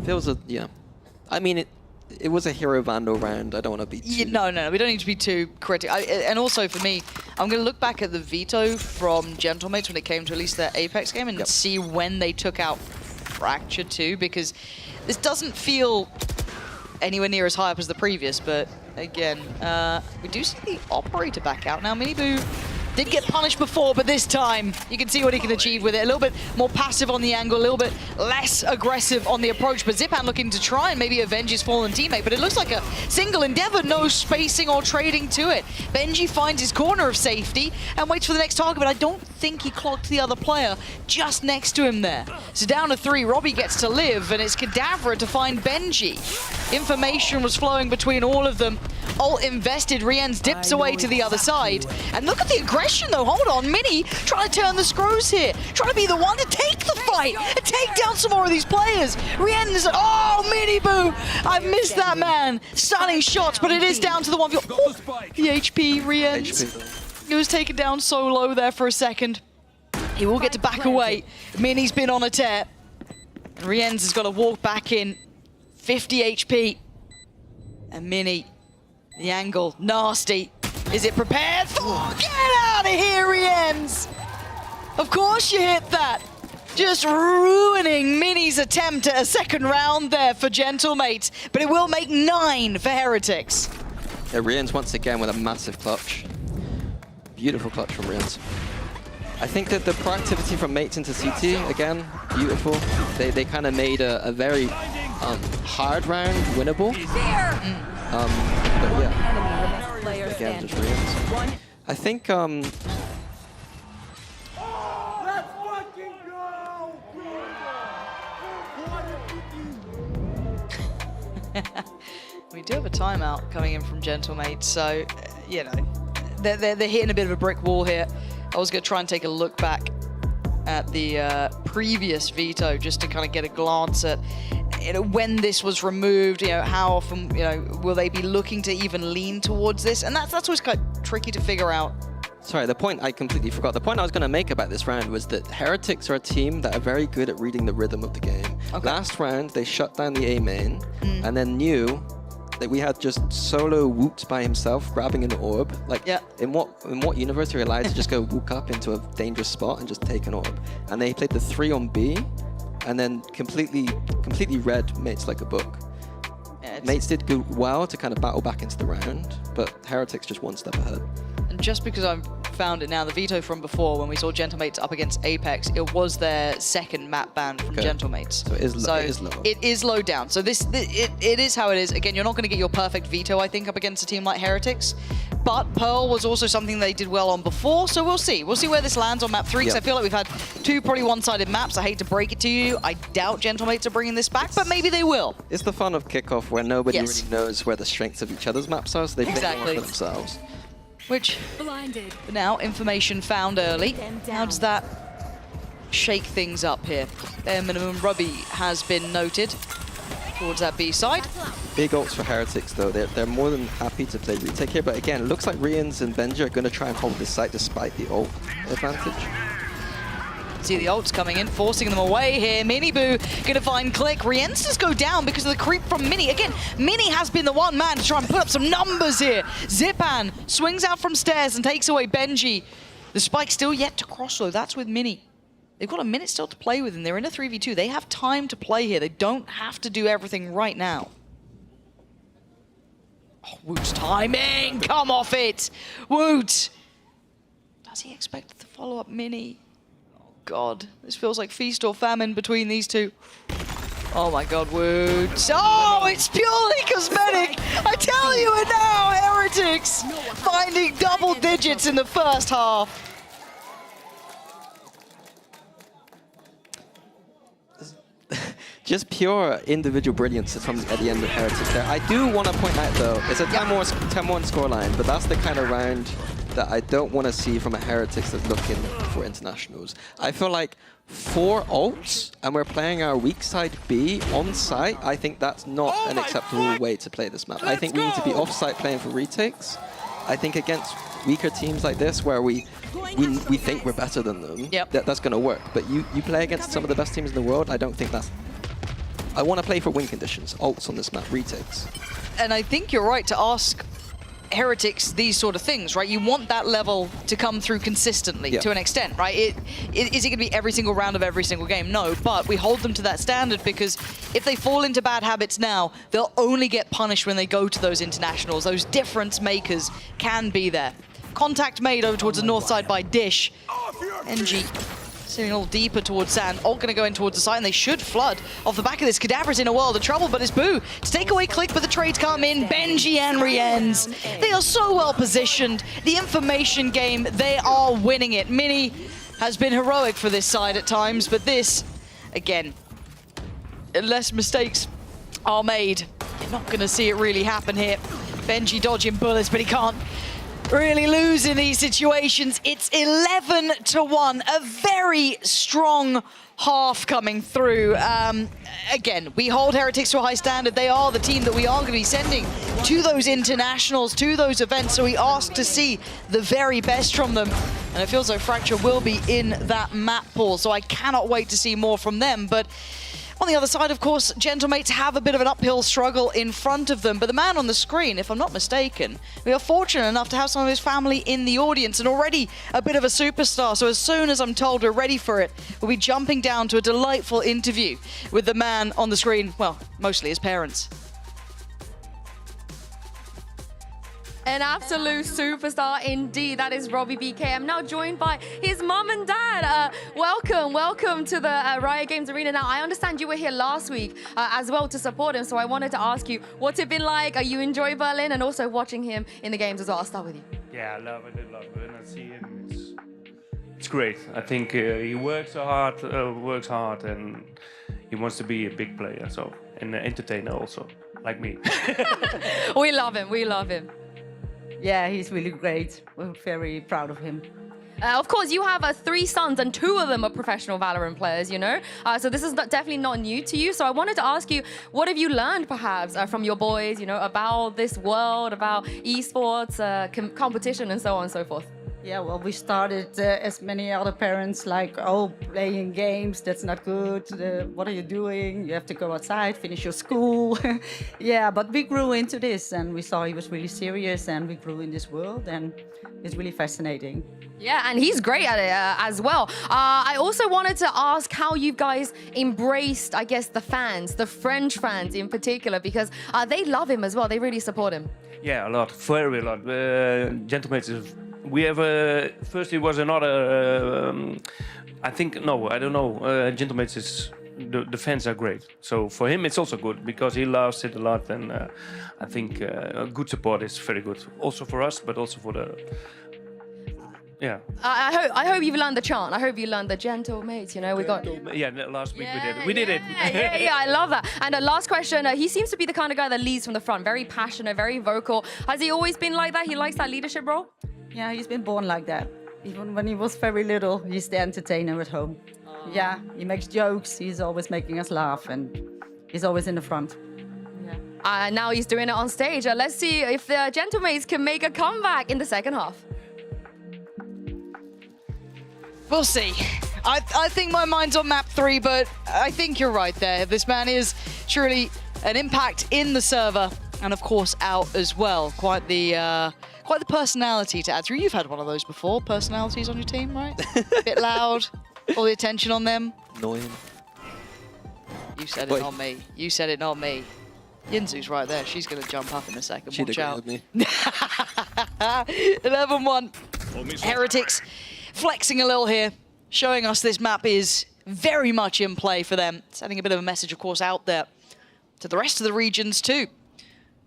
Feels a, yeah. I mean, it was a hero Vandal round. I don't want to be too... No, we don't need to be too critical. And also for me, I'm going to look back at the veto from Gentlemates when it came to at least their Apex game and see when they took out Fracture too, because this doesn't feel anywhere near as high up as the previous, but again, we do see the Operator back out now. Miniboo did get punished before, but this time you can see what he can achieve with it. A little bit more passive on the angle, a little bit less aggressive on the approach, but Zipan looking to try and maybe avenge his fallen teammate, but it looks like a single endeavor, no spacing or trading to it. Benji finds his corner of safety and waits for the next target, but I don't think he clocked the other player just next to him there. So down to 3, Robbie gets to live, and it's Kadavra to find Benji. Information was flowing between all of them. Ult invested, Rienz dips away to the other side. And look at the aggression though, hold on, Mini trying to turn the screws here. Trying to be the one to take the fight and take down some more of these players. Rienz, oh, Mini Boo, I missed that man. Stunning shots, but it is down to the 1v. Oh, the HP, Rienz. He was taken down so low there for a second. He will get to back away. Mini's been on a tear. Rienz has got to walk back in. 50 HP. And Mini, the angle, nasty. Is it prepared for? Get out of here, Rienz! Of course you hit that. Just ruining Mini's attempt at a second round there for Gentlemates. But it will make 9 for Heretics. Yeah, Rienz once again with a massive clutch. Beautiful clutch from Rienz. I think that the proactivity from mates into CT, again, beautiful. They kind of made a very hard round winnable. But yeah, again, just Rienz. I think we do have a timeout coming in from Gentlemates, so you know they're hitting a bit of a brick wall here. I was going to try and take a look back at the previous veto just to kind of get a glance at when this was removed, how often, will they be looking to even lean towards this? And that's always kind of tricky to figure out. Sorry, the point I completely forgot. The point I was going to make about this round was that Heretics are a team that are very good at reading the rhythm of the game. Okay. Last round, they shut down the A main and then knew that we had just solo Woot by himself grabbing an orb. Like, in what universe are you allowed to just go Wook up into a dangerous spot and just take an orb? And they played the 3 on B and then completely read mates like a book. Yeah, mates did go well to kind of battle back into the round, but Heretics just one step ahead. And just because I've found it now, the veto from before, when we saw Gentlemates up against Apex, it was their second map ban from Gentlemates. So it is low. It is low down. So it is how it is. Again, you're not going to get your perfect veto, I think, up against a team like Heretics. But Pearl was also something they did well on before, so we'll see. We'll see where this lands on map 3, because I feel like we've had 2 probably one-sided maps. I hate to break it to you. I doubt Gentlemates are bringing this back, but maybe they will. It's the fun of Kickoff, where nobody really knows where the strengths of each other's maps are, so they play more for themselves. Which, now, information found early. How does that shake things up here? Bare minimum Rubby has been noted towards that B side. Big ults for Heretics, though. They're more than happy to play retake here, but again, it looks like Rienz and Benji are going to try and hold this site despite the ult advantage. See the ults coming in, forcing them away here. Miniboo gonna find Click. Rienz does go down because of the creep from Mini. Again, Mini has been the one man to try and put up some numbers here. Zipan swings out from stairs and takes away Benji. The spike still yet to cross, though. That's with Mini. They've got a minute still to play with, and they're in a 3v2. They have time to play here. They don't have to do everything right now. Oh, Woot's timing! Come off it! Woot! Does he expect the follow-up Mini? God, this feels like feast or famine between these two. Oh my God, Woot. Oh, it's purely cosmetic. I tell you it now, Heretics finding double digits in the first half. Just pure individual brilliance from at the end of Heretics there. I do want to point out, though, it's a 10-1 scoreline, but that's the kind of round that I don't want to see from a Heretics that's looking for internationals. I feel like 4 ults, and we're playing our weak side B on site. I think that's not an acceptable way to play this map. I think we need to be off-site playing for retakes. I think against weaker teams like this, where we think we're better than them, that's going to work. But you play against some of the best teams in the world, I don't think that's... I want to play for win conditions, ults on this map, retakes. And I think you're right to ask Heretics these sort of things, right? You want that level to come through consistently to an extent, right? Is it going to be every single round of every single game? No, but we hold them to that standard because if they fall into bad habits now, they'll only get punished when they go to those internationals. Those difference makers can be there. Contact made over towards the north side by Dish. NG sitting a little deeper towards Sand. Alt going to go in towards the side, and they should flood off the back of this. Cadabra's in a world of trouble, but it's Boo to take away Click, but the trades come in. Benji and Rienz, they are so well positioned. The information game, they are winning it. Mini has been heroic for this side at times, but this, again, unless mistakes are made, you're not going to see it really happen here. Benji dodging bullets, but he can't really lose in these situations. It's 11-1, a very strong half coming through. Again, we hold Heretics to a high standard. They are the team that we are going to be sending to those internationals, to those events, so we ask to see the very best from them. And it feels like Fracture will be in that map pool, so I cannot wait to see more from them. But on the other side, of course, Gentlemates have a bit of an uphill struggle in front of them, but the man on the screen, if I'm not mistaken, we are fortunate enough to have some of his family in the audience and already a bit of a superstar. So as soon as I'm told we're ready for it, we'll be jumping down to a delightful interview with the man on the screen, well, mostly his parents. An absolute superstar indeed. That is Robbie BKM, now joined by his mum and dad. Welcome to the Riot Games Arena. Now, I understand you were here last week as well to support him, so I wanted to ask you, what's it been like? Are you enjoying Berlin and also watching him in the games as well? I'll start with you. Yeah, I love it a lot. When I see him, it's great. I think he works hard, and he wants to be a big player, so, and an entertainer also, like me. We love him. Yeah, he's really great. We're very proud of him. Of course, you have 3 sons and 2 of them are professional Valorant players, you know? So this is definitely not new to you. So I wanted to ask you, what have you learned perhaps from your boys, you know, about this world, about esports, competition and so on and so forth? Yeah, well, we started as many other parents, like, oh, playing games, that's not good. What are you doing? You have to go outside, finish your school. Yeah, but we grew into this and we saw he was really serious and we grew in this world and it's really fascinating. Yeah, and he's great at it as well. I also wanted to ask how you guys embraced, I guess, the fans, the French fans in particular, because they love him as well. They really support him. Yeah, a lot, very a lot. Gentlemates is... We have first it was another. I think no, I don't know. Gentlemates is the fans are great. So for him it's also good because he loves it a lot, and I think good support is very good. Also for us, but also for the. Yeah. I hope you've learned the chant. I hope you learned the Gentlemates. You know, we got. Yeah, last week we did it. Yeah, I love that. And the last question, he seems to be the kind of guy that leads from the front, very passionate, very vocal. Has he always been like that? He likes that leadership role? Yeah, he's been born like that. Even when he was very little, he's the entertainer at home. Yeah, he makes jokes, he's always making us laugh, and he's always in the front. Now he's doing it on stage. Let's see if the Gentlemates can make a comeback in the second half. We'll see. I think my mind's on map 3, but I think you're right there. This man is truly an impact in the server, and of course out as well. Quite the personality to add through. You've had one of those before, personalities on your team, right? Bit loud, all the attention on them. Annoying. You said it, not me. You said it, not me. Yinzu's right there. She's going to jump up in a second. She'd Watch agree out. with me. 11-1. Heretics flexing a little here, showing us this map is very much in play for them. Sending a bit of a message, of course, out there to the rest of the regions too.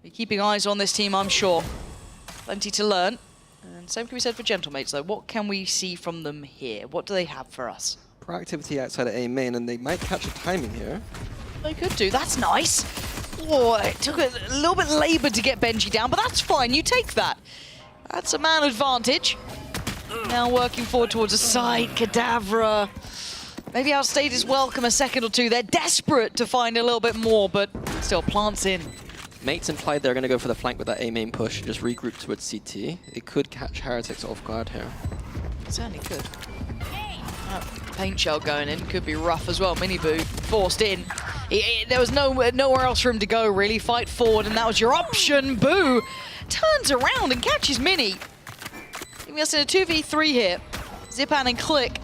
Be keeping eyes on this team, I'm sure. Plenty to learn. And same can be said for Gentlemates, though. What can we see from them here? What do they have for us? Proactivity outside of A main, and they might catch a timing here. They could do. That's nice. Oh, it took a little bit labor to get Benji down, but that's fine. You take that. That's a man advantage. Now working forward towards a side. Kadavra maybe outstayed his welcome a second or two. They're desperate to find a little bit more, but still plants in. Mates implied they're going to go for the flank with that A main push, just regroup towards CT. It could catch Heretics off guard here. Certainly could. Paint shell going in could be rough as well. Miniboo forced in. There was nowhere else for him to go, really. Fight forward, and that was your option. Boo turns around and catches Mini. Giving us in a 2v3 here. Zipan and Click.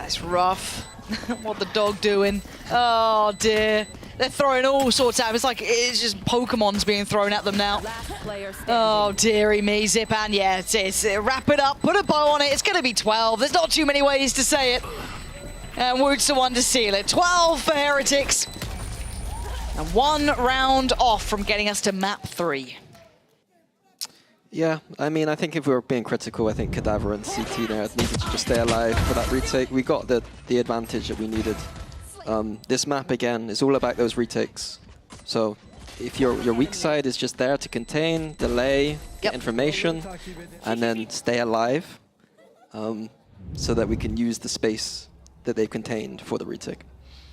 It's rough. What the dog doing? Oh dear. They're throwing all sorts at him. It's just Pokemon's being thrown at them now. Oh, dearie me, Zipan. Yeah, it's wrap it up, put a bow on it. It's going to be 12. There's not too many ways to say it. And Woot's the one to seal it. 12 for Heretics. And 1 round off from getting us to map 3. Yeah, I mean, I think if we were being critical, I think Kadavra and CT there needed to just stay alive for that retake. We got the advantage that we needed. This map, again, is all about those retakes. So if your weak side is just there to contain, delay, get information, and then stay alive, so that we can use the space that they've contained for the retake.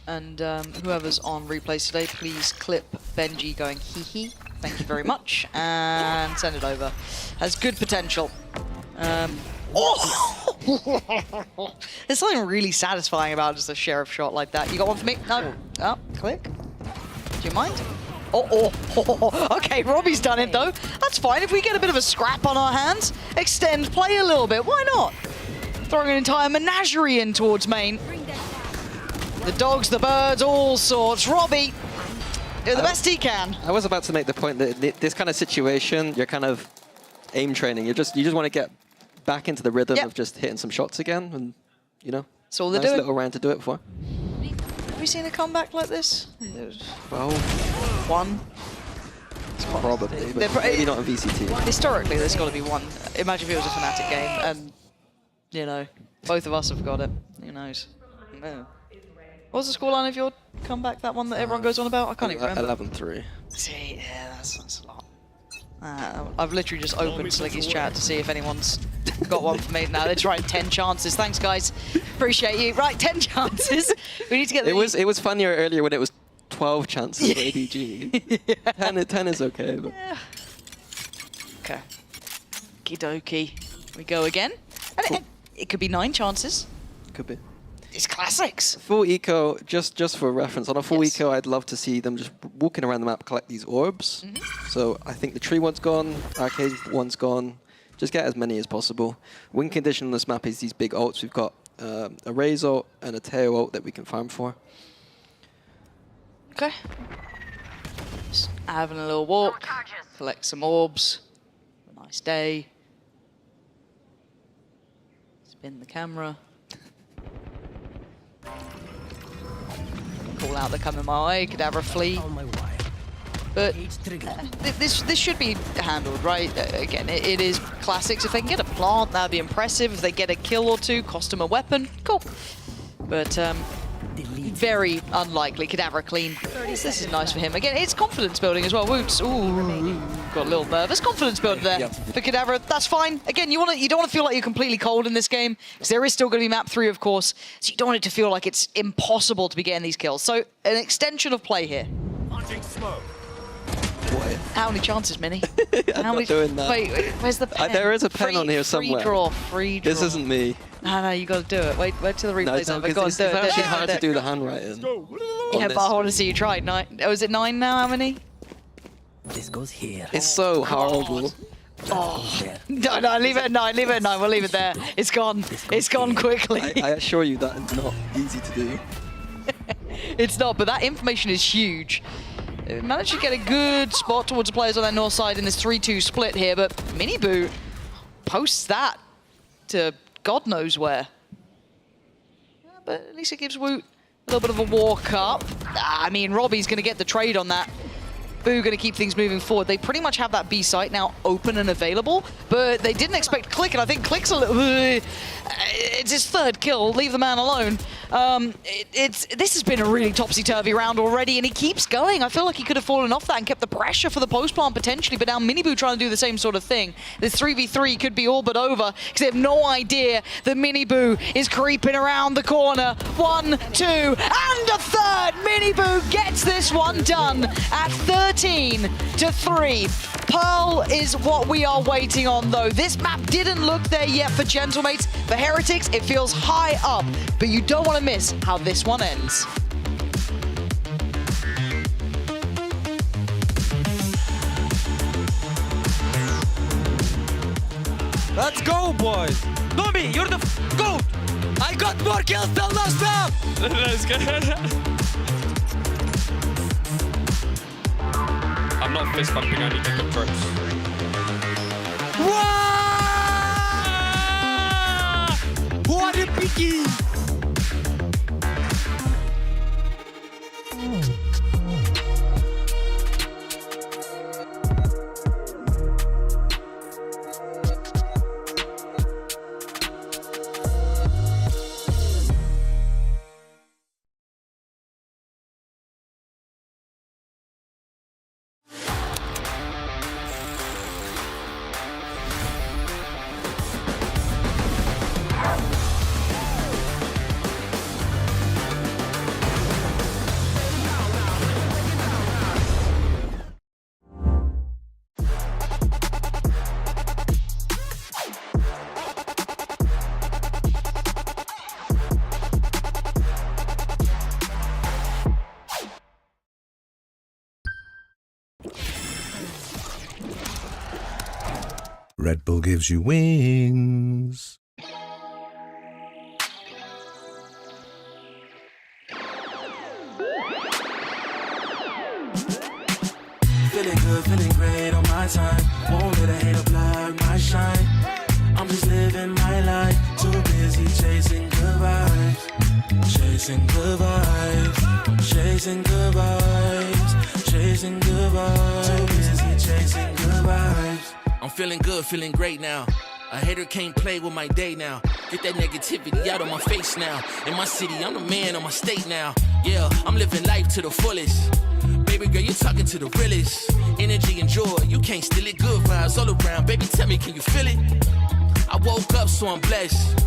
And whoever's on replays today, please clip Benji going hee-hee. Thank you very much. And send it over. Has good potential. Oh! There's something really satisfying about just a sheriff shot like that. You got one for me? No. Oh, Click. Do you mind? Oh. Okay, Robbie's done it though. That's fine. If we get a bit of a scrap on our hands, extend play a little bit. Why not? Throwing an entire menagerie in towards main. The dogs, the birds, all sorts. Robbie, do the best he can. I was about to make the point that this kind of situation, you're kind of aim training. You just want to get back into the rhythm of just hitting some shots again, and that's all they're nice doing. Little round to do it for. Have we seen a comeback like this? Well, 1. Probably, but maybe not in VCT. Historically, there's got to be 1. Imagine if it was a Fnatic game, and both of us have got it. Who knows? No. What was the scoreline of your comeback? That one that everyone goes on about? I can't even remember. 11-3. See, yeah, that's a lot. I've literally just opened Sliggy's chat to see if anyone's got one for me. Now they're trying 10 chances. Thanks, guys. Appreciate you. Right, 10 chances. We need to get. It was funnier earlier when it was 12 chances for ADG. Yeah. 10 is okay. But. Yeah. Okay. Okie-dokie. We go again. And it could be 9 chances. Could be. It's classics. Full eco, just for reference, on a full eco, I'd love to see them just walking around the map, collect these orbs. So I think the tree one's gone, arcade one's gone. Just get as many as possible. Win condition on this map is these big ults. We've got a Raze ult and a Teo ult that we can farm for. Okay. Just having a little walk, collect some orbs. A nice day. Spin the camera. Call out, they're coming my way. Kadavra flee. But this should be handled, right? Again, it is classics. If they can get a plant, that'd be impressive. If they get a kill or two, cost them a weapon, cool. But very unlikely. Kadavra clean. This is nice for him. Again, it's confidence building as well. Woots, ooh, got a little nervous. Confidence builder there for Kadavra. That's fine. Again, you don't want to feel like you're completely cold in this game, because there is still going to be map 3, of course. So you don't want it to feel like it's impossible to be getting these kills. So an extension of play here. How many chances, Minnie? I'm not doing that. Wait, where's the pen? There is a pen on here somewhere. Free draw. This isn't me. No, you got to do it. Wait till the replay's no, over. Go on, it's do it. actually hard to do the handwriting. Yeah, but I want to see you try. 9. Oh, is it 9 now? How many? This goes here. It's so horrible. Oh. No, leave it at 9. Leave it at 9. We'll leave it there. It's gone. It's gone quickly. I assure you that it's not easy to do. It's not, but that information is huge. They managed to get a good spot towards the players on their north side in this 3-2 split here, but Miniboo posts that to God knows where. Yeah, but at least it gives Woot a little bit of a walk up. I mean, Robbie's going to get the trade on that. Boo going to keep things moving forward. They pretty much have that B site now open and available, but they didn't expect Click, and I think Click's a little... it's his third kill. Leave the man alone. This has been a really topsy-turvy round already, and he keeps going. I feel like he could have fallen off that and kept the pressure for the post-plant potentially, but now Miniboo trying to do the same sort of thing. This 3v3 could be all but over, because they have no idea that Miniboo is creeping around the corner. 1, 2, and a third! Miniboo gets this one done at 13-3. Pearl is what we are waiting on, though. This map didn't look there yet for Gentlemates. For Heretics, it feels high up, but you don't want to miss how this one ends. Let's go, boys! Nomi, you're the GOAT! I got more kills than last time! Let's go. I'm not fist bumping, I need to get ropes. What a piggy! Red Bull gives you wings. Feeling good, feeling great on my time. Won't let a hater block my shine. I'm just living my life. Too busy chasing good vibes. Chasing good vibes. Chasing good vibes. Chasing good vibes. Too busy chasing good vibes. I'm feeling good, feeling great now. A hater can't play with my day now. Get that negativity out of my face now. In my city, I'm the man of my state now. Yeah, I'm living life to the fullest. Baby girl, you're talking to the realest. Energy and joy, you can't steal it. Good vibes all around. Baby, tell me, can you feel it? I woke up, so I'm blessed.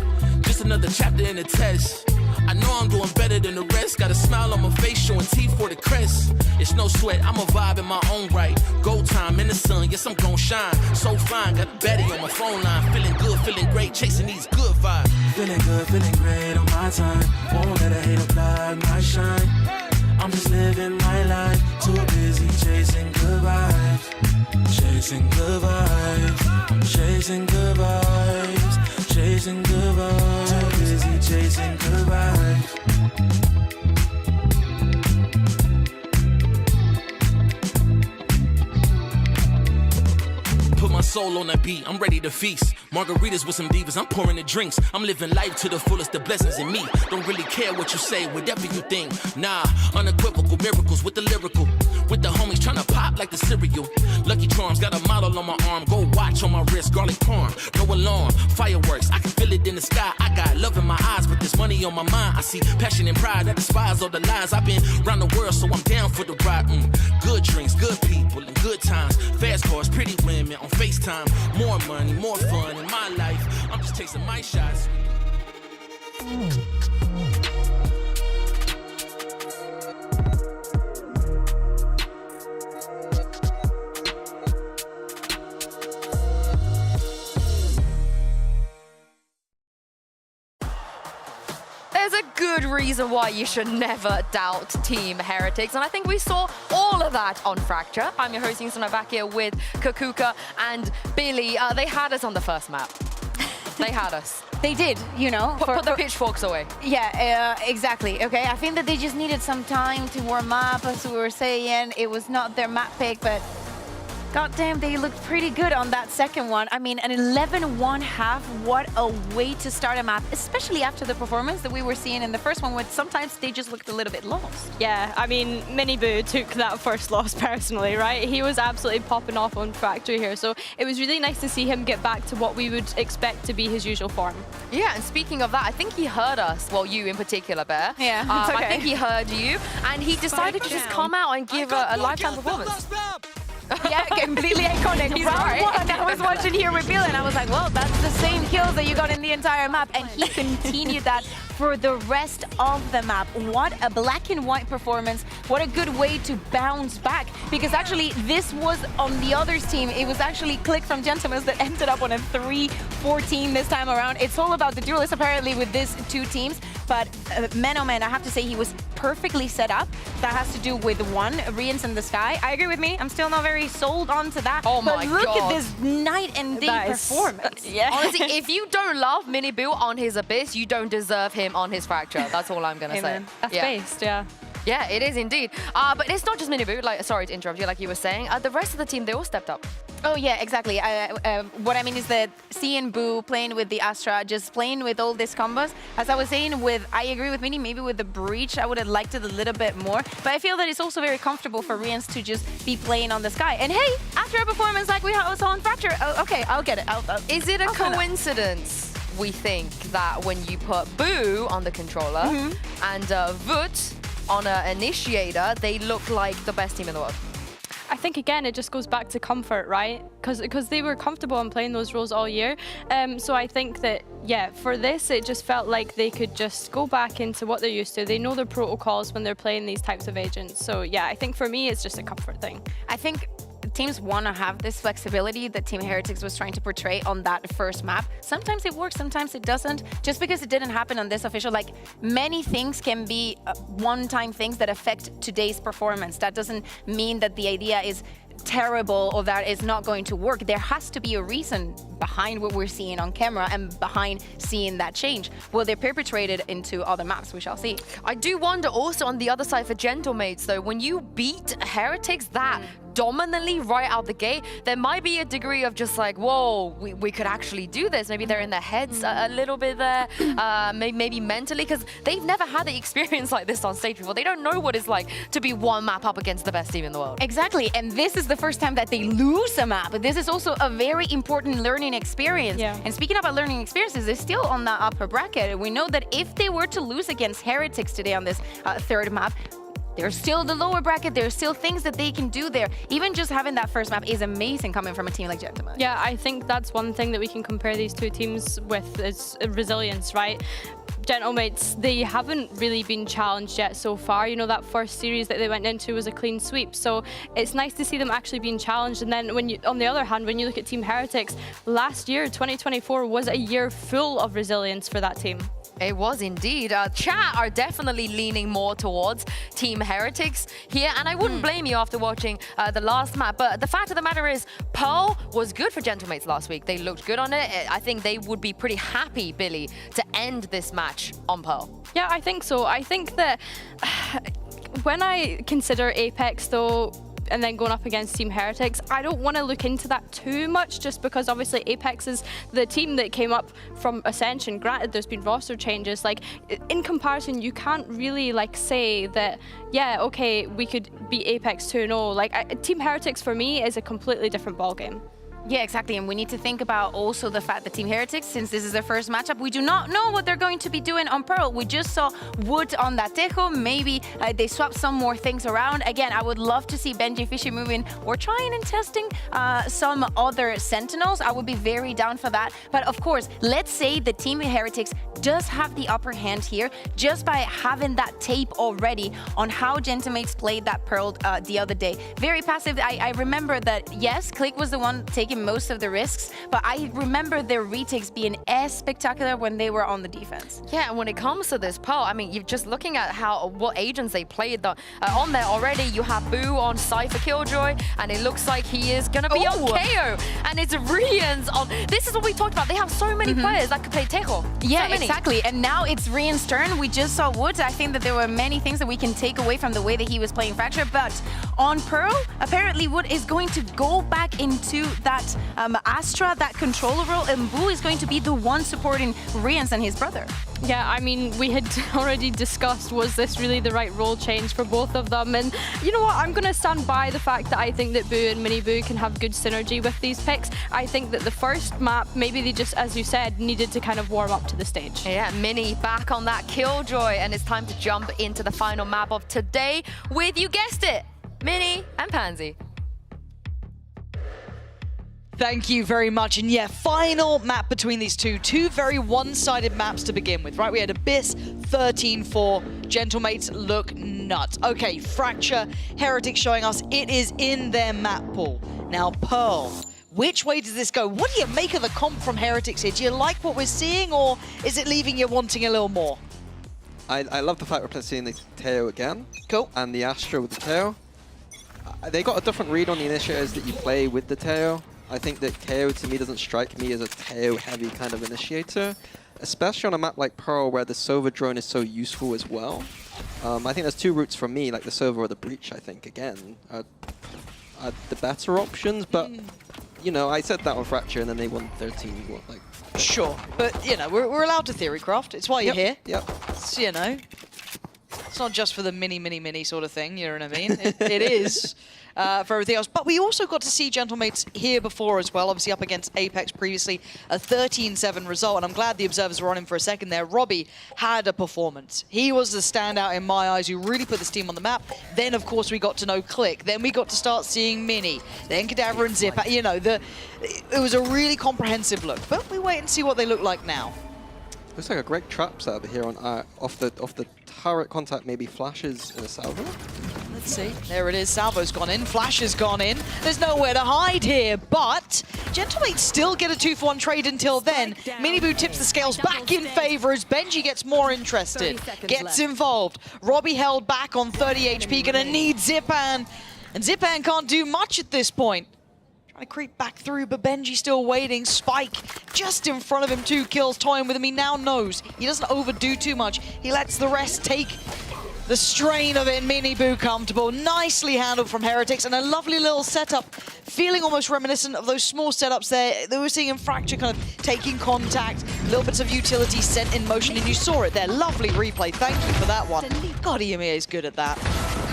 Just another chapter in the test. I know I'm doing better than the rest. Got a smile on my face, showing teeth for the crest. It's no sweat, I'm a vibe in my own right. Go time in the sun, yes, I'm gon' shine. So fine, got a baddie on my phone line. Feeling good, feeling great, chasing these good vibes. Feeling good, feeling great on my time. Won't let a hater block my shine. I'm just living my life. Too busy chasing good vibes. Chasing good vibes. Chasing good vibes. Chasing good vibes. Too busy chasing good vibes. Put my soul on that beat, I'm ready to feast. Margaritas with some divas, I'm pouring the drinks. I'm living life to the fullest, the blessings in me. Don't really care what you say, whatever you think. Nah, unequivocal miracles with the lyrical. With the homies tryna pop like the cereal. Lucky Charms, got a model on my arm. Go watch on my wrist, garlic parm. No alarm, fireworks, I can feel it in the sky. I got love in my eyes, but there's money on my mind. I see passion and pride, I despise all the lies. I've been around the world, so I'm down for the ride. Good drinks, good people, and good times. Fast cars, pretty women on FaceTime. More money, more fun in my life. I'm just tasting my shots. There's a good reason why you should never doubt Team Heretics, and I think we saw all of that on Fracture. I'm your host, Yusuna, back here with Kakuka and Billy. They had us on the first map. They had us. They did, you know. Put the pitchforks away. Yeah, exactly. Okay, I think that they just needed some time to warm up, as we were saying. It was not their map pick, but God damn, they looked pretty good on that second one. I mean, an 11-1 half, what a way to start a map, especially after the performance that we were seeing in the first one, where sometimes they just looked a little bit lost. Yeah, I mean, Miniboo took that first loss personally, right? He was absolutely popping off on Factory here, so it was really nice to see him get back to what we would expect to be his usual form. Yeah, and speaking of that, I think he heard us, well, you in particular, Bear. Yeah, it's okay. I think he heard you, and he decided to just come out and give a lifetime performance. Yeah, completely iconic. He's Round right. one, I was watching here with Bill, and I was like, well, that's the same kills that you got in the entire map. And he continued that for the rest of the map. What a black and white performance. What a good way to bounce back. Because actually, this was on the other's team. It was actually Click from Gentlemen that ended up on a 3-14 this time around. It's all about the duelists, apparently, with these two teams. But man, oh man, I have to say he was perfectly set up. That has to do with one, Rians in the sky. I agree with me. I'm still not very sold onto that. Oh my God. But look at this night and day performance. Yeah. Honestly, if you don't love Miniboo on his Abyss, you don't deserve him on his Fracture. That's all I'm going to say. That's based, yeah. Yeah, it is indeed. But it's not just Miniboo. Like, sorry to interrupt you, like you were saying. The rest of the team, they all stepped up. Oh, yeah, exactly. What I mean is that C and Boo playing with the Astra, just playing with all these combos. As I was saying, I agree with Mini, maybe with the Breach, I would have liked it a little bit more. But I feel that it's also very comfortable for Rians to just be playing on the sky. And hey, after a performance like we saw on Fracture, okay, I'll get it. Is it a coincidence, we think, that when you put Boo on the controller and Voot on an initiator, they look like the best team in the world? I think, again, it just goes back to comfort, right? Because they were comfortable in playing those roles all year. So I think that, yeah, for this, it just felt like they could just go back into what they're used to. They know their protocols when they're playing these types of agents. So, yeah, I think for me, it's just a comfort thing. I think teams want to have this flexibility that Team Heretics was trying to portray on that first map. Sometimes it works, sometimes it doesn't. Just because it didn't happen on this official, like, many things can be one-time things that affect today's performance. That doesn't mean that the idea is terrible or that it's not going to work. There has to be a reason behind what we're seeing on camera and behind seeing that change. Will they perpetrate it into other maps? We shall see. I do wonder also on the other side for Gentlemates, though, when you beat Heretics that dominantly right out the gate, there might be a degree of just like, whoa, we could actually do this. Maybe they're in their heads a little bit there, maybe mentally, because they've never had the experience like this on stage before. They don't know what it's like to be one map up against the best team in the world. Exactly, and this is the first time that they lose a map. But this is also a very important learning experience. Yeah. And speaking about learning experiences, they're still on the upper bracket. We know that if they were to lose against Heretics today on this third map, there's still the lower bracket. There's still things that they can do there. Even just having that first map is amazing coming from a team like Gentlemen. Yeah, I think that's one thing that we can compare these two teams with is resilience, right? Gentlemates, they haven't really been challenged yet so far. You know, that first series that they went into was a clean sweep. So it's nice to see them actually being challenged. And then when you, on the other hand, when you look at Team Heretics, last year, 2024, was a year full of resilience for that team. It was indeed. Chat are definitely leaning more towards Team Heretics here, and I wouldn't blame you after watching the last map. But the fact of the matter is, Pearl was good for Gentlemates last week. They looked good on it. I think they would be pretty happy, Billy, to end this match on Pearl. Yeah, I think so. I think that when I consider Apex, though, and then going up against Team Heretics, I don't want to look into that too much, just because obviously Apex is the team that came up from Ascension. Granted, there's been roster changes. Like, in comparison, you can't really like say that, yeah, okay, we could beat Apex 2-0. Like, Team Heretics for me is a completely different ballgame. Yeah, exactly. And we need to think about also the fact that Team Heretics, since this is their first matchup, we do not know what they're going to be doing on Pearl. We just saw Wood on that Tejo. Maybe they swap some more things around. Again, I would love to see Benji Fishy moving or trying and testing some other Sentinels. I would be very down for that. But of course, let's say the Team Heretics does have the upper hand here just by having that tape already on how Gentlemates played that Pearl the other day. Very passive. I remember that, yes, Click was the one taking taken most of the risks, but I remember their retakes being as spectacular when they were on the defense. Yeah, and when it comes to this Pearl, I mean, you're just looking at what agents they played on there already. You have Boo on Cypher Killjoy, and it looks like he is gonna be on KO, and it's Rian's on. This is what we talked about. They have so many players that could play Tejo. Yeah, exactly. And now it's Rian's turn. We just saw Woods. I think that there were many things that we can take away from the way that he was playing Fracture, but on Pearl, apparently Wood is going to go back into that Astra, that controller role, and Boo is going to be the one supporting Rian's and his brother. Yeah, I mean, we had already discussed, was this really the right role change for both of them? And you know what, I'm going to stand by the fact that I think that Boo and Mini Boo can have good synergy with these picks. I think that the first map, maybe they just, as you said, needed to kind of warm up to the stage. Yeah, Mini back on that Killjoy, and it's time to jump into the final map of today with, you guessed it, Mini and Pansy. Thank you very much. And yeah, final map between these two very one-sided maps to begin with, right? We had Abyss 13-4. Gentlemates look nuts. Okay, Fracture, Heretics showing us it is in their map pool. Now, Pearl, which way does this go? What do you make of the comp from Heretics here? Do you like what we're seeing, or is it leaving you wanting a little more? I love the fact we're seeing the Teo again. Cool. And the Astra with the Teo. They got a different read on the initiators that you play with the Teo. I think that KO to me doesn't strike me as a KO-heavy kind of initiator, especially on a map like Pearl where the Sova drone is so useful as well. I think there's two routes for me, like the Sova or the Breach, I think, again, are the better options, but, you know, I said that on Fracture and then they won 13, what, like... Sure, but, you know, we're allowed to theorycraft. It's why you're here. Yep. It's, you know, it's not just for the mini sort of thing, you know what I mean? It is. For everything else. But we also got to see Gentlemates here before as well, obviously up against Apex previously, a 13-7 result, and I'm glad the observers were on him for a second there. Robbie had a performance. He was the standout in my eyes who really put this team on the map. Then, of course, we got to know Click. Then we got to start seeing Mini. Then Cadaver and Zip. You know, it was a really comprehensive look. But we wait and see what they look like now. Looks like a great trap set over here on off the turret contact, maybe flashes in a salvo. Let's see. There it is. Salvo's gone in. Flash has gone in. There's nowhere to hide here, but Gentlemates still get a 2-for-1 trade until then. Miniboo tips the scales back in favor as Benji gets more interested, gets involved. Robbie held back on 30 HP, gonna need Zipan, and Zipan can't do much at this point. Trying to creep back through, but Benji still waiting. Spike just in front of him, 2 kills, toying with him. He now knows he doesn't overdo too much. He lets the rest take the strain of it. Miniboo comfortable. Nicely handled from Heretics, and a lovely little setup. Feeling almost reminiscent of those small setups there that we were seeing in Fracture, kind of taking contact, little bits of utility sent in motion, and you saw it there. Lovely replay. Thank you for that one. God, EMEA is good at that.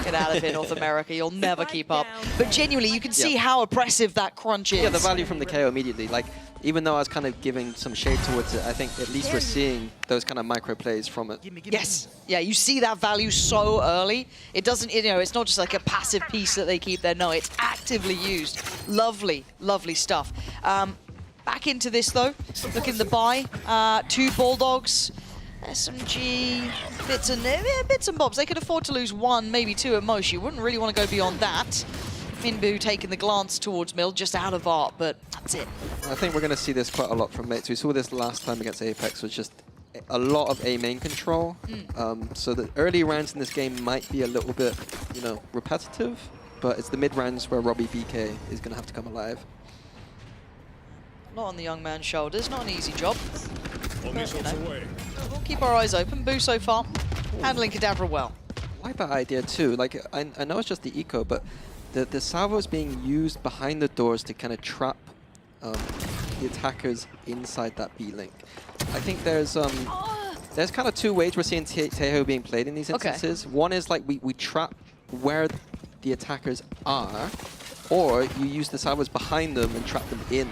Get out of here, North America. You'll never keep up. But genuinely, you can see how oppressive that crunch is. Yeah, the value from the KO immediately. Like, even though I was kind of giving some shade towards it, I think at least we're seeing those kind of micro plays from it. Yes. Yeah, you see that value so early. It doesn't, you know, it's not just like a passive piece that they keep there. No, it's actively used. Lovely, lovely stuff. Back into this, though. Looking to buy 2 Bulldogs. SMG, bits and bobs. They could afford to lose 1, maybe 2 at most. You wouldn't really want to go beyond that. Minboo taking the glance towards Mill, just out of art, but that's it. I think we're going to see this quite a lot from mates. We saw this last time against Apex, was just a lot of A main control. So the early rounds in this game might be a little bit, you know, repetitive, but it's the mid rounds where Robbie BK is going to have to come alive. Not on the young man's shoulders, not an easy job. But, you know, we'll keep our eyes open. Boo so far, handling Cadaver well. I like that idea too. Like, I know it's just the eco, but the salvo is being used behind the doors to kind of trap the attackers inside that B-link. I think there's kind of 2 ways we're seeing Tejo being played in these instances. One is like we trap where the attackers are, or you use the salvos behind them and trap them in.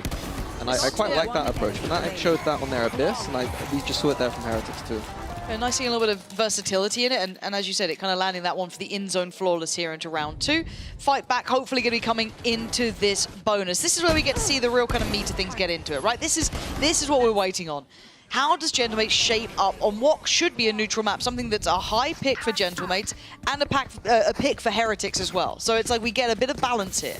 And I quite like that approach. And I showed that on their Abyss, and we just saw it there from Heretics too. Yeah, nice seeing a little bit of versatility in it, and as you said, it kind of landing that one for the in-zone flawless here into round 2. Fight back, hopefully going to be coming into this bonus. This is where we get to see the real kind of meat of things get into it, right? This is what we're waiting on. How does Gentlemates shape up on what should be a neutral map, something that's a high pick for Gentlemates and a pick for Heretics as well. So it's like we get a bit of balance here.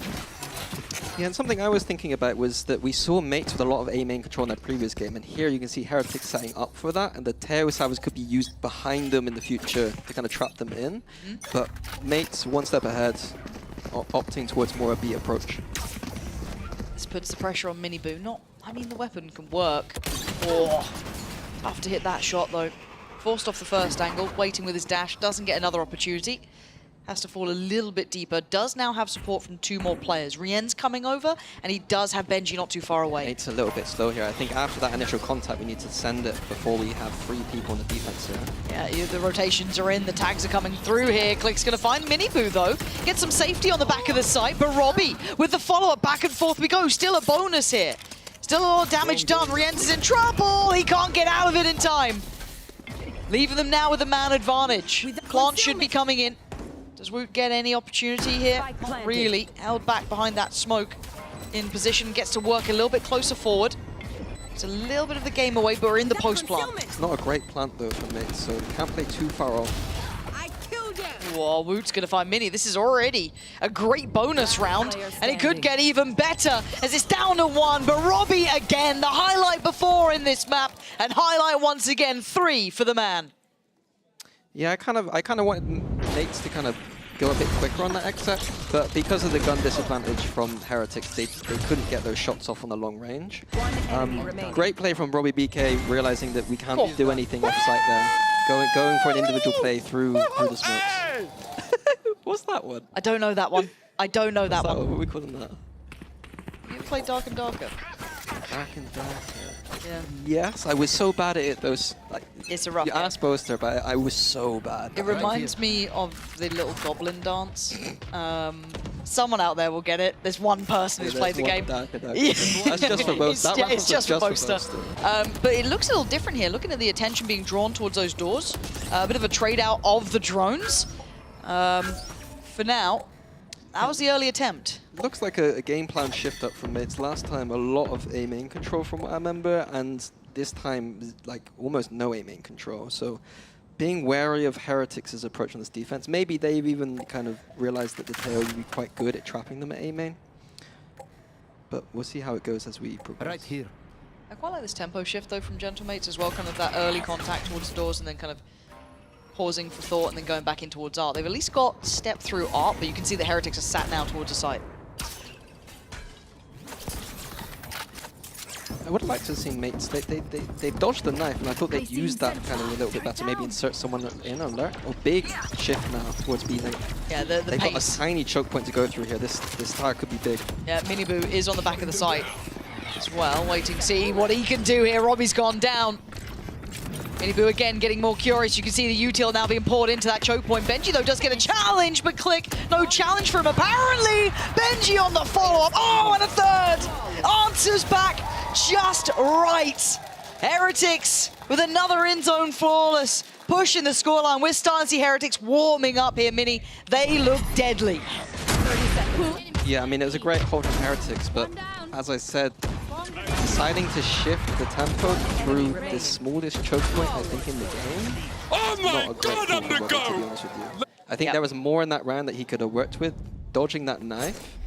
Yeah, and something I was thinking about was that we saw mates with a lot of A main control in their previous game, and here you can see Heretics setting up for that, and the Teo salvos could be used behind them in the future to kind of trap them in. But mates, one step ahead, opting towards more a B approach. This puts the pressure on Miniboo. I mean, the weapon can work. Oh, tough to hit that shot though. Forced off the first angle, waiting with his dash, doesn't get another opportunity. Has to fall a little bit deeper. Does now have support from 2 more players. Rien's coming over, and he does have Benji not too far away. It's a little bit slow here. I think after that initial contact, we need to send it before we have 3 people on the defense here. Yeah, the rotations are in, the tags are coming through here. Click's gonna find Miniboo though. Get some safety on the back of the site, but Robbie with the follow-up, back and forth we go. Still a bonus here. Still a lot of damage done. Rienz is in trouble. He can't get out of it in time. Leaving them now with a man advantage. Plant should be coming in. Does Woot get any opportunity here? Not really. Held back behind that smoke. In position, gets to work a little bit closer forward. It's a little bit of the game away, but we're in the post plant. It's not a great plant though for mates, so can't play too far off. Whoa, Woot's gonna find Mini. This is already a great bonus round, and it could get even better as it's down to 1, but Robbie again, the highlight before in this map, and highlight once again, 3 for the man. Yeah, I kind of wanted mates to kind of go a bit quicker on that exit, but because of the gun disadvantage from Heretics, they couldn't get those shots off on the long range. Great play from Robbie BK, realizing that we can't do anything off-site there. Going for an individual play through the smokes. What's that one? I don't know that one. I don't know that one. What are we calling that? You ever played Dark and Darker? Dark and Darker. Yeah. Yes, I was so bad at it. Those like it's a rough. You asked Boaster, but I was so bad. It reminds me of the little goblin dance. Someone out there will get it. There's one person who's played the game. That's just for Boaster. It's just for Boaster. But it looks a little different here. Looking at the attention being drawn towards those doors. A bit of a trade out of the drones. For now, that was the early attempt. Looks like a game plan shift up from mates. Last time, a lot of A main control from what I remember, and this time, like almost no A main control. So being wary of Heretics' approach on this defense. Maybe they've even kind of realized that the Teo would be quite good at trapping them at A main. But we'll see how it goes as we progress. Right here. I quite like this tempo shift though from Gentlemates as well, kind of that early contact towards the doors and then kind of pausing for thought and then going back in towards art. They've at least got step through art, but you can see the Heretics are sat now towards the site. I would have liked to have seen mates. They dodged the knife, and I thought they'd use that kind of a little bit better. Maybe insert someone in on there. Oh, big shift now towards B lane. Yeah, the They've pace. got a tiny choke point to go through here. This tire could be big. Yeah, Miniboo is on the back of the site as well, waiting to see what he can do here. Robbie's gone down. Miniboo again getting more curious. You can see the util now being poured into that choke point. Benji though does get a challenge, but Click, no challenge for him apparently. Benji on the follow-up. Oh, and a third. Answers back just right. Heretics with another in-zone flawless. Pushing the scoreline. We're starting to see Heretics warming up here, Mini. They look deadly. Yeah, I mean, it was a great hold from Heretics, but as I said, deciding to shift the tempo through the smallest choke point, I think, in the game. Oh my God, I'm the go! To be honest with you. I think there was more in that round that he could have worked with, dodging that knife,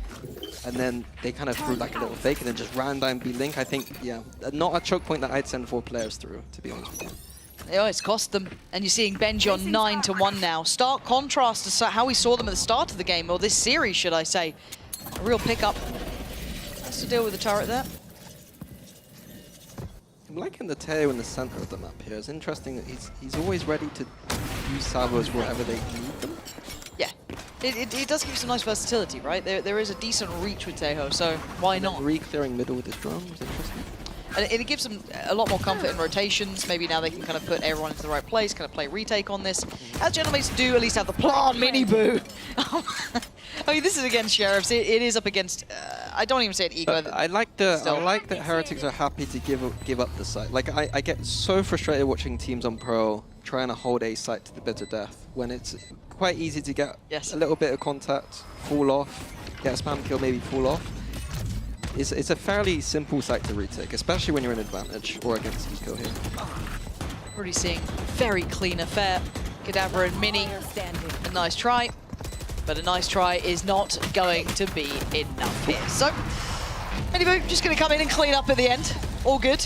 and then they kind of threw like a little fake and then just ran down B-Link. I think, yeah, not a choke point that I'd send 4 players through, to be honest with you. Yeah, it's cost them. And you're seeing Benji on 9-1 now. Stark contrast to how we saw them at the start of the game, or this series, should I say. A real pickup. Has to deal with the turret there. I'm liking the Teo in the center of the map here. It's interesting that he's always ready to use salvos wherever they need them. Yeah, it does give you some nice versatility, right? There is a decent reach with Tejo, so why not? Re-clearing middle with his drone was interesting. And it gives them a lot more comfort in rotations. Maybe now they can kind of put everyone into the right place, kind of play retake on this. As Gentlemates do at least have the plan, Miniboo. I mean, this is against Sheriffs. It is up against, I don't even say it ego. I like that Heretics are happy to give up the site. Like, I get so frustrated watching teams on Pro trying to hold a site to the bitter death when it's quite easy to get a little bit of contact, fall off, get a spam kill, maybe fall off. It's a fairly simple site to retake, especially when you're in advantage or against eco here. Already seeing very clean affair. Kadabra and Mini, a nice try. but a nice try is not going to be enough here. So, anyway, just going to come in and clean up at the end. All good.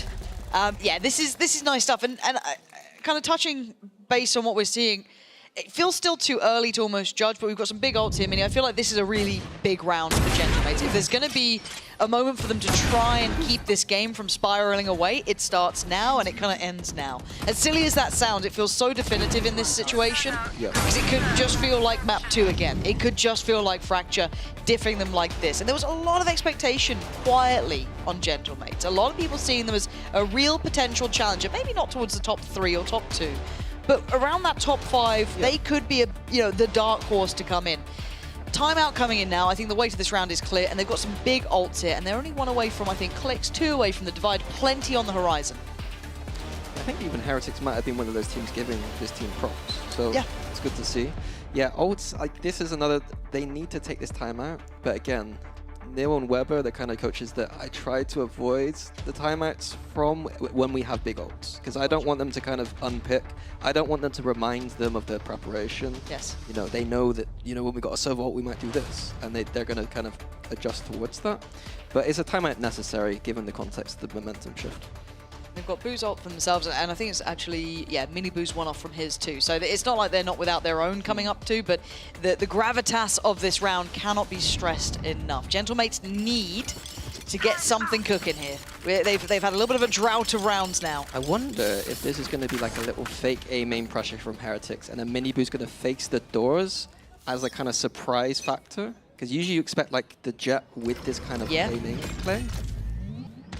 Yeah, this is nice stuff. And kind of touching base on what we're seeing, it feels still too early to almost judge, but we've got some big ults here, Mini. I feel like this is a really big round for Gentlemates. If there's going to be a moment for them to try and keep this game from spiraling away, it starts now and it kind of ends now. As silly as that sounds, it feels so definitive in this situation, because it could just feel like map 2 again. It could just feel like Fracture diffing them like this. And there was a lot of expectation quietly on Gentlemates. A lot of people seeing them as a real potential challenger, maybe not towards the top 3 or top 2, but around that top 5, they could be the dark horse to come in. Timeout coming in now. I think the weight of this round is clear, and they've got some big ults here, and they're only 1 away from, I think, clicks, 2 away from the divide. Plenty on the horizon. I think even Heretics might have been one of those teams giving this team props. So it's good to see. Yeah, ults, like this is another, they need to take this timeout, but again, Neil and Weber, the kind of coaches that I try to avoid the timeouts from when we have big ults, because I don't want them to kind of unpick. I don't want them to remind them of their preparation. Yes. You know, they know that, you know, when we got a serve ult, we might do this, and they're going to kind of adjust towards that. But is a timeout necessary given the context of the momentum shift? They've got Boo's ult for themselves, and I think it's actually, yeah, Mini Boo's one off from his too. So it's not like they're not without their own coming up too, but the gravitas of this round cannot be stressed enough. Gentlemates need to get something cooking here. They've had a little bit of a drought of rounds now. I wonder if this is going to be like a little fake A main pressure from Heretics, and then Mini Boo's going to face the doors as a kind of surprise factor. Because usually you expect like the Jet with this kind of A main play.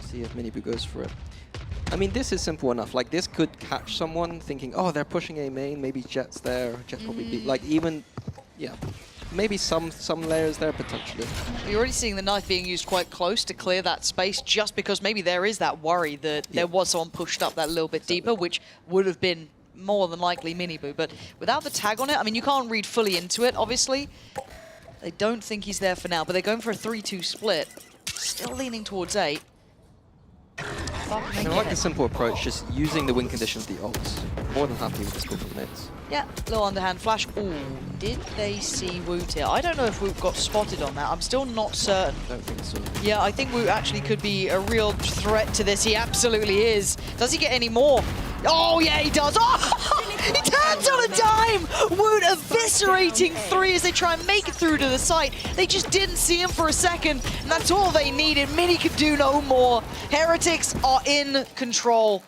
See if Mini Boo goes for it. I mean, this is simple enough. Like, this could catch someone thinking, oh, they're pushing A main, maybe Jet's there, Jet probably be, like, even, yeah, maybe some layers there, potentially. You're already seeing the knife being used quite close to clear that space, just because maybe there is that worry that there was someone pushed up that little bit deeper, which would have been more than likely Mini Boo. But without the tag on it, I mean, you can't read fully into it, obviously. They don't think he's there for now, but they're going for a 3-2 split. Still leaning towards A. I like the simple approach, just using the win condition of the ults. More than happy with the score from Nits. Yeah, little underhand flash. Ooh, did they see Woot here? I don't know if Woot got spotted on that. I'm still not certain. I don't think so. Yeah, I think Woot actually could be a real threat to this. He absolutely is. Does he get any more? Oh, yeah, he does. Oh, he turns on a dime. Woot eviscerating 3 as they try and make it through to the site. They just didn't see him for a second, and that's all they needed. Mini could do no more. Heretics are in control.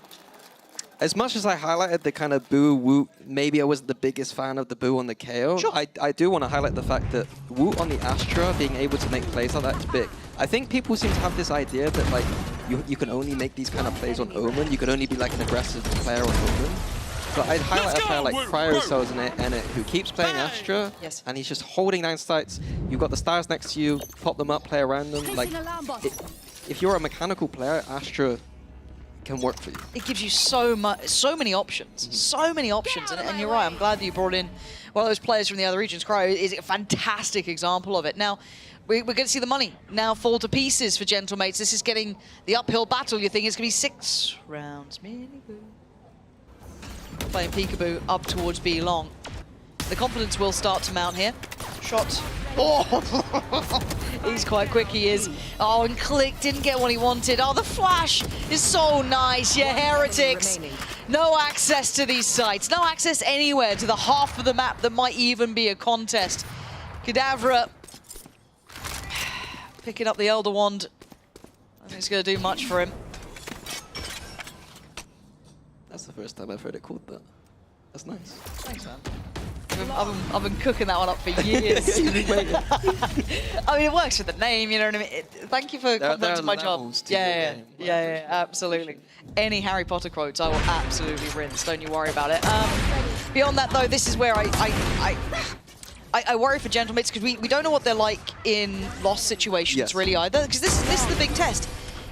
As much as I highlighted the kind of Boo, Woot, maybe I wasn't the biggest fan of the Boo on the KO, I do want to highlight the fact that Woot on the Astra, being able to make plays like that is big. I think people seem to have this idea that like you can only make these kind of plays on Omen, you can only be like an aggressive player on Omen. But I'd highlight a player like Cryocells in it who keeps playing Astra, and he's just holding down sights. You've got the stars next to you, pop them up, play around them. Like, if you're a mechanical player, Astra can work for you. It gives you so many options, so many options, and you're right. I'm glad that you brought in one of those players from the other regions. Cryo is a fantastic example of it. Now, we're going to see the money now fall to pieces for Gentlemates. This is getting the uphill battle. You think it's going to be 6 rounds. Mini Boo playing Peekaboo up towards B long. The confidence will start to mount here. Shot. Oh, he's quite quick, he is. Oh, and Click didn't get what he wanted. Oh, the flash is so nice. Yeah, Heretics. No access to these sites. No access anywhere to the half of the map that might even be a contest. Kadavra picking up the Elder Wand. I think it's going to do much for him. That's the first time I've heard it called that. That's nice. Thanks, man. I've been cooking that one up for years. I mean, it works with the name, you know what I mean? Thank you for complimenting my job. Yeah, absolutely. Any Harry Potter quotes, I will absolutely rinse. Don't you worry about it. Beyond that, though, this is where I worry for Gentlemates, because we don't know what they're like in lost situations really either. Because this is the big test.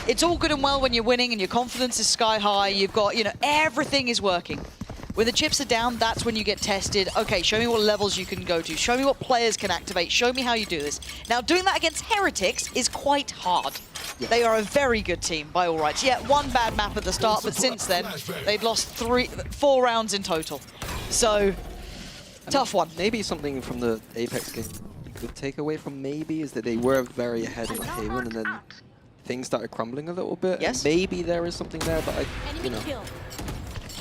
It's all good and well when you're winning and your confidence is sky high. You've got, you know, everything is working. When the chips are down, that's when you get tested. Okay, show me what levels you can go to. Show me what players can activate. Show me how you do this. Now, doing that against Heretics is quite hard. They are a very good team, by all rights. Yeah, one bad map at the start, but since then, they've lost 4 rounds in total. So, tough one. Maybe something from the Apex game the takeaway from maybe is that they were very ahead in K1 and then things started crumbling a little bit. Yes. Maybe there is something there, but you know,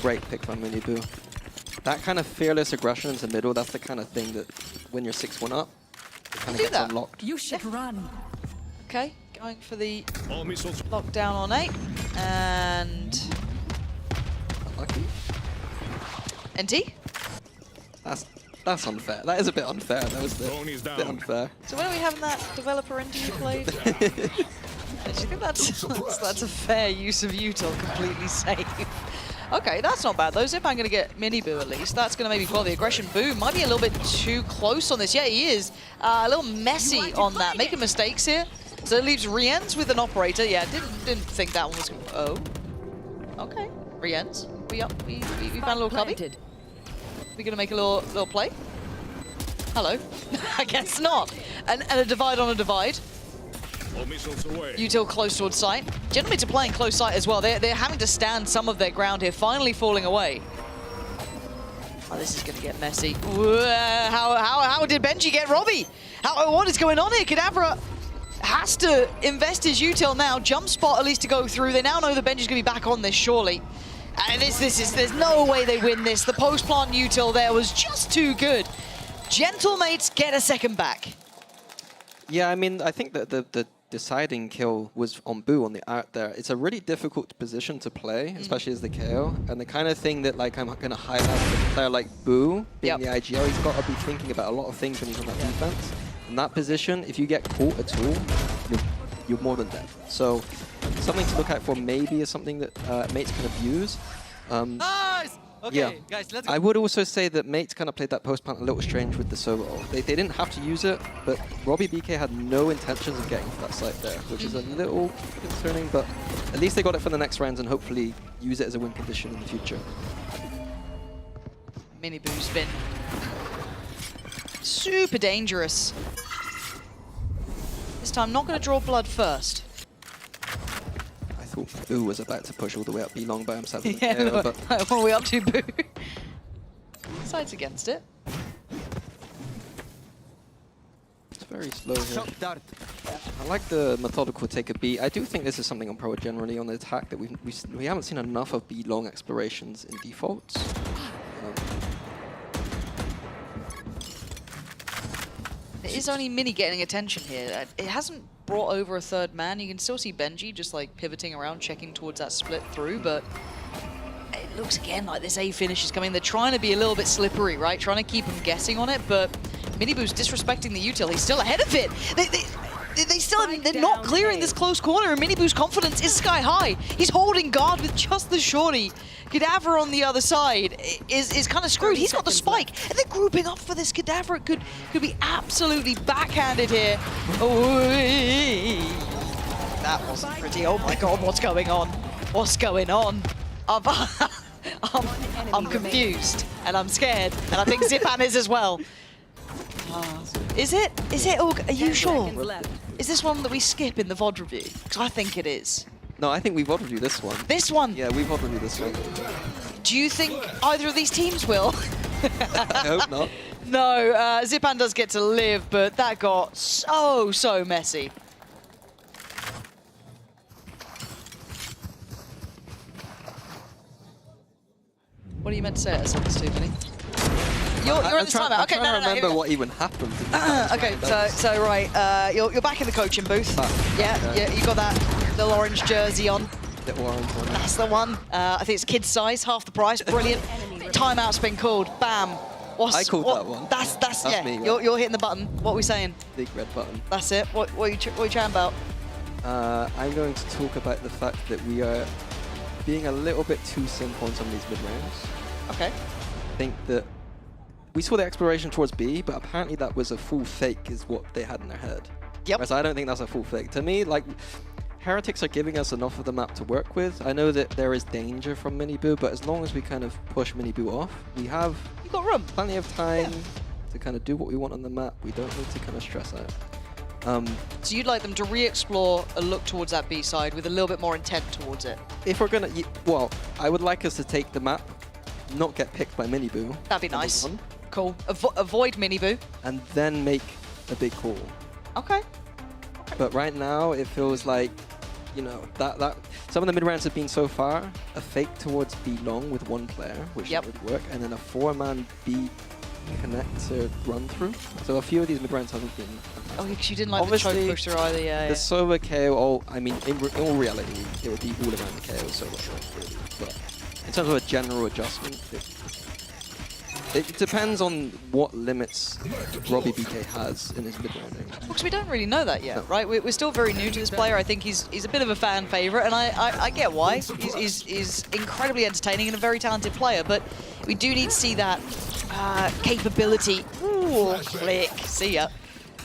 great pick from Miniboo. That kind of fearless aggression into middle, that's the kind of thing that when you're 6-1 up, it kind of gets unlocked. You should run. Okay, going for the lockdown on 8. And... Unlucky. NT? That's unfair. That is a bit unfair. That was a bit unfair. So when are we having that developer NT played? Do you think that's a fair use of util, completely safe? Okay, that's not bad though. Zipan going to get Miniboo at least. That's going to maybe quell the aggression. Boo might be a little bit too close on this. Yeah, he is. A little messy on that. Making mistakes here. So it leaves Rienz with an operator. Yeah, didn't think that one was going to... Oh. Okay. Rienz. We found a little cubby. We going to make a little play? Hello. I guess not. And a divide on a divide. Util close towards site. Gentlemen are playing close site as well. They're having to stand some of their ground here, finally falling away. Oh, this is going to get messy. How did Benji get Robbie? What is going on here? Kadavra has to invest his util now. Jump spot at least to go through. They now know that Benji's going to be back on this, surely. And there's no way they win this. The post-plant util there was just too good. Gentlemates get a second back. Yeah, I mean, I think that the deciding kill was on Boo on the art there. It's a really difficult position to play, especially as the KO. And the kind of thing that like I'm going to highlight with a player like Boo, being the IGL, he's got to be thinking about a lot of things when he's on that defense. In that position, if you get caught at all, you're more than dead. So something to look out for maybe is something that Mates can abuse. Nice! Okay, yeah. guys, let's go. I would also say that Mates kind of played that post plant a little strange with the solo ult. They didn't have to use it, but Robbie BK had no intentions of getting to that site there, which is a little concerning, but at least they got it for the next rounds and hopefully use it as a win condition in the future. Miniboo's been super dangerous. This time not going to draw blood first. I thought Boo was about to push all the way up B long by himself. In the Yeah, KO, look, but what are we up to, Boo? Sides against it. it's very slow here. I like the methodical take of B. I do think this is something on Pro generally on the attack that we haven't seen enough of B long explorations in defaults. It is only Mini getting attention here. It hasn't brought over a third man. You can still see Benji just like pivoting around, checking towards that split through, but it looks again like this A finish is coming. They're trying to be a little bit slippery, right? Trying to keep him guessing on it, but Miniboo's disrespecting the util. He's still ahead of it. They're not clearing this close corner, and Miniboo's confidence is sky high. He's holding guard with just the shorty. Cadaver on the other side is kind of screwed. He's got the spike, and they're grouping up for this. Cadaver could be absolutely backhanded here. Oh, that wasn't pretty. Oh my god, what's going on? What's going on? I'm confused, and I'm scared, and I think Zipan is as well. Is it? Are you sure? Is this one that we skip in the VOD review? Because I think it is. No, I think we VOD review this one. This one? Yeah, we VOD review this one. Do you think either of these teams will? I hope not. No, Zipan does get to live, but that got so messy. What are you meant to say at seconds to, Vinny? You're in the timeout. Okay, I'm trying to remember what even happened. Okay, so right, you're back in the coaching booth. Yeah, you got that little orange jersey on. Little orange one. That's the one. I think it's kid size, half the price. Brilliant. Timeout's been called. Bam. I called that one. That's yeah. me. You're hitting the button. What are we saying? Big red button. That's it. What are you chatting about? I'm going to talk about the fact that we are being a little bit too simple on some of these mid rounds. Okay. I think that we saw the exploration towards B, but apparently that was a full fake is what they had in their head. Yep. Whereas I don't think that's a full fake. To me, like, Heretics are giving us enough of the map to work with. I know that there is danger from Miniboo, but as long as we kind of push Miniboo off, we have got room. Plenty of time to kind of do what we want on the map. We don't need to kind of stress out. So you'd like them to re-explore a look towards that B side with a little bit more intent towards it? If we're going to... Well, I would like us to take the map, not get picked by Miniboo. That'd be nice. Cool. Avoid Miniboo. And then make a big call. Okay. But right now, it feels like, you know, that some of the mid rounds have been so far a fake towards B long with one player, which didn't really work, and then a 4-man B connector run through. So a few of these mid rounds haven't been. Oh, because you didn't like the choke pusher either, yeah. The solo KO, I mean, in all reality, it would be all around the KO solo really. But in terms of a general adjustment, it depends on what limits Robbie BK has in his mid-rounding. Because we don't really know that yet, right? We're still very new to this player. I think he's a bit of a fan favorite, and I get why. He's incredibly entertaining and a very talented player, but we do need to see that capability. Ooh, click. See ya.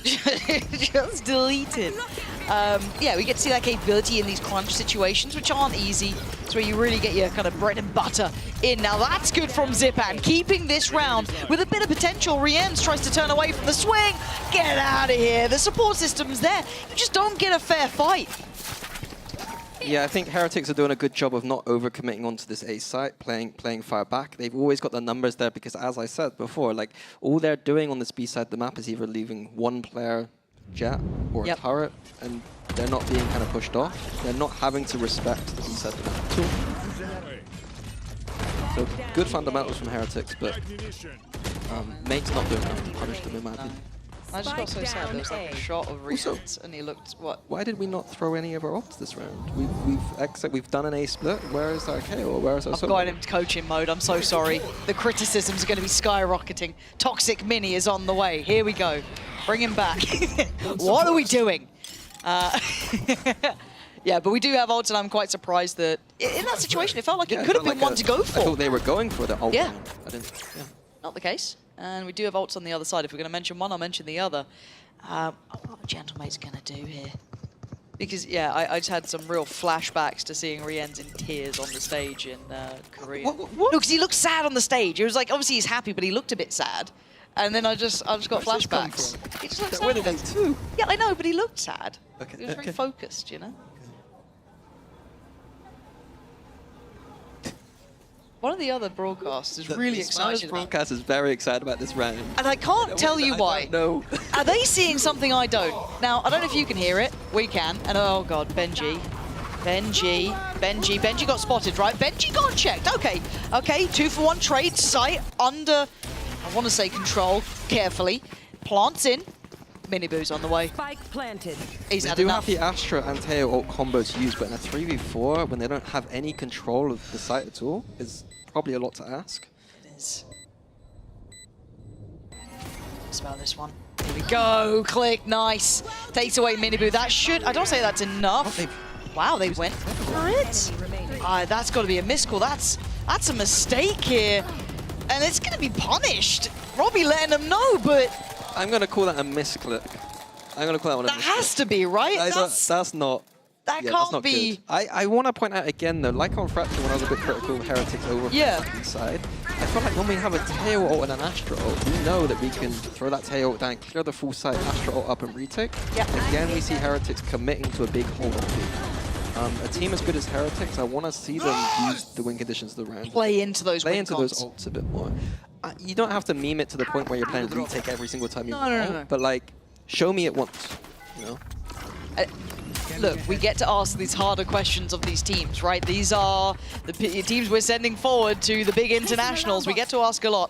Just deleted. Yeah, we get to see that capability in these crunch situations, which aren't easy. It's where you really get your kind of bread and butter in. Now that's good from Zipan, keeping this round with a bit of potential. Rienz tries to turn away from the swing. Get out of here. The support system's there. You just don't get a fair fight. Yeah, I think Heretics are doing a good job of not overcommitting onto this A site, playing far back. They've always got the numbers there because, as I said before, like all they're doing on this B side of the map is either leaving one player jet or a turret, and they're not being kind of pushed off. They're not having to respect the B side of the map at all. So good fundamentals from Heretics, but Mate's not doing enough to punish them in my opinion. I just got so sad. There was like a shot of Rienz, and he looked what? Why did we not throw any of our ults this round? We've done an A split. Where is our KO? Where is our? I've got him coaching mode. I'm so sorry. The criticisms are going to be skyrocketing. Toxic Mini is on the way. Here we go. Bring him back. What are we doing? Yeah, but we do have ults, and I'm quite surprised that in that situation, it felt like it could have been one to go for. I thought they were going for the ult. Yeah. I didn't. Yeah. Not the case. And we do have ults on the other side. If we're going to mention one, I'll mention the other. What are Gentlemate's going to do here? Because, yeah, I just had some real flashbacks to seeing Rienz in tears on the stage in Korea. What? No, because he looked sad on the stage. It was like, obviously he's happy, but he looked a bit sad. And then I just got flashbacks. He just looked sad. Too. Yeah, I know, but he looked sad. Okay. He was very focused, you know? One of the other broadcasts is really excited. The broadcast is very excited about this round. And I can't tell you why. No. Are they seeing something I don't? Now, I don't know if you can hear it. We can. And oh god, Benji got spotted, right? Benji got checked. Okay, 2-for-1 trade site under, I want to say control, carefully. Plants in. Miniboo's on the way. Spike planted. They do have the Astra and Teo ult combos used, but in a 3v4, when they don't have any control of the site at all, is probably a lot to ask. It is. Smell this one. Here we go. Click. Nice. Takes away Miniboo. That should... I don't say that's enough. Wow, they went for it. That's got to be a miscall. That's a mistake here. And it's going to be punished. Robbie letting them know, but... I'm going to call that a misclick. I'm going to call that one a misclick. That has to be, right? That's not... That yeah, can't that's not be... Good. I want to point out again, though, like on Fracture, when I was a bit critical of Heretics over the side, I feel like when we have a Teo ult and an Astra ult, we know that we can throw that Teo ult down, clear the full site, Astra ult up and retake. Again, we see Heretics committing to a big hold on B. A team as good as Heretics, I want to see them use the win conditions of the round. Play into those ults a bit more. You don't have to meme it to the point where you're playing retake every single time you no. But like, show me it once, you know? Look, we get to ask these harder questions of these teams, right? These are the teams we're sending forward to the big internationals. We get to ask a lot.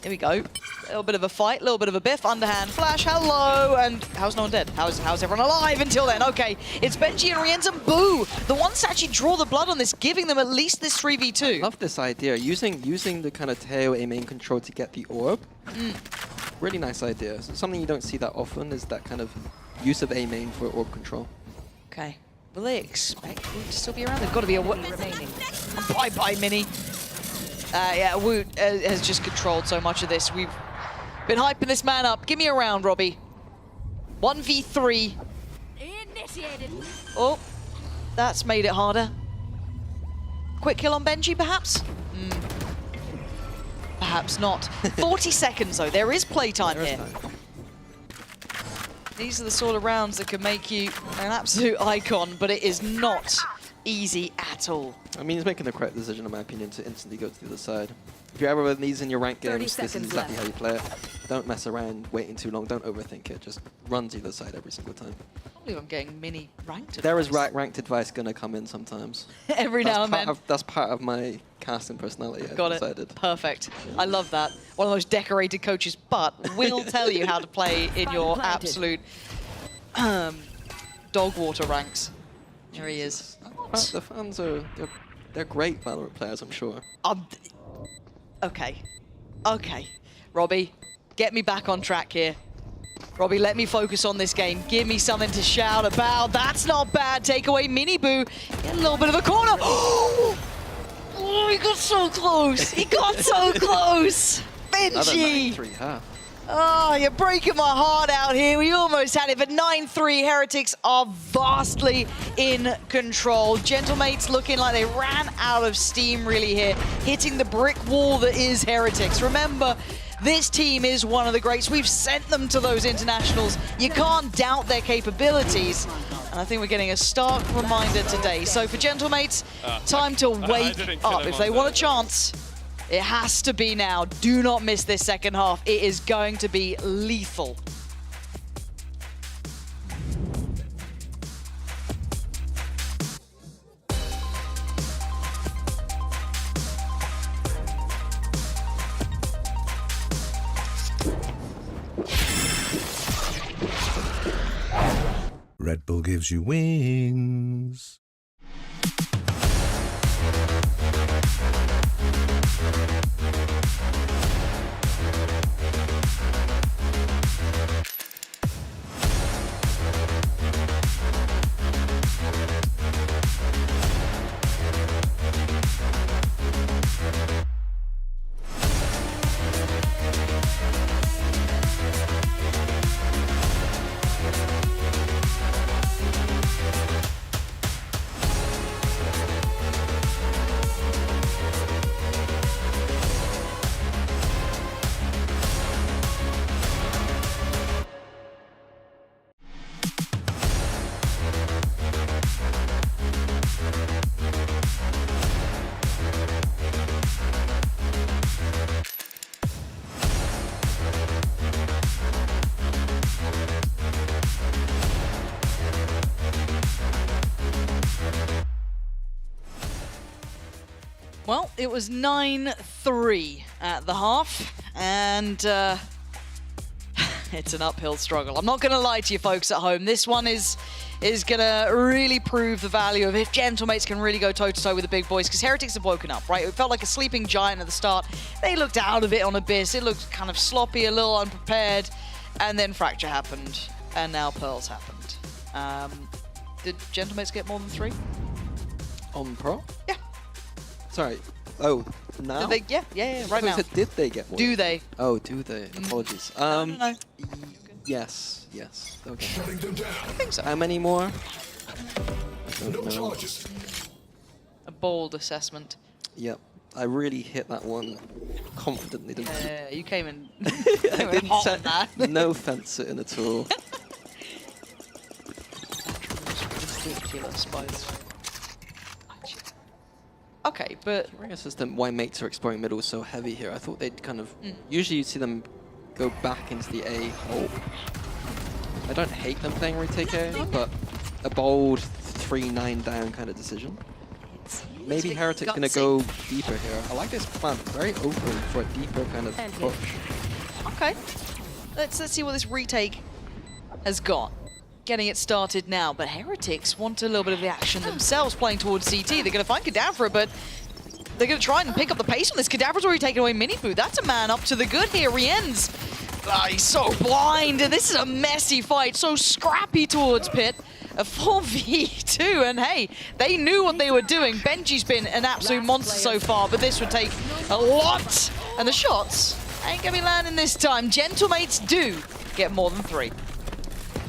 Here we go. A little bit of a fight, a little bit of a biff, underhand flash, hello, and how's no one dead? How's everyone alive until then? Okay, it's Benji and Rienz and Boo, the ones to actually draw the blood on this, giving them at least this 3v2. I love this idea, using the kind of Teo A main control to get the orb. Really nice idea. So something you don't see that often is that kind of use of A main for orb control. Okay, will they expect Woot to still be around? They've got to be a remaining. Bye-bye, Mini. Yeah, Woot has just controlled so much of this. We've been hyping this man up. Give me a round, Robbie. 1v3. Initiated. Oh, that's made it harder. Quick kill on Benji, perhaps? Perhaps not. 40 seconds, though. There is playtime here. These are the sort of rounds that can make you an absolute icon, but it is not easy at all. I mean, he's making the correct decision, in my opinion, to instantly go to the other side. If you're ever with these in your ranked games, this is exactly how you play it. Don't mess around waiting too long. Don't overthink it. Just run to either side every single time. I can't believe I'm getting mini ranked advice. There is ranked advice going to come in sometimes. Every now and then. That's part of my casting personality, I've Got decided. it. Perfect. I love that. One of the most decorated coaches, but will tell you how to play in your absolute dog water ranks. Here he is. The fans are they're great Valorant players, I'm sure. Okay. Okay. Robbie, get me back on track here. Robbie, let me focus on this game. Give me something to shout about. That's not bad. Take away Miniboo. Get a little bit of a corner. Oh, he got so close. He got so close. Benji. 9-3 Oh, you're breaking my heart out here. We almost had it, but 9-3 Heretics are vastly in control. Gentlemates looking like they ran out of steam really here, hitting the brick wall that is Heretics. Remember, this team is one of the greats. We've sent them to those internationals. You can't doubt their capabilities. And I think we're getting a stark reminder today. So for Gentlemates, time to wake up. If they want a chance, it has to be now. Do not miss this second half. It is going to be lethal. Red Bull gives you wings. Well, it was 9-3 at the half, and it's an uphill struggle. I'm not going to lie to you folks at home. This one is going to really prove the value of if Gentlemates can really go toe-to-toe with the big boys, because Heretics have woken up, right? It felt like a sleeping giant at the start. They looked out of it on Abyss. It looked kind of sloppy, a little unprepared, and then Fracture happened, and now Pearls happened. Did Gentlemates get more than 3? On Pro? Yeah. Sorry. Oh, now? Did they? Yeah, right now. Did they get more? Do they? Oh, do they? Apologies. No. Yes. Okay. I think so. How many more? A bold assessment. Yep. I really hit that one confidently, didn't I? Yeah, you came in. I didn't hot set on that. no fence in at all. Ridiculous, both. Okay, but Curious as to why mates are exploring middle so heavy here. I thought they'd kind of usually you'd see them go back into the A hole. I don't hate them playing retake A, but a bold 3-9 down kind of decision. Maybe Heretics gonna go deeper here. I like this plan. Very open for a deeper kind of push. Okay. Let's see what this retake has got. Getting it started now, but Heretics want a little bit of the action themselves, playing towards CT. They're going to find Kadavra, but they're going to try and pick up the pace on this. Kadavra's already taken away Miniboo. That's a man up to the good here. Rien's, he's so blind, and this is a messy fight. So scrappy towards Pit. A 4v2, and hey, they knew what they were doing. Benji's been an absolute monster so far, but this would take a lot. And the shots ain't going to be landing this time. Gentlemates do get more than 3.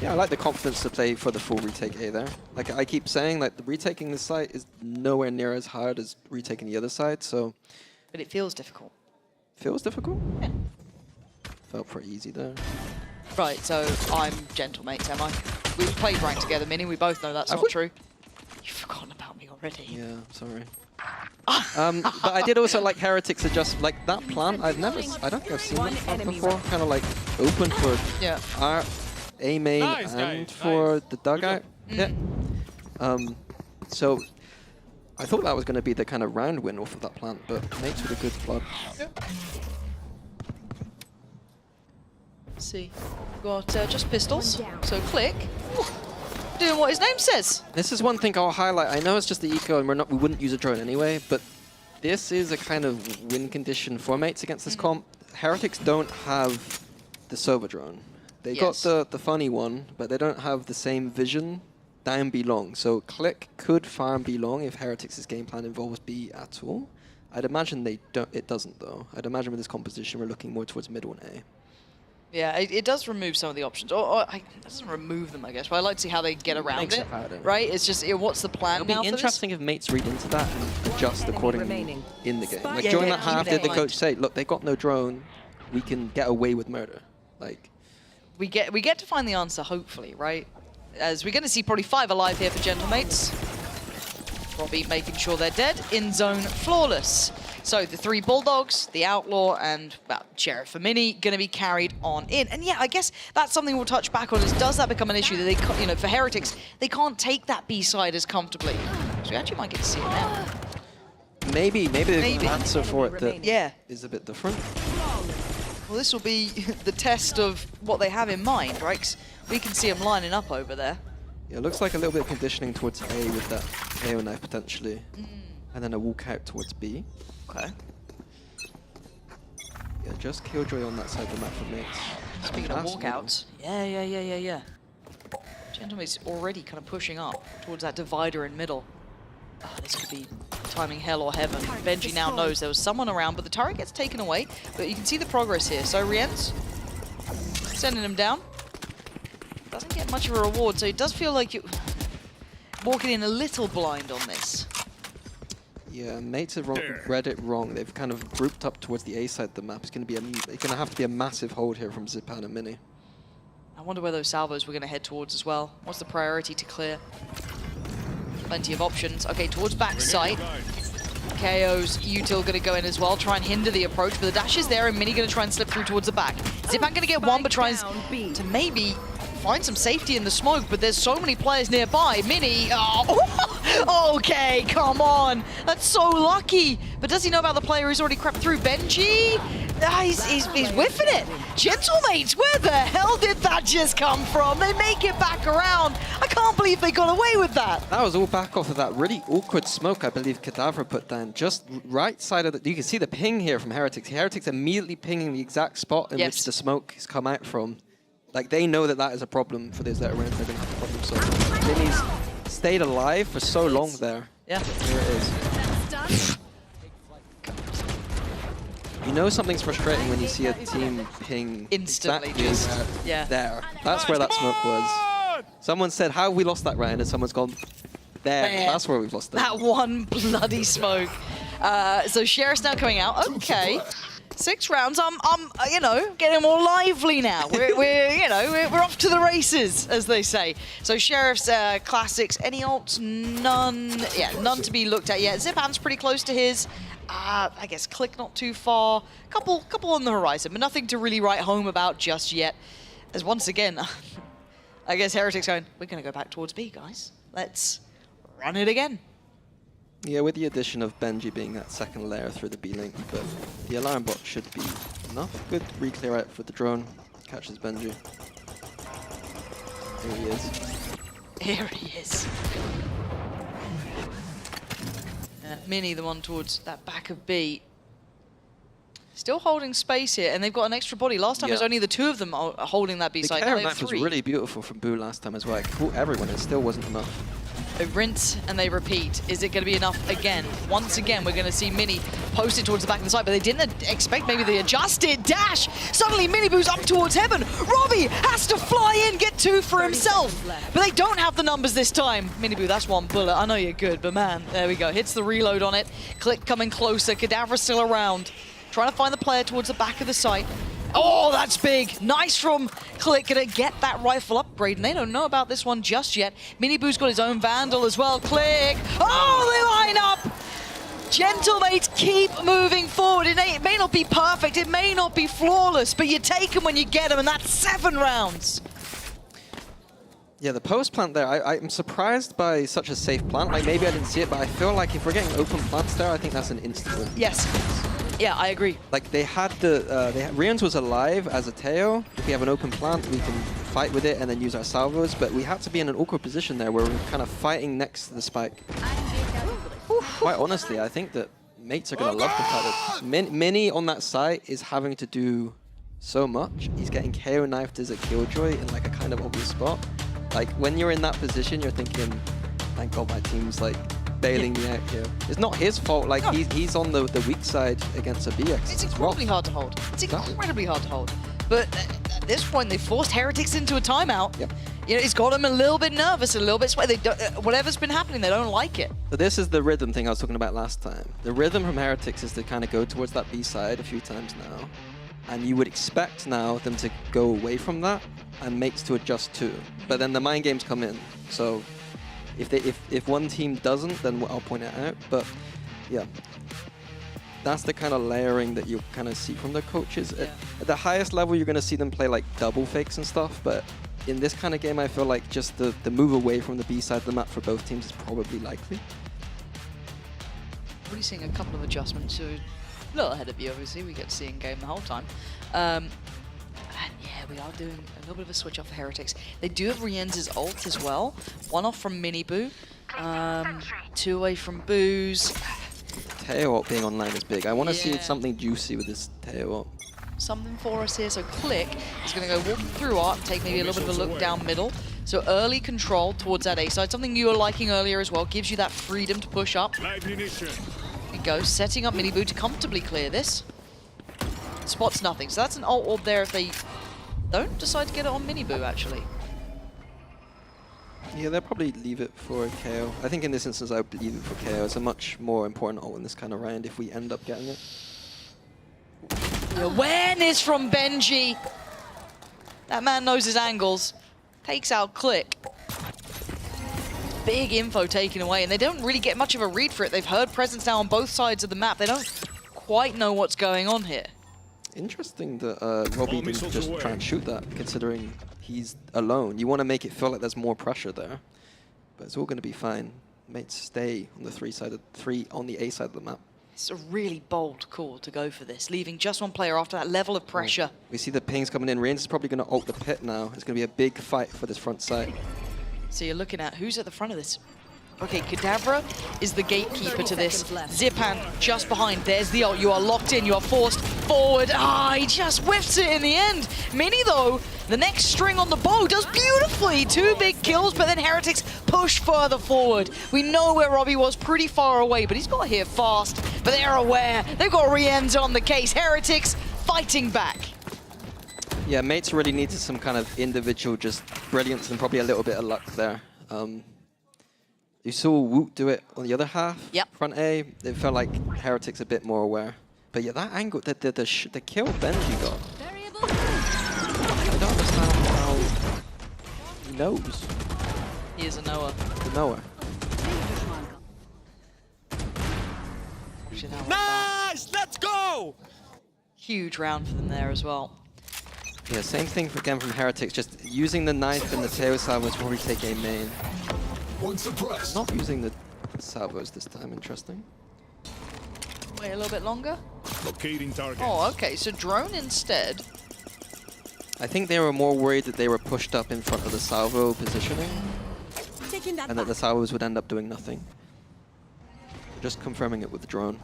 Yeah, I like the confidence to play for the full retake A there. Like I keep saying, like the retaking this side is nowhere near as hard as retaking the other side, so. But it feels difficult. Feels difficult? Yeah. Felt pretty easy there. Right, so I'm Gentlemates, am I? We've played rank together, Mini. We both know that's not true. You've forgotten about me already. Yeah, sorry. But I did also like Heretics adjust, like that plant. I don't think I've seen that plant before. Kind of like open for our A main and for the dugout. Yeah. So I thought that was going to be the kind of round win off of that plant, but Mates with a good flood. Let's see, got just pistols. So Click. Doing what his name says. This is one thing I'll highlight. I know it's just the eco and we wouldn't use a drone anyway, but this is a kind of win condition for Mates against this comp. Heretics don't have the Sova drone. They got the funny one, but they don't have the same vision down B long. So Click could farm B long if Heretics' game plan involves B at all. I'd imagine it doesn't though. I'd imagine with this composition we're looking more towards middle and A. Yeah, it does remove some of the options. Or it doesn't remove them, I guess, but I like to see how they get around it. Right? It's just, what's the plan now? It'll be interesting if Mates read into that and adjust accordingly in the game. Like during that half, did the coach say, look, they got no drone, we can get away with murder? Like, we get to find the answer, hopefully, right? As we're going to see probably 5 alive here for Gentlemates. Robbie making sure they're dead. In zone, flawless. So the 3 Bulldogs, the Outlaw, and Sheriff for Mini going to be carried on in. And yeah, I guess that's something we'll touch back on is does that become an issue that they, for Heretics, they can't take that B side as comfortably. So we actually might get to see it now. Maybe the answer for it that is a bit different. Well, this will be the test of what they have in mind, right? 'Cause we can see them lining up over there. Yeah, it looks like a little bit of conditioning towards A with that KO knife potentially. And then a walk out towards B. Okay. Yeah, just Killjoy on that side of the map for Mates. Speaking of walkouts, yeah. Gentlemates already kind of pushing up towards that divider in middle. Oh, this could be timing hell or heaven. Benji now knows there was someone around, but the turret gets taken away. But you can see the progress here. So Rienz sending him down. Doesn't get much of a reward, so it does feel like you're walking in a little blind on this. Yeah, Mates have read it wrong. They've kind of grouped up towards the A side of the map. It's going to have to be a massive hold here from Zipan and Mini. I wonder where those salvos we're going to head towards as well. What's the priority to clear? Plenty of options. Okay, towards back site. KO's util going to go in as well, try and hinder the approach, but the dash is there and Mini going to try and slip through towards the back. Zipan going to get one, but tries to maybe find some safety in the smoke, but there's so many players nearby. Mini, okay, come on. That's so lucky. But does he know about the player who's already crept through? Benji? He's whiffing it. Gentlemates, where the hell did that just come from? They make it back around. I can't believe they got away with that. That was all back off of that really awkward smoke I believe Cadaver put down. Just right side of the... You can see the ping here from Heretics. Heretics immediately pinging the exact spot in which the smoke has come out from. Like, they know that that is a problem for those that are around. They're going to have a problem solving. Jimmy's stayed alive for so long there. Yeah. Here it is. You know something's frustrating when you see a team ping instantly exactly there. That's where that smoke was. Someone said, how have we lost that round? And someone's gone, there. That's where we've lost it. That one bloody smoke. So Sheriff's now coming out. Okay. 6 rounds. I'm getting more lively now. We're off to the races, as they say. So Sheriff's classics. Any ults? None. Yeah, none to be looked at yet. Zipan's pretty close to his. I guess Click not too far. Couple on the horizon, but nothing to really write home about just yet. As once again, I guess Heretics going, we're going to go back towards B, guys. Let's run it again. Yeah, with the addition of Benji being that second layer through the B link, but the alarm bot should be enough. Good re-clear out for the drone. Catches Benji. Here he is. Here he is. Mini, the one towards that back of B. Still holding space here, and they've got an extra body. Last time it was only the 2 of them holding that B side. The carry knife was really beautiful from Boo last time as well. It caught everyone, it still wasn't enough. They rinse and they repeat. Is it going to be enough again? Once again, we're going to see Mini posted towards the back of the side, but they didn't expect maybe the adjusted dash. Suddenly, Mini Boo's up towards heaven. Robbie has to fly in, get 2 for himself. But they don't have the numbers this time. Mini Boo, that's 1 bullet. I know you're good, but man, there we go. Hits the reload on it. Click coming closer. Cadaver still around. Trying to find the player towards the back of the site. Oh, that's big. Nice from Click. Gonna get that rifle upgrade, and they don't know about this one just yet. Mini Boo's got his own Vandal as well. Click. Oh, they line up. Gentlemates keep moving forward. It may not be perfect, it may not be flawless, but you take them when you get them, and that's 7 rounds. Yeah, the post plant there, I'm surprised by such a safe plant. Like, maybe I didn't see it, but I feel like if we're getting open plants there, I think that's an instant win. Yes. Yeah, I agree. Like, they had Rians was alive as a Teo. If we have an open plant, we can fight with it and then use our salvos, but we had to be in an awkward position there where we're kind of fighting next to the spike. Quite honestly, I think that mates are going to love the fact that Mini on that site is having to do so much. He's getting KO knifed as a Killjoy in like a kind of obvious spot. Like, when you're in that position, you're thinking, thank God my team's like bailing me out here. It's not his fault, like he's on the weak side against a BX. It's incredibly hard to hold. It's incredibly hard to hold. But at this point, they forced Heretics into a timeout. Yep. You know, it's got them a little bit nervous, a little bit sweaty. Whatever's been happening, they don't like it. So this is the rhythm thing I was talking about last time. The rhythm from Heretics is to kind of go towards that B side a few times now. And you would expect now them to go away from that and mates to adjust too. But then the mind games come in. So if one team doesn't, then I'll point it out. But yeah, that's the kind of layering that you kind of see from the coaches. Yeah. At the highest level, you're going to see them play like double fakes and stuff. But in this kind of game, I feel like just the move away from the B side of the map for both teams is probably likely. Already seeing a couple of adjustments. So a little ahead of you, obviously. We get to see in game the whole time. And yeah, we are doing a little bit of a switch off for Heretics. They do have Rien's ult as well. 1 off from Mini Boo. 2 away from Boo's. Teo ult being online is big. I want to see something juicy with this Teo ult. Something for us here. So Click is going to go walking through Art and take maybe a little bit of a look down middle. So early control towards that A side. Something you were liking earlier as well. Gives you that freedom to push up. He goes, setting up Mini Boo to comfortably clear this. Spots nothing. So that's an ult orb there if they don't decide to get it on Mini Boo, actually. Yeah, they'll probably leave it for KO. I think in this instance, I would leave it for KO. It's a much more important ult in this kind of round if we end up getting it. The awareness from Benji. That man knows his angles. Takes out Click. Big info taken away, and they don't really get much of a read for it. They've heard presence now on both sides of the map. They don't quite know what's going on here. Interesting that Robbie didn't just try and shoot that, considering he's alone. You want to make it feel like there's more pressure there, but it's all going to be fine. Mates stay on the on the A side of the map. It's a really bold call to go for this, leaving just one player after that level of pressure. We see the pings coming in. Reigns is probably going to ult the pit now. It's going to be a big fight for this front side. So you're looking at who's at the front of this. Okay, Kadabra is the gatekeeper to this. Zipan just behind. There's the ult. You are locked in. You are forced forward. He just whiffs it in the end. Mini, though, the next string on the bow does beautifully. 2 big kills, but then Heretics push further forward. We know where Robbie was pretty far away, but he's got here fast. But they're aware. They've got Rien's on the case. Heretics fighting back. Yeah, mates really needed some kind of individual just brilliance and probably a little bit of luck there. You saw Woot do it on the other half, front A. It felt like Heretics a bit more aware. But yeah, that angle, the kill Benji got. I don't understand how he knows. He is a knower. The knower. Nice! Let's go! Huge round for them there as well. Yeah, same thing again from Heretics. Just using the knife and the tail salvos probably take a main. Not using the salvos this time, interesting. Wait a little bit longer. Locating target. Oh, okay, so drone instead. I think they were more worried that they were pushed up in front of the salvo positioning and that the salvos would end up doing nothing. Just confirming it with the drone.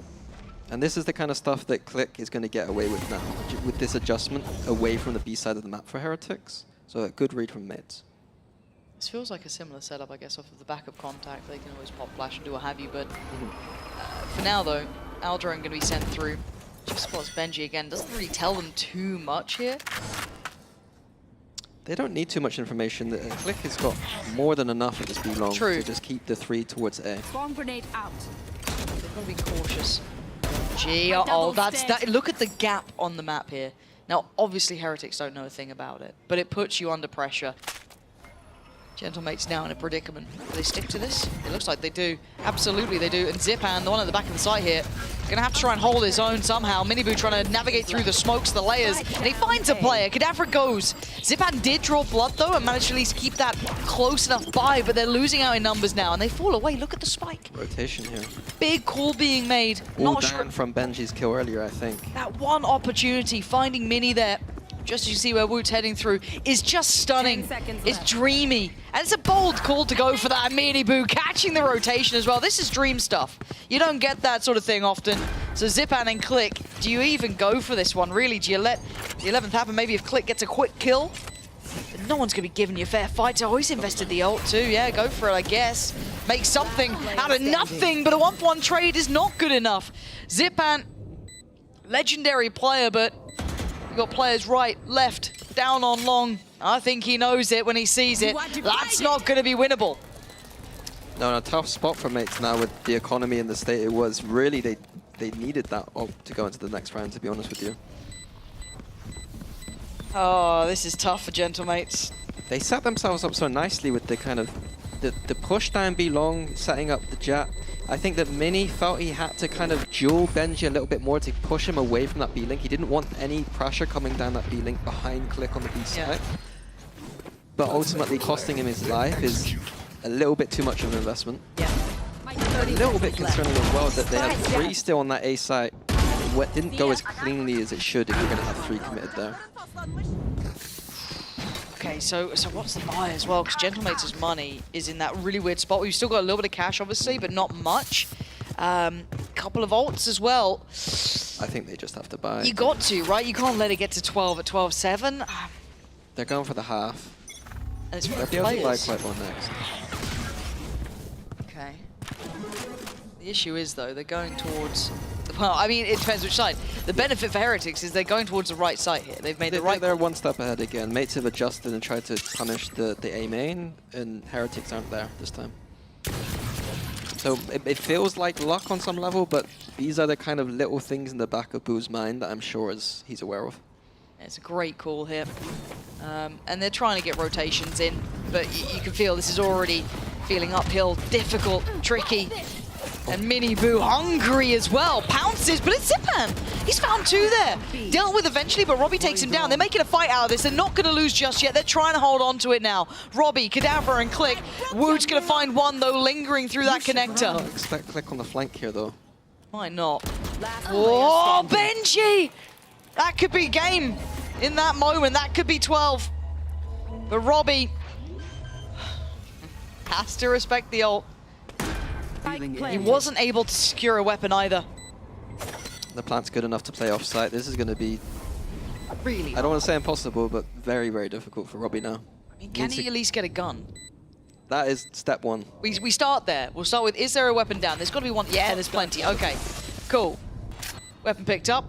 And this is the kind of stuff that Click is going to get away with now, with this adjustment away from the B side of the map for Heretics. So a good read from mates. This feels like a similar setup, I guess, off of the back of contact. They can always pop flash and do what have you, but for now, though, Aldrone going to be sent through. Just spots Benji again. Doesn't really tell them too much here. They don't need too much information. Click has got more than enough at this B long to just keep the 3 towards A. Bomb grenade out. They've got to be cautious. Gee, that. Look at the gap on the map here. Now, obviously, Heretics don't know a thing about it, but it puts you under pressure. Gentlemates now in a predicament. Do they stick to this? It looks like they do. Absolutely they do. And Zipan, the one at the back of the site here, gonna have to try and hold his own somehow. Minibu trying to navigate through the smokes, the layers, and he finds a player. Kadavra goes. Zipan did draw blood though and managed to at least keep that close enough by, but they're losing out in numbers now and they fall away. Look at the spike. Rotation here. Big call being made. All Not down from Benji's kill earlier, I think. That one opportunity, finding Mini there, just as you see where Woot's heading through, is just stunning. It's dreamy. And it's a bold call to go for that. Minibu catching the rotation as well. This is dream stuff. You don't get that sort of thing often. So Zipan and Click, do you even go for this one? Really, do you let the 11th happen? Maybe if Click gets a quick kill? But no one's going to be giving you a fair fight. Oh, he's invested the ult too. Yeah, go for it, I guess. Make something out of nothing, but a 1-for-1 trade is not good enough. Zipan, legendary player, but got players right, left, down on long. I think he knows it when he sees it. That's not going to be winnable. No, tough spot for mates now with the economy and the state it was. Really, they needed that ult to go into the next round, to be honest with you. Oh, this is tough for Gentlemates. They set themselves up so nicely with the kind of the push down B long, setting up the jet. I think that Mini felt he had to kind of duel Benji a little bit more to push him away from that B link. He didn't want any pressure coming down that B link behind Click on the B side. But ultimately costing him his life is a little bit too much of an investment. A little bit concerning as well that they have 3 still on that A site. What didn't go as cleanly as it should if you're going to have 3 committed there. Okay, so what's the buy as well? Because Gentlemates' money is in that really weird spot. We've still got a little bit of cash, obviously, but not much. Couple of ults as well. I think they just have to buy. You got to, right? You can't let it get to 12 at 12-7. They're going for the half. And it's for They'll the be able to buy players. quite well next. Okay. The issue is, though, they're going towards... Well, I mean, it depends which side. The benefit for Heretics is they're going towards the right side here. They've made the right... They're one step ahead again. Mates have adjusted and tried to punish the A main, and Heretics aren't there this time. So it feels like luck on some level, but these are the kind of little things in the back of Boo's mind that I'm sure he's aware of. It's a great call here. And they're trying to get rotations in, but you can feel this is already feeling uphill, difficult, tricky. And Minibu hungry as well. Pounces, but it's Zipan. He's found 2 there. Dealt with eventually, but Robbie takes him down. They're making a fight out of this. They're not going to lose just yet. They're trying to hold on to it now. Robbie, Kadavra, and Click. Woot's going to find one, though, lingering through that connector. Expect Click on the flank here, though. Might not. Oh, Benji! That could be game in that moment. That could be 12. But Robbie has to respect the ult. He wasn't able to secure a weapon either. The plant's good enough to play off-site. This is going to be, really, I don't want to say impossible, but very, very difficult for Robbie now. I mean, can he at least get a gun? That is step 1. We start there. We'll start with, is there a weapon down? There's got to be one. Yeah, there's plenty. Okay, cool. Weapon picked up.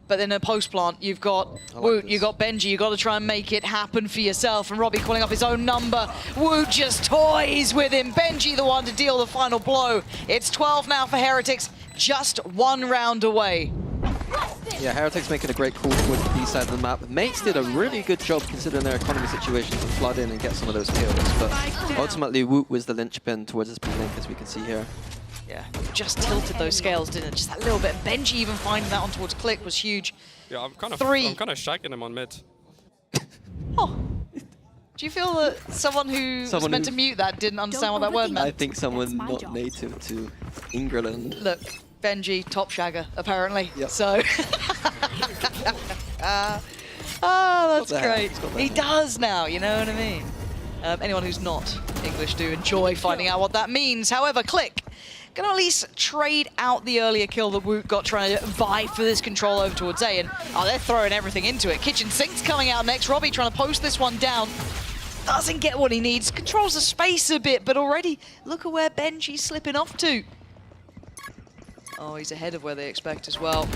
But then in a post-plant, you've got Woot, you've got Benji, you've got to try and make it happen for yourself. And Robbie calling up his own number. Woot just toys with him. Benji the one to deal the final blow. It's 12 now for Heretics, just 1 round away. Yeah, Heretics making a great call towards the B side of the map. Mates did a really good job considering their economy situation to flood in and get some of those kills. But ultimately, Woot was the linchpin towards this B link, as we can see here. Yeah, just tilted those scales, didn't it? Just that little bit. Benji even finding that one towards Click was huge. Yeah, I'm kind of 3. I'm kind of shagging him on mid. Oh. Do you feel that someone who was meant to mute that didn't understand what that word meant? I think someone not native to England. Look, Benji, top shagger, apparently. Yep. So. Oh, that's great. He does now, you know what I mean? Anyone who's not English do enjoy finding out what that means. However, Click gonna at least trade out the earlier kill that Woot got trying to buy for this control over towards A, and they're throwing everything into it. Kitchen Sink's coming out next. Robbie trying to post this one down. Doesn't get what he needs. Controls the space a bit, but already look at where Benji's slipping off to. Oh, he's ahead of where they expect as well.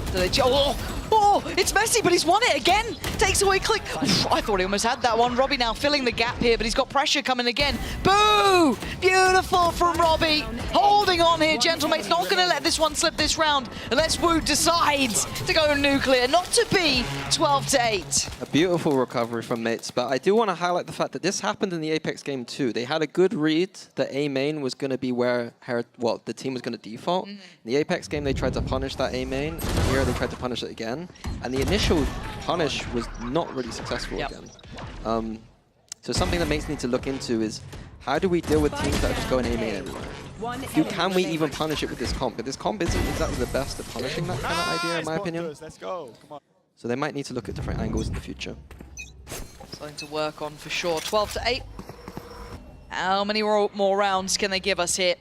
Oh, it's Messi, but he's won it again. Takes away click. I thought he almost had that one. Robbie now filling the gap here, but he's got pressure coming again. Boo! Beautiful from Robbie. Holding on here, Gentlemate's not going to let this one slip this round unless Wu decides to go nuclear, not to be 12-8. A beautiful recovery from Mates, but I do want to highlight the fact that this happened in the Apex game too. They had a good read that A main was going to be where the team was going to default. In the Apex game, they tried to punish that A main. Here, they tried to punish it again. And the initial punish was not really successful again. So something that Mates need to look into is how do we deal with teams that are just going A main everywhere? Can we even punish it with this comp? But this comp isn't exactly the best at punishing that kind of idea, in my opinion. Let's go. Come on. So they might need to look at different angles in the future. Something to work on for sure. 12-8. How many more rounds can they give us here?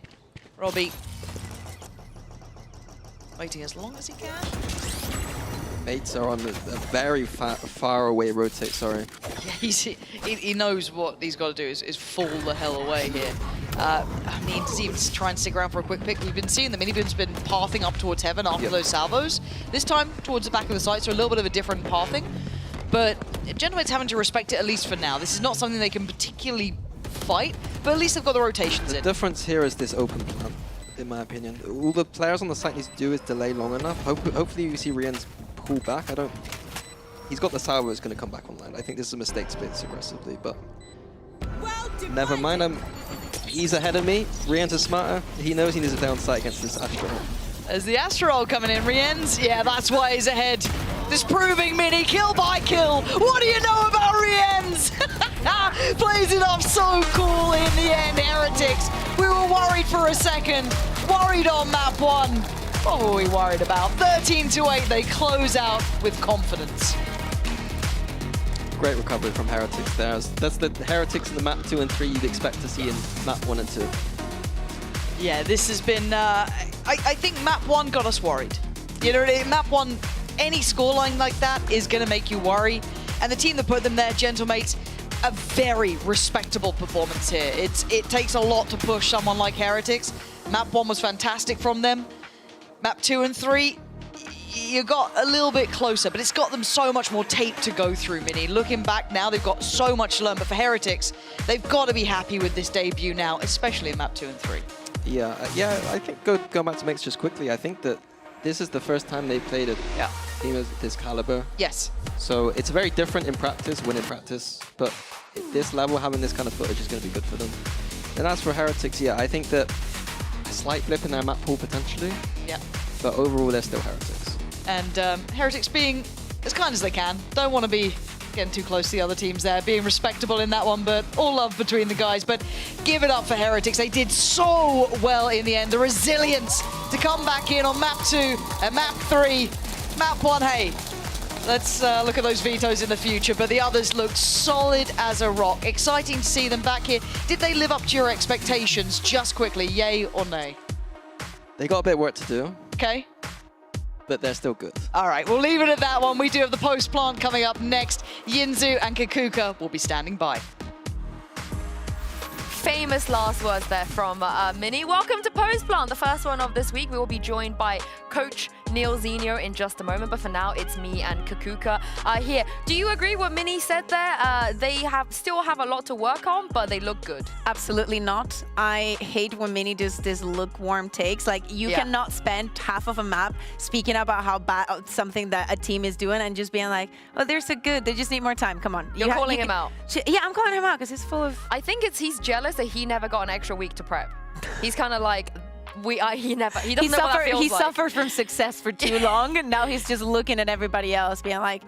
Robbie waiting as long as he can. Mates are on a very far away rotate, sorry. Yeah, he knows what he's got to do is fall the hell away here. I mean, does he even try and stick around for a quick pick? We've been seeing the minigun's been pathing up towards heaven after those salvos. This time towards the back of the site, so a little bit of a different pathing. But Gentlemate's having to respect it at least for now. This is not something they can particularly fight, but at least they've got the rotations in. The difference here is this open plan, in my opinion. All the players on the site need to do is delay long enough. Hopefully you see Rien's pull back. He's got the salvo that's going to come back online. I think this is a mistake to play this aggressively, but never mind. He's ahead of me. Rien's is smarter. He knows he needs a downside against this Astro. As the Astro coming in, Rien's, yeah, that's why he's ahead. Disproving Mini, kill by kill. What do you know about Rien's? Plays it off so cool in the end, Heretics. We were worried for a second. Worried on map 1. What were we worried about? 13-8, they close out with confidence. Great recovery from Heretics there. That's the Heretics in the map 2 and 3 you'd expect to see in map 1 and 2. Yeah, this has been, I think map 1 got us worried. You know, map 1, any scoreline like that is going to make you worry. And the team that put them there, Gentlemates, a very respectable performance here. It takes a lot to push someone like Heretics. Map 1 was fantastic from them. Map 2 and 3, you got a little bit closer, but it's got them so much more tape to go through, Mini. Looking back now, they've got so much to learn, but for Heretics, they've got to be happy with this debut now, especially in map 2 and 3. Yeah, I think going back to Mates just quickly, I think that this is the first time they played a team of this caliber. Yes. So it's very different in practice, win in practice, but at this level, having this kind of footage is going to be good for them. And as for Heretics, yeah, I think that a slight blip in their map pool potentially. Yeah. But overall, they're still Heretics. And Heretics being as kind as they can. Don't want to be getting too close to the other teams there, being respectable in that one, but all love between the guys. But give it up for Heretics. They did so well in the end. The resilience to come back in on map 2 and map 3. Map 1, hey, let's look at those vetoes in the future, but the others looked solid as a rock. Exciting to see them back here. Did they live up to your expectations? Just quickly, yay or nay? They got a bit of work to do. Okay. But they're still good. All right, we'll leave it at that one. We do have the post plant coming up next. Yinzu and Kakuka will be standing by. Famous last words there from Mini. Welcome to Post Plant, the first one of this week. We will be joined by Coach Neil Zenio in just a moment, but for now it's me and Kakuka here. Do you agree what Mini said there? They still have a lot to work on, but they look good. Absolutely not. I hate when Mini does this lukewarm takes. Like, you cannot spend half of a map speaking about how bad something that a team is doing and just being like, oh, they're so good, they just need more time. Come on. You're calling him out. Yeah, I'm calling him out because he's full of... I think he's jealous that he never got an extra week to prep. He's kind of like... He doesn't know what that feels like. Suffered from success for too long, and now he's just looking at everybody else being like,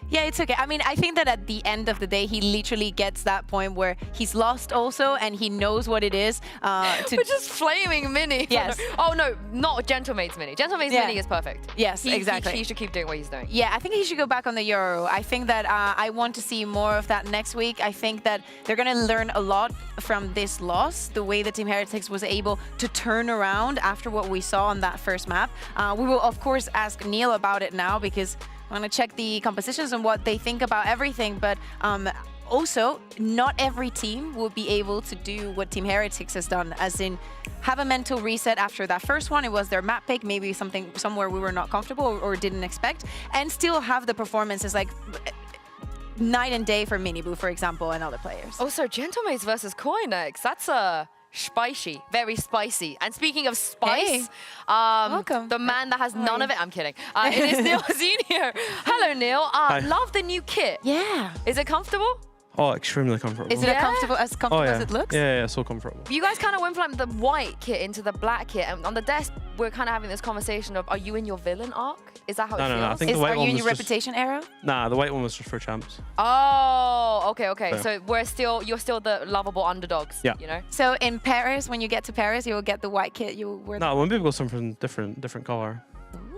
yeah, it's okay. I mean, I think that at the end of the day, he literally gets that point where he's lost also, and he knows what it is. We're just flaming Mini. Yes. Oh, no, not Gentlemate's Mini. Gentlemate's Mini is perfect. Yes, exactly. He should keep doing what he's doing. Yeah, I think he should go back on the Euro. I think that I want to see more of that next week. I think that they're going to learn a lot from this loss, the way that Team Heretics was able to turn around after what we saw on that first map. We will, of course, ask Neil about it now because... I'm going to check the compositions and what they think about everything, but also, not every team will be able to do what Team Heretics has done, as in have a mental reset after that first one. It was their map pick, maybe somewhere we were not comfortable or didn't expect, and still have the performances like night and day for Miniboo, for example, and other players. Also, Gentlemates versus Koi next. That's spicy, very spicy. And speaking of spice, welcome. The man that has none of it. I'm kidding. It is Neil Senior. Hello, Neil. Love the new kit. Yeah. Is it comfortable? Oh, extremely comfortable. Is it as comfortable as it looks? Yeah, so comfortable. You guys kind of went from the white kit into the black kit, and on the desk, we're kind of having this conversation of, are you in your villain arc? Is that how it feels? No, I think the white Are one you in was your just, reputation era? Nah, the white one was just for champs. Oh, okay. Yeah. So you're still the lovable underdogs. Yeah. You know. So in Paris, when you get to Paris, you will get the white kit. You will wear. No, when people go something different color.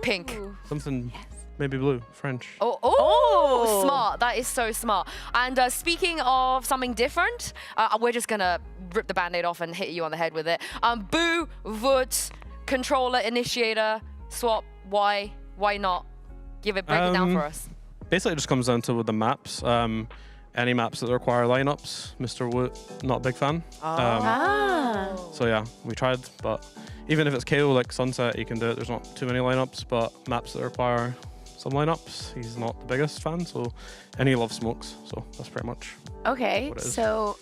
Pink. Something maybe blue, French. Oh, smart. That is so smart. And speaking of something different, we're just gonna rip the band-aid off and hit you on the head with it. Boo, Voot, controller, initiator, swap. Why not? Break it down for us. Basically, it just comes down to the maps. Any maps that require lineups, Mr. Woot, not a big fan. So yeah, we tried, but even if it's KO like Sunset, you can do it. There's not too many lineups, but maps that require some lineups, he's not the biggest fan. So, and he loves smokes, so that's pretty much. Okay, so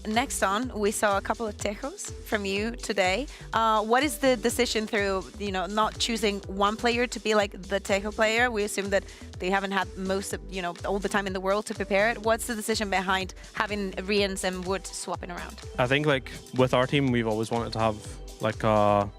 next on, we saw a couple of Tejos from you today. What is the decision through, not choosing one player to be like the Tejo player? We assume that they haven't had all the time in the world to prepare it. What's the decision behind having Rians and Wood swapping around? I think like with our team, we've always wanted to have like a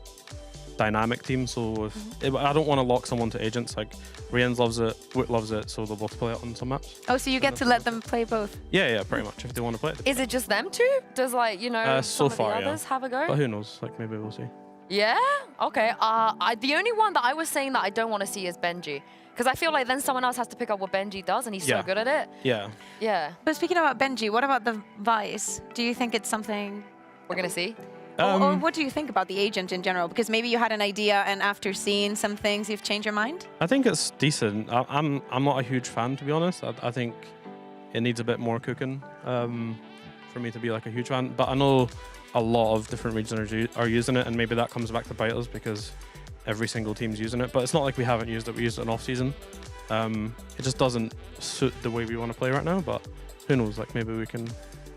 dynamic team. So I don't want to lock someone to agents. Like Rians loves it, Woot loves it, so they'll both play it on some maps. Oh, so you get to let them play both? Yeah, pretty much. If they want to play it. Is it just them two? Does some so of far, the others have a go? But who knows? Like maybe we'll see. Yeah. Okay. The only one that I was saying that I don't want to see is Benji. Because I feel like then someone else has to pick up what Benji does, and he's so good at it. Yeah. Yeah. But speaking about Benji, what about the Vice? Do you think it's something we're going to see? Or what do you think about the agent in general? Because maybe you had an idea, and after seeing some things, you've changed your mind? I think it's decent. I'm not a huge fan, to be honest. I think it needs a bit more cooking for me to be like a huge fan. But I know a lot of different regions are using it, and maybe that comes back to bite us because every single team's using it. But it's not like we haven't used it. We used it in off-season. It just doesn't suit the way we want to play right now, but who knows? Like maybe we can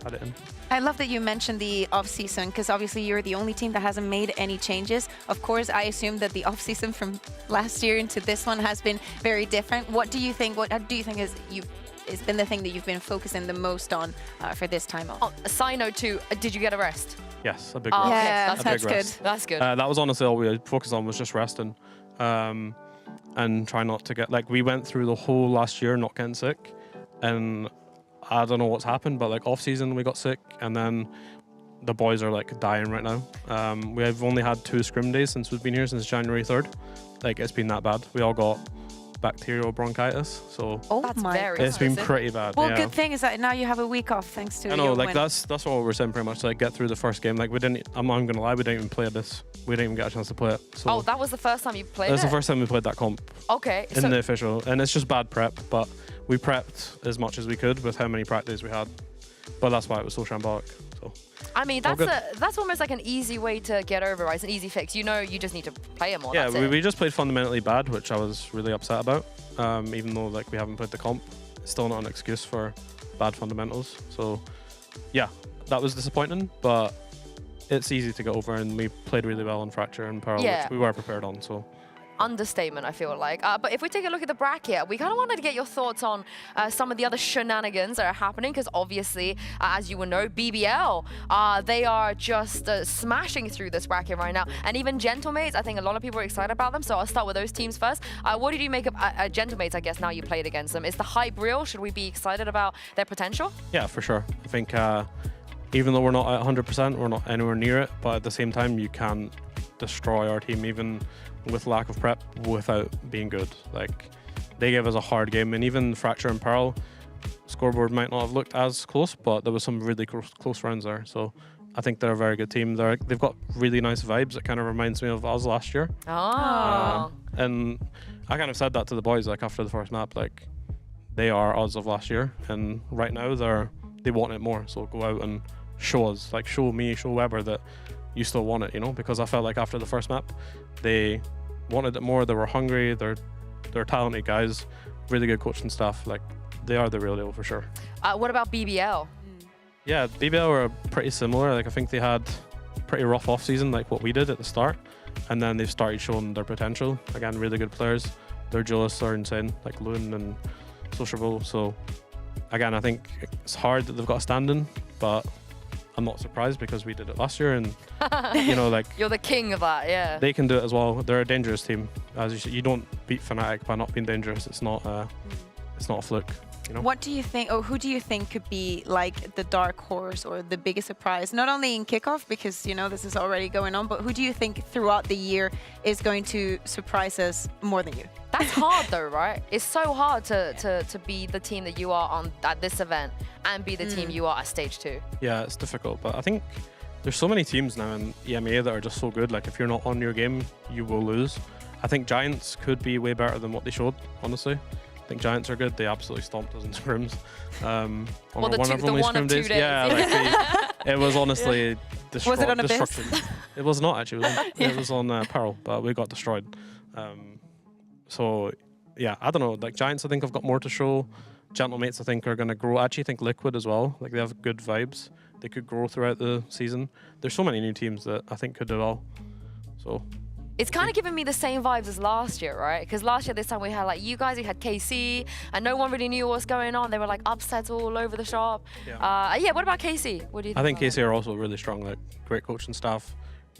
add it in. I love that you mentioned the off-season, because obviously you're the only team that hasn't made any changes. Of course, I assume that the off-season from last year into this one has been very different. What do you think? What do you think has been the thing that you've been focusing the most on for this time off? A side note too, did you get a rest? Yes, a big rest. Yeah, that's good. That's good. That was honestly all we focused on, was just resting and try not to get, like, we went through the whole last year not getting sick, and I don't know what's happened, but like off season we got sick, and then the boys are like dying right now. We have only had 2 scrim days since we've been here, since January 3rd. Like it's been that bad. We all got bacterial bronchitis, so it's been pretty bad. Well, good thing is that now you have a week off thanks to. I know, your like win. that's what we're saying pretty much. Like get through the first game. Like we didn't. I'm not gonna lie, we didn't even play this. We didn't even get a chance to play it. So that was the first time you played it? That's the first time we played that comp. Okay. In the official, and it's just bad prep, but we prepped as much as we could with how many practices we had. But that's why it was so shambolic. So. I mean, that's almost like an easy way to get over, right? It's an easy fix. You just need to play them more. Yeah, that's we just played fundamentally bad, which I was really upset about. Even though like we haven't played the comp, it's still not an excuse for bad fundamentals. So, yeah, that was disappointing, but it's easy to get over, and we played really well on Fracture and Pearl, which we were prepared on. So. Understatement, I feel like. But if we take a look at the bracket, we kind of wanted to get your thoughts on some of the other shenanigans that are happening, because obviously, as you will know, BBL, they are just smashing through this bracket right now. And even Gentlemates, I think a lot of people are excited about them, so I'll start with those teams first. What did you make of Gentlemates, I guess, now you played against them? Is the hype real? Should we be excited about their potential? Yeah, for sure. I think even though we're not at 100%, we're not anywhere near it, but at the same time, you can destroy our team even with lack of prep without being good. Like they gave us a hard game, and even Fracture and Pearl scoreboard might not have looked as close, but there was some really close rounds there. So I think they're a very good team. They've got really nice vibes. It kind of reminds me of us last year. And I kind of said that to the boys like after the first map, like they are us of last year, and right now they're they want it more. So go out and show us, like show me, show Weber that you still want it, you know? Because I felt like after the first map, they wanted it more. They were hungry. They're talented guys, really good coaching staff. Like they are the real deal for sure. What about BBL? Yeah, BBL were pretty similar. Like I think they had pretty rough off season, like what we did at the start, and then they've started showing their potential. Again, really good players. Their duelists are insane, like Loon and Sociable. So again, I think it's hard that they've got a stand-in, but I'm not surprised because we did it last year, and you know, like you're the king of that, yeah. They can do it as well. They're a dangerous team. As you don't beat Fnatic by not being dangerous. It's not a fluke. You know? What do you think, or who do you think could be like the dark horse or the biggest surprise? Not only in Kickoff, because you know this is already going on, but who do you think throughout the year is going to surprise us more than you? That's hard though, right? It's so hard to be the team that you are on at this event and be the team you are at stage 2. Yeah, it's difficult, but I think there's so many teams now in EMEA that are just so good. Like if you're not on your game, you will lose. I think Giants could be way better than what they showed, honestly. I think Giants are good. They absolutely stomped us in scrims. On well, the one of 2 days. Yeah, like it was honestly Was it on destruction. It was not actually. It was on Pearl, but we got destroyed. So yeah, I don't know. Like Giants, I think have got more to show. Gentlemates, I think, are going to grow. I actually think Liquid as well. Like they have good vibes. They could grow throughout the season. There's so many new teams that I think could do well. So. It's kind of giving me the same vibes as last year, right? Because last year, this time we had like you guys, we had KC, and no one really knew what was going on. They were like upsets all over the shop. Yeah. What about KC? What do you think? I think KC are also really strong. Like great coaching staff,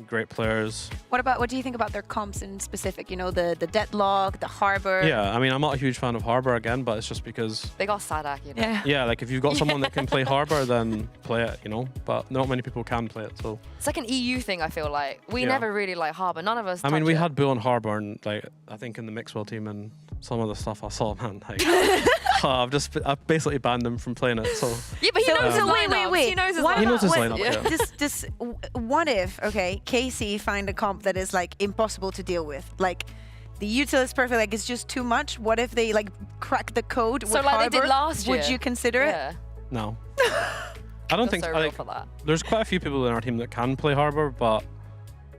great players. What do you think about their comps in specific? You know, the Deadlock, the Harbor. Yeah, I mean, I'm not a huge fan of Harbor again, but it's just because they got Sadak, you know. Yeah, like if you've got someone that can play Harbor, then play it, you know. But not many people can play it, so. It's like an EU thing. I feel like we never really like Harbor. None of us. I mean, we had Boo on Harbor, and like I think in the Mixwell team and some of the stuff I saw, man, like I've basically banned him from playing it. So yeah, but he knows his lineups. Wait. He knows his lineups. He knows his lineup. Yeah. What if KC find a comp that is like impossible to deal with, like. The util is perfect, like it's just too much. What if they like crack the code with like Harbor? They did last year. Would you consider it? No. I don't think so. There's quite a few people in our team that can play Harbor, but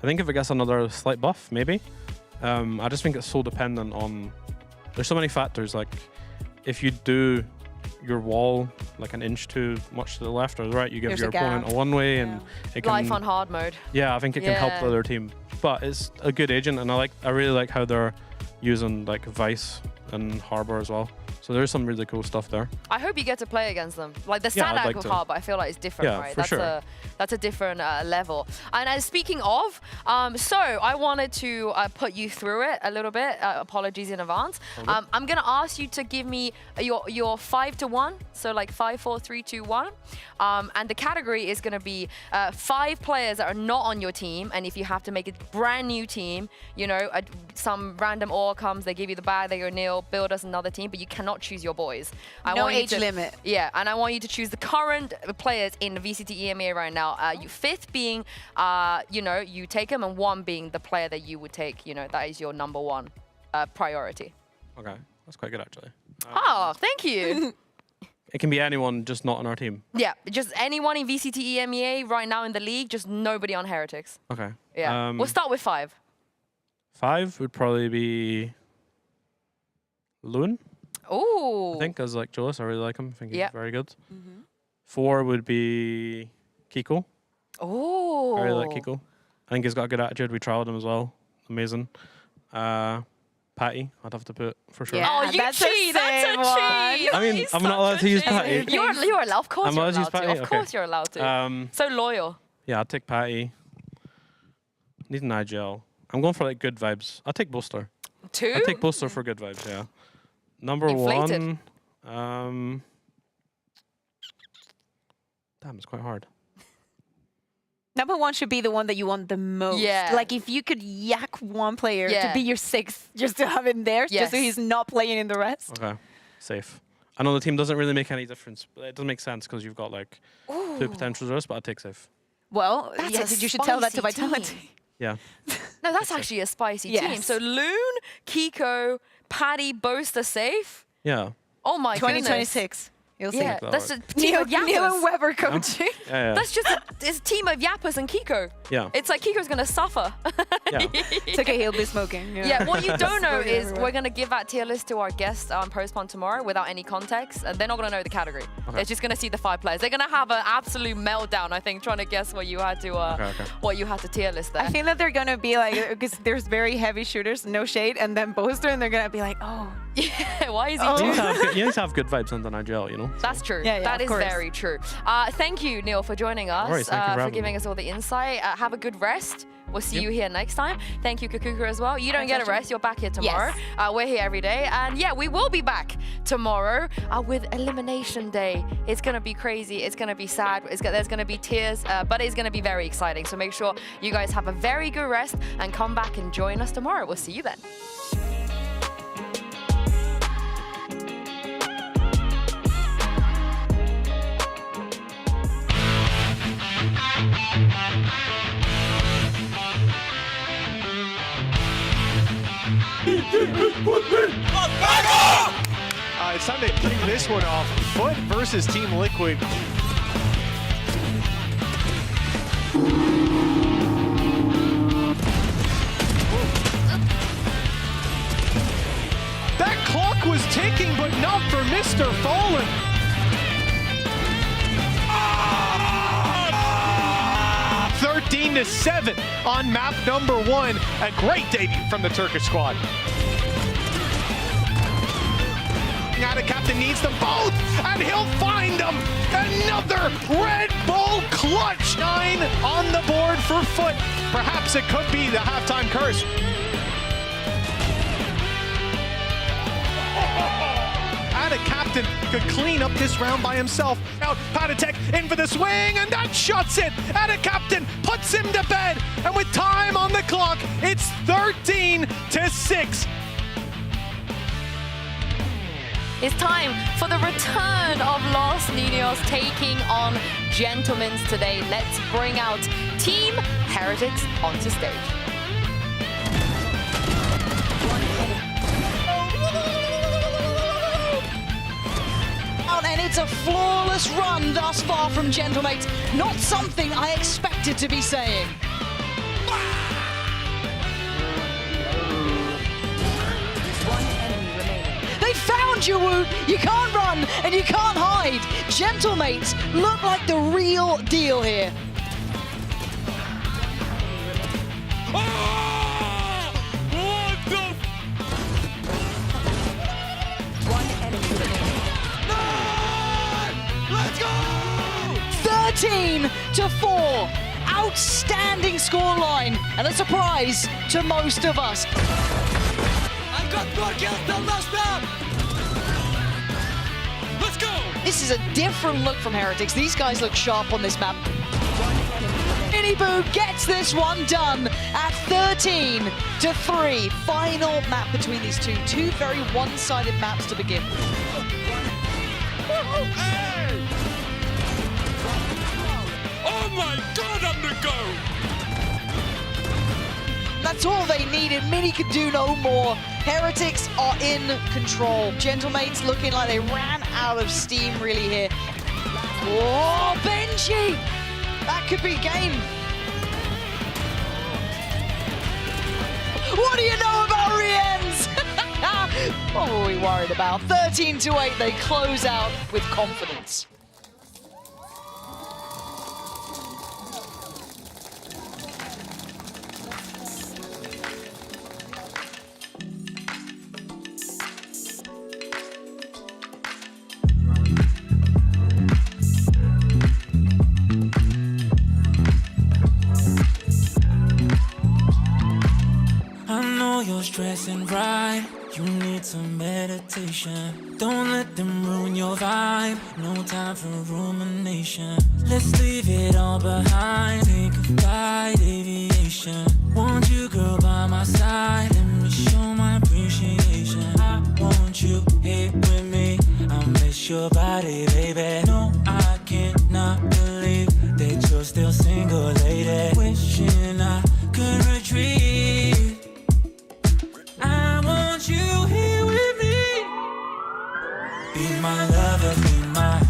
I think if it gets another slight buff, maybe. I just think it's so dependent on. There's so many factors. Like if you do your wall like an inch too much to the left or the right, you give your opponent a one-way, and it can. Life on hard mode. Yeah, I think it can help the other team. But it's a good agent, and I really like how they're using like Vice and Harbor as well. So there's some really cool stuff there. I hope you get to play against them. Like the Sadak of Harbor, I feel like it's different, right? That's a different level. And speaking of, so I wanted to put you through it a little bit. Apologies in advance. I'm gonna ask you to give me your 5 to 1. So like 5, 4, 3, 2, 1. And the category is gonna be 5 players that are not on your team. And if you have to make a brand new team, you know, some random ore comes, they give you the bag, they go nil, build us another team, but you cannot choose your boys. No age limit. Yeah, and I want you to choose the current players in the VCT EMEA right now. You 5th being, you know, you take them, and 1 being the player that you would take. You know, that is your number 1 priority. Okay, that's quite good actually. Oh, thank you. It can be anyone, just not on our team. Yeah, just anyone in VCT EMEA right now in the league, just nobody on Heretics. Okay. Yeah, we'll start with 5. 5 would probably be Loon. Ooh. I think, as like Julius, I really like him. I think he's very good. 4 would be Kiko. Oh. I really like Kiko. I think he's got a good attitude. We trialed him as well. Amazing. Patty, I'd have to put for sure. Yeah, oh, you cheat! That's a cheat! I mean, I'm not allowed to use Patty. You're allowed. Of course you're allowed to. Of Okay. course you're allowed to. So loyal. Yeah, I'd take Patty. Need an IGL. I'm going for like good vibes. I'll take Bolster. 2? I'd take Bolster for good vibes, yeah. Number Inflated. 1. Damn, it's quite hard. Number 1 should be the one that you want the most. Yeah. Like if you could yak one player to be your 6th, just to have him there, just so he's not playing in the rest. Okay, safe. I know the team doesn't really make any difference, but it doesn't make sense because you've got like 2 potential reserves, but I'd take safe. Well, you should tell that to Vitality. Yeah. No, that's actually a spicy team. So Loon, Kiko, Patty, Boaster safe. Yeah. Oh my 2026. You'll see. Yeah, that's a team of yappers. Neil and Weber coaching. Yeah. That's just it's a team of yappers and Kiko. Yeah. It's like Kiko's gonna suffer. It's okay, he'll be smoking. Yeah, what you don't know is we're going to give that tier list to our guests on post-spawn tomorrow without any context, and they're not going to know the category. Okay. They're just going to see the 5 players. They're going to have an absolute meltdown, I think, trying to guess what you had to what you had to tier list there. I feel that they're going to be like, because there's very heavy shooters, no shade, and then Boaster, and they're going to be like, oh. Yeah, why is he You doing need to have good vibes on the IGL, you know? That's true. Yeah, that of is course. very true. Thank you, Neil, for joining us, worries, thank you for having giving me. us all the insight. Have a good rest. We'll see you here next time. Thank you, Kakuka, as well. You don't get a rest. You're back here tomorrow. Yes. We're here every day. And yeah, we will be back tomorrow with Elimination Day. It's going to be crazy. It's going to be sad. There's going to be tears, but it's going to be very exciting. So make sure you guys have a very good rest and come back and join us tomorrow. We'll see you then. It's time to kick this one off. Foot versus Team Liquid. That clock was ticking, but not for Mr. Fallen. 13-7 on map number 1. A great debut from the Turkish squad. Now the captain needs them both, and he'll find them. Another Red Bull clutch. 9 on the board for Foot. Perhaps it could be the halftime curse. The captain could clean up this round by himself. Out, Patatek in for the swing, and that shuts it. And a captain puts him to bed. And with time on the clock, it's 13-6. It's time for the return of Los Niños taking on Gentlemen's today. Let's bring out Team Heretics onto stage. And it's a flawless run thus far from Gentlemates. Not something I expected to be saying. They found you, Woot. You can't run and you can't hide. Gentlemates look like the real deal here. Let's go! 13-4. Outstanding scoreline and a surprise to most of us. I got more kills than last time! Let's go! This is a different look from Heretics. These guys look sharp on this map. Miniboo gets this one done at 13-3. Final map between these two. Two very one-sided maps to begin. Hey! Oh my god, I'm the go! That's all they needed. Mini could do no more. Heretics are in control. Gentlemates looking like they ran out of steam really here. Oh, Benji! That could be game. What do you know about Riens? What were we worried about? 13-8, they close out with confidence. I know you're stressing, right? You need some meditation. Don't let them ruin your vibe. No time for rumination. Let's leave it all behind. Take a flight, aviation. Want you, girl, by my side. Let me show my appreciation. I want you here with me. I miss your body, baby. No, I cannot believe that you're still single, lady. Wishing I could retreat. I want you here with me. Be my lover, be my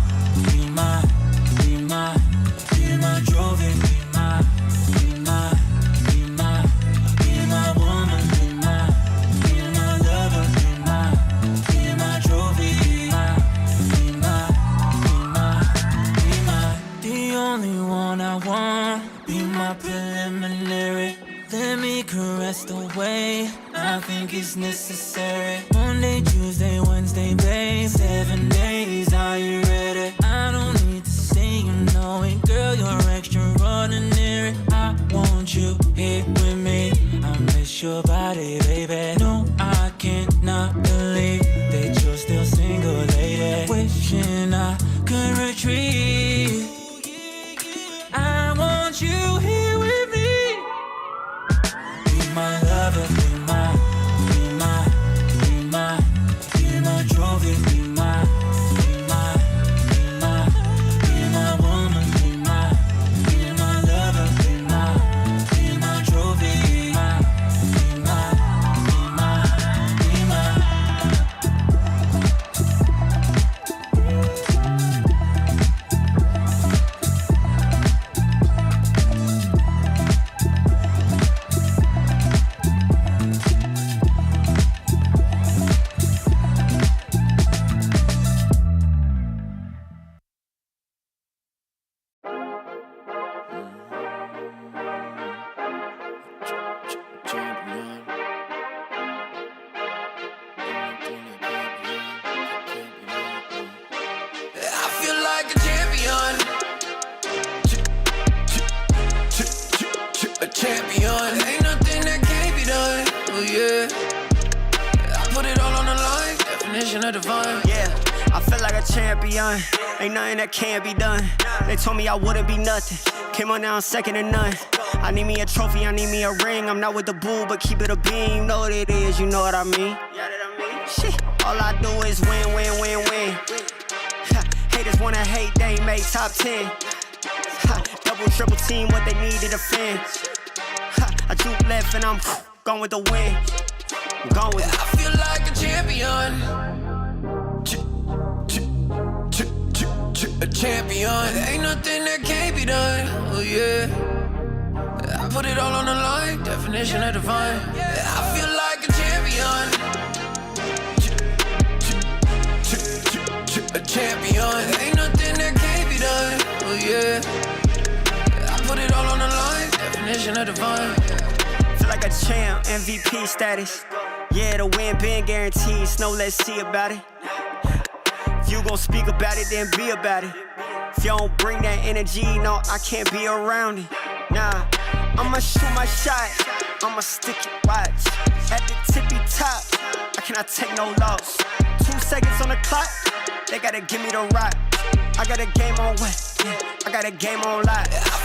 the way. I think it's necessary. Monday, Tuesday, Wednesday, babe. 7 days, are you ready? I don't need to say you know it, girl. You're extraordinary. I want you here with me. I miss your body, baby. No, I cannot believe that you're still single, lady. Wishing I could retreat. I want you here with me. Be my lover, be my trophy, be my woman, be my lover, be my trophy, be my. Champion, ain't nothing that can't be done. Oh yeah, I put it all on the line. Definition of divine. Yeah, I feel like a champion. Ain't nothing that can't be done. They told me I wouldn't be nothing. Came on now, second to none. I need me a trophy, I need me a ring. I'm not with the bull, but keep it a beam. You know what it is, you know what I mean. Shit, all I do is win, win, win, win. Haters wanna hate, they ain't make top 10. Double, triple team, what they need to defend. I juke left and I'm gone with the wind. I'm gone with it. I feel like a champion. A champion. Ain't nothing that can't be done. Oh yeah, I put it all on the line. Definition of divine. I feel like a champion. A champion. Ain't nothing that can't be done. Oh yeah, I put it all on the line. Definition of divine. Feel like a champ, MVP status. Yeah, the win been guaranteed. Snow, let's see about it. If you gon' speak about it, then be about it. If you don't bring that energy, no, I can't be around it. Nah, I'ma shoot my shot. I'ma stick it, watch. At the tippy top, I cannot take no loss. 2 seconds on the clock, they gotta give me the rock. I got a game on wet, yeah, I got a game on lock.